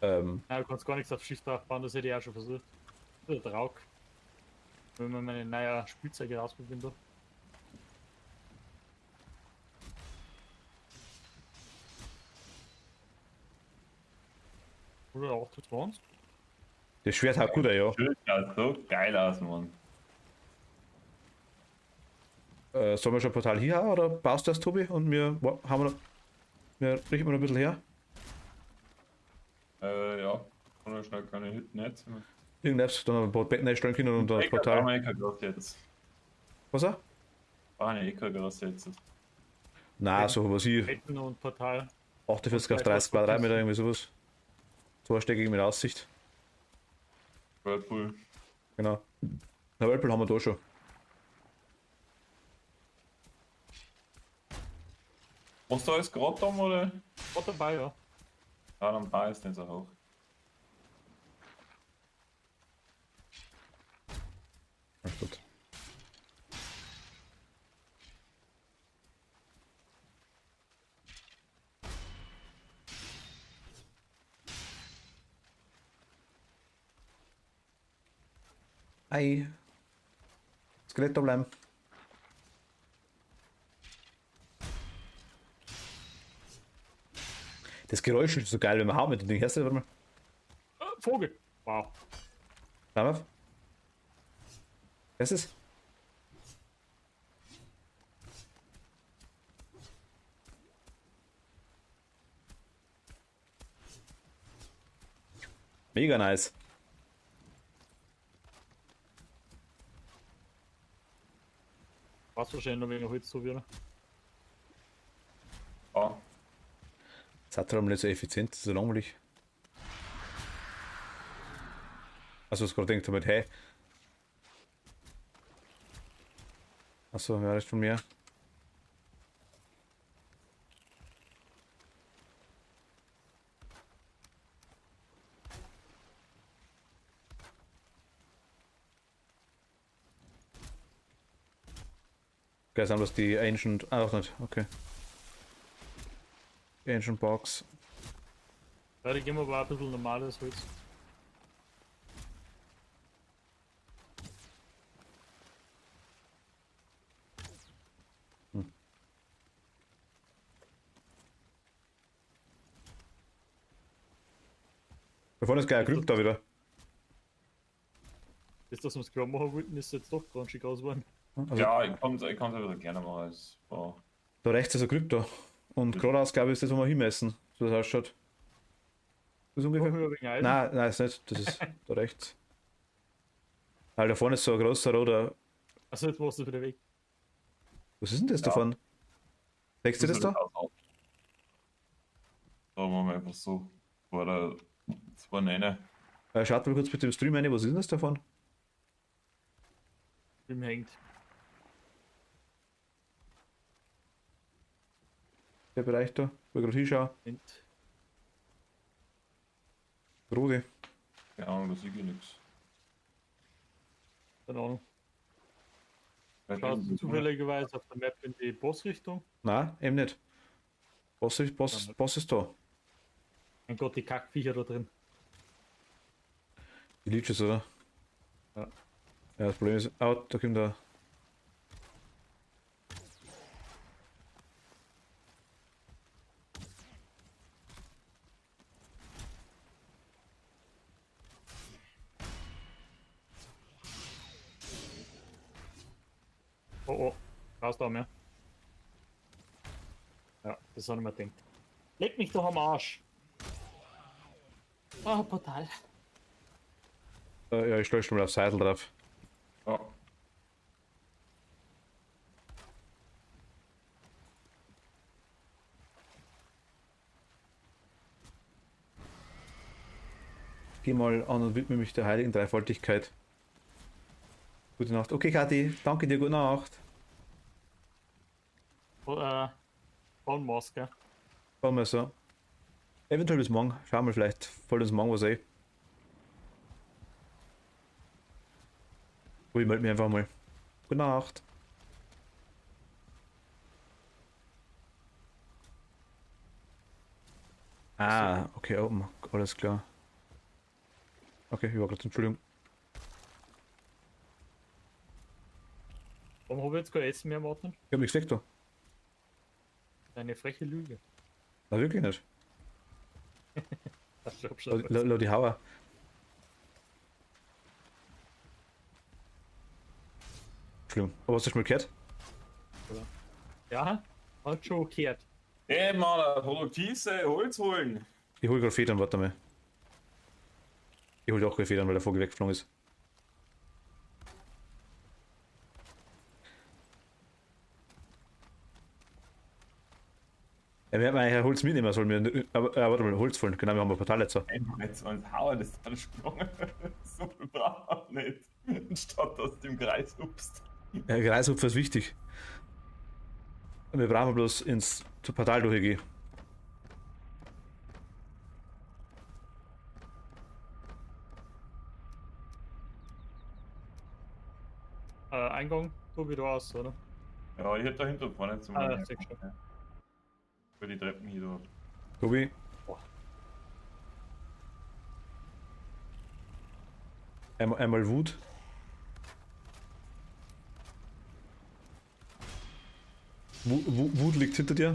Nein, du kannst gar nichts auf Schiff drauf bauen, das hätte ich auch schon versucht. Der Draug. Wenn man meine neue Spielzeuge ausprobieren darf. Oder 28. Das Schwert haut gut, ja. Schön, schaut so geil aus, Mann. Sollen wir schon ein Portal hier haben, oder baust du das, Tobi? Und wir richten wir noch ein bisschen her? Ja. Kann er schnell keine Hütten jetzt. Irgendwas, dann ein paar Betten einstellen können und dann das Portal. Gerade jetzt. Was auch? War eine Ecke gerade jetzt. Nein, so was ich. Betten und Portal. 48 auf 30 Quadratmeter, irgendwie sowas. Zweistöckig mit Aussicht. Whirlpool. Genau. Na, Whirlpool haben wir da schon. Was da ist gerade da, oder? War dabei, ja. Ja, dann war es nicht so hoch. Ja, gut. Ei. Skelett da bleiben. Das Geräusch ist so geil, wenn man haut mit dem Ding. Hörst du das? Warte mal. Vogel. Wow. Schau mal. Hörst du es? Mega nice. Was wahrscheinlich noch wegen Holz so wieder. Ja. Das hat darum nicht so effizient, so langweilig. Also, was gerade denkt damit, hey. Achso, ja, das ist von mir. Okay, sind das die Ancient. Ah, doch nicht, okay. Die Ancient Box. Ja, die geben aber auch ein bisschen normales Holz. Da vorne ist gleich ein Krypt da wieder. Das, dass wir es klar machen wollten, ist jetzt doch ganz schick aus geworden. Also, Ja, ich kann's ja wieder gerne machen. Es war da rechts ist ein Krypt da. Und geradeaus, glaube ich, ist das, wo wir hinmessen. So das ausschaut. Das ist ungefähr. Höher wegen Eisen. Nein, ist nicht. Das ist da rechts. Weil da vorne ist so ein großer roter. Also jetzt machst du wieder weg. Was ist denn das Ja. davon? Denkst du das da? Da machen wir einfach so. Vor der 2,9. Schaut mal kurz mit dem Stream rein, was ist denn das davon? Im hängt. Der Bereich da, wo ich gerade hinschaue. Und Rode. Keine Ahnung, da sehe ich nichts. keine Ahnung. Schaust du zufälligerweise auf der Map in die Bossrichtung? Nein, eben nicht. Boss ist da. Mein Gott, die Kackviecher da drin. Die Leeches, oder? Ja. Ja, das Problem ist. Oh, da kommt der. Oh oh, raus da mehr. Ja, das habe ich mir gedacht. Leg mich doch am Arsch. Ah, Portal. Ja, ich schlage schon mal auf Seidel drauf. Ja. Geh mal an und widme mich der heiligen Dreifaltigkeit. Gute Nacht. Okay, Kathi, danke dir, gute Nacht. Von Maske. Schauen wir so. Eventuell bis morgen. Schauen wir vielleicht. Fällt uns morgen was ein. Ich melde mich einfach mal. Gute Nacht. Ah, okay, oben. Alles klar. Okay, ich war gerade, Entschuldigung. Warum habe ich jetzt kein Essen mehr, Martin? Ich hab nichts gesagt da. Eine freche Lüge. Na, wirklich nicht. Das ist schon Lass die Hauer. Entschuldigung. Aber hast du schon mal gehört? Ja, hat schon gehört. Ey, Mann, produktive Holz holen. Ich hol gerade Federn, warte mal. Ich hol auch gerade Federn, weil der Vogel weggeflogen ist. Ja, wir hätten eigentlich Holz mitnehmen sollen. Warte mal, Holz voll. Genau, wir haben ein Portal jetzt so. Einfach jetzt so ins Hauer, das ist alles sprungen. So viel braucht man nicht. Anstatt dass du im Kreis hupst. Kreishupfer ist wichtig. Wir brauchen bloß ins Portal durchgehen. Eingang, so wie du aus, oder? Ja, ich hätte da hinter vorne zum sehr schön. Für die Treppen hier durch. Tobi, einmal Wut. Wut liegt hinter dir.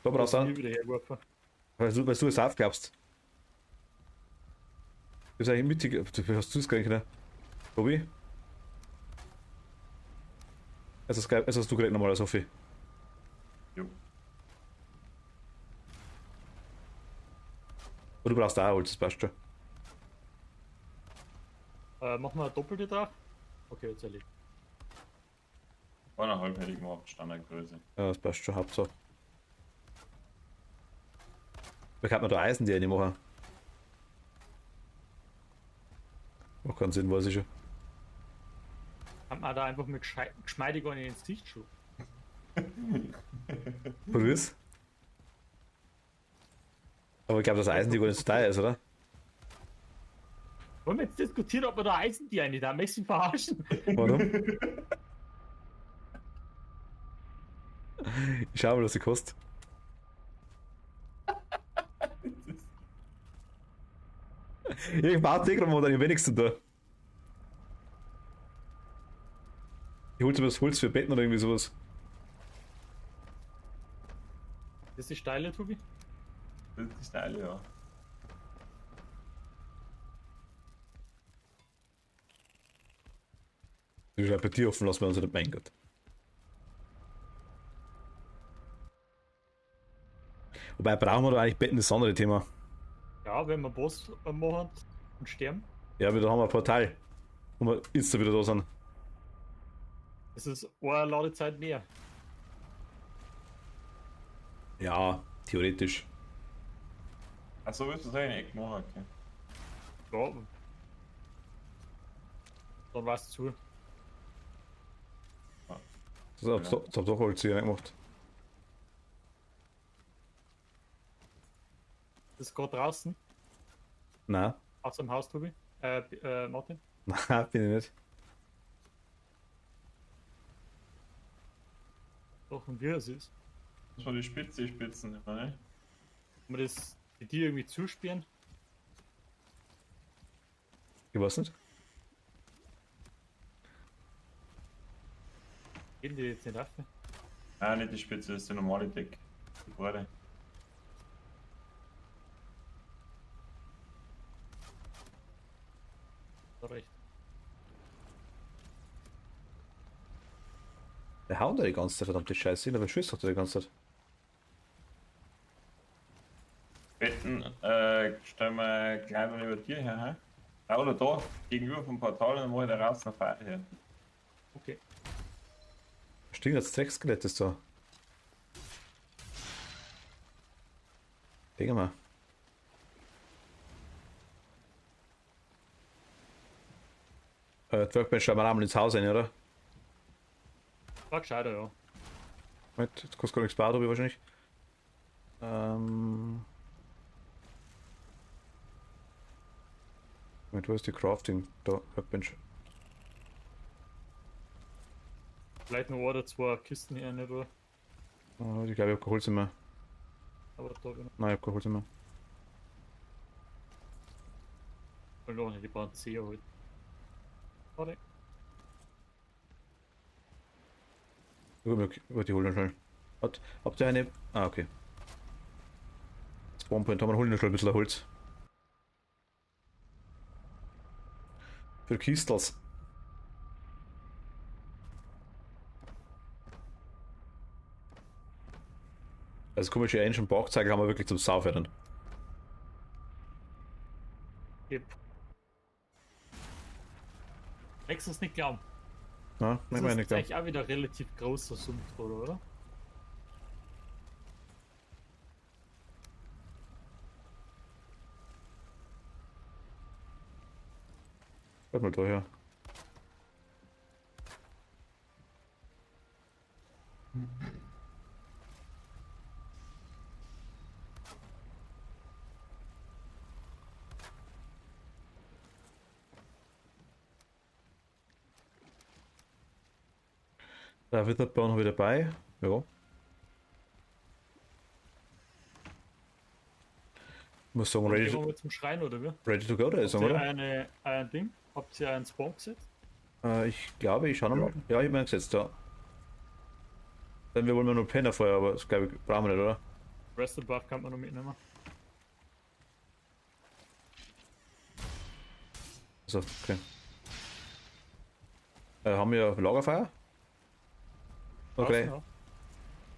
Da brauchst du Nie auch, wieder hergeworfen. weil du es aufglaubst. Du bist eigentlich mittig. Du hast du es gar nicht, ne? Tobi? Es hast du gerade nochmal, Sophie. Jo. Und du brauchst auch Holz, das passt schon. Machen wir eine doppelte drauf. Okay, jetzt erledigt. 1,5 hätte ich gemacht, Standardgröße. Ja, das passt schon, Hauptsache. Wie kann man da Eisen die eine machen? Macht keinen Sinn, weiß ich schon. Kann man da einfach mit geschmeidig an ins Gesicht schauen. Probier's. Aber ich glaube, das Eisen die gar nicht so teuer ist, oder? Wollen wir jetzt diskutieren, ob wir da Eisen die eine da möchtest du mich verarschen? Warum? Ich schau mal, was sie kostet. Ich baue Telegram dann am wenigsten da. Ich hol's mir das Holz für Betten oder irgendwie sowas. Das ist die steile, Tobi. Das ist die Steile, ja. Das ist ja bei dir offen, lassen wir uns nicht meinen Gott. Wobei brauchen wir da eigentlich Betten, das andere Thema. Ja, wenn wir Boss machen und sterben. Ja, aber da haben wir ein Portal. Wo wir jetzt wieder da sind. Das ist eine Ladezeit mehr. Ja, theoretisch. Achso, willst du sagen, Eck machen? Okay. Ja. Dann war's zu. Das hab doch Holz hier gemacht. Das ist gerade draußen. Nein, Aus dem Haus, Tobi. Martin. nein, bin ich nicht. Doch, und wie es ist. Das war die Spitze, die Spitzen, ne? Kann man das die irgendwie zusperren? Ich weiß nicht. Gehen die jetzt nicht auf? Nein, nicht die Spitze, das ist die normale Deck. Die Breite. Da recht. Der haut da die ganze Zeit, verdammte Scheiße, aber schießt doch die ganze Zeit. Betten, stellen wir gleich mal über dir her, hä? Da oder da, gegenüber vom Portal, und dann mache ich da raus noch Feuer her. Okay. Stimmt, das Dreckskelett ist da. Denk mal. Workbench schauen wir einmal ins Haus rein, oder? War gescheiter, ja. Moment, jetzt kostet gar nichts bauen, habe ich wahrscheinlich. Moment, wo ist die Crafting? Da, Workbench. Vielleicht noch ein oder zwei Kisten hier nicht, oder? Oh, ich glaube, ich habe kein Holz mehr. Aber da bin Nein, ich habe kein Holz mehr. ich verloren, die brauchen 10 halt. Warte. Gut, die holen wir schnell. Habt ihr eine? Ah, okay. Spawnpoint haben wir, holen wir schnell ein bisschen Holz. Für Kistels. Also komische Ancient Bauchzeiger haben wir wirklich zum Saufen. Yep. Nächstes nicht glauben. Ja, Das nehmen wir ist nicht, jetzt eigentlich auch wieder relativ großer Sumpf, oder? Bleib mal da, ja. Da wird der Bahn wieder dabei. Ja. Muss sagen, Dann gehen wir mal zum Schrein, oder wie? ready to go da ist, Habt ihr oder? ein Ding? Habt ihr einen Spawn gesetzt? Ich glaube, ich schaue Ja. nochmal. Ja, ich habe mir gesetzt, ja. Dann wir wollen wir nur Penner vorher, aber das glaube ich brauchen wir nicht, oder? Rested Buff kann man noch mitnehmen. Also, okay. Haben wir Lagerfeuer? Okay. Draußen, ja.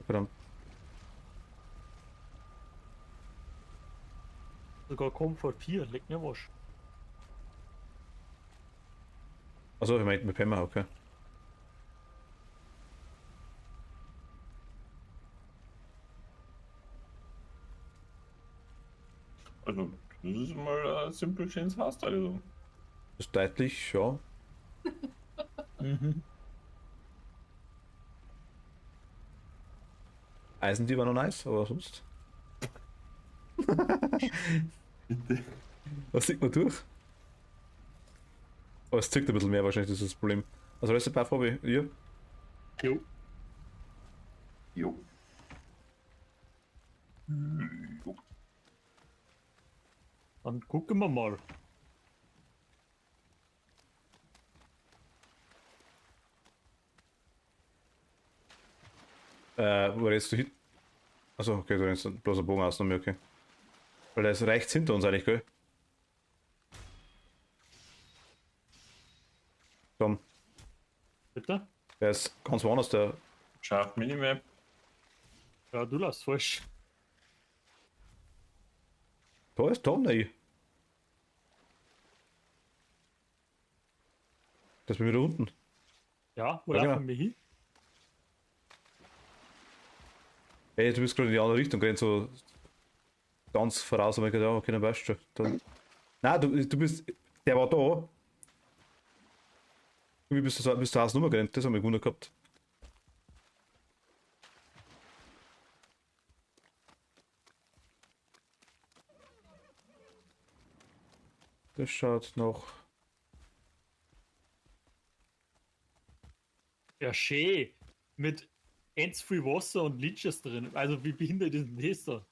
Verdammt. Sogar Comfort 4, leg mir was. Achso, ich meinte mit Penner, okay. Also, das ist mal ein simpel schönes Haus, also. Das ist deutlich, ja. Eisen, die war noch nice, aber sonst. Bitte. Was sieht man durch? Aber es zickt ein bisschen mehr wahrscheinlich, das ist das Problem. Also Rest Buff habe ich hier. Jo. Jo. Jo. Dann gucken wir mal. Wo redest du hin? Achso, okay, du rennst bloß ein Bogen aus noch mehr, okay. Weil der ist rechts hinter uns eigentlich, gell? Komm, Bitte? der ist ganz woanders, der. Scharf Minimap. Ja, du lass falsch. Da ist Tom nicht. Das bin wieder unten. Ja, wo Ja, laufen genau. wir hin? Ey, du bist gerade in die andere Richtung, gehen so ganz voraus, aber ich gedacht, ja, okay, dann weißt du schon. Dann... Nein, du bist. Der war da. Wie bist du bis zur Hausnummer gerannt? Das haben wir gewundert gehabt. Das schaut noch. Ja, schön. Mit ends viel Wasser und Leeches drin. Also wie behindert ist denn das da?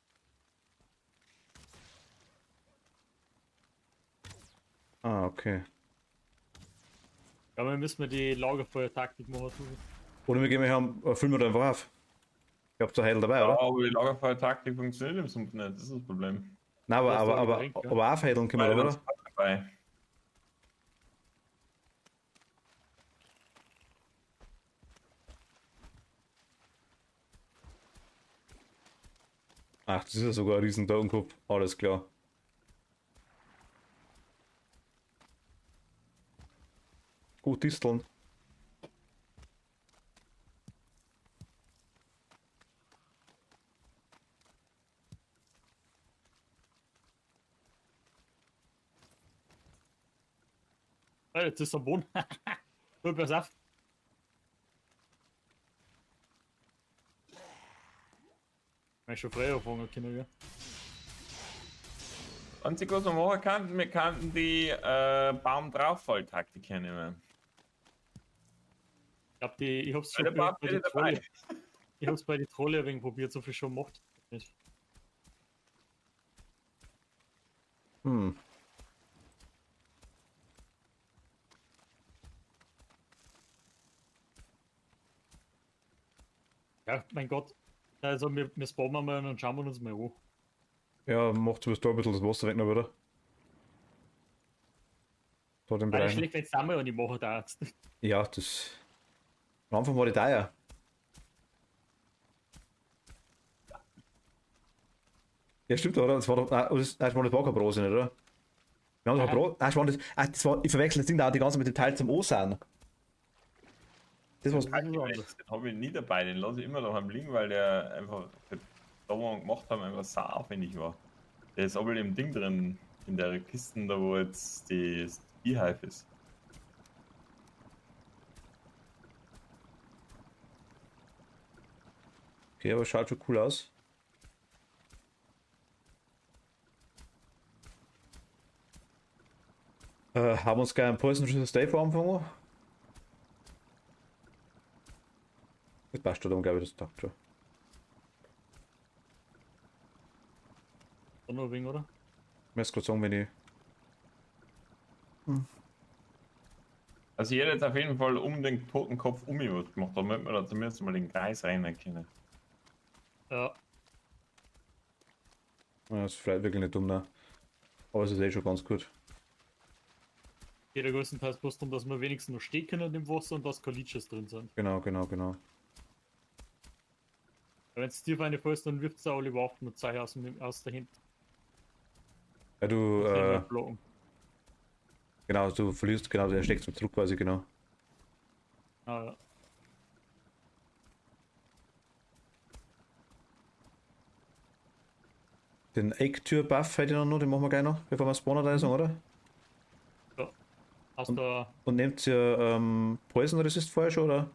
Ah, okay. Ja, wir müssen die Lagerfeuer-Taktik machen. Oder wir gehen mal haben, füllen wir da einfach auf. Ich hab da Heidel dabei, Ja, oder? aber die Lagerfeuer-Taktik funktioniert im Sumpf nicht, das ist das Problem. Nein, Du hast da Getränk, ja. aber aufheideln können wir Weil da, das oder? war dabei. Ach, das ist ja sogar ein riesen Totenkopf. Alles klar. Gut, Disteln. Ah, jetzt ist er Boden. Gut, pass auf. Ich schon früher anfangen können, ja. Einzig, was wir machen könnten, wir könnten die Baum-Drauffall-Taktik hernehmen. Ich hab's schon Der Baum bei die ist dabei. Trolle. Ich hab's bei die Trolle ein wenig probiert, so viel schon macht. Nicht. Hm. Ja, mein Gott. Also wir spawnen mal und dann schauen wir uns mal an. Ja, macht zumindest da ein bisschen das Wasser weg, noch, oder? Da den War nicht Bereich. schlecht, wenn es einmal und ich mache da jetzt. Ja, das. Am Anfang war die teuer. Ja, stimmt, oder? Das war doch. Das war nicht Wackerbrosi, nicht, oder? Wir haben doch Aha. Bro. Das war, ich verwechsel das Ding da die ganze mit dem Teil zum Osan. Das was. Das ist anders. Den habe ich nie dabei, den lasse ich immer daheim liegen, weil der einfach für da, wo wir gemacht haben, einfach sau aufwendig war. Der ist aber im Ding drin, in der Kiste, da wo jetzt das Beehive ist. Okay, aber schaut schon cool aus. Haben wir uns gleich einen Poison Resist Day vor Anfang an? Das passt schon, dann glaube ich, das taugt schon. Dann noch ein wenig, oder? Ich muss gerade sagen, wenn ich. Also ich hätte jetzt auf jeden Fall um den Totenkopf was gemacht, damit wir da zumindest mal den Kreis rein können. Ja. Ja, das ist vielleicht wirklich nicht dumm, ne? Aber es ist eh schon ganz gut. Jeder größtenteils bloß darum, dass wir wenigstens noch stehen können im Wasser und dass keine Leeches drin sind. Genau, genau, genau. Wenn es tief eine fällst, dann wirft es auch überhaupt nur Zeichen aus dahinter. Ja, du, Blocken. genau, du verlierst, genau, der steckt zum Druck quasi, genau. Ah, ja. Den Egg-Tür-Buff hätte ich noch, den machen wir gleich noch, bevor wir spawnen da sagen, oder? Ja. Hast du. Und nehmt ihr Poison Resist vorher schon, oder?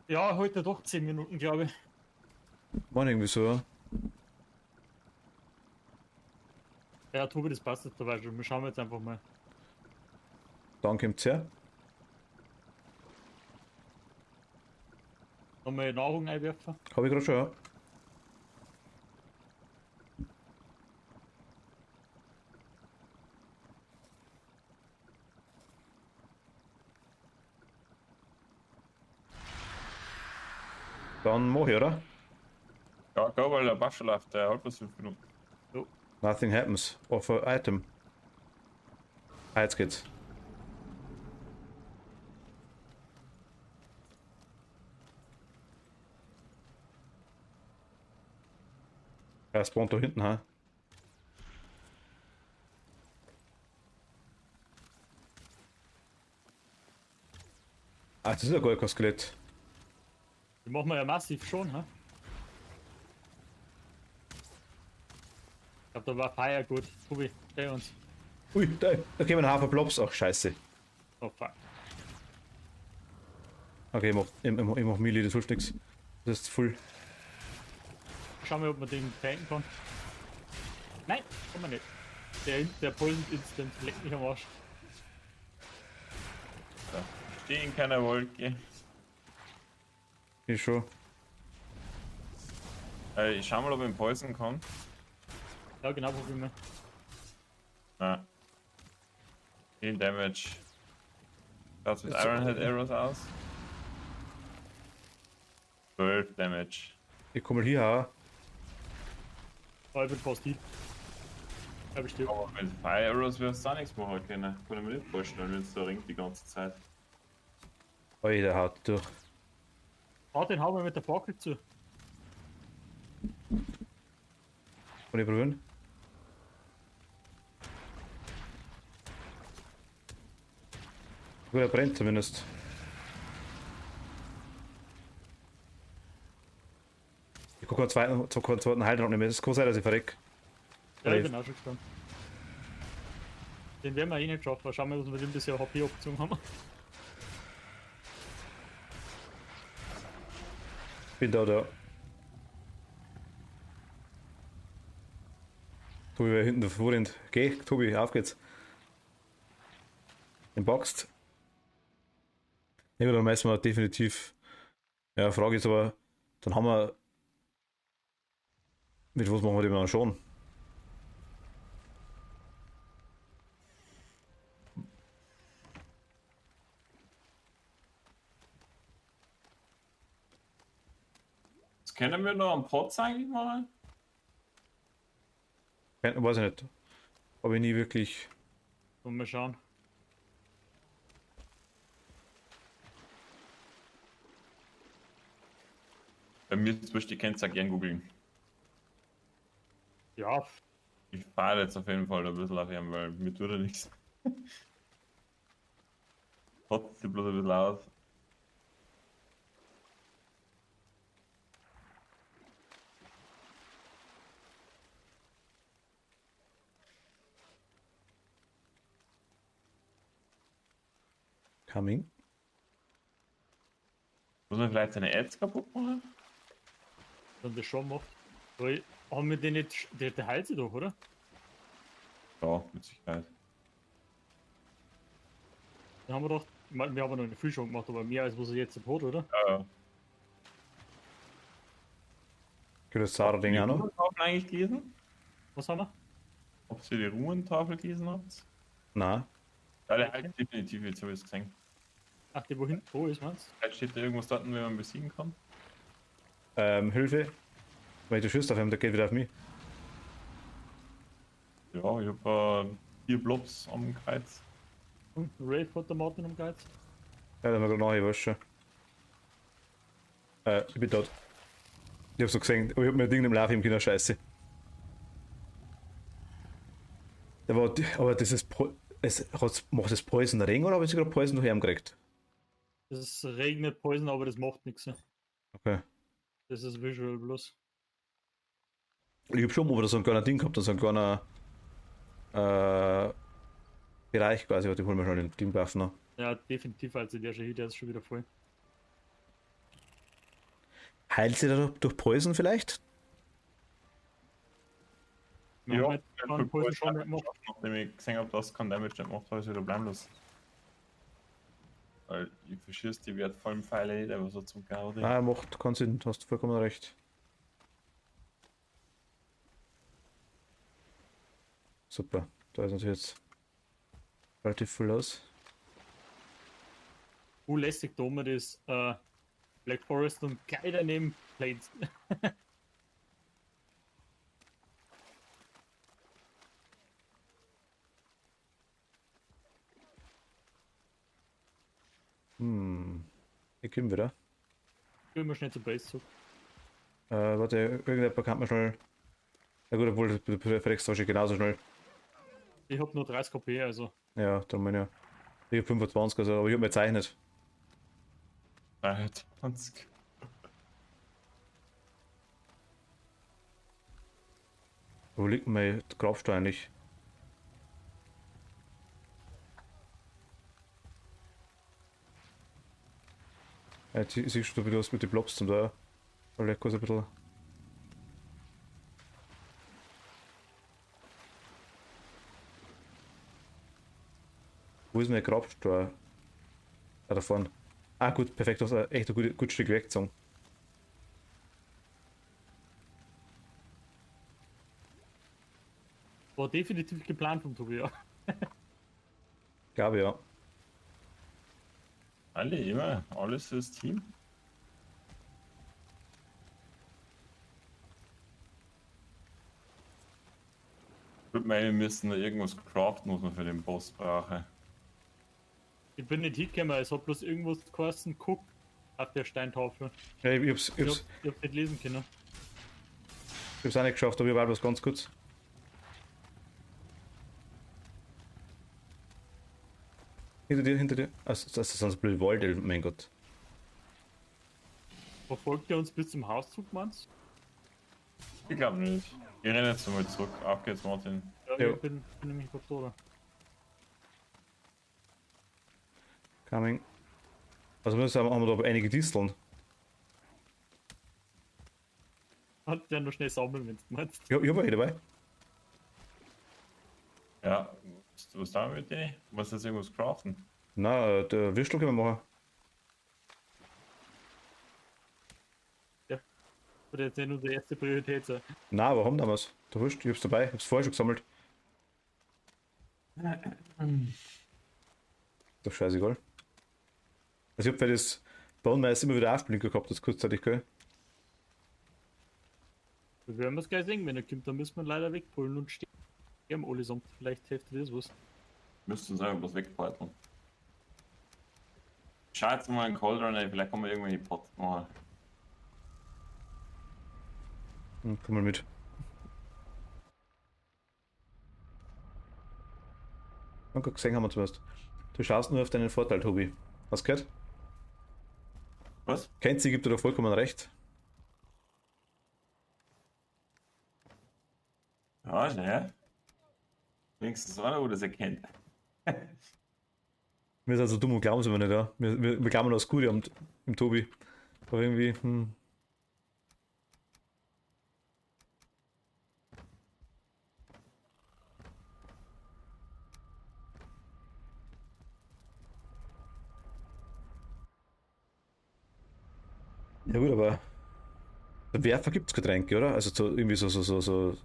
Ja, heute doch 10 Minuten, glaube ich. Mann, irgendwie so, ja. Ja, Tobi, das passt jetzt dabei schon. Wir schauen jetzt einfach mal. Dann kommt's her. Nochmal Nahrung einwerfen. Habe ich gerade schon, ja. Dann mach ich, oder? Ja, go, weil der Buff läuft, der hält bis 5 Minuten. So. Nothing happens. Offer Item. Ah, jetzt geht's. Er spawnt da hinten, ha? Ah, das ist ja gar kein Skelett. Die machen wir ja massiv schon, ha? Ich glaube, da war Fire gut. Tobi, stell uns. Ui, da gehen wir einen Haufen Blobs. Ach, scheiße. Oh fuck. Okay, ich mach Melee, das hilft nichts. Das ist full. Schauen wir, ob man den tanken kann. Nein, kann man nicht. Der Poison Instant leckt mich am Arsch. Steh in keiner Wolke. Ich schon. Ich schau mal, ob ich ihn poison kann. Ja, genau, probieren wir. Ja. Viel Damage. Schaut's mit Ist- Ironhead Arrows aus? 12 Damage. Ich komm mal hier, ha? Oh, ich bin fast die. Ja, bestimmt. Aber mit Fire Arrows wirst du auch nichts machen können. Kann ich mir nicht vorstellen, wenn es da ringt die ganze Zeit. Oi, der haut durch. Ah, den hauen wir mit der Fackel zu. Kann ich probieren? Gut, er brennt zumindest. Ich gucke einen zweiten Heil noch nicht mehr. Es kann sein, dass ich verreck. Ja, ich bin auch schon gespannt. Den werden wir eh nicht schaffen. Schauen wir, was wir mit dem bisher HP abgezogen haben. Bin da. Tobi war hinten vorhin. Geh, Tobi, auf geht's. Den boxt. Ja, dann messen wir definitiv. Ja, Frage ist aber, dann haben wir. Mit was machen wir den dann schon? Das können wir noch am Potz eigentlich machen? Weiß ich nicht. Habe ich nie wirklich. Und mal schauen. Bei mir ist es wurscht, ihr könnt es auch gern googeln. Ja, Ich fahre jetzt auf jeden Fall ein bisschen auf ihn, weil mir tut er nichts. Potz sieht bloß ein bisschen aus. Coming. Muss man vielleicht seine Ads kaputt machen? Dann das schon macht. Weil, haben wir den nicht, der heilt sich doch, oder? Ja, mit Sicherheit. Dann haben wir doch, ich mein, wir haben noch nicht viel schon gemacht, aber mehr als was er jetzt hat, oder? Ja. Gibt das Habt ihr Zara-Ding die auch noch? Runentafel eigentlich gelesen? Was haben wir? Ob ihr die Runentafel gelesen habt? Nein. Ja, der halt definitiv, jetzt habe ich es gesehen. Ach, der wo hinten, wo ist man's? Vielleicht steht da irgendwas dort, wenn man besiegen kann. Hilfe. Wenn du schießt auf ihn, der geht wieder auf mich. Ja, ich habe 4 Blobs am Kreuz. Rave hat der Martin am Geiz. Ja, dann haben wir gerade nachher, weißt du. Ich bin tot. Ich hab's so gesehen, aber ich hab mir ein Ding im Lauf im Kinder scheiße. Der war, aber das ist, macht das Poison Regen oder habe ich sogar Poison durch ihn gekriegt? Das regnet Poison, aber das macht nichts. Okay. Das ist Visual bloß. Ich hab schon mal wieder so ein kleiner Ding gehabt, so ein kleiner Bereich quasi, warte, ich hol mir schon den Teambuff noch. Ja, definitiv, also der schon hier, der ist schon wieder voll. Heilt sie da durch Poison vielleicht? Wir haben halt keinen Poison schon nicht gemacht. Nachdem ich gesehen habe, dass kein Damage nicht macht, habe ich wieder bleiben lassen. Weil ich verschieße die wertvollen Pfeile nicht, aber so zum Gaudi. Ah, macht keinen Sinn, hast vollkommen recht. Super, da ist natürlich jetzt relativ viel los. Lässig da oben das Black Forest und gleich daneben Plains. Ich komme wieder. Gehen wir schnell zur Base zurück. Warte, irgendjemand kann mir schnell. Ja gut, obwohl du verreckst wahrscheinlich genauso schnell. Ich hab nur 30 KP, also. Ja, darum meine ich ja. Ich hab 25, also, aber ich hab mir gezeichnet. 23. Wo liegt mein Grabstein eigentlich? Jetzt siehst du, wie du hast mit den Blobs zum da. Weil ich kurz ein bisschen. Wo ist mein Grabstein? Ah, da vorne. Ah, gut, perfekt, du hast echt ein gutes Stück weggezogen. War definitiv geplant vom Tobias. Glaube ja. Alle immer, alles fürs Team. Ich würde meinen, wir müssen da irgendwas craften, was man für den Boss brauche. Ich bin nicht hingekommen, es hat bloß irgendwas geheißen, guck auf der Steintafel. Ja, ich hab's Ich hab nicht lesen können. auch nicht geschafft, aber ich war was ganz kurz. Hinter dir, hinter dir. Also, das ist sonst blöd Wald, mein Gott. Verfolgt er uns bis zum Hauszug, meinst Ich glaube nicht. Ich renne jetzt mal zurück. Auf geht's, Martin. du? Ja, Jo. ich bin nämlich gerade da. Coming. Also haben wir da einige Disteln. Hat der noch schnell sammeln, wenn du meinst. Ich hab welche dabei. Ja, was da mit denen? Du musst jetzt irgendwas craften. Na, der Würstel können wir machen. Oder jetzt nicht unsere erste Priorität sein. Na, aber haben da was. Der Würstel, ich hab's dabei, ich hab's vorher schon gesammelt. Doch scheißegal. Also ich hab für das Baumeister immer wieder Aufblinker gehabt, das kurzzeitig, gell? Wir werden es gleich sehen, wenn er kommt, dann müssen wir ihn leider wegpullen und sterben allesamt. Vielleicht hilft dir das was. Müssten uns einfach was wegbehalten. Schau jetzt mal einen Cold Run, ey, vielleicht kann man irgendwelche Pots machen. Komm mal mit. Danke, gesehen haben wir zuerst. Du schaust nur auf deinen Vorteil, Tobi. Hast du gehört? Was? Kenzie gibt dir doch vollkommen recht. Ja, ne? Wenigstens einer, wo das erkennt. Wir sind so dumm und glauben es aber nicht, ja. Wir glauben das Gute im Tobi. Aber irgendwie, Ja gut, aber beim Werfer gibt es Getränke, oder? Also so, irgendwie so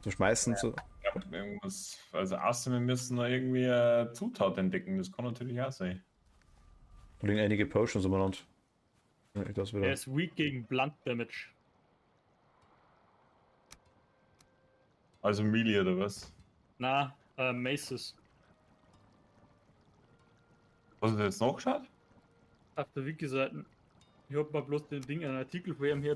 schmeißen, so. Ja, irgendwas, also außer wir müssen noch irgendwie Zutat entdecken, das kann natürlich auch sein. Da liegen einige Potions umeinander. Ja, das Er wieder. ist weak gegen Blunt Damage. Also Melee oder was? Na, Maces. Hast du jetzt nachgeschaut? Auf der Wiki-Seiten. Ich hab mal bloß den Ding, einen Artikel von ihm her.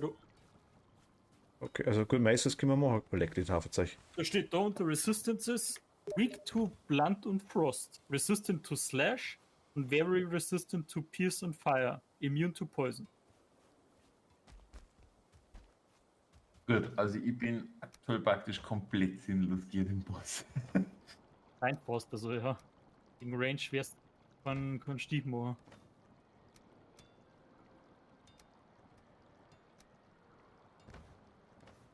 Okay, also gut, meistens können wir machen. Leck die Tafelzeichen. Da steht da unter Resistances: Weak to Blunt und Frost, Resistant to Slash und Very Resistant to Pierce and Fire, Immune to Poison. Gut, also ich bin aktuell praktisch komplett sinnlos hier im Boss. Kein Frost, also ja. Gegen Range wär's kein Stief machen.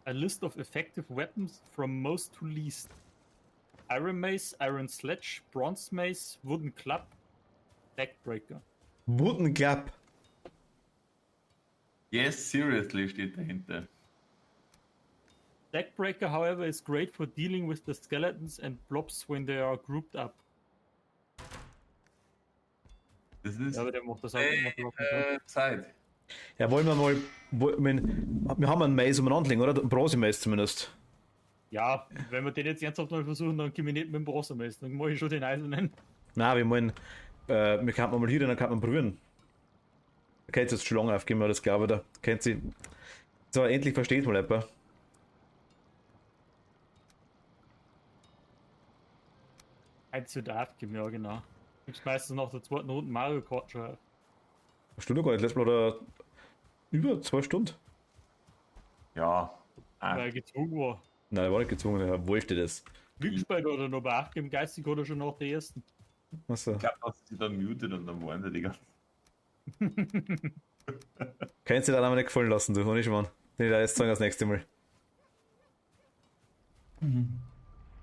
A list of effective weapons from most to least. Iron Mace, Iron Sledge, Bronze Mace, Wooden Club, Backbreaker. Wooden Club. Yes, seriously steht dahinter. Backbreaker, however, is great for dealing with the skeletons and blobs when they are grouped up. Das ist Ja, aber der macht das auch immer drauf. Zeit. Ja, wollen wir mal. Wir haben einen Mais umeinander liegen, oder? Einen Bronze-Mais zumindest. Ja, wenn wir den jetzt ernsthaft mal versuchen, dann komme ich nicht mit dem Bronzemeis. Dann mache ich schon den Eisernen. Nein, wir wollen. Wir können mal hier, dann kann man probieren. Da kennt jetzt schon lange aufgeben, das glaube ich. Da kennt sie. So, endlich versteht mal etwa. Eins zu der 8 geben, ja genau. Gibt's meistens nach der zweiten Runde Mario Kart schon. Eine Stunde gar nicht, letztes Mal oder über 2 Stunden. Ja. Weil er gezwungen war. Nein, er war nicht gezwungen, er wollte das. Wie gespielt oder noch bei 8 geben, geistig oder schon nach der ersten. Achso. Ich glaube, dass sie dann mutet und dann waren sie die ganzen. Kannst du dir dann auch nicht gefallen lassen, du, ohne Schmarrn. Den ich da jetzt sagen das nächste Mal.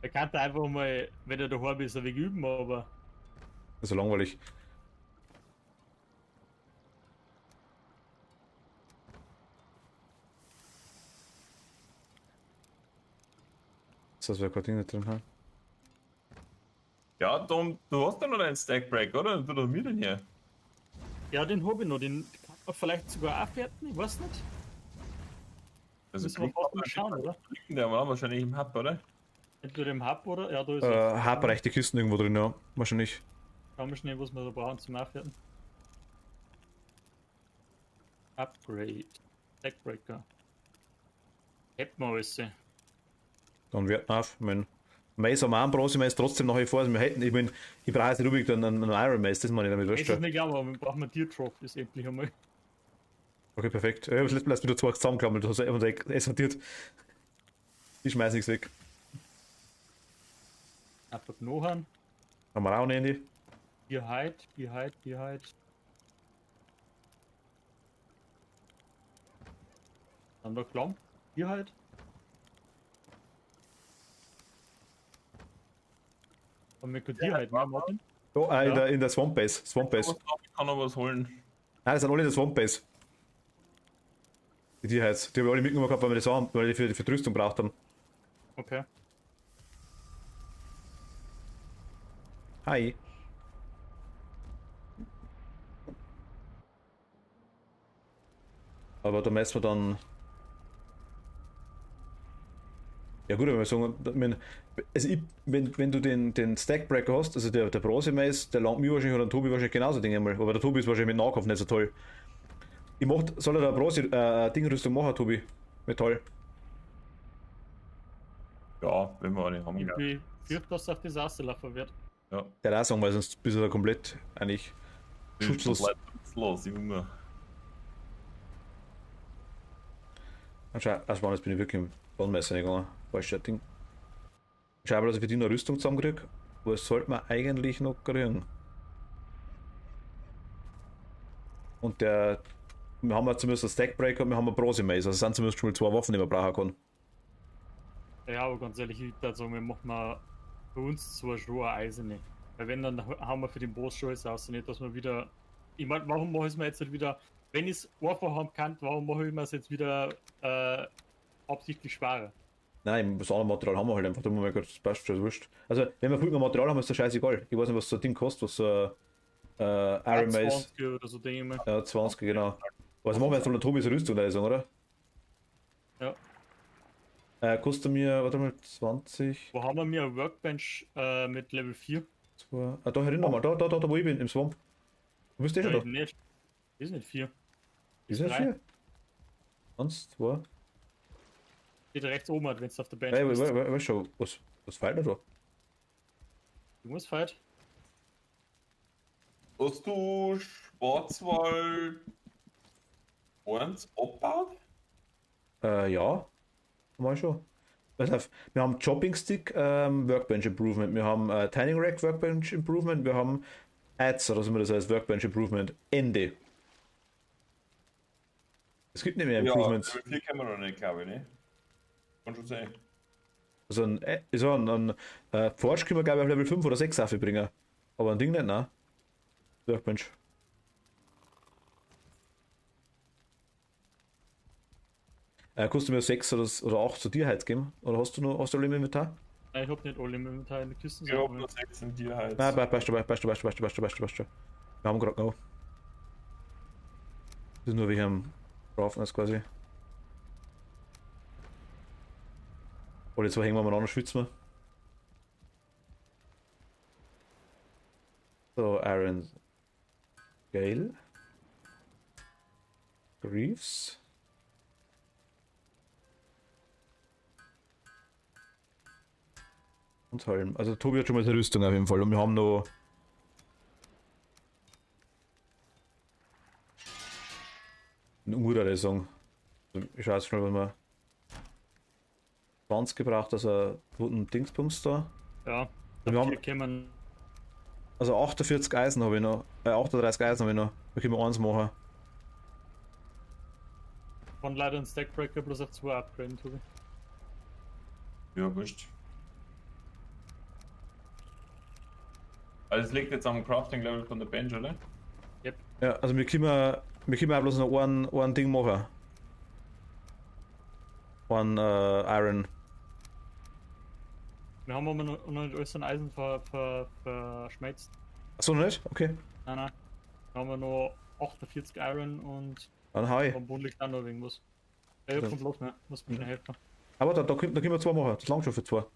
Er kann einfach mal, wenn er daheim ist, ein wenig üben, aber Das ist so langweilig. Das wäre gerade nicht drin haben. Ja, Tom, du hast ja noch einen Stackbreak, oder? Du doch mir denn hier. ja, den habe ich noch. Den kann man vielleicht sogar auch fertig, ich weiß nicht. Also Müssen wir fast mal schauen, oder? Der war wahrscheinlich im Hub, oder? Entweder im Hub oder. Ja, da ist er. Halbreichte Kisten irgendwo drin, ja. Wahrscheinlich. Schauen wir schnell, was wir da brauchen zum Aufwerten. Upgrade. Backbreaker. Hätten wir alles. Dann wird auf. Mein Mais am Arm, Bronze Mais trotzdem nach wie vor. Also wir hätten, ich brauche jetzt nicht unbedingt einen Iron Mais, das meine ich damit, weißt Ist es du? nicht aber wir brauchen einen Tier-Trophies endlich einmal. Okay, perfekt. Ja, das letzte Mal hast du wieder 2 zusammengeklammert, du hast einfach essortiert. Ich schmeiß nichts weg. Einfach noch einen. Haben wir auch ein Handy? Hier Hide. Dann noch Klomp. Hier halt. Und wir können hier halt, ne, Martin? Oh, Ja. in der Swamp Base. Swamp Base. Ich kann noch was holen. Nein, die sind alle in der Swamp Base. Die Tierheits. Die habe ich alle mitgenommen gehabt, weil wir das haben, weil die für die Rüstung braucht haben. Okay. Hi. Aber da messen wir dann. Ja gut, aber wir sagen, wenn du den Stackbreaker hast, also der Bronze Mais, der langt mir wahrscheinlich oder der Tobi wahrscheinlich genauso Dinge mal. Aber der Tobi ist wahrscheinlich mit Nahkampf nicht so toll. Soll er da Bronze Dingrüstung machen, Tobi? Metall. Ja, wenn wir eine haben. Ich fürchte, dass auf das auslaufen wird. Ja. Der hat auch sagen, weil sonst bist du da komplett eigentlich schutzlos. Los, Junge. Anscheinend, jetzt bin ich wirklich im Bahnmesser gegangen. Falsches Ding. Schau mal, dass ich für die noch Rüstung zusammenkriege. Was sollte man eigentlich noch kriegen? Und wir haben ja zumindest einen Stackbreaker und wir haben einen Bronze-Mace. Also es sind zumindest schon mal 2 Waffen, die man brauchen kann. Ja, aber ganz ehrlich, ich würde sagen, wir machen für uns zwar schon eine Eiserne. Weil wenn, dann haben wir für den Boss schon alles aus. Nicht, dass wir wieder. Ich meine, warum mache ich es mir jetzt nicht wieder. Wenn ich es einfach haben kann, warum mache ich mir es jetzt wieder absichtlich schwerer? Nein, das andere Material haben wir halt einfach. Da muss man gerade, das passt schon, wurscht. Also, wenn wir viel mehr Material haben, ist das scheißegal. Ich weiß nicht, was so ein Ding kostet, was so Iron Mace. 20 oder so Dinge. Mal. Ja, 20, genau. Was machen wir jetzt von der Tobis Rüstung, oder? Ja. Kostet mir, warte mal, 20. Wo haben wir eine Workbench mit Level 4? 2, da erinnern wir, da, wo ich bin, im Swamp. Du bist eh schon da. Nicht. Ist nicht 4. Ist das 3. 4? 1, 2. Steht rechts oben, wenn du auf der Bench Hey, bist. weißt schon, was fehlt denn da? Du musst fight. Hast du Schwarzwald 1 abgebaut? Ja, mal schon. Pass auf, wir haben Chopping Stick Workbench Improvement, wir haben Tining Rack Workbench Improvement, wir haben Ads, oder so das heißt Workbench Improvement. Ende. Es gibt nicht mehr Improvements. Ja, Level 4 kennen wir noch nicht, glaube ich, ne? Kann schon sein. Also ein Forge können wir glaube ich auf Level 5 oder 6 aufbringen. Aber ein Ding nicht, ne? Workbench. Kannst du mir 6 oder 8 zu dir halt geben? Oder hast du im Inventar? Nein, ich hab nicht alle im Inventar in der Kiste. Ich hab nur 6 in dir halt. Nein, passt schon. Wir haben gerade noch. Das ist nur wegen am Roughness quasi. Alle 2 hängen wir miteinander, schwitzen wir. So, Aaron. Gale. Greaves. Und Helm. Also Tobi hat schon mal seine Rüstung auf jeden Fall. Und wir haben noch. Eine Uhr, würde ich sagen. Ich schaue jetzt schnell, wenn wir 20 gebraucht, also guten Dingsbums da. Ja, Wir haben- hier kämen. Also 48 Eisen habe ich noch. 38 Eisen habe ich noch. Da können wir eins machen. Von leider ein Stackbreaker bloß auf 2 upgraden, Tobi. Ja, wurscht. Also es liegt jetzt am Crafting-Level von der Bench, oder? Ja, also wir können auch bloß noch ein Ding machen. Ein Iron. Wir haben aber noch nicht alles an Eisen verschmelzt. Achso, nicht? Okay. Nein. Da haben wir noch 48 Iron und Dann hau ich. vom Boden liegt auch noch irgendwas. Ja, ich hab keinen Block mehr. Muss mir schnell helfen. Aber da können wir 2 machen. Das langt schon für 2. Haben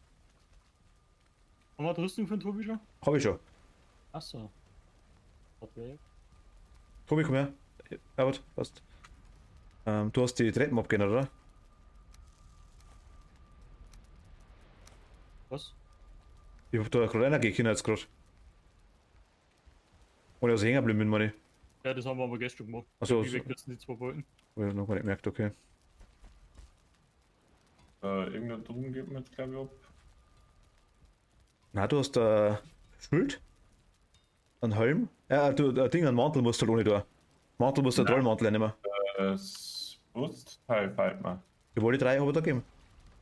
wir die Rüstung für den Tobi schon? Hab ich schon. Achso. Okay. Tobi, komm her. Albert, passt. Du hast die Treppen abgehen, oder? Was? Ich hab da gerade reingehen jetzt gerade. Oder aus hängen geblieben, meine ich. Ja, das haben wir aber gestern gemacht. Achso, Wie weg jetzt die 2 Bolten? hab ich noch gar nicht gemerkt, okay. Irgendein Drogen gibt mir jetzt, glaube ich, ab. Na, du hast Schild, einen Helm, ein Ding, einen Mantel musst du halt ohne da. Mantel musst du, einen Nein. Trollmantel nehmen. Das Brustteil fällt mir. Die wollte 3 habe ich da gegeben.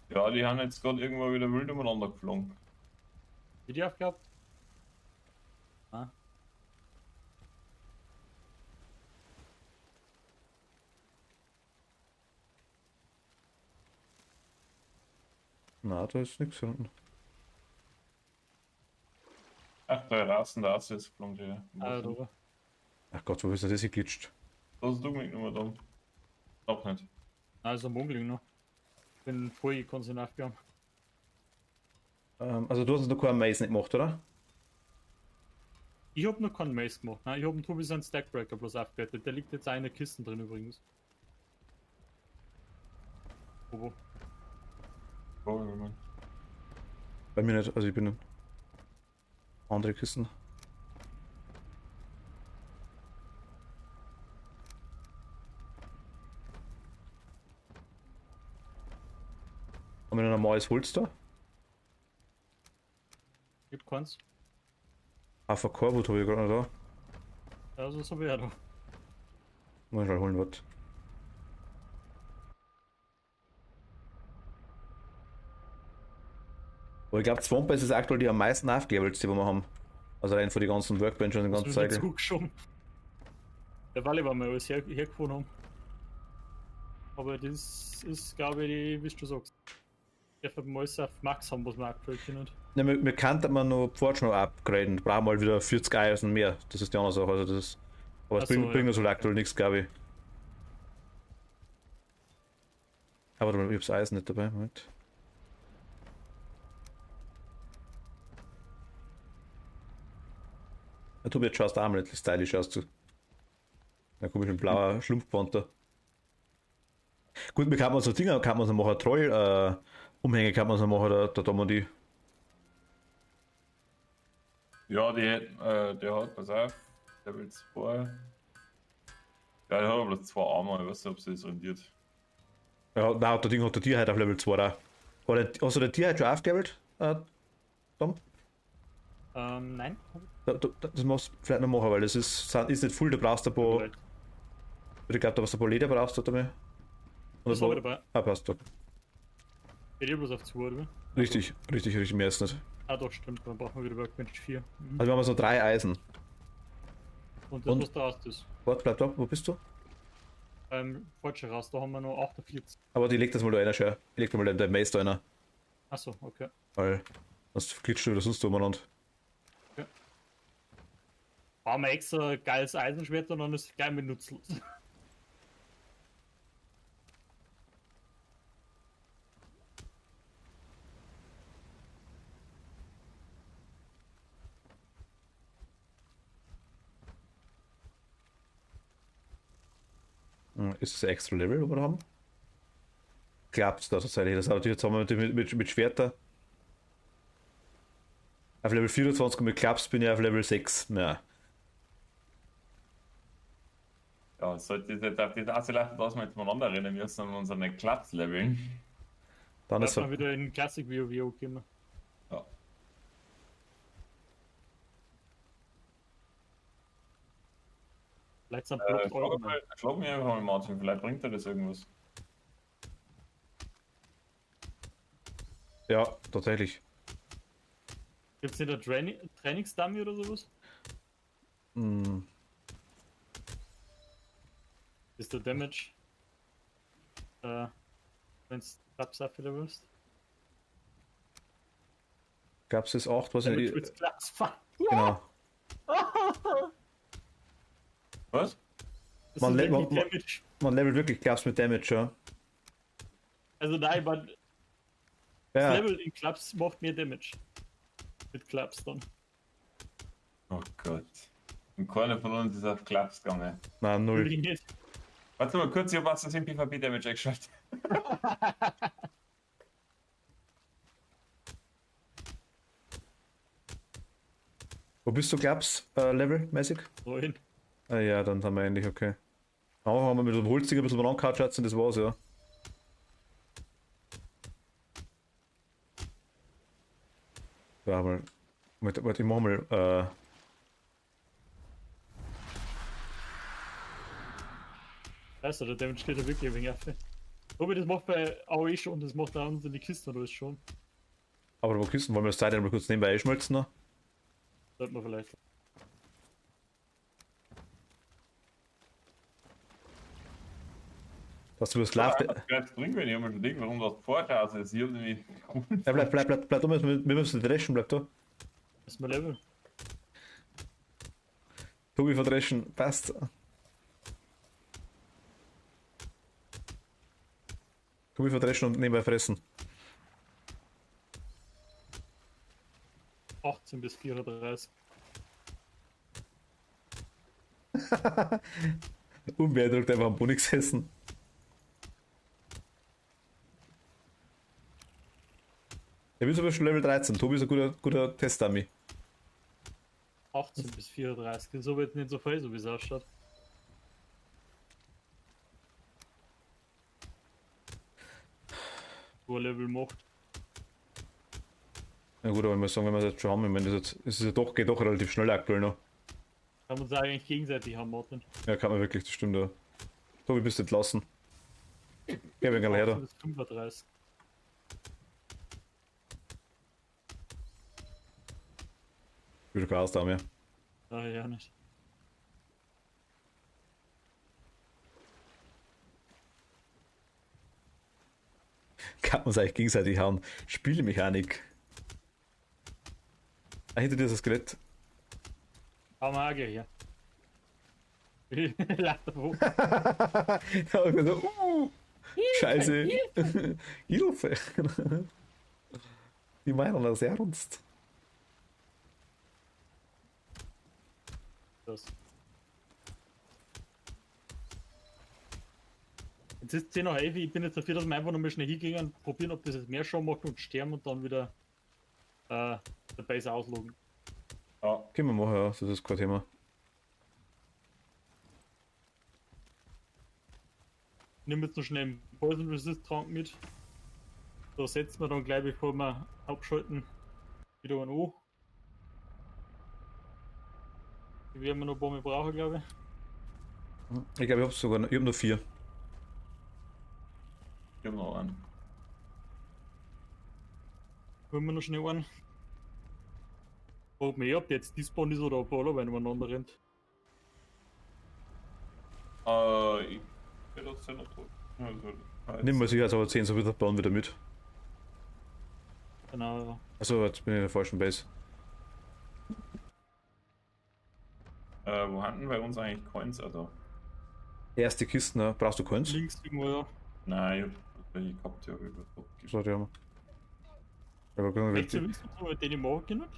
Ja, die haben jetzt gerade irgendwo wieder wild umeinander geflogen. Wie die aufgehabt? Ah. Na, da ist nichts unten. Ach, da draußen, der Asse ist geflogen, der. Ah, da. Ach Gott, wo ist das geglitscht? Das ist du nicht mehr da. Auch nicht. Also Mongling noch. Bin voll, ich kann sie nachgehen. Also du hast noch keinen Maze nicht gemacht, oder? Ich hab noch keinen Mace gemacht. Nein, ich hab einen Tobi seinen Stackbreaker bloß aufgewertet. Der liegt jetzt auch in der Kiste drin übrigens. Wo? Oh, Mann. Bei mir nicht, also ich bin andere Kisten. Haben wir noch ein normales Holz da? Gibt keins. AVK, wo habe ich gerade noch da? Also so wäre da. Mal schnell holen wird. Aber ich glaube, Swamp ist aktuell die am meisten aufgelevelt, die wir haben. Also rein von den ganzen Workbench und den ganzen Zeug. Zugeschoben. Der Walle war mal alles hergefahren haben. Aber das ist, glaube ich, wie du sagst. Der wird mal alles auf Max haben, was wir aktuell können. Ja, wir könnten man noch Forge noch upgraden. Da brauchen wir halt wieder 40 Eisen mehr. Das ist die andere Sache. Also das ist, aber es Ach so, bringt uns ja. halt aktuell nichts, glaube ich. Aber ich hab's Eisen nicht dabei. Moment. Ja, Tobi, jetzt schaust du auch mal nicht stylisch aus. Da komme ich mit blauer Schlumpfpanther. Gut, wir kann man so Dinger, kann man so machen, Troll, Umhänge kann man so machen, da tun wir die. Ja, der hat, pass auf, Level 2. Ja, der hat aber bloß 2 Arme, ich weiß nicht, ob sie das rendiert. Ja, nein, der Ding hat der Tierheit auf Level 2 da. Hast du den Tierheit schon aufgelevelt, Tom? Nein. Das musst du vielleicht noch machen, weil das ist nicht full, da brauchst du ein paar. Ich glaube, da was ein paar Leder brauchst du dabei. Oder Das habe ich dabei. Ah, passt doch. Geht bloß auf 2, oder? Richtig, mehr ist nicht. Ah, doch, stimmt. Dann brauchen wir wieder Workbench 4. Mhm. Also wir haben so 3 Eisen. Und das, und- was da hast, ist. Warte, bleib da, wo bist du? Falscher raus, da haben wir noch 48. Aber die legt das mal da einer schön. Ich leg da mal den Mace da einer. Achso, okay. Weil sonst glitscht du wieder sonst umeinander. Haben wir extra ein geiles Eisenschwert und dann ist es geil mit nutzlos. Ist das ein extra Level, wo wir haben? Klappt da tatsächlich. Das hat jetzt haben wir mit Schwerter. Auf Level 24 mit Klaps bin ich auf Level 6. Ja. Ja, sollte das auf die Tasse laufen, dass wir jetzt miteinander rennen müssen und unsere Klaps leveln. Dann Dass ist wir er. wieder in Classic WoW kommen. Ja. Vielleicht sind Blocks Euro. Schlag mich einfach mal, Martin, vielleicht bringt er das irgendwas. Ja, tatsächlich. Gibt es nicht eine Trainingsdummy oder sowas? Hm. Ist der Damage? Wenn es Klaps wieder willst? Gab's das 8, was Damage ich. with Klaps, fuck! Genau. Was? Das Man ist le- wirklich man- Damage. Man levelt wirklich Klaps mit Damage, ja. Also nein, aber das Ja, Level in Klaps macht mehr Damage. Mit Klaps dann. Oh Gott. Und keiner von uns ist auf Klaps gegangen. nein, 0. Will ich nicht. Warte mal kurz, ich hab was das im PvP Damage eingeschaltet. Wo bist du, Klaps, levelmäßig? Neun. Ah ja, dann haben wir endlich, okay. Auch haben wir mit dem Holzding ein bisschen angehatscht und das war's, ja. Ja, aber. Warte, ich mach mal. Weißt du, der Damage geht ja wirklich ein wenig auf. Aber das macht bei AOE schon, das macht auch uns in die Kisten oder ist schon. Aber wo Kisten wollen wir das Zeit mal kurz nebenbei einschmelzen noch? Sollte man vielleicht. Dass du das Schlaf. Jetzt bringen wir nicht einmal schon denken, warum das Vorhaus ist. Ich hab nämlich. Ja, bleib da, wir müssen dreschen, bleib da. Müssen wir leveln. Tobi verdreschen, passt. Tobi verdreschen und nebenbei fressen. 18 bis 34. Unbeeindruckt einfach am Boden gesessen. Ja, wir sind aber schon Level 13. Tobi ist ein guter Test-Dummy. 18 bis 34. So wird nicht so viel, so wie es ausschaut. Wo er Level macht. Ja gut, aber ich muss sagen, wenn wir es jetzt schon haben, ich meine, geht doch relativ schnell aktuell noch. Kann man uns eigentlich gegenseitig haben, Martin. Ja, kann man wirklich, das stimmt ja. So, wie bist du entlassen? Geh wegen her da. Das 35. Wieder kein Ausdauer mehr. Ah, ja, nicht. Kann man sich eigentlich gegenseitig hauen. Spielmechanik. Ah, hinter dir ist das Skelett. Hau mal gleich her. Lacht er hoch. Ja, ich bin so, Scheiße. Hilfe. Die meinen das ernst. Das. Jetzt ist 10 nach 11, ich bin jetzt dafür, dass wir einfach noch mal schnell hingehen, probieren, ob das jetzt mehr schon macht und sterben und dann wieder der Base ausloggen. Ja. Können wir machen, ja, das ist kein Thema. Ich nehme jetzt noch schnell einen Poison Resist Trank mit. Da setzen wir dann gleich, bevor wir abschalten, wieder einen an. Die werden wir noch ein paar Mal brauchen, glaube ich. Ich glaube, ich hab nur 4. Ich hab noch einen. Holen wir noch schnell einen. Frag mich, ob der jetzt Despawn ist oder ob alle beieinander rennt. Ich bin das ja noch tot. Also, Nimm mal sicher, 10 so wieder bauen wieder mit. Genau, ja. Also jetzt bin ich in der falschen Base. Wo hatten wir uns eigentlich Coins? Also, Erste Kisten, ne? Brauchst du Coins? Links irgendwo, ja. nein, ich hab welche gehabt, ja, über So, die haben wir. Aber gucken wir, Echt, du willst du mit denen morgen genug?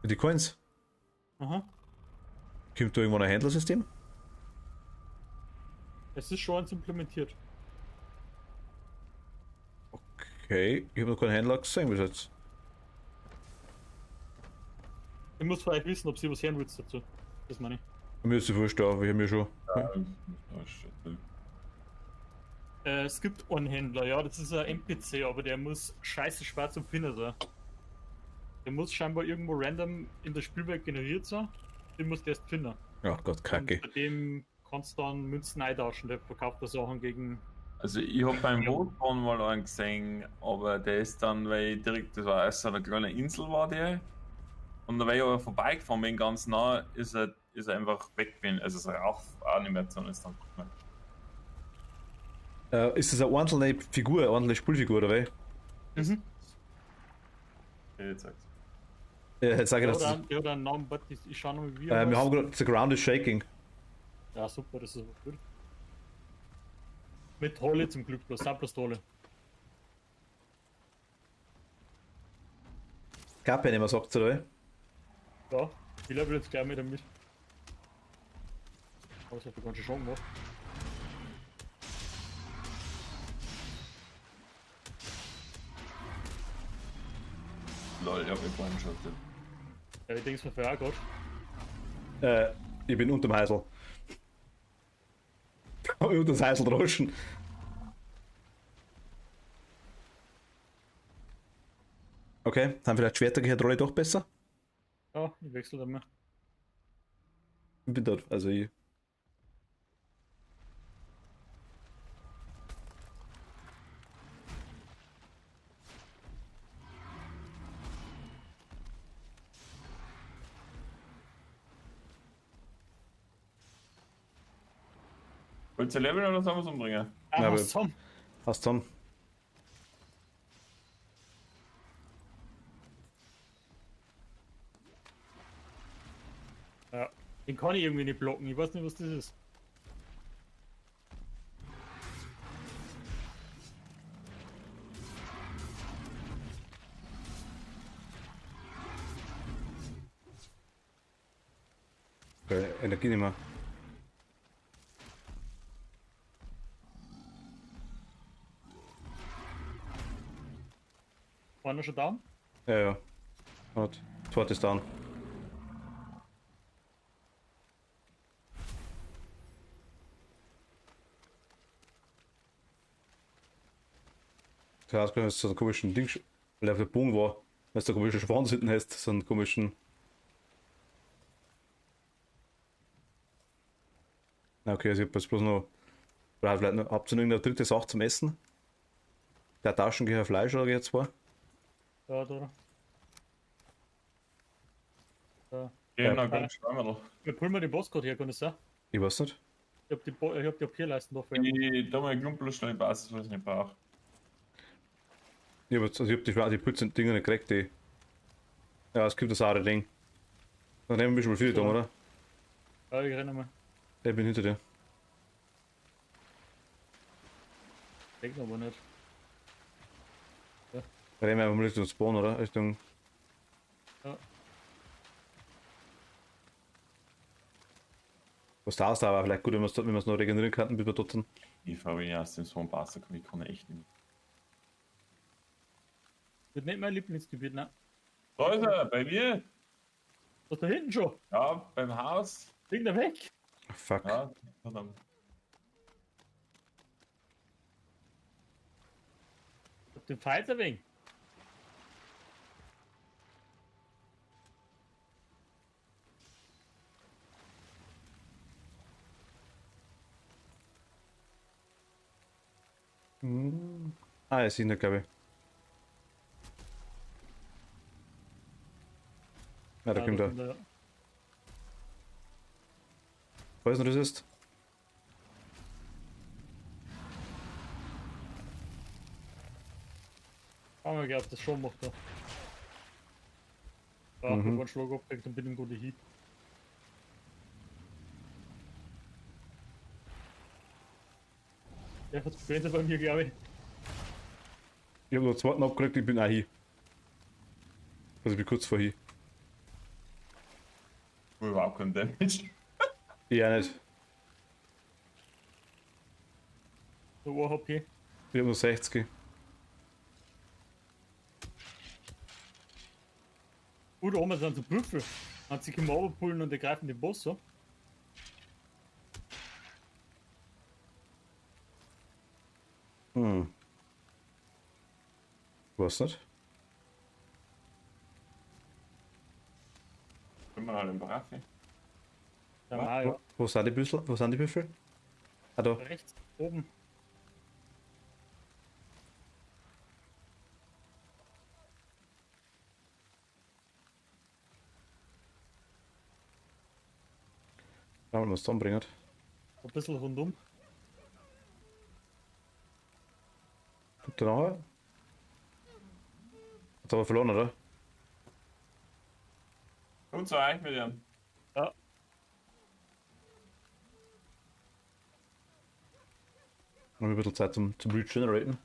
die Coins. Aha. Kommt da irgendwo ein Händlersystem? Es ist schon eins implementiert. Okay, ich habe noch keinen Händler gesehen bis jetzt. Ich muss vielleicht wissen, ob sie was hören willst dazu. Das meine ich. Mir ist die wurscht da, wir haben ja schon. Es gibt einen Händler, ja, das ist ein NPC, aber der muss scheiße schwer zum Finden sein. Der muss scheinbar irgendwo random in der Spielwelt generiert sein. Den musst du erst finden. Ach Gott, Kacke. Und bei dem kannst du dann Münzen eintauschen, der verkauft da Sachen gegen. Also ich habe beim Bootbauen mal einen gesehen, aber der ist dann, weil ich direkt, das war erst so eine kleine Insel war der. Und da war ich aber vorbeigefahren bin, ganz nah, ist er einfach weg gewesen. Also das Rauchanimation ist dann gekommen. Ist das eine einzelne Figur, eine ordentliche Spielfigur oder was? Mhm. Okay, jetzt sag's. Jetzt sage Der ich, dass das, hat einen Namen, warte, ich schau noch mal wie wir haben gerade, the ground is shaking. Ja, super, das ist aber gut. Mit Tolle zum Glück, bloß sind bloß Tolle. Kappe nicht mehr sagt oder was? Ja, ich level jetzt gleich mit damit. Aber das hat er ganz schön schon gemacht. Lol, ich hab mich vorhin schon. Ja, ich denke, es war für auch gerade. Ich bin unterm Heisel. Hab ich unter das Heisel droschen. Okay, dann vielleicht Schwertergehetrolle doch besser? Ja, ich wechsle dann mal. Ich bin dort, also ich. Willst du leveln oder sollen wir es umbringen? Ah, Ja, aber- Tom. Hast du Ja, den kann ich irgendwie nicht blocken, ich weiß nicht, was das ist. Energie nicht mehr. War noch schon down? Ja, ja. Hat. Zweit ist down. Du hast gerade so einen komischen Ding, weil auf der Bogen war, weil du komischen Schwanz hinten hast, so einen komischen. Na okay, also ich hab jetzt bloß noch Oder halt vielleicht noch, habt ihr noch irgendeine dritte Sache zum Essen? Der Taschengehör Fleisch oder jetzt zwei? Da, da. Da. Genau, Ja. ganz schwammerl. Wir pullen mal den Bosscode her, kann das sein? Ich weiß nicht. Ich hab die Papierleisten da für Ich da mal ein Klumpelstein Basis, was ich nicht brauche. Ich hab die Putz Dinger nicht gekriegt, die. Ja, es gibt das saure Ding. Dann nehmen wir schon mal viele da, So. oder? Ja, ich renne mal. Ich bin hinter dir. Denkt aber nicht. Dann rennen wir einfach mal Richtung Spawn, oder? Richtung. Ja. Was da ist, aber vielleicht gut, wenn wir es noch regenerieren könnten, bis wir dort sind. Ich fahre wenn ich aus dem Swamp rauskomme, ich kann echt nicht. Wird nicht mein Lieblingsgebiet, ne? Da ist er, bei mir. Was da hinten schon? Ja, beim Haus. Ding da weg! Ah, fuck. Ja, verdammt. Ich hab den Fighter wegen. Ah, ich sehe ihn, glaube ich. Ja, da kommt er. der. Weißt du, was das ist? Haben wir gehabt, das schon macht er. Ja, Mhm. wenn man einen Schlag abkriegt, dann bin ich im guten Hit. Der hat später bei mir, glaube ich. Ich habe noch den zweiten abgekriegt, ich bin auch hier. Also ich bin kurz vor hier. Überhaupt kein Damage. Ich auch nicht. So OHP. Ich habe nur 60. Da oben sind so Büffel. Hat sich im Overpullen und die greifen den Boss so. Hm. Weiß nicht. Können wir halt im Braffi. Ja, ja. Wo sind die Büssel? Wo sind die Büffel? Ah, da. Rechts, oben. Schauen wir mal, was es bringt. Ein bisschen rundum. Tut der nachher? Hat aber verloren, oder? Und so eigentlich mit ihm. Ja. Noch ein bisschen Zeit zum Regeneraten.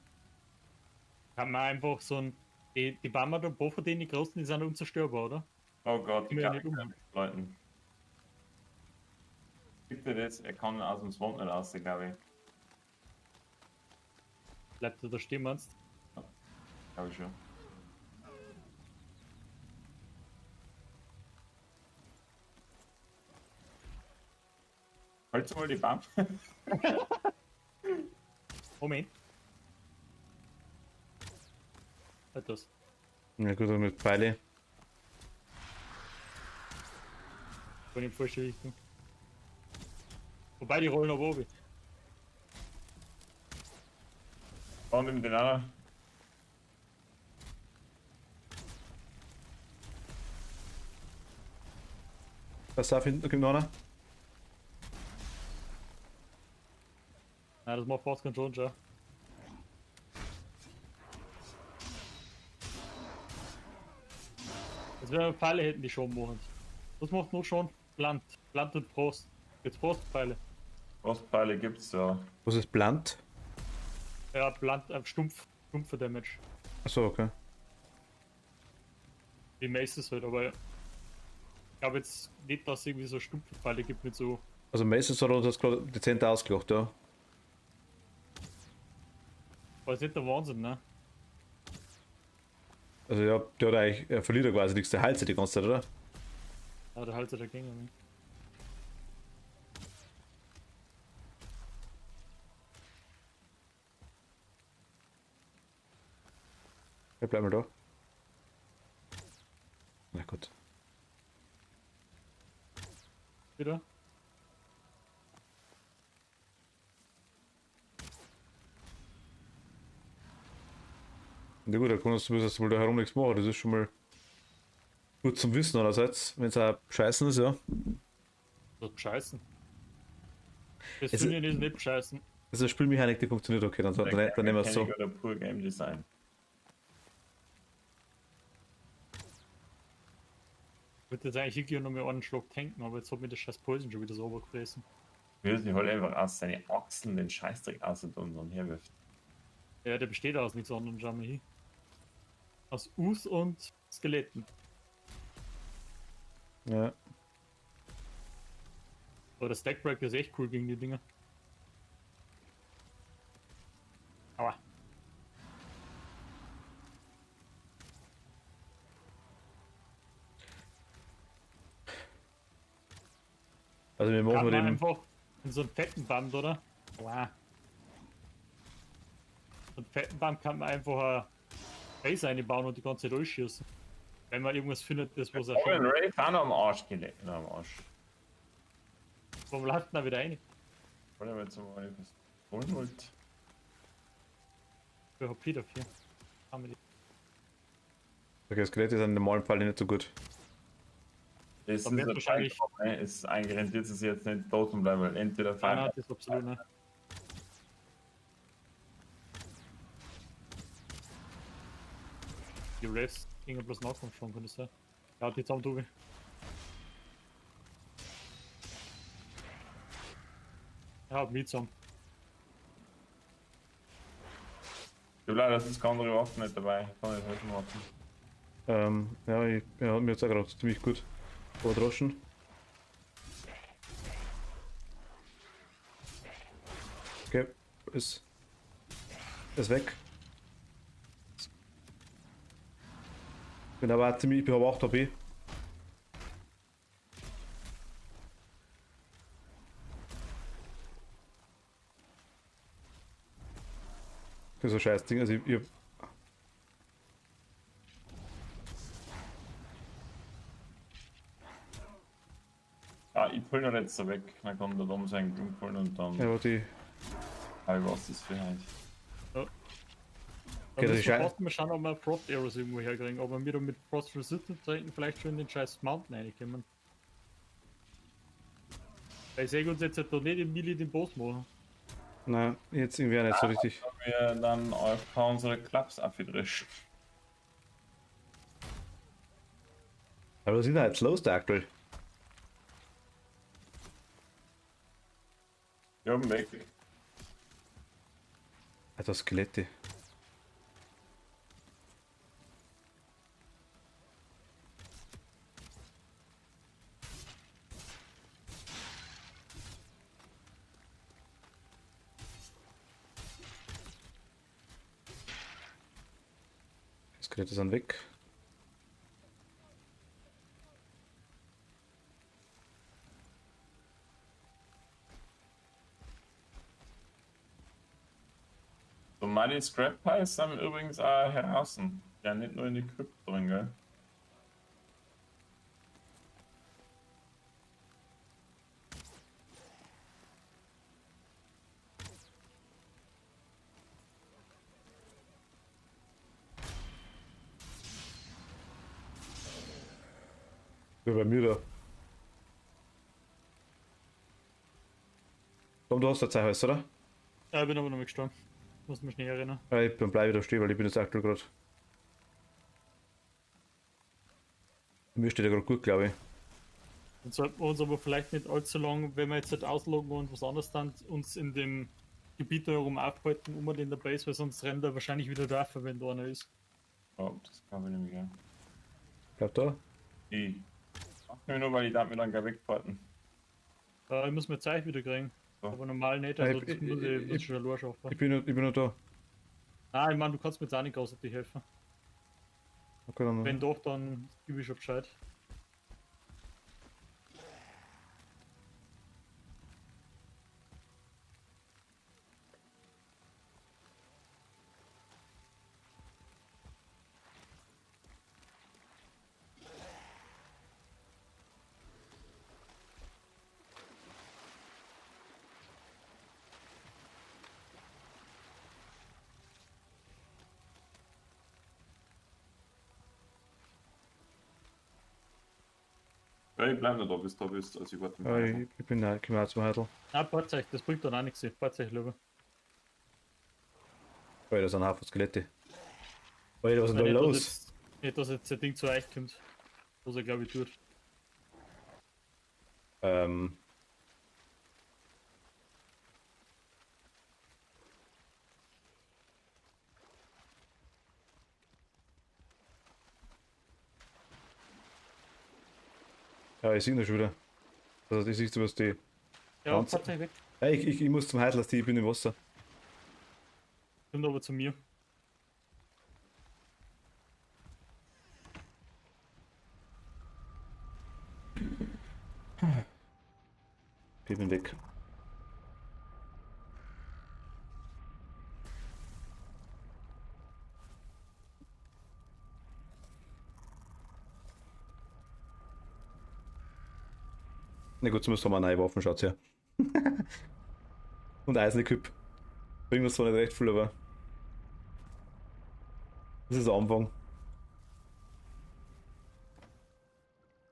Kann man einfach so ein. Die Bammer da, von denen die Großen, die sind unzerstörbar, oder? Oh Gott, Die ich werden kann nicht nicht Leuten. Kriegt er das? Er kann aus dem Swamp nicht raus, glaube ich. Bleibt er da stehen, meinst du? Glaube ich schon. Halt mal die Bam. Moment. Halt das. Ja gut, mit Pfeile. Von in die falsche Richtung. Wobei die rollen aber oben. Und ihm den anderen. Was auf hinten, da kommt noch einer. Nein, das macht fast keinen Schaden, schau. Als wenn wir Pfeile hätten, die schon machen. Was macht nur schon? Land. Land und Frost. Jetzt Frostpfeile. Frostpfeile gibt's ja. Was ist Blunt? Ja, Land, stumpfer Damage. Achso, okay. Wie Maces halt, aber ich glaube jetzt nicht, dass es irgendwie so stumpfe Pfeile gibt mit so. Also meistens hat er uns das gerade dezent ausgelacht, ja. Aber ist nicht der Wahnsinn, ne? Also ja, der hat eigentlich, er verliert ja quasi nichts, der heilt sich die ganze Zeit, oder? Ja, der Hals der Gänger, ne? Ja, bleib mal da. Na gut. Wieder? Na gut, da kannst du wohl da herum nichts machen, das ist schon mal gut zum Wissen einerseits, wenn es auch scheißen ist, ja. Das ist scheißen. Das Es, finde ich ist nicht scheißen. es ist eine Spielmechanik, die funktioniert okay, dann nehmen wir es so. Mechanik oder pur Game Design. Ich würde jetzt eigentlich hier noch mal einen Schluck tanken, aber jetzt hat mir das scheiß Poison schon wieder sauber gefressen. Will sich halt einfach aus seine Achseln den Scheißdreck aus und herwirft. Ja, der besteht aus nichts anderem, schau mal hier. Aus Us und Skeletten. Ja. Aber der Stackbreaker ist echt cool gegen die Dinger. Aua. Also wir machen Kann mit man dem. einfach in so einem fetten Band, oder? Wow. So einen fetten Band kann man einfach ein Base einbauen und die ganze Zeit durchschießen. Wenn man irgendwas findet, das was er Oh, den schon. Ray auch noch am Arsch gelegt. Am Arsch. Warum läuft denn da wieder rein? Wollen wir jetzt mal etwas holen wollt? Für HP dafür. Haben wir die. Okay, das Skelett ist in normalen Fall nicht so gut. Das Dann ist wird wahrscheinlich. ne? Ist eingerentiert, dass sie jetzt nicht tot bleiben, weil entweder Nein, fallen. nein, das ist absolut nicht. Die Refs gingen bloß Nachkampf schon, kann das sein? Ja, die zusammen durch. Ja, mit zusammen. Ich glaube leider, das ist keine andere Waffe nicht dabei. Ich kann nicht helfen machen. Ja, mir jetzt auch gerade ziemlich gut überdroschen. Okay, ist weg. Bin aber auch ziemlich, ich bin aber 8 HP. Für so scheiß Ding, also ich Ja, ich pull ihn jetzt so weg. Dann kann der Dom sein Grün pullen und dann ja, die, was ist für halt. Da Okay, das müssen ist wir schei- fast mal schauen, ob wir Frost Arrows irgendwo herkriegen. Aber wir da mit Frost Resistant treten vielleicht schon in den scheiß Mountain reinkommen. Weil ich sehe uns jetzt da nicht im Melee den Boss machen. nein, jetzt irgendwie auch nicht so richtig. Wir dann auf unsere Clubs abgedrischt. Aber was sind da jetzt los da aktuell? Wir haben weg. Alter, Skelette. Skelette sind weg. So Mighty Scrap Pies sind übrigens auch heraus. Ja, nicht nur in die Krypto drin, gell? Ja, bei mir da. Komm, du hast da Zeit, weißt du, oder? Ja, ich bin aber noch nicht gestorben. Muss mich nicht erinnern. Ja, ich bleib wieder stehen, weil ich bin jetzt aktuell gerade. Mir steht ja gerade gut, glaube ich. Dann sollten wir uns aber vielleicht nicht allzu lang, wenn wir jetzt nicht ausloggen und was anderes dann, uns in dem Gebiet herum aufhalten, in der Base, weil sonst rennt er wahrscheinlich wieder da, wenn da einer ist. Oh, das kann ich nämlich gell. Bleib da. Ich mach mir nur, weil ich damit dann gleich wegfahrten. Ich muss mir Zeit wieder kriegen. So. Aber normal nicht, Ja, also ich- das muss ich- ich, muss ich schon allein schaffen. Ich bin nur da. Ah, ich meine, du kannst mir jetzt auch nicht großartig helfen. Okay, dann. Wenn doch, dann gebe ich schon Bescheid. Ja, ich bleib noch da, bis du da bist. Also ich warte Ja, ich bin ich komm auch zum Heidel. Ah, Fahrzeug, das bringt dann auch nichts. Fahrzeug lieber. Weil da sind ein Haufen Skelette. Alter, was ist denn da Nicht, los? dass jetzt das Ding zu euch kommt. Was er, glaube ich, tut. Ähm. Ja, ich sehe ihn schon wieder. Also, ich sehe was die. Ja, Ganze- Fahrzeug weg. Hey, ich muss zum Heidel, ich bin im Wasser. Kommt aber zu mir. Ich bin weg. Na gut, zumindest haben wir eine neue Waffen, schaut's her. Und Eisenequip. Bringen wir zwar nicht recht viel, aber. Das ist der Anfang.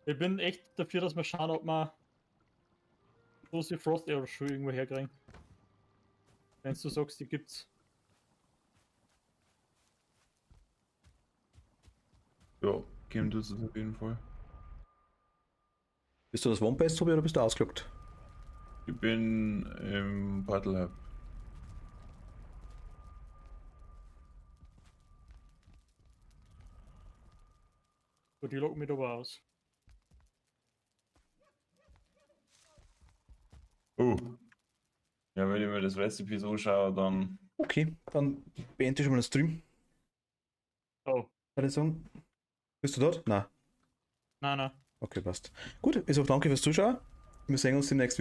Ich bin echt dafür, dass wir schauen, ob wir große Frost Arrows schon irgendwo herkriegen. Wenn du sagst, die gibt's. Ja, geben das auf jeden Fall. Bist du das One-Base, Tobi, oder bist du ausgelockt? Ich bin im Battle Hub. Gut, die locken mich aber aus. Ja, wenn ich mir das Recipe so anschaue, dann. Okay, dann beende ich schon mal den Stream. Oh, Würde ich sagen. Bist du dort? Nein. nein, nein. Okay, passt. Gut, ich sage danke fürs Zuschauen. Wir sehen uns im nächsten